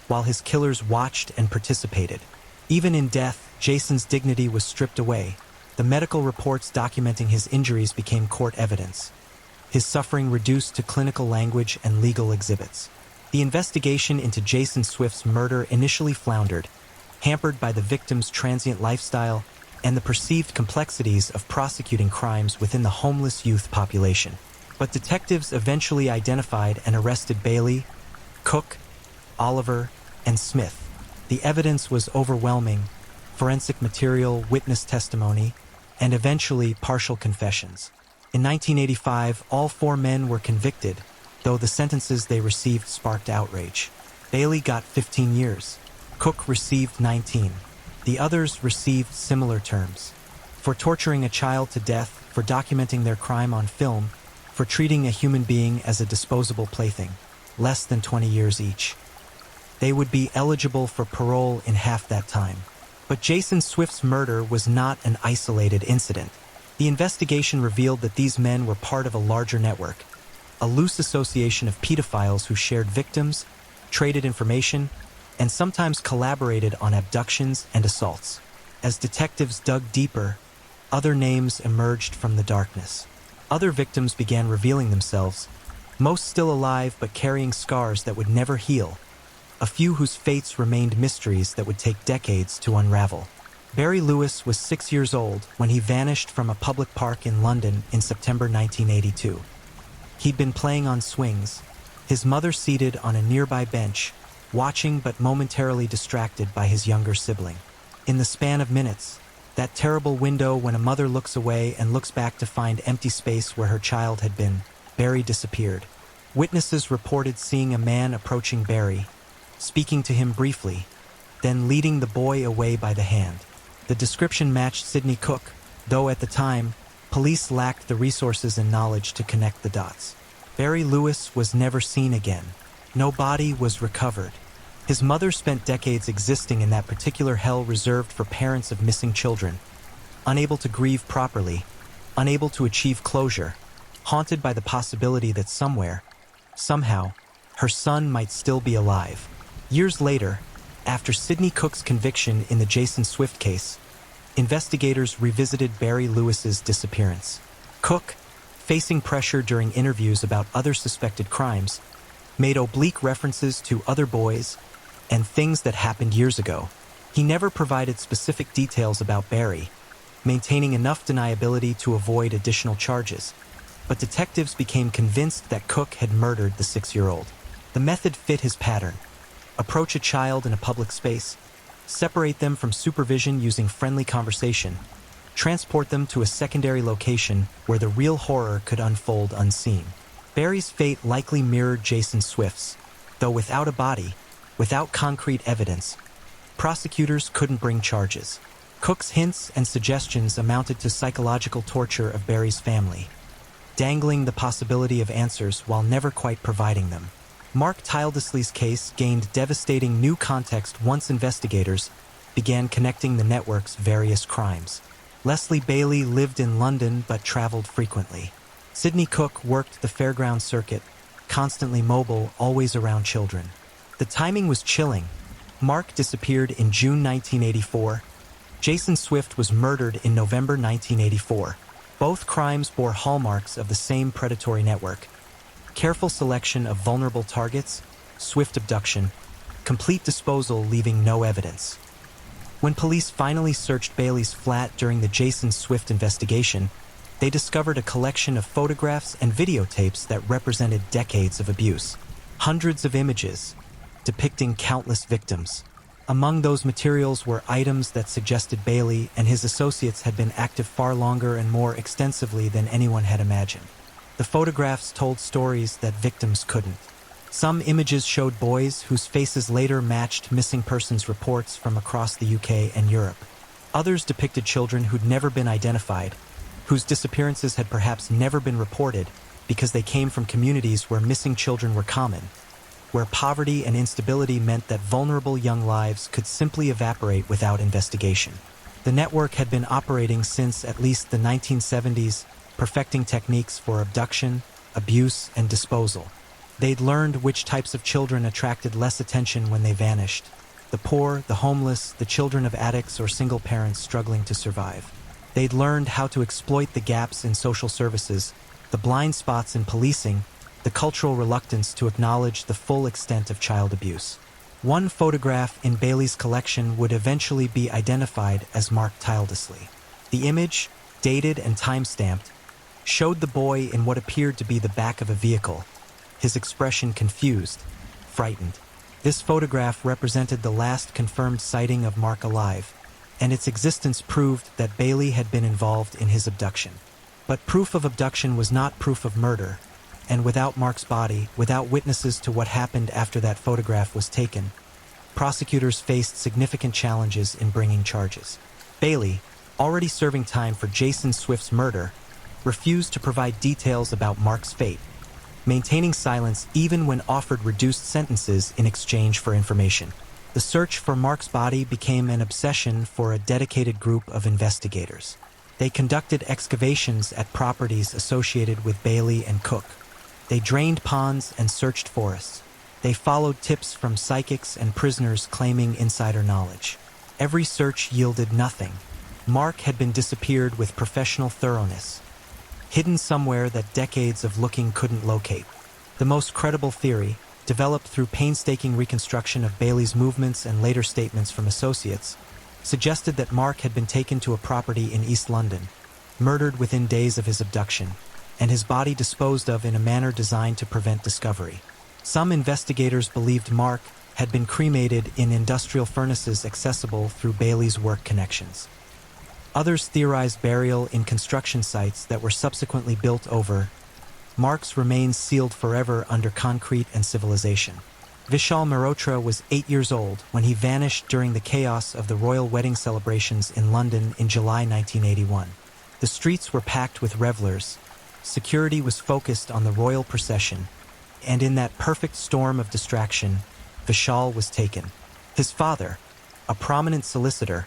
while his killers watched and participated. Even in death, Jason's dignity was stripped away, The medical reports documenting his injuries became court evidence, his suffering reduced to clinical language and legal exhibits. The investigation into Jason Swift's murder initially floundered, hampered by the victim's transient lifestyle and the perceived complexities of prosecuting crimes within the homeless youth population. But detectives eventually identified and arrested Bailey, Cook, Oliver, and Smith. The evidence was overwhelming: forensic material, witness testimony, and eventually partial confessions. In 1985, all four men were convicted, though the sentences they received sparked outrage. Bailey got 15 years. Cook received 19. The others received similar terms. For torturing a child to death, for documenting their crime on film, for treating a human being as a disposable plaything, less than 20 years each. They would be eligible for parole in half that time. But Jason Swift's murder was not an isolated incident. The investigation revealed that these men were part of a larger network, a loose association of pedophiles who shared victims, traded information, and sometimes collaborated on abductions and assaults. As detectives dug deeper, other names emerged from the darkness. Other victims began revealing themselves, most still alive but carrying scars that would never heal, a few whose fates remained mysteries that would take decades to unravel. Barry Lewis was 6 years old when he vanished from a public park in London in September 1982. He'd been playing on swings, his mother seated on a nearby bench, watching but momentarily distracted by his younger sibling. In the span of minutes, that terrible window when a mother looks away and looks back to find empty space where her child had been, Barry disappeared. Witnesses reported seeing a man approaching Barry, speaking to him briefly, then leading the boy away by the hand. The description matched Sidney Cook, though at the time, police lacked the resources and knowledge to connect the dots. Barry Lewis was never seen again. No body was recovered. His mother spent decades existing in that particular hell reserved for parents of missing children, unable to grieve properly, unable to achieve closure, haunted by the possibility that somewhere, somehow, her son might still be alive. Years later, after Sidney Cook's conviction in the Jason Swift case, investigators revisited Barry Lewis's disappearance. Cook, facing pressure during interviews about other suspected crimes, made oblique references to other boys and things that happened years ago. He never provided specific details about Barry, maintaining enough deniability to avoid additional charges, but detectives became convinced that Cook had murdered the 6-year-old. The method fit his pattern: approach a child in a public space, separate them from supervision using friendly conversation, transport them to a secondary location where the real horror could unfold unseen. Barry's fate likely mirrored Jason Swift's, though without a body, without concrete evidence, prosecutors couldn't bring charges. Cook's hints and suggestions amounted to psychological torture of Barry's family, dangling the possibility of answers while never quite providing them. Mark Tildesley's case gained devastating new context once investigators began connecting the network's various crimes. Leslie Bailey lived in London but traveled frequently. Sidney Cook worked the fairground circuit, constantly mobile, always around children. The timing was chilling. Mark disappeared in June 1984. Jason Swift was murdered in November 1984. Both crimes bore hallmarks of the same predatory network: careful selection of vulnerable targets, swift abduction, complete disposal leaving no evidence. When police finally searched Bailey's flat during the Jason Swift investigation, they discovered a collection of photographs and videotapes that represented decades of abuse. Hundreds of images depicting countless victims. Among those materials were items that suggested Bailey and his associates had been active far longer and more extensively than anyone had imagined. The photographs told stories that victims couldn't. Some images showed boys whose faces later matched missing persons reports from across the UK and Europe. Others depicted children who'd never been identified, whose disappearances had perhaps never been reported because they came from communities where missing children were common, where poverty and instability meant that vulnerable young lives could simply evaporate without investigation. The network had been operating since at least the 1970s, perfecting techniques for abduction, abuse, and disposal. They'd learned which types of children attracted less attention when they vanished: the poor, the homeless, the children of addicts or single parents struggling to survive. They'd learned how to exploit the gaps in social services, the blind spots in policing, the cultural reluctance to acknowledge the full extent of child abuse. One photograph in Bailey's collection would eventually be identified as Mark Tildesley. The image, dated and time-stamped, showed the boy in what appeared to be the back of a vehicle, his expression confused, frightened. This photograph represented the last confirmed sighting of Mark alive, and its existence proved that Bailey had been involved in his abduction. But proof of abduction was not proof of murder, and without Mark's body, without witnesses to what happened after that photograph was taken, prosecutors faced significant challenges in bringing charges. Bailey, already serving time for Jason Swift's murder, refused to provide details about Mark's fate, maintaining silence even when offered reduced sentences in exchange for information. The search for Mark's body became an obsession for a dedicated group of investigators. They conducted excavations at properties associated with Bailey and Cook. They drained ponds and searched forests. They followed tips from psychics and prisoners claiming insider knowledge. Every search yielded nothing. Mark had been disappeared with professional thoroughness, hidden somewhere that decades of looking couldn't locate. The most credible theory, developed through painstaking reconstruction of Bailey's movements and later statements from associates, suggested that Mark had been taken to a property in East London, murdered within days of his abduction, and his body disposed of in a manner designed to prevent discovery. Some investigators believed Mark had been cremated in industrial furnaces accessible through Bailey's work connections. Others theorized burial in construction sites that were subsequently built over Mark's remains sealed forever under concrete and civilization. Vishal Mehrotra was 8 years old when he vanished during the chaos of the royal wedding celebrations in London in July 1981. The streets were packed with revelers, security was focused on the royal procession, and in that perfect storm of distraction, Vishal was taken. His father, a prominent solicitor,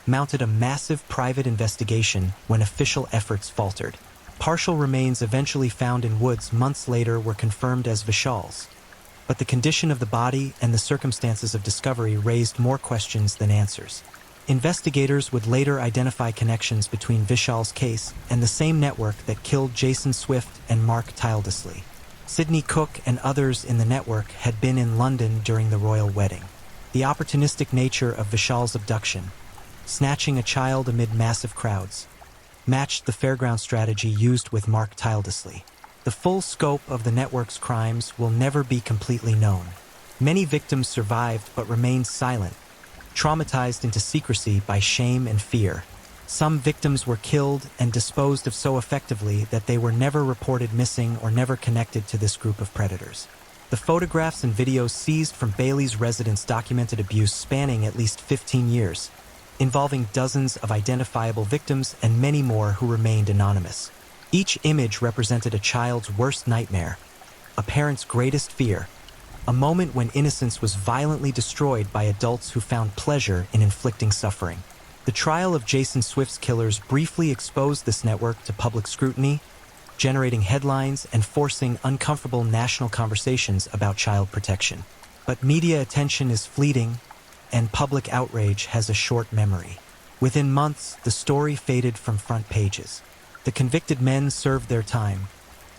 mounted a massive private investigation when official efforts faltered. Partial remains eventually found in woods months later were confirmed as Vishal's, but the condition of the body and the circumstances of discovery raised more questions than answers. Investigators would later identify connections between Vishal's case and the same network that killed Jason Swift and Mark Tildesley. Sidney Cook and others in the network had been in London during the royal wedding. The opportunistic nature of Vishal's abduction, snatching a child amid massive crowds, matched the fairground strategy used with Mark Tildesley. The full scope of the network's crimes will never be completely known. Many victims survived but remained silent, traumatized into secrecy by shame and fear. Some victims were killed and disposed of so effectively that they were never reported missing or never connected to this group of predators. The photographs and videos seized from Bailey's residence documented abuse spanning at least 15 years, involving dozens of identifiable victims and many more who remained anonymous. Each image represented a child's worst nightmare, a parent's greatest fear, a moment when innocence was violently destroyed by adults who found pleasure in inflicting suffering. The trial of Jason Swift's killers briefly exposed this network to public scrutiny, generating headlines and forcing uncomfortable national conversations about child protection. But media attention is fleeting, and public outrage has a short memory. Within months, the story faded from front pages. The convicted men served their time,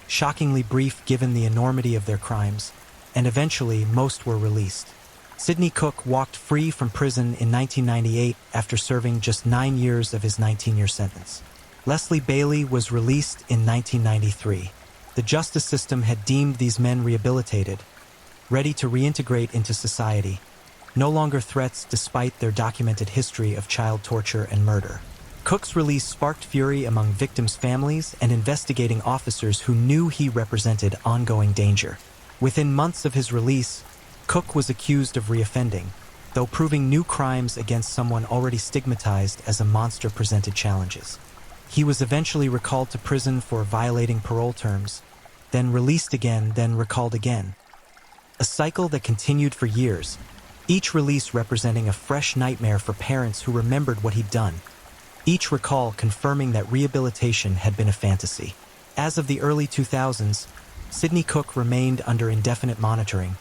shockingly brief given the enormity of their crimes, and eventually most were released. Sidney Cook walked free from prison in 1998 after serving just 9 years of his 19-year sentence. Leslie Bailey was released in 1993. The justice system had deemed these men rehabilitated, ready to reintegrate into society, no longer threats despite their documented history of child torture and murder. Cook's release sparked fury among victims' families and investigating officers who knew he represented ongoing danger. Within months of his release, Cook was accused of reoffending, though proving new crimes against someone already stigmatized as a monster presented challenges. He was eventually recalled to prison for violating parole terms, then released again, then recalled again. A cycle that continued for years, each release representing a fresh nightmare for parents who remembered what he'd done, each recall confirming that rehabilitation had been a fantasy. As of the early 2000s, Sidney Cook remained under indefinite monitoring,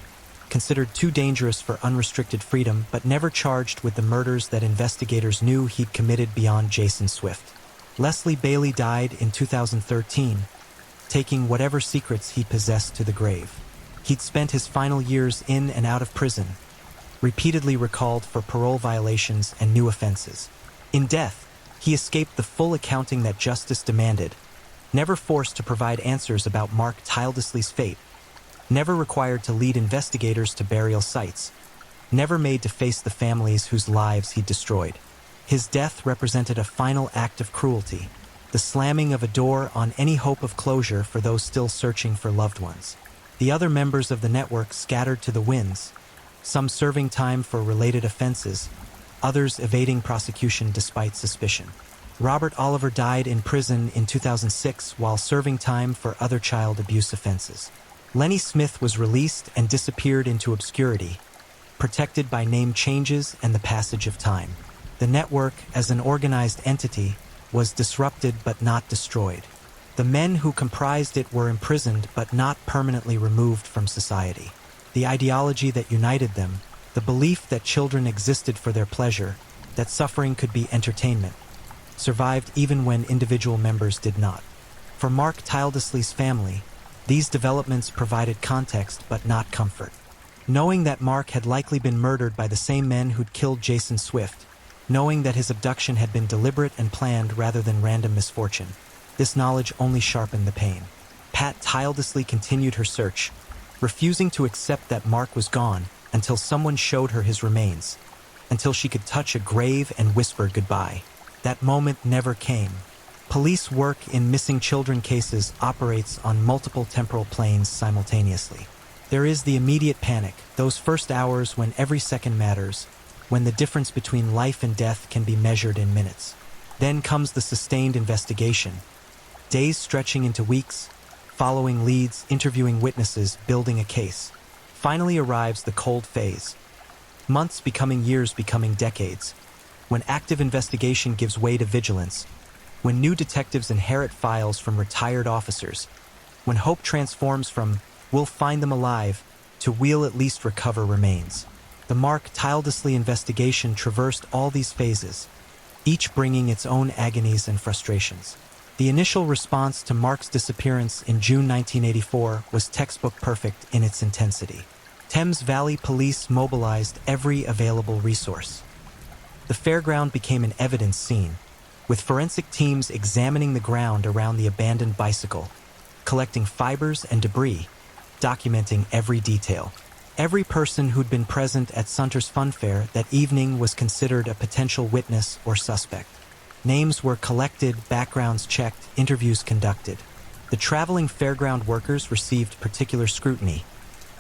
considered too dangerous for unrestricted freedom but never charged with the murders that investigators knew he'd committed beyond Jason Swift. Leslie Bailey died in 2013, taking whatever secrets he possessed to the grave. He'd spent his final years in and out of prison, repeatedly recalled for parole violations and new offenses. In death, he escaped the full accounting that justice demanded, never forced to provide answers about Mark Tildesley's fate, never required to lead investigators to burial sites, never made to face the families whose lives he'd destroyed. His death represented a final act of cruelty, the slamming of a door on any hope of closure for those still searching for loved ones. The other members of the network scattered to the winds, some serving time for related offenses, others evading prosecution despite suspicion. Robert Oliver died in prison in 2006 while serving time for other child abuse offenses. Lenny Smith was released and disappeared into obscurity, protected by name changes and the passage of time. The network, as an organized entity, was disrupted but not destroyed. The men who comprised it were imprisoned but not permanently removed from society. The ideology that united them, the belief that children existed for their pleasure, that suffering could be entertainment, survived even when individual members did not. For Mark Tildesley's family, these developments provided context but not comfort. Knowing that Mark had likely been murdered by the same men who'd killed Jason Swift, knowing that his abduction had been deliberate and planned rather than random misfortune, this knowledge only sharpened the pain. Pat Tildesley continued her search, refusing to accept that Mark was gone until someone showed her his remains, until she could touch a grave and whisper goodbye. That moment never came. Police work in missing children cases operates on multiple temporal planes simultaneously. There is the immediate panic, those first hours when every second matters, when the difference between life and death can be measured in minutes. Then comes the sustained investigation, days stretching into weeks, following leads, interviewing witnesses, building a case. Finally arrives the cold phase. Months becoming years, becoming decades. When active investigation gives way to vigilance, when new detectives inherit files from retired officers, when hope transforms from "we'll find them alive" to "we'll at least recover remains." The Mark Tildesley investigation traversed all these phases, each bringing its own agonies and frustrations. The initial response to Mark's disappearance in June 1984 was textbook perfect in its intensity. Thames Valley Police mobilized every available resource. The fairground became an evidence scene, with forensic teams examining the ground around the abandoned bicycle, collecting fibers and debris, documenting every detail. Every person who'd been present at Sunter's Fun Fair that evening was considered a potential witness or suspect. Names were collected, backgrounds checked, interviews conducted. The traveling fairground workers received particular scrutiny.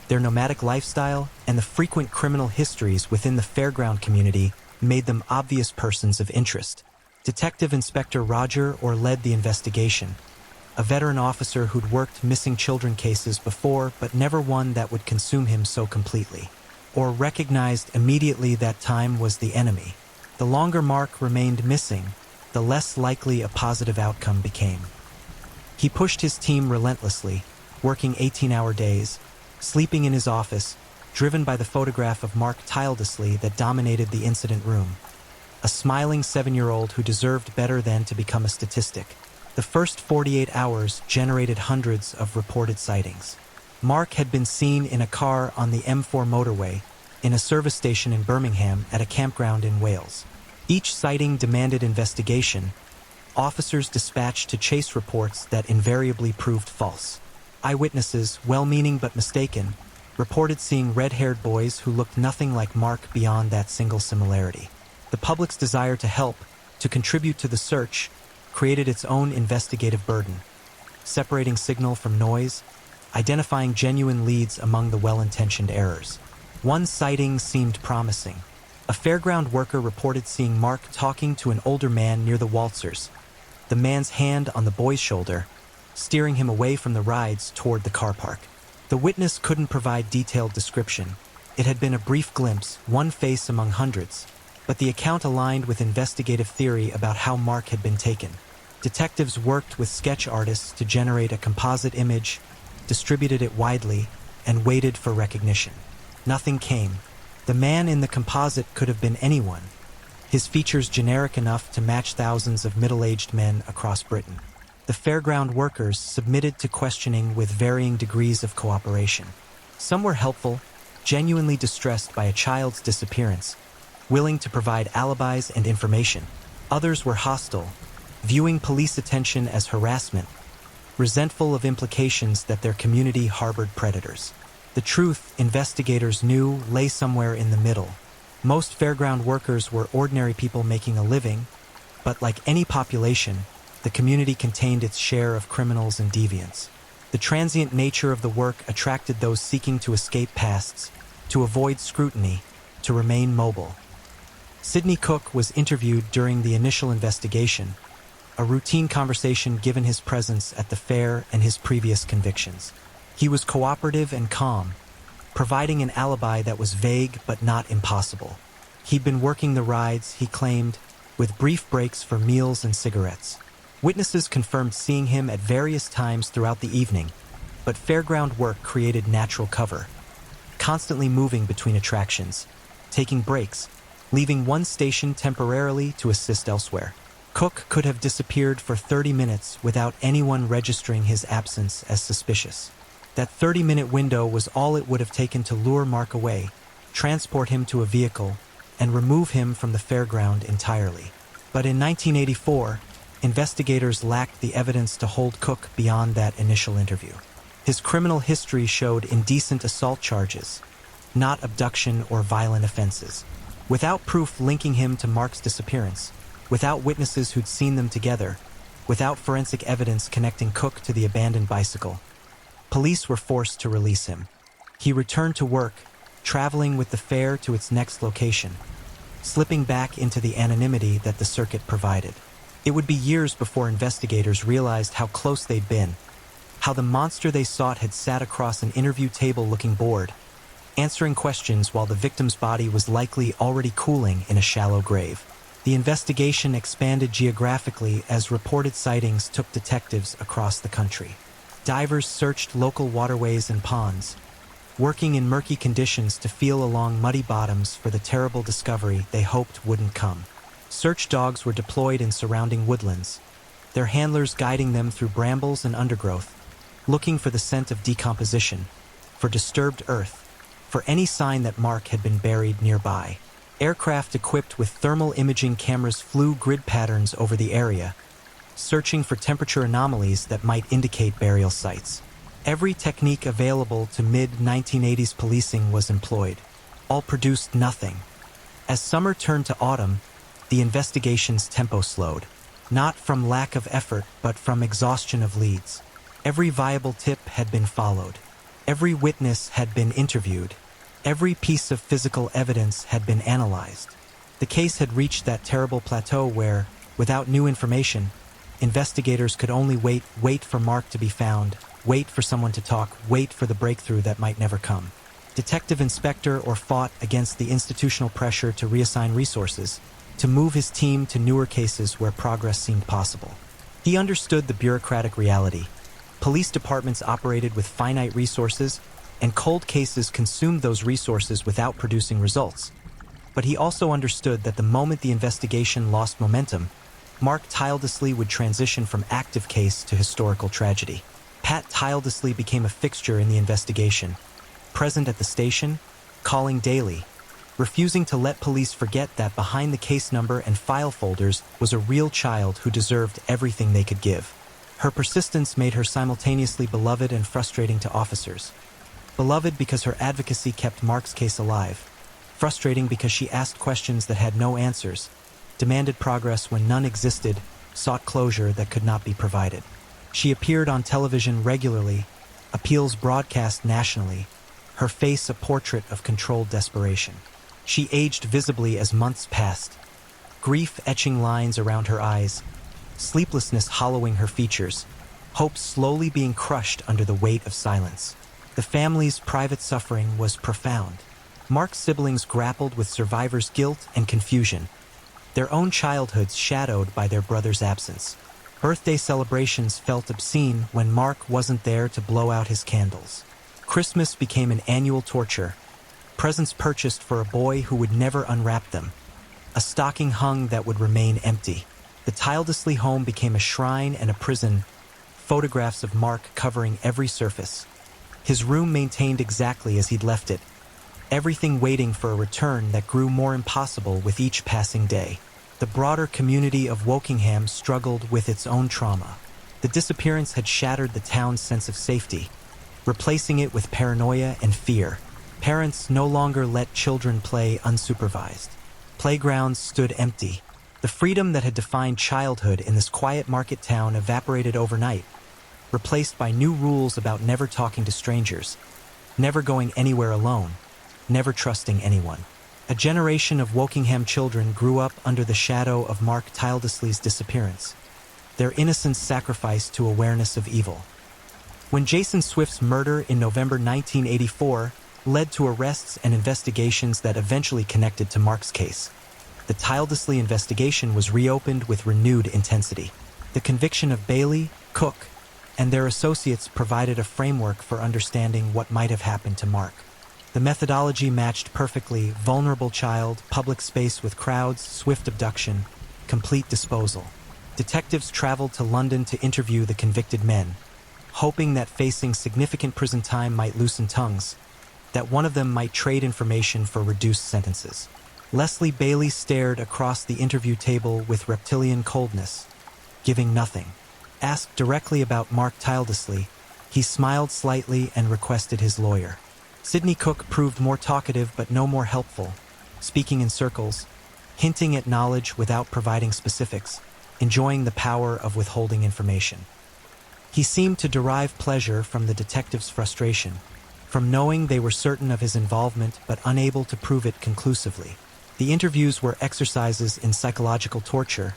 Their nomadic lifestyle and the frequent criminal histories within the fairground community made them obvious persons of interest. Detective Inspector Roger Orr led the investigation, a veteran officer who'd worked missing children cases before but never one that would consume him so completely. Orr recognized immediately that time was the enemy. The longer Mark remained missing, the less likely a positive outcome became. He pushed his team relentlessly, working 18-hour days, sleeping in his office, driven by the photograph of Mark Tildesley that dominated the incident room. A smiling 7-year-old who deserved better than to become a statistic. The first 48 hours generated hundreds of reported sightings. Mark had been seen in a car on the M4 motorway, in a service station in Birmingham, at a campground in Wales. Each sighting demanded investigation. Officers dispatched to chase reports that invariably proved false. Eyewitnesses, well-meaning but mistaken, reported seeing red-haired boys who looked nothing like Mark beyond that single similarity. The public's desire to help, to contribute to the search, created its own investigative burden, separating signal from noise, identifying genuine leads among the well-intentioned errors. One sighting seemed promising. A fairground worker reported seeing Mark talking to an older man near the waltzers, the man's hand on the boy's shoulder, steering him away from the rides toward the car park. The witness couldn't provide detailed description. It had been a brief glimpse, one face among hundreds, but the account aligned with investigative theory about how Mark had been taken. Detectives worked with sketch artists to generate a composite image, distributed it widely, and waited for recognition. Nothing came. The man in the composite could have been anyone. his features generic enough to match thousands of middle-aged men across Britain. The fairground workers submitted to questioning with varying degrees of cooperation. Some were helpful, genuinely distressed by a child's disappearance, willing to provide alibis and information. Others were hostile, viewing police attention as harassment, resentful of implications that their community harbored predators. The truth, investigators knew, lay somewhere in the middle. Most fairground workers were ordinary people making a living, but like any population, the community contained its share of criminals and deviants. The transient nature of the work attracted those seeking to escape pasts, to avoid scrutiny, to remain mobile. Sidney Cook was interviewed during the initial investigation, a routine conversation given his presence at the fair and his previous convictions. He was cooperative and calm, providing an alibi that was vague but not impossible. He'd been working the rides, he claimed, with brief breaks for meals and cigarettes. Witnesses confirmed seeing him at various times throughout the evening, but fairground work created natural cover, constantly moving between attractions, taking breaks, leaving one station temporarily to assist elsewhere. Cook could have disappeared for 30 minutes without anyone registering his absence as suspicious. That 30-minute window was all it would have taken to lure Mark away, transport him to a vehicle, and remove him from the fairground entirely. But in 1984, investigators lacked the evidence to hold Cook beyond that initial interview. His criminal history showed indecent assault charges, not abduction or violent offenses. Without proof linking him to Mark's disappearance, without witnesses who'd seen them together, without forensic evidence connecting Cook to the abandoned bicycle, police were forced to release him. He returned to work, traveling with the fair to its next location, slipping back into the anonymity that the circuit provided. It would be years before investigators realized how close they'd been, how the monster they sought had sat across an interview table looking bored, answering questions while the victim's body was likely already cooling in a shallow grave. The investigation expanded geographically as reported sightings took detectives across the country. Divers searched local waterways and ponds, working in murky conditions to feel along muddy bottoms for the terrible discovery they hoped wouldn't come. Search dogs were deployed in surrounding woodlands, their handlers guiding them through brambles and undergrowth, looking for the scent of decomposition, for disturbed earth, for any sign that Mark had been buried nearby. Aircraft equipped with thermal imaging cameras flew grid patterns over the area, searching for temperature anomalies that might indicate burial sites. Every technique available to mid-1980s policing was employed. All produced nothing. As summer turned to autumn, the investigation's tempo slowed, not from lack of effort but from exhaustion of leads. Every viable tip had been followed. Every witness had been interviewed. Every piece of physical evidence had been analyzed. The case had reached that terrible plateau where, without new information, investigators could only wait for Mark to be found, wait for someone to talk, wait for the breakthrough that might never come. Detective Inspector or fought against the institutional pressure to reassign resources, to move his team to newer cases where progress seemed possible. He understood the bureaucratic reality. Police departments operated with finite resources, and cold cases consumed those resources without producing results. But he also understood that the moment the investigation lost momentum, Mark tirelessly would transition from active case to historical tragedy. Pat tirelessly became a fixture in the investigation, present at the station, calling daily, refusing to let police forget that behind the case number and file folders was a real child who deserved everything they could give. Her persistence made her simultaneously beloved and frustrating to officers. Beloved because her advocacy kept Mark's case alive. Frustrating because she asked questions that had no answers, demanded progress when none existed, sought closure that could not be provided. She appeared on television regularly, appeals broadcast nationally, her face a portrait of controlled desperation. She aged visibly as months passed, grief etching lines around her eyes, sleeplessness hollowing her features, hope slowly being crushed under the weight of silence. The family's private suffering was profound. Mark's siblings grappled with survivors' guilt and confusion, their own childhoods shadowed by their brother's absence. Birthday celebrations felt obscene when Mark wasn't there to blow out his candles. Christmas became an annual torture, presents purchased for a boy who would never unwrap them. a stocking hung that would remain empty. The Tildesley home became a shrine and a prison, photographs of Mark covering every surface. His room maintained exactly as he'd left it, everything waiting for a return that grew more impossible with each passing day. The broader community of Wokingham struggled with its own trauma. The disappearance had shattered the town's sense of safety, replacing it with paranoia and fear. Parents no longer let children play unsupervised. Playgrounds stood empty. The freedom that had defined childhood in this quiet market town evaporated overnight, replaced by new rules about never talking to strangers, never going anywhere alone, never trusting anyone. A generation of Wokingham children grew up under the shadow of Mark Tildesley's disappearance, their innocence sacrificed to awareness of evil. When Jason Swift's murder in November 1984 led to arrests and investigations that eventually connected to Mark's case, the Tildesley investigation was reopened with renewed intensity. The conviction of Bailey, Cook, and their associates provided a framework for understanding what might have happened to Mark. The methodology matched perfectly: vulnerable child, public space with crowds, swift abduction, complete disposal. Detectives traveled to London to interview the convicted men, hoping that facing significant prison time might loosen tongues, that one of them might trade information for reduced sentences. Leslie Bailey stared across the interview table with reptilian coldness, giving nothing. Asked directly about Mark Tildesley, he smiled slightly and requested his lawyer. Sidney Cook proved more talkative but no more helpful, speaking in circles, hinting at knowledge without providing specifics, enjoying the power of withholding information. He seemed to derive pleasure from the detectives' frustration, from knowing they were certain of his involvement but unable to prove it conclusively. The interviews were exercises in psychological torture,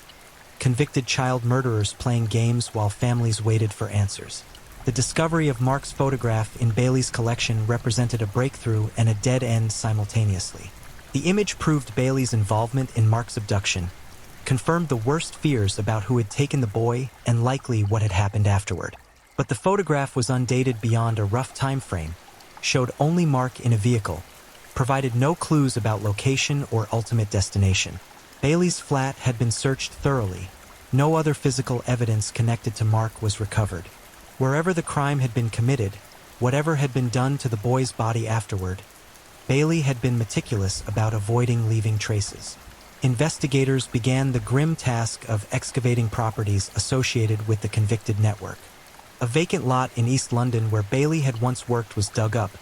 convicted child murderers playing games while families waited for answers. The discovery of Mark's photograph in Bailey's collection represented a breakthrough and a dead end simultaneously. The image proved Bailey's involvement in Mark's abduction, confirmed the worst fears about who had taken the boy and likely what had happened afterward. But the photograph was undated beyond a rough time frame, showed only Mark in a vehicle, provided no clues about location or ultimate destination. Bailey's flat had been searched thoroughly. No other physical evidence connected to Mark was recovered. Wherever the crime had been committed, whatever had been done to the boy's body afterward, Bailey had been meticulous about avoiding leaving traces. Investigators began the grim task of excavating properties associated with the convicted network. A vacant lot in East London where Bailey had once worked was dug up,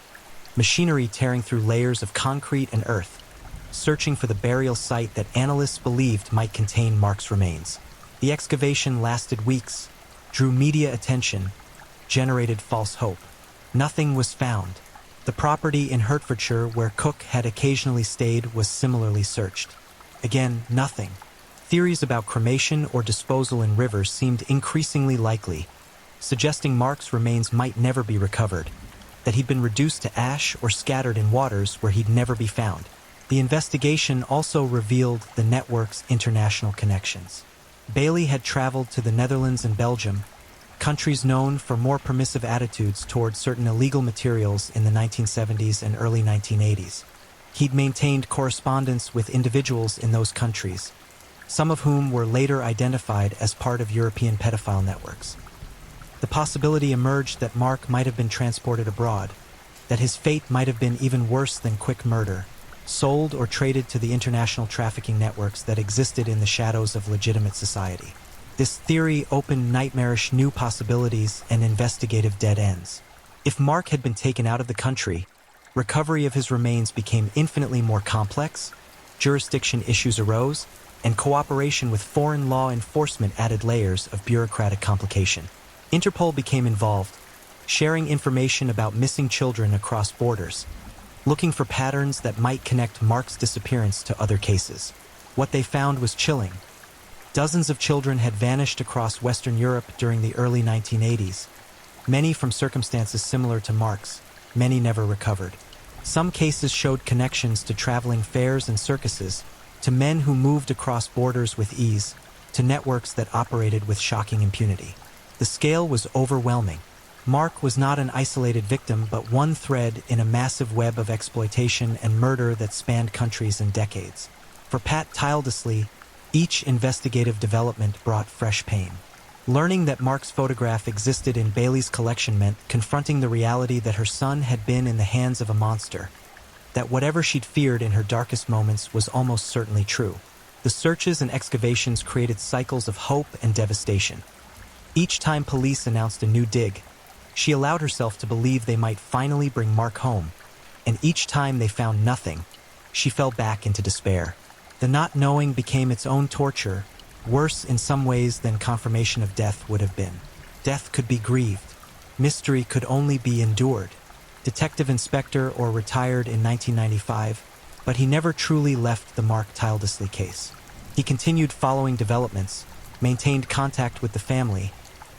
machinery tearing through layers of concrete and earth, searching for the burial site that analysts believed might contain Mark's remains. The excavation lasted weeks, drew media attention, generated false hope. Nothing was found. The property in Hertfordshire where Cook had occasionally stayed was similarly searched. Again, nothing. Theories about cremation or disposal in rivers seemed increasingly likely, suggesting Mark's remains might never be recovered, that he'd been reduced to ash or scattered in waters where he'd never be found. The investigation also revealed the network's international connections. Bailey had traveled to the Netherlands and Belgium, countries known for more permissive attitudes toward certain illegal materials in the 1970s and early 1980s. He'd maintained correspondence with individuals in those countries, some of whom were later identified as part of European pedophile networks. The possibility emerged that Mark might have been transported abroad, that his fate might have been even worse than quick murder, sold or traded to the international trafficking networks that existed in the shadows of legitimate society. This theory opened nightmarish new possibilities and investigative dead ends. If Mark had been taken out of the country, recovery of his remains became infinitely more complex, jurisdiction issues arose, and cooperation with foreign law enforcement added layers of bureaucratic complication. Interpol became involved, sharing information about missing children across borders, looking for patterns that might connect Mark's disappearance to other cases. What they found was chilling. Dozens of children had vanished across Western Europe during the early 1980s, many from circumstances similar to Mark's, many never recovered. Some cases showed connections to traveling fairs and circuses, to men who moved across borders with ease, to networks that operated with shocking impunity. The scale was overwhelming. Mark was not an isolated victim, but one thread in a massive web of exploitation and murder that spanned countries and decades. For Pat Tildesley, each investigative development brought fresh pain. Learning that Mark's photograph existed in Bailey's collection meant confronting the reality that her son had been in the hands of a monster, that whatever she'd feared in her darkest moments was almost certainly true. The searches and excavations created cycles of hope and devastation. Each time police announced a new dig, she allowed herself to believe they might finally bring Mark home, and each time they found nothing, she fell back into despair. The not knowing became its own torture, worse in some ways than confirmation of death would have been. Death could be grieved. Mystery could only be endured. Detective inspector or retired in 1995, but he never truly left the Mark Tildesley case. He continued following developments, maintained contact with the family,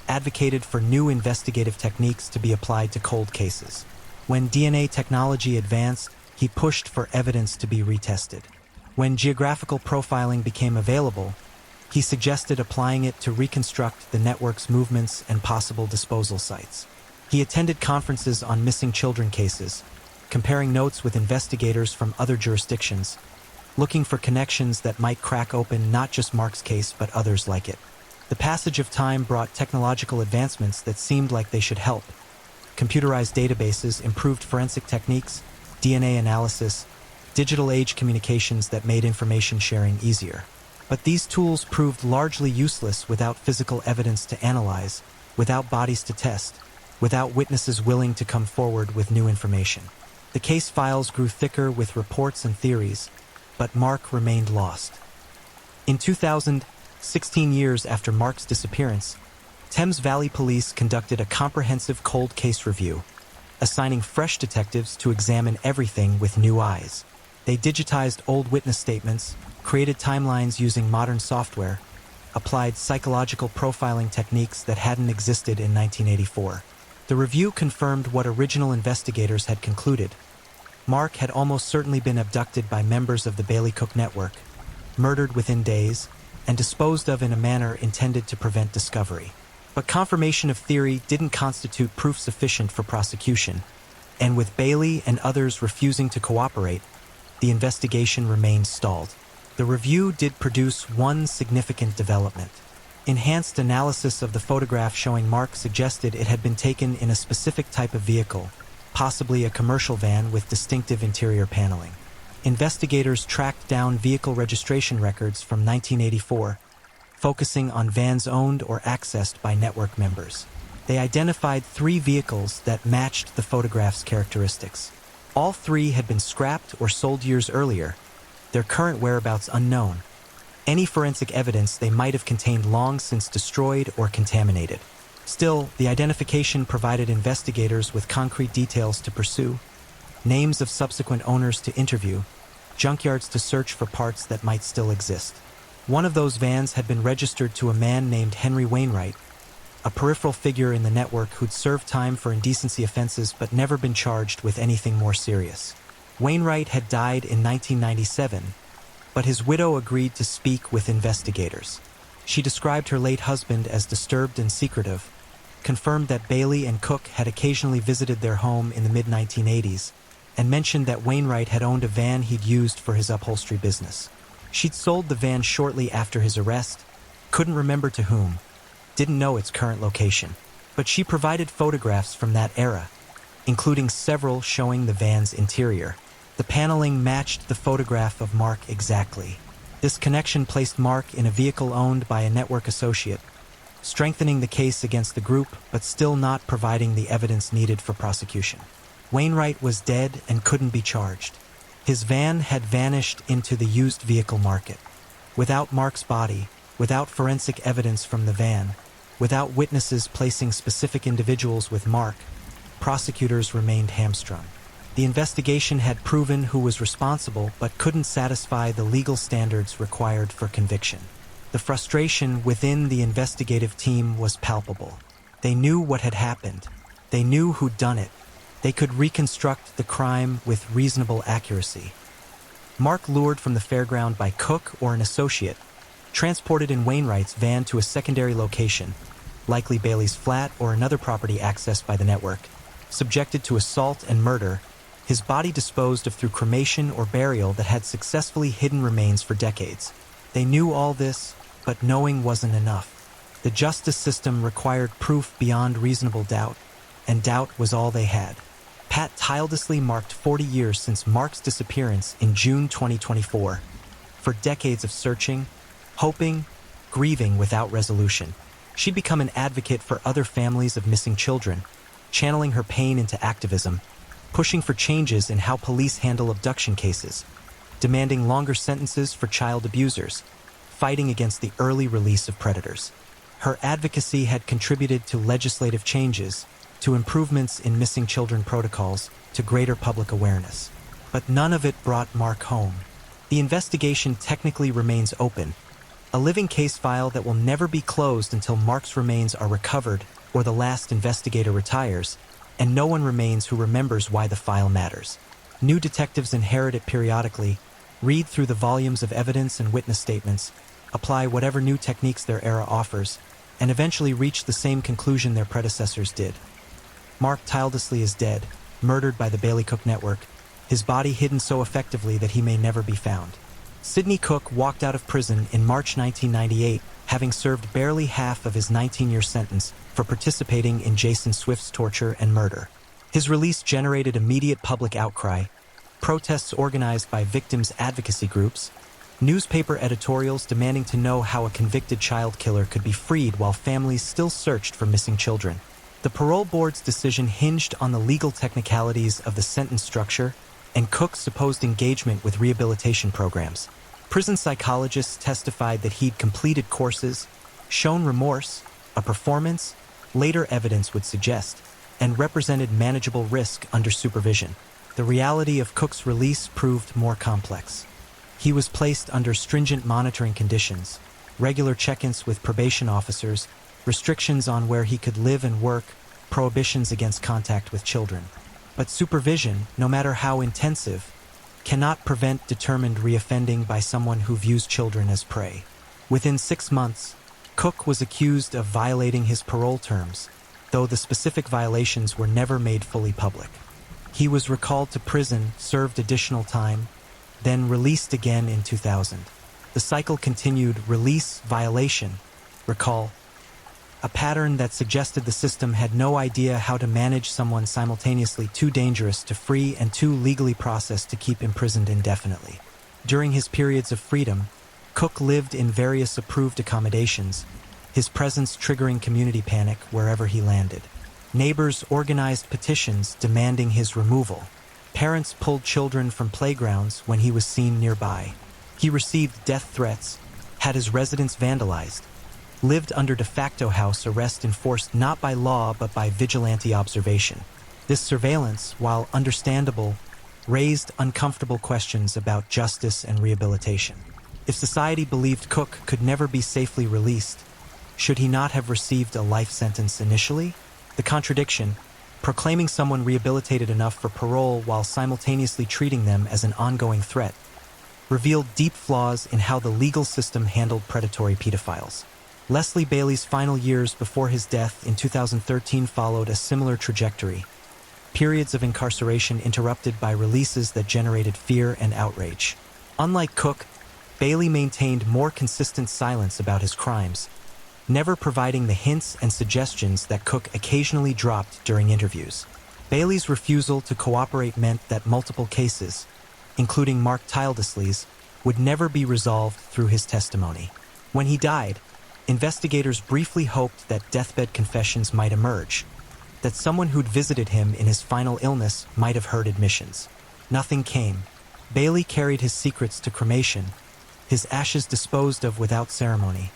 advocated for new investigative techniques to be applied to cold cases. When DNA technology advanced, he pushed for evidence to be retested. When geographical profiling became available, he suggested applying it to reconstruct the network's movements and possible disposal sites. He attended conferences on missing children cases, comparing notes with investigators from other jurisdictions, looking for connections that might crack open not just Mark's case but others like it. The passage of time brought technological advancements that seemed like they should help. Computerized databases, improved forensic techniques, DNA analysis, digital age communications that made information sharing easier. But these tools proved largely useless without physical evidence to analyze, without bodies to test, without witnesses willing to come forward with new information. The case files grew thicker with reports and theories, but Mark remained lost. In 2000, 16 years after Mark's disappearance, Thames Valley Police conducted a comprehensive cold case review, assigning fresh detectives to examine everything with new eyes. They digitized old witness statements, created timelines using modern software, applied psychological profiling techniques that hadn't existed in 1984. The review confirmed what original investigators had concluded. Mark had almost certainly been abducted by members of the Bailey Cook network, murdered within days, and disposed of in a manner intended to prevent discovery. But confirmation of theory didn't constitute proof sufficient for prosecution, and with Bailey and others refusing to cooperate, the investigation remained stalled. The review did produce one significant development. Enhanced analysis of the photograph showing Mark suggested it had been taken in a specific type of vehicle, possibly a commercial van with distinctive interior paneling. Investigators tracked down vehicle registration records from 1984, focusing on vans owned or accessed by network members. They identified 3 vehicles that matched the photograph's characteristics. All 3 had been scrapped or sold years earlier, their current whereabouts unknown. Any forensic evidence they might have contained long since destroyed or contaminated. Still, the identification provided investigators with concrete details to pursue, names of subsequent owners to interview, junkyards to search for parts that might still exist. One of those vans had been registered to a man named Henry Wainwright, a peripheral figure in the network who'd served time for indecency offenses but never been charged with anything more serious. Wainwright had died in 1997, but his widow agreed to speak with investigators. She described her late husband as disturbed and secretive, confirmed that Bailey and Cook had occasionally visited their home in the mid-1980s, and mentioned that Wainwright had owned a van he'd used for his upholstery business. She'd sold the van shortly after his arrest, couldn't remember to whom, didn't know its current location, but she provided photographs from that era, including several showing the van's interior. The paneling matched the photograph of Mark exactly. This connection placed Mark in a vehicle owned by a network associate, strengthening the case against the group but still not providing the evidence needed for prosecution. Wainwright was dead and couldn't be charged. His van had vanished into the used vehicle market. Without Mark's body, without forensic evidence from the van, without witnesses placing specific individuals with Mark, prosecutors remained hamstrung. The investigation had proven who was responsible but couldn't satisfy the legal standards required for conviction. The frustration within the investigative team was palpable. They knew what had happened. They knew who'd done it. They could reconstruct the crime with reasonable accuracy. Mark, lured from the fairground by Cook or an associate, transported in Wainwright's van to a secondary location, likely Bailey's flat or another property accessed by the network, subjected to assault and murder, his body disposed of through cremation or burial that had successfully hidden remains for decades. They knew all this, but knowing wasn't enough. The justice system required proof beyond reasonable doubt, and doubt was all they had. Pat tirelessly marked 40 years since Mark's disappearance in June 2024. For decades of searching, hoping, grieving without resolution, she'd become an advocate for other families of missing children, channeling her pain into activism, pushing for changes in how police handle abduction cases, demanding longer sentences for child abusers, fighting against the early release of predators. Her advocacy had contributed to legislative changes, to improvements in missing children protocols, to greater public awareness. But none of it brought Mark home. The investigation technically remains open, a living case file that will never be closed until Mark's remains are recovered or the last investigator retires, and no one remains who remembers why the file matters. New detectives inherit it periodically, read through the volumes of evidence and witness statements, apply whatever new techniques their era offers, and eventually reach the same conclusion their predecessors did. Mark Tildesley is dead, murdered by the Bailey Cook network, his body hidden so effectively that he may never be found. Sidney Cook walked out of prison in March 1998, having served barely half of his 19-year sentence for participating in Jason Swift's torture and murder. His release generated immediate public outcry, protests organized by victims' advocacy groups, newspaper editorials demanding to know how a convicted child killer could be freed while families still searched for missing children. The parole board's decision hinged on the legal technicalities of the sentence structure and Cook's supposed engagement with rehabilitation programs. Prison psychologists testified that he'd completed courses, shown remorse, a performance, later evidence would suggest, and represented manageable risk under supervision. The reality of Cook's release proved more complex. He was placed under stringent monitoring conditions, regular check-ins with probation officers, restrictions on where he could live and work, prohibitions against contact with children. But supervision, no matter how intensive, cannot prevent determined reoffending by someone who views children as prey. Within 6 months, Cook was accused of violating his parole terms, though the specific violations were never made fully public. He was recalled to prison, served additional time, then released again in 2000. The cycle continued: release, violation, recall, a pattern that suggested the system had no idea how to manage someone simultaneously too dangerous to free and too legally processed to keep imprisoned indefinitely. During his periods of freedom, Cook lived in various approved accommodations, his presence triggering community panic wherever he landed. Neighbors organized petitions demanding his removal. Parents pulled children from playgrounds when he was seen nearby. He received death threats, had his residence vandalized, lived under de facto house arrest enforced not by law but by vigilante observation. This surveillance, while understandable, raised uncomfortable questions about justice and rehabilitation. If society believed Cook could never be safely released, should he not have received a life sentence initially? The contradiction, proclaiming someone rehabilitated enough for parole while simultaneously treating them as an ongoing threat, revealed deep flaws in how the legal system handled predatory pedophiles. Leslie Bailey's final years before his death in 2013 followed a similar trajectory. Periods of incarceration interrupted by releases that generated fear and outrage. Unlike Cook, Bailey maintained more consistent silence about his crimes, never providing the hints and suggestions that Cook occasionally dropped during interviews. Bailey's refusal to cooperate meant that multiple cases, including Mark Tildesley's, would never be resolved through his testimony. When he died, investigators briefly hoped that deathbed confessions might emerge, that someone who'd visited him in his final illness might have heard admissions. Nothing came. Bailey carried his secrets to cremation, his ashes disposed of without ceremony.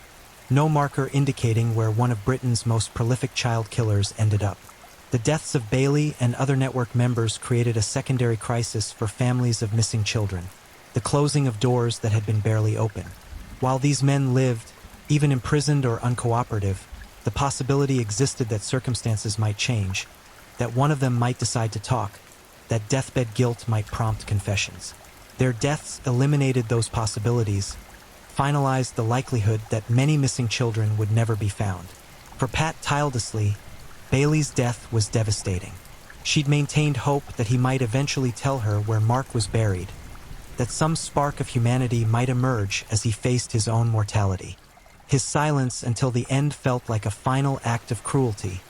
No marker indicating where one of Britain's most prolific child killers ended up. The deaths of Bailey and other network members created a secondary crisis for families of missing children, the closing of doors that had been barely open. While these men lived, even imprisoned or uncooperative, the possibility existed that circumstances might change, that one of them might decide to talk, that deathbed guilt might prompt confessions. Their deaths eliminated those possibilities, finalized the likelihood that many missing children would never be found. For Pat Tildesley, Bailey's death was devastating. She'd maintained hope that he might eventually tell her where Mark was buried, that some spark of humanity might emerge as he faced his own mortality. His silence until the end felt like a final act of cruelty,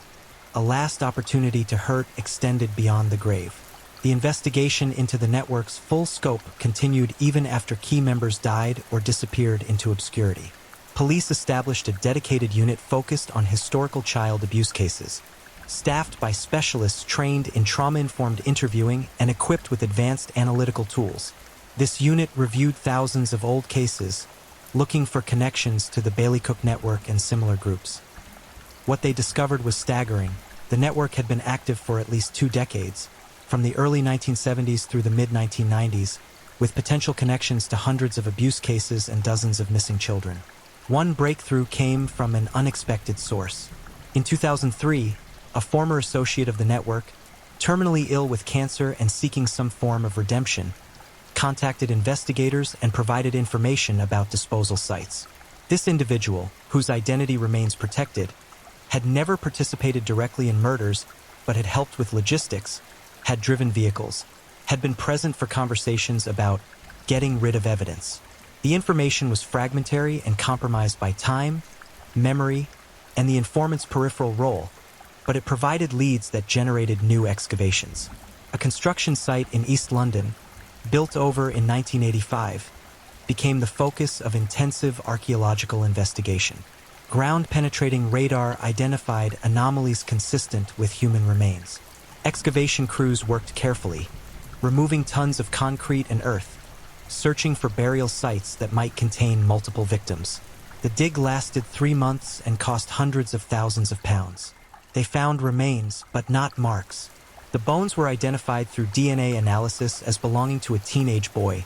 a last opportunity to hurt extended beyond the grave. The investigation into the network's full scope continued even after key members died or disappeared into obscurity. Police established a dedicated unit focused on historical child abuse cases, staffed by specialists trained in trauma-informed interviewing and equipped with advanced analytical tools. This unit reviewed thousands of old cases, looking for connections to the Bailey Cook network and similar groups. What they discovered was staggering. The network had been active for at least 2 decades, from the early 1970s through the mid-1990s, with potential connections to hundreds of abuse cases and dozens of missing children. One breakthrough came from an unexpected source. In 2003, a former associate of the network, terminally ill with cancer and seeking some form of redemption, contacted investigators and provided information about disposal sites. This individual, whose identity remains protected, had never participated directly in murders, but had helped with logistics, had driven vehicles, had been present for conversations about getting rid of evidence. The information was fragmentary and compromised by time, memory, and the informant's peripheral role, but it provided leads that generated new excavations. A construction site in East London, built over in 1985, became the focus of intensive archaeological investigation. Ground-penetrating radar identified anomalies consistent with human remains. Excavation crews worked carefully, removing tons of concrete and earth, searching for burial sites that might contain multiple victims. The dig lasted 3 months and cost hundreds of thousands of pounds. They found remains, but not marks. The bones were identified through DNA analysis as belonging to a teenage boy,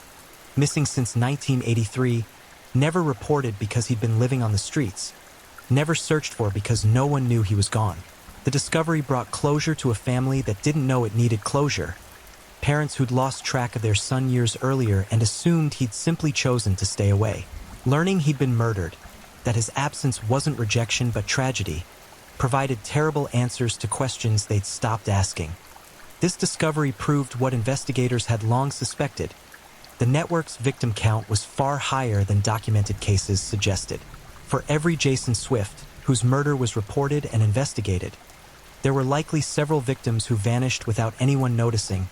missing since 1983, never reported because he'd been living on the streets, never searched for because no one knew he was gone. The discovery brought closure to a family that didn't know it needed closure, parents who'd lost track of their son years earlier and assumed he'd simply chosen to stay away. Learning he'd been murdered, that his absence wasn't rejection but tragedy, provided terrible answers to questions they'd stopped asking. This discovery proved what investigators had long suspected. The network's victim count was far higher than documented cases suggested. For every Jason Swift, whose murder was reported and investigated, there were likely several victims who vanished without anyone noticing,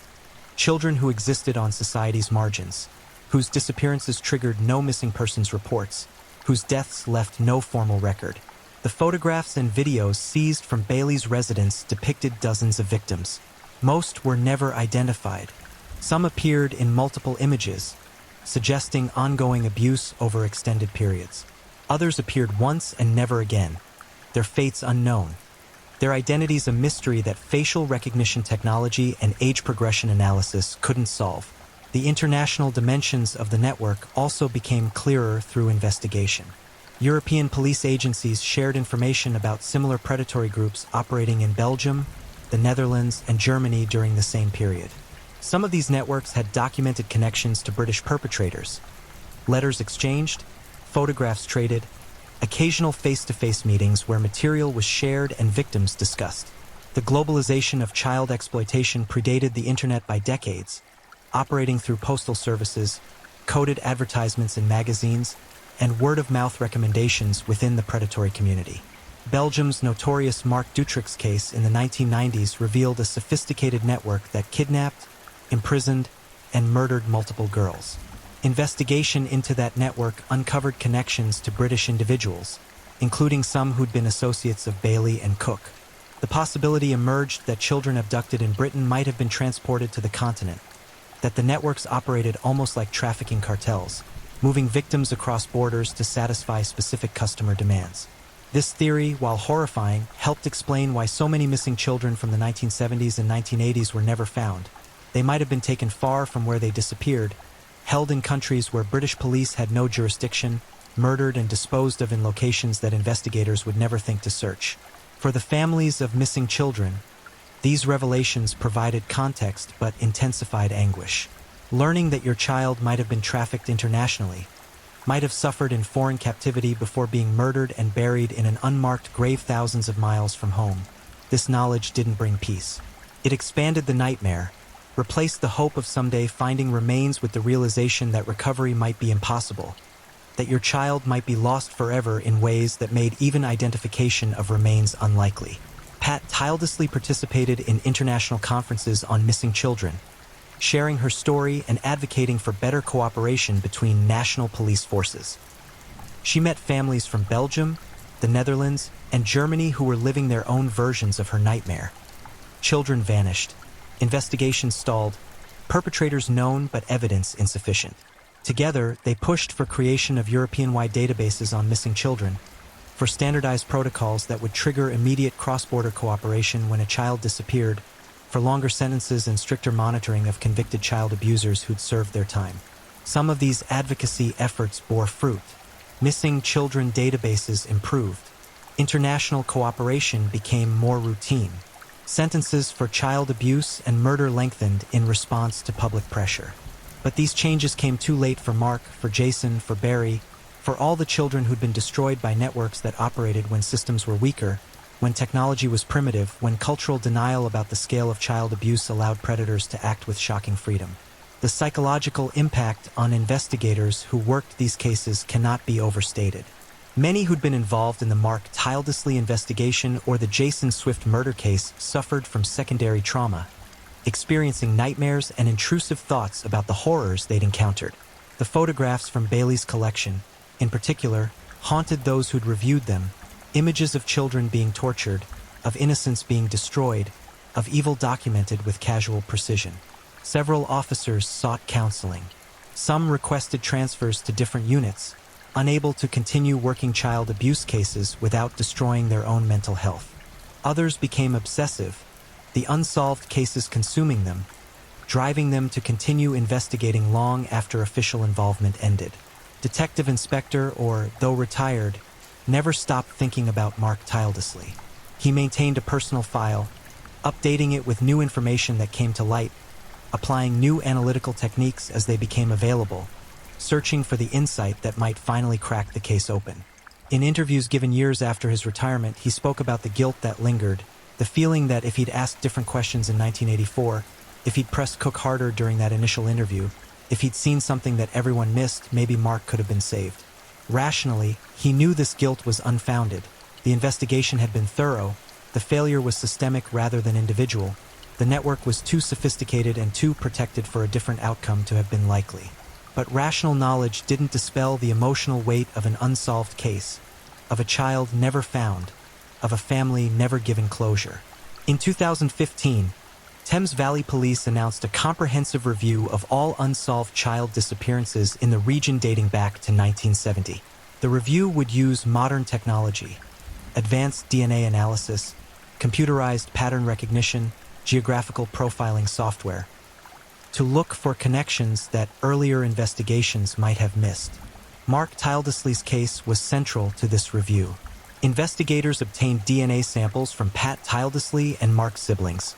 children who existed on society's margins, whose disappearances triggered no missing persons reports, whose deaths left no formal record. The photographs and videos seized from Bailey's residence depicted dozens of victims. Most were never identified. Some appeared in multiple images, suggesting ongoing abuse over extended periods. Others appeared once and never again, their fates unknown. Their identities a mystery that facial recognition technology and age progression analysis couldn't solve. The international dimensions of the network also became clearer through investigation. European police agencies shared information about similar predatory groups operating in Belgium, the Netherlands, and Germany during the same period. Some of these networks had documented connections to British perpetrators. Letters exchanged, photographs traded, occasional face-to-face meetings where material was shared and victims discussed. The globalization of child exploitation predated the internet by decades, operating through postal services, coded advertisements in magazines, and word-of-mouth recommendations within the predatory community. Belgium's notorious Mark Dutroux case in the 1990s revealed a sophisticated network that kidnapped, imprisoned, and murdered multiple girls. Investigation into that network uncovered connections to British individuals, including some who'd been associates of Bailey and Cook. The possibility emerged that children abducted in Britain might have been transported to the continent, that the networks operated almost like trafficking cartels, moving victims across borders to satisfy specific customer demands. This theory, while horrifying, helped explain why so many missing children from the 1970s and 1980s were never found. They might have been taken far from where they disappeared, held in countries where British police had no jurisdiction, murdered and disposed of in locations that investigators would never think to search. For the families of missing children, these revelations provided context but intensified anguish. Learning that your child might have been trafficked internationally, might have suffered in foreign captivity before being murdered and buried in an unmarked grave thousands of miles from home. This knowledge didn't bring peace. It expanded the nightmare, replaced the hope of someday finding remains with the realization that recovery might be impossible, that your child might be lost forever in ways that made even identification of remains unlikely. Pat tirelessly participated in international conferences on missing children, sharing her story and advocating for better cooperation between national police forces. She met families from Belgium, the Netherlands, and Germany who were living their own versions of her nightmare. Children vanished, investigations stalled, perpetrators known but evidence insufficient. Together, they pushed for creation of European-wide databases on missing children, for standardized protocols that would trigger immediate cross-border cooperation when a child disappeared, for longer sentences and stricter monitoring of convicted child abusers who'd served their time. Some of these advocacy efforts bore fruit. Missing children databases improved. International cooperation became more routine. Sentences for child abuse and murder lengthened in response to public pressure. But these changes came too late for Mark, for Jason, for Barry, for all the children who'd been destroyed by networks that operated when systems were weaker, when technology was primitive, when cultural denial about the scale of child abuse allowed predators to act with shocking freedom. The psychological impact on investigators who worked these cases cannot be overstated. Many who'd been involved in the Mark Tildesley investigation or the Jason Swift murder case suffered from secondary trauma, experiencing nightmares and intrusive thoughts about the horrors they'd encountered. The photographs from Bailey's collection, in particular, haunted those who'd reviewed them. Images of children being tortured, of innocence being destroyed, of evil documented with casual precision. Several officers sought counseling. Some requested transfers to different units, unable to continue working child abuse cases without destroying their own mental health. Others became obsessive, the unsolved cases consuming them, driving them to continue investigating long after official involvement ended. Detective Inspector, or though retired, never stopped thinking about Mark Tildesley. He maintained a personal file, updating it with new information that came to light, applying new analytical techniques as they became available, searching for the insight that might finally crack the case open. In interviews given years after his retirement, he spoke about the guilt that lingered, the feeling that if he'd asked different questions in 1984, if he'd pressed Cook harder during that initial interview, if he'd seen something that everyone missed, maybe Mark could have been saved. Rationally, he knew this guilt was unfounded. The investigation had been thorough, the failure was systemic rather than individual, the network was too sophisticated and too protected for a different outcome to have been likely. But rational knowledge didn't dispel the emotional weight of an unsolved case, of a child never found, of a family never given closure. In 2015, Thames Valley Police announced a comprehensive review of all unsolved child disappearances in the region dating back to 1970. The review would use modern technology, advanced DNA analysis, computerized pattern recognition, geographical profiling software, to look for connections that earlier investigations might have missed. Mark Tildesley's case was central to this review. Investigators obtained DNA samples from Pat Tildesley and Mark's siblings,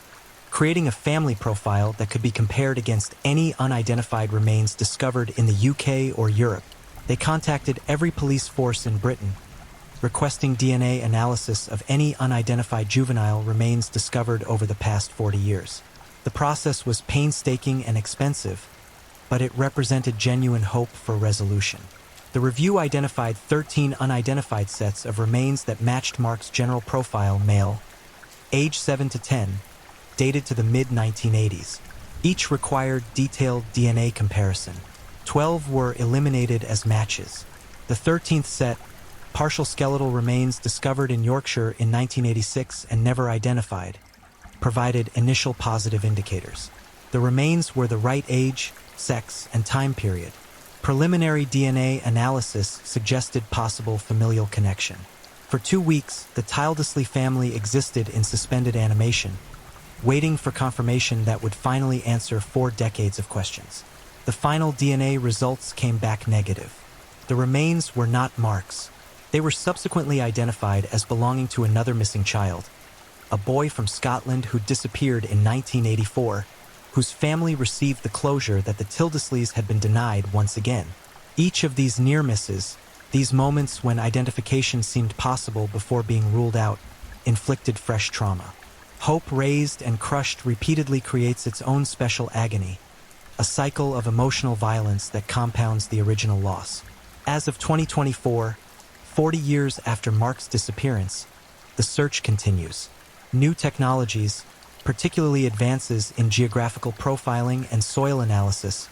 creating a family profile that could be compared against any unidentified remains discovered in the UK or Europe. They contacted every police force in Britain, requesting DNA analysis of any unidentified juvenile remains discovered over the past 40 years. The process was painstaking and expensive, but it represented genuine hope for resolution. The review identified 13 unidentified sets of remains that matched Mark's general profile: male, age 7 to 10, dated to the mid-1980s. Each required detailed DNA comparison. 12 were eliminated as matches. The 13th set, partial skeletal remains discovered in Yorkshire in 1986 and never identified, provided initial positive indicators. The remains were the right age, sex, and time period. Preliminary DNA analysis suggested possible familial connection. For 2 weeks, the Tildesley family existed in suspended animation, waiting for confirmation that would finally answer 4 decades of questions. The final DNA results came back negative. The remains were not Mark's. They were subsequently identified as belonging to another missing child, a boy from Scotland who disappeared in 1984, whose family received the closure that the Tildesleys had been denied once again. Each of these near misses, these moments when identification seemed possible before being ruled out, inflicted fresh trauma. Hope raised and crushed repeatedly creates its own special agony, a cycle of emotional violence that compounds the original loss. As of 2024, 40 years after Mark's disappearance, the search continues. New technologies, particularly advances in geographical profiling and soil analysis,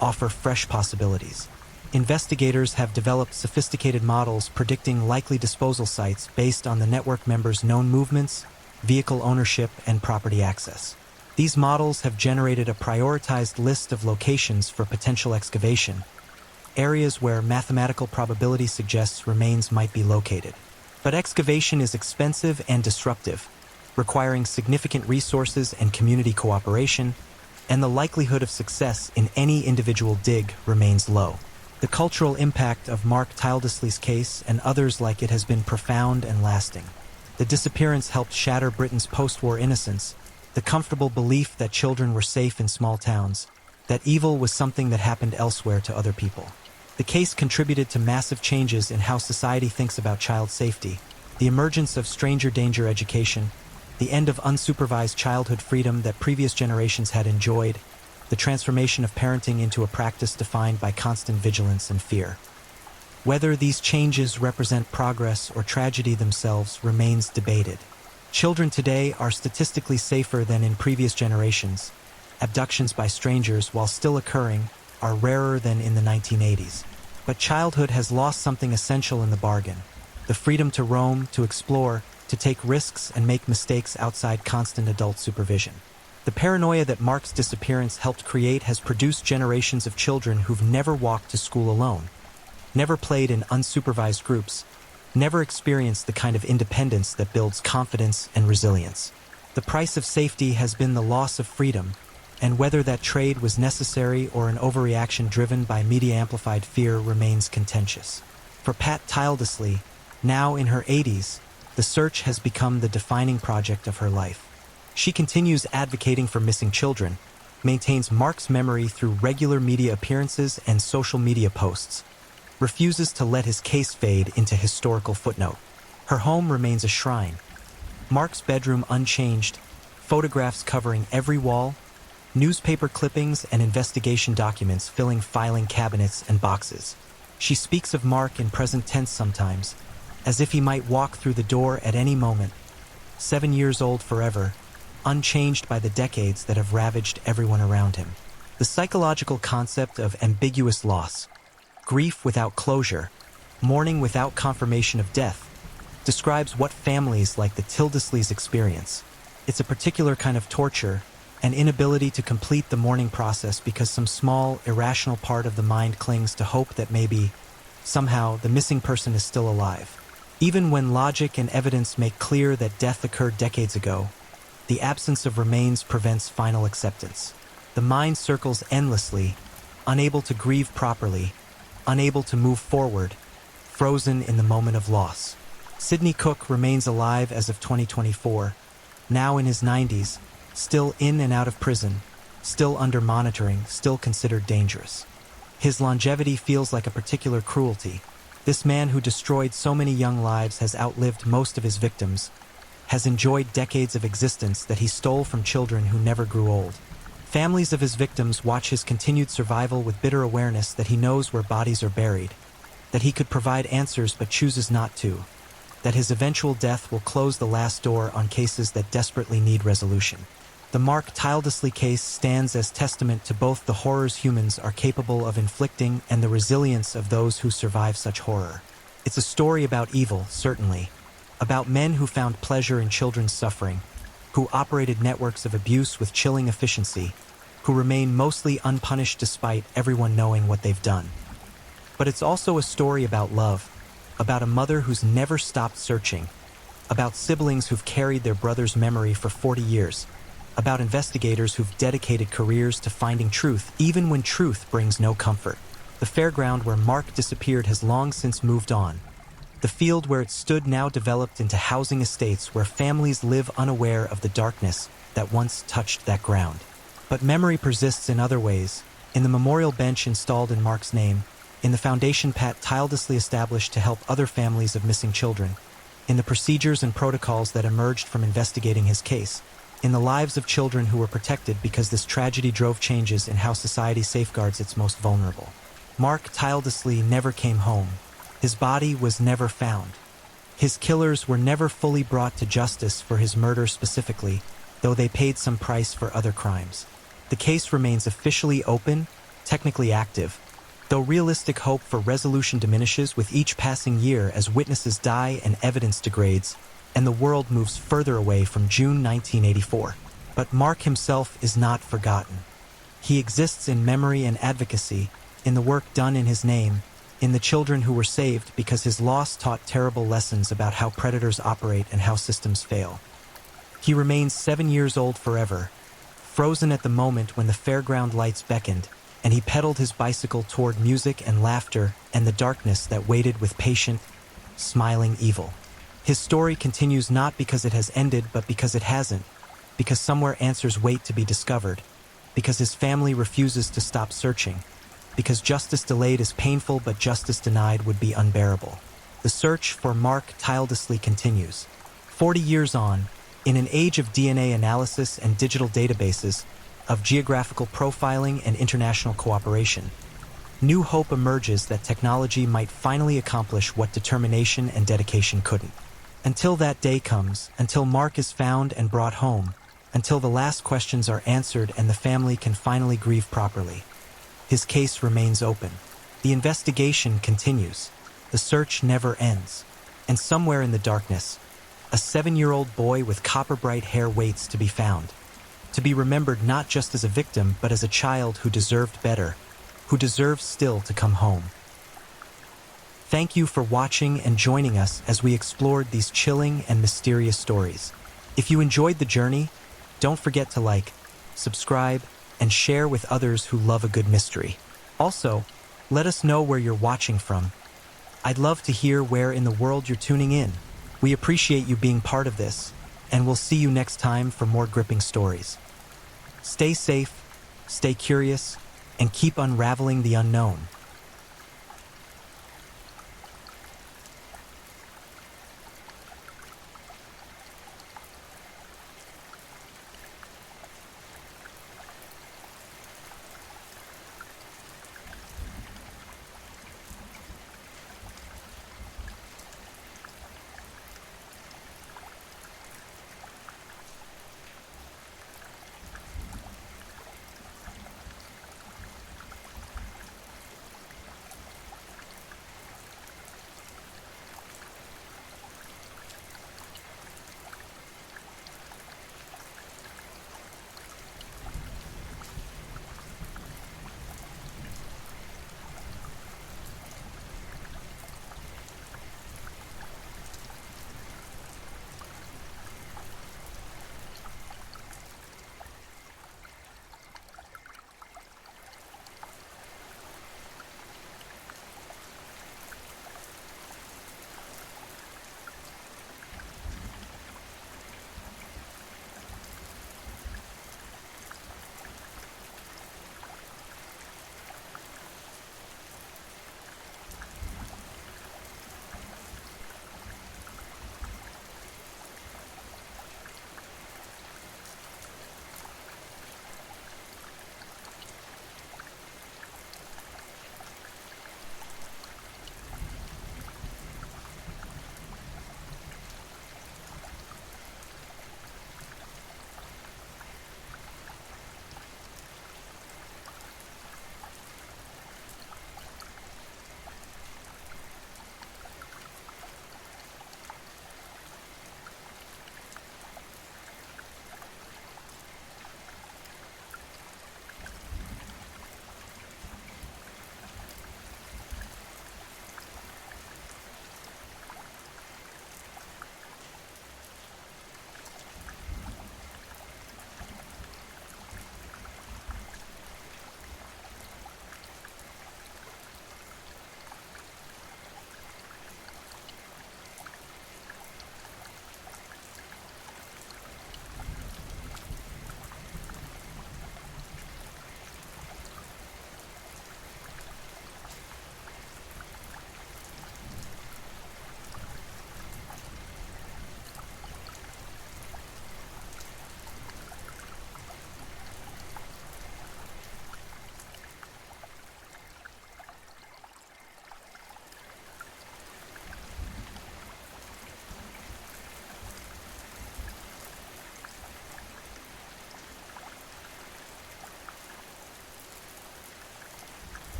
offer fresh possibilities. Investigators have developed sophisticated models predicting likely disposal sites based on the network members' known movements, vehicle ownership, and property access. These models have generated a prioritized list of locations for potential excavation, areas where mathematical probability suggests remains might be located. But excavation is expensive and disruptive, requiring significant resources and community cooperation, and the likelihood of success in any individual dig remains low. The cultural impact of Mark Tildesley's case and others like it has been profound and lasting. The disappearance helped shatter Britain's post-war innocence, the comfortable belief that children were safe in small towns, that evil was something that happened elsewhere to other people. The case contributed to massive changes in how society thinks about child safety, the emergence of stranger danger education, the end of unsupervised childhood freedom that previous generations had enjoyed, the transformation of parenting into a practice defined by constant vigilance and fear. Whether these changes represent progress or tragedy themselves remains debated. Children today are statistically safer than in previous generations. Abductions by strangers, while still occurring, are rarer than in the 1980s. But childhood has lost something essential in the bargain: the freedom to roam, to explore, to take risks and make mistakes outside constant adult supervision. The paranoia that Mark's disappearance helped create has produced generations of children who've never walked to school alone, never played in unsupervised groups, never experienced the kind of independence that builds confidence and resilience. The price of safety has been the loss of freedom, and whether that trade was necessary or an overreaction driven by media-amplified fear remains contentious. For Pat Tildesley, now in her 80s, the search has become the defining project of her life. She continues advocating for missing children, maintains Mark's memory through regular media appearances and social media posts, refuses to let his case fade into historical footnote. Her home remains a shrine. Mark's bedroom unchanged, photographs covering every wall, newspaper clippings and investigation documents filling filing cabinets and boxes. She speaks of Mark in present tense sometimes, as if he might walk through the door at any moment, 7 years old forever, unchanged by the decades that have ravaged everyone around him. The psychological concept of ambiguous loss, grief without closure, mourning without confirmation of death, describes what families like the Tildesleys experience. It's a particular kind of torture, an inability to complete the mourning process because some small, irrational part of the mind clings to hope that maybe, somehow, the missing person is still alive. Even when logic and evidence make clear that death occurred decades ago, the absence of remains prevents final acceptance. The mind circles endlessly, unable to grieve properly, unable to move forward, frozen in the moment of loss. Sidney Cook remains alive as of 2024, now in his 90s, still in and out of prison, still under monitoring, still considered dangerous. His longevity feels like a particular cruelty. This man who destroyed so many young lives has outlived most of his victims, has enjoyed decades of existence that he stole from children who never grew old. Families of his victims watch his continued survival with bitter awareness that he knows where bodies are buried, that he could provide answers but chooses not to, that his eventual death will close the last door on cases that desperately need resolution. The Mark Tildesley case stands as testament to both the horrors humans are capable of inflicting and the resilience of those who survive such horror. It's a story about evil, certainly, about men who found pleasure in children's suffering, who operated networks of abuse with chilling efficiency, who remain mostly unpunished despite everyone knowing what they've done. But it's also a story about love, about a mother who's never stopped searching, about siblings who've carried their brother's memory for 40 years, about investigators who've dedicated careers to finding truth even when truth brings no comfort. The fairground where Mark disappeared has long since moved on. The field where it stood now developed into housing estates where families live unaware of the darkness that once touched that ground. But memory persists in other ways, in the memorial bench installed in Mark's name, in the foundation Pat Tildesley established to help other families of missing children, in the procedures and protocols that emerged from investigating his case, in the lives of children who were protected because this tragedy drove changes in how society safeguards its most vulnerable. Mark tirelessly never came home. His body was never found. His killers were never fully brought to justice for his murder specifically, though they paid some price for other crimes. The case remains officially open, technically active, though realistic hope for resolution diminishes with each passing year as witnesses die and evidence degrades, and the world moves further away from June 1984. But Mark himself is not forgotten. He exists in memory and advocacy, in the work done in his name, in the children who were saved because his loss taught terrible lessons about how predators operate and how systems fail. He remains 7 years old forever, frozen at the moment when the fairground lights beckoned, and he pedaled his bicycle toward music and laughter and the darkness that waited with patient, smiling evil. His story continues not because it has ended, but because it hasn't, because somewhere answers wait to be discovered, because his family refuses to stop searching, because justice delayed is painful but justice denied would be unbearable. The search for Mark tirelessly continues. 40 years on, in an age of DNA analysis and digital databases, of geographical profiling and international cooperation, new hope emerges that technology might finally accomplish what determination and dedication couldn't. Until that day comes, until Mark is found and brought home, until the last questions are answered and the family can finally grieve properly, his case remains open. The investigation continues. The search never ends. And somewhere in the darkness, a 7-year-old boy with copper-bright hair waits to be found. To be remembered not just as a victim, but as a child who deserved better, who deserves still to come home. Thank you for watching and joining us as we explored these chilling and mysterious stories. If you enjoyed the journey, don't forget to like, subscribe, and share with others who love a good mystery. Also, let us know where you're watching from. I'd love to hear where in the world you're tuning in. We appreciate you being part of this, and we'll see you next time for more gripping stories. Stay safe, stay curious, and keep unraveling the unknown.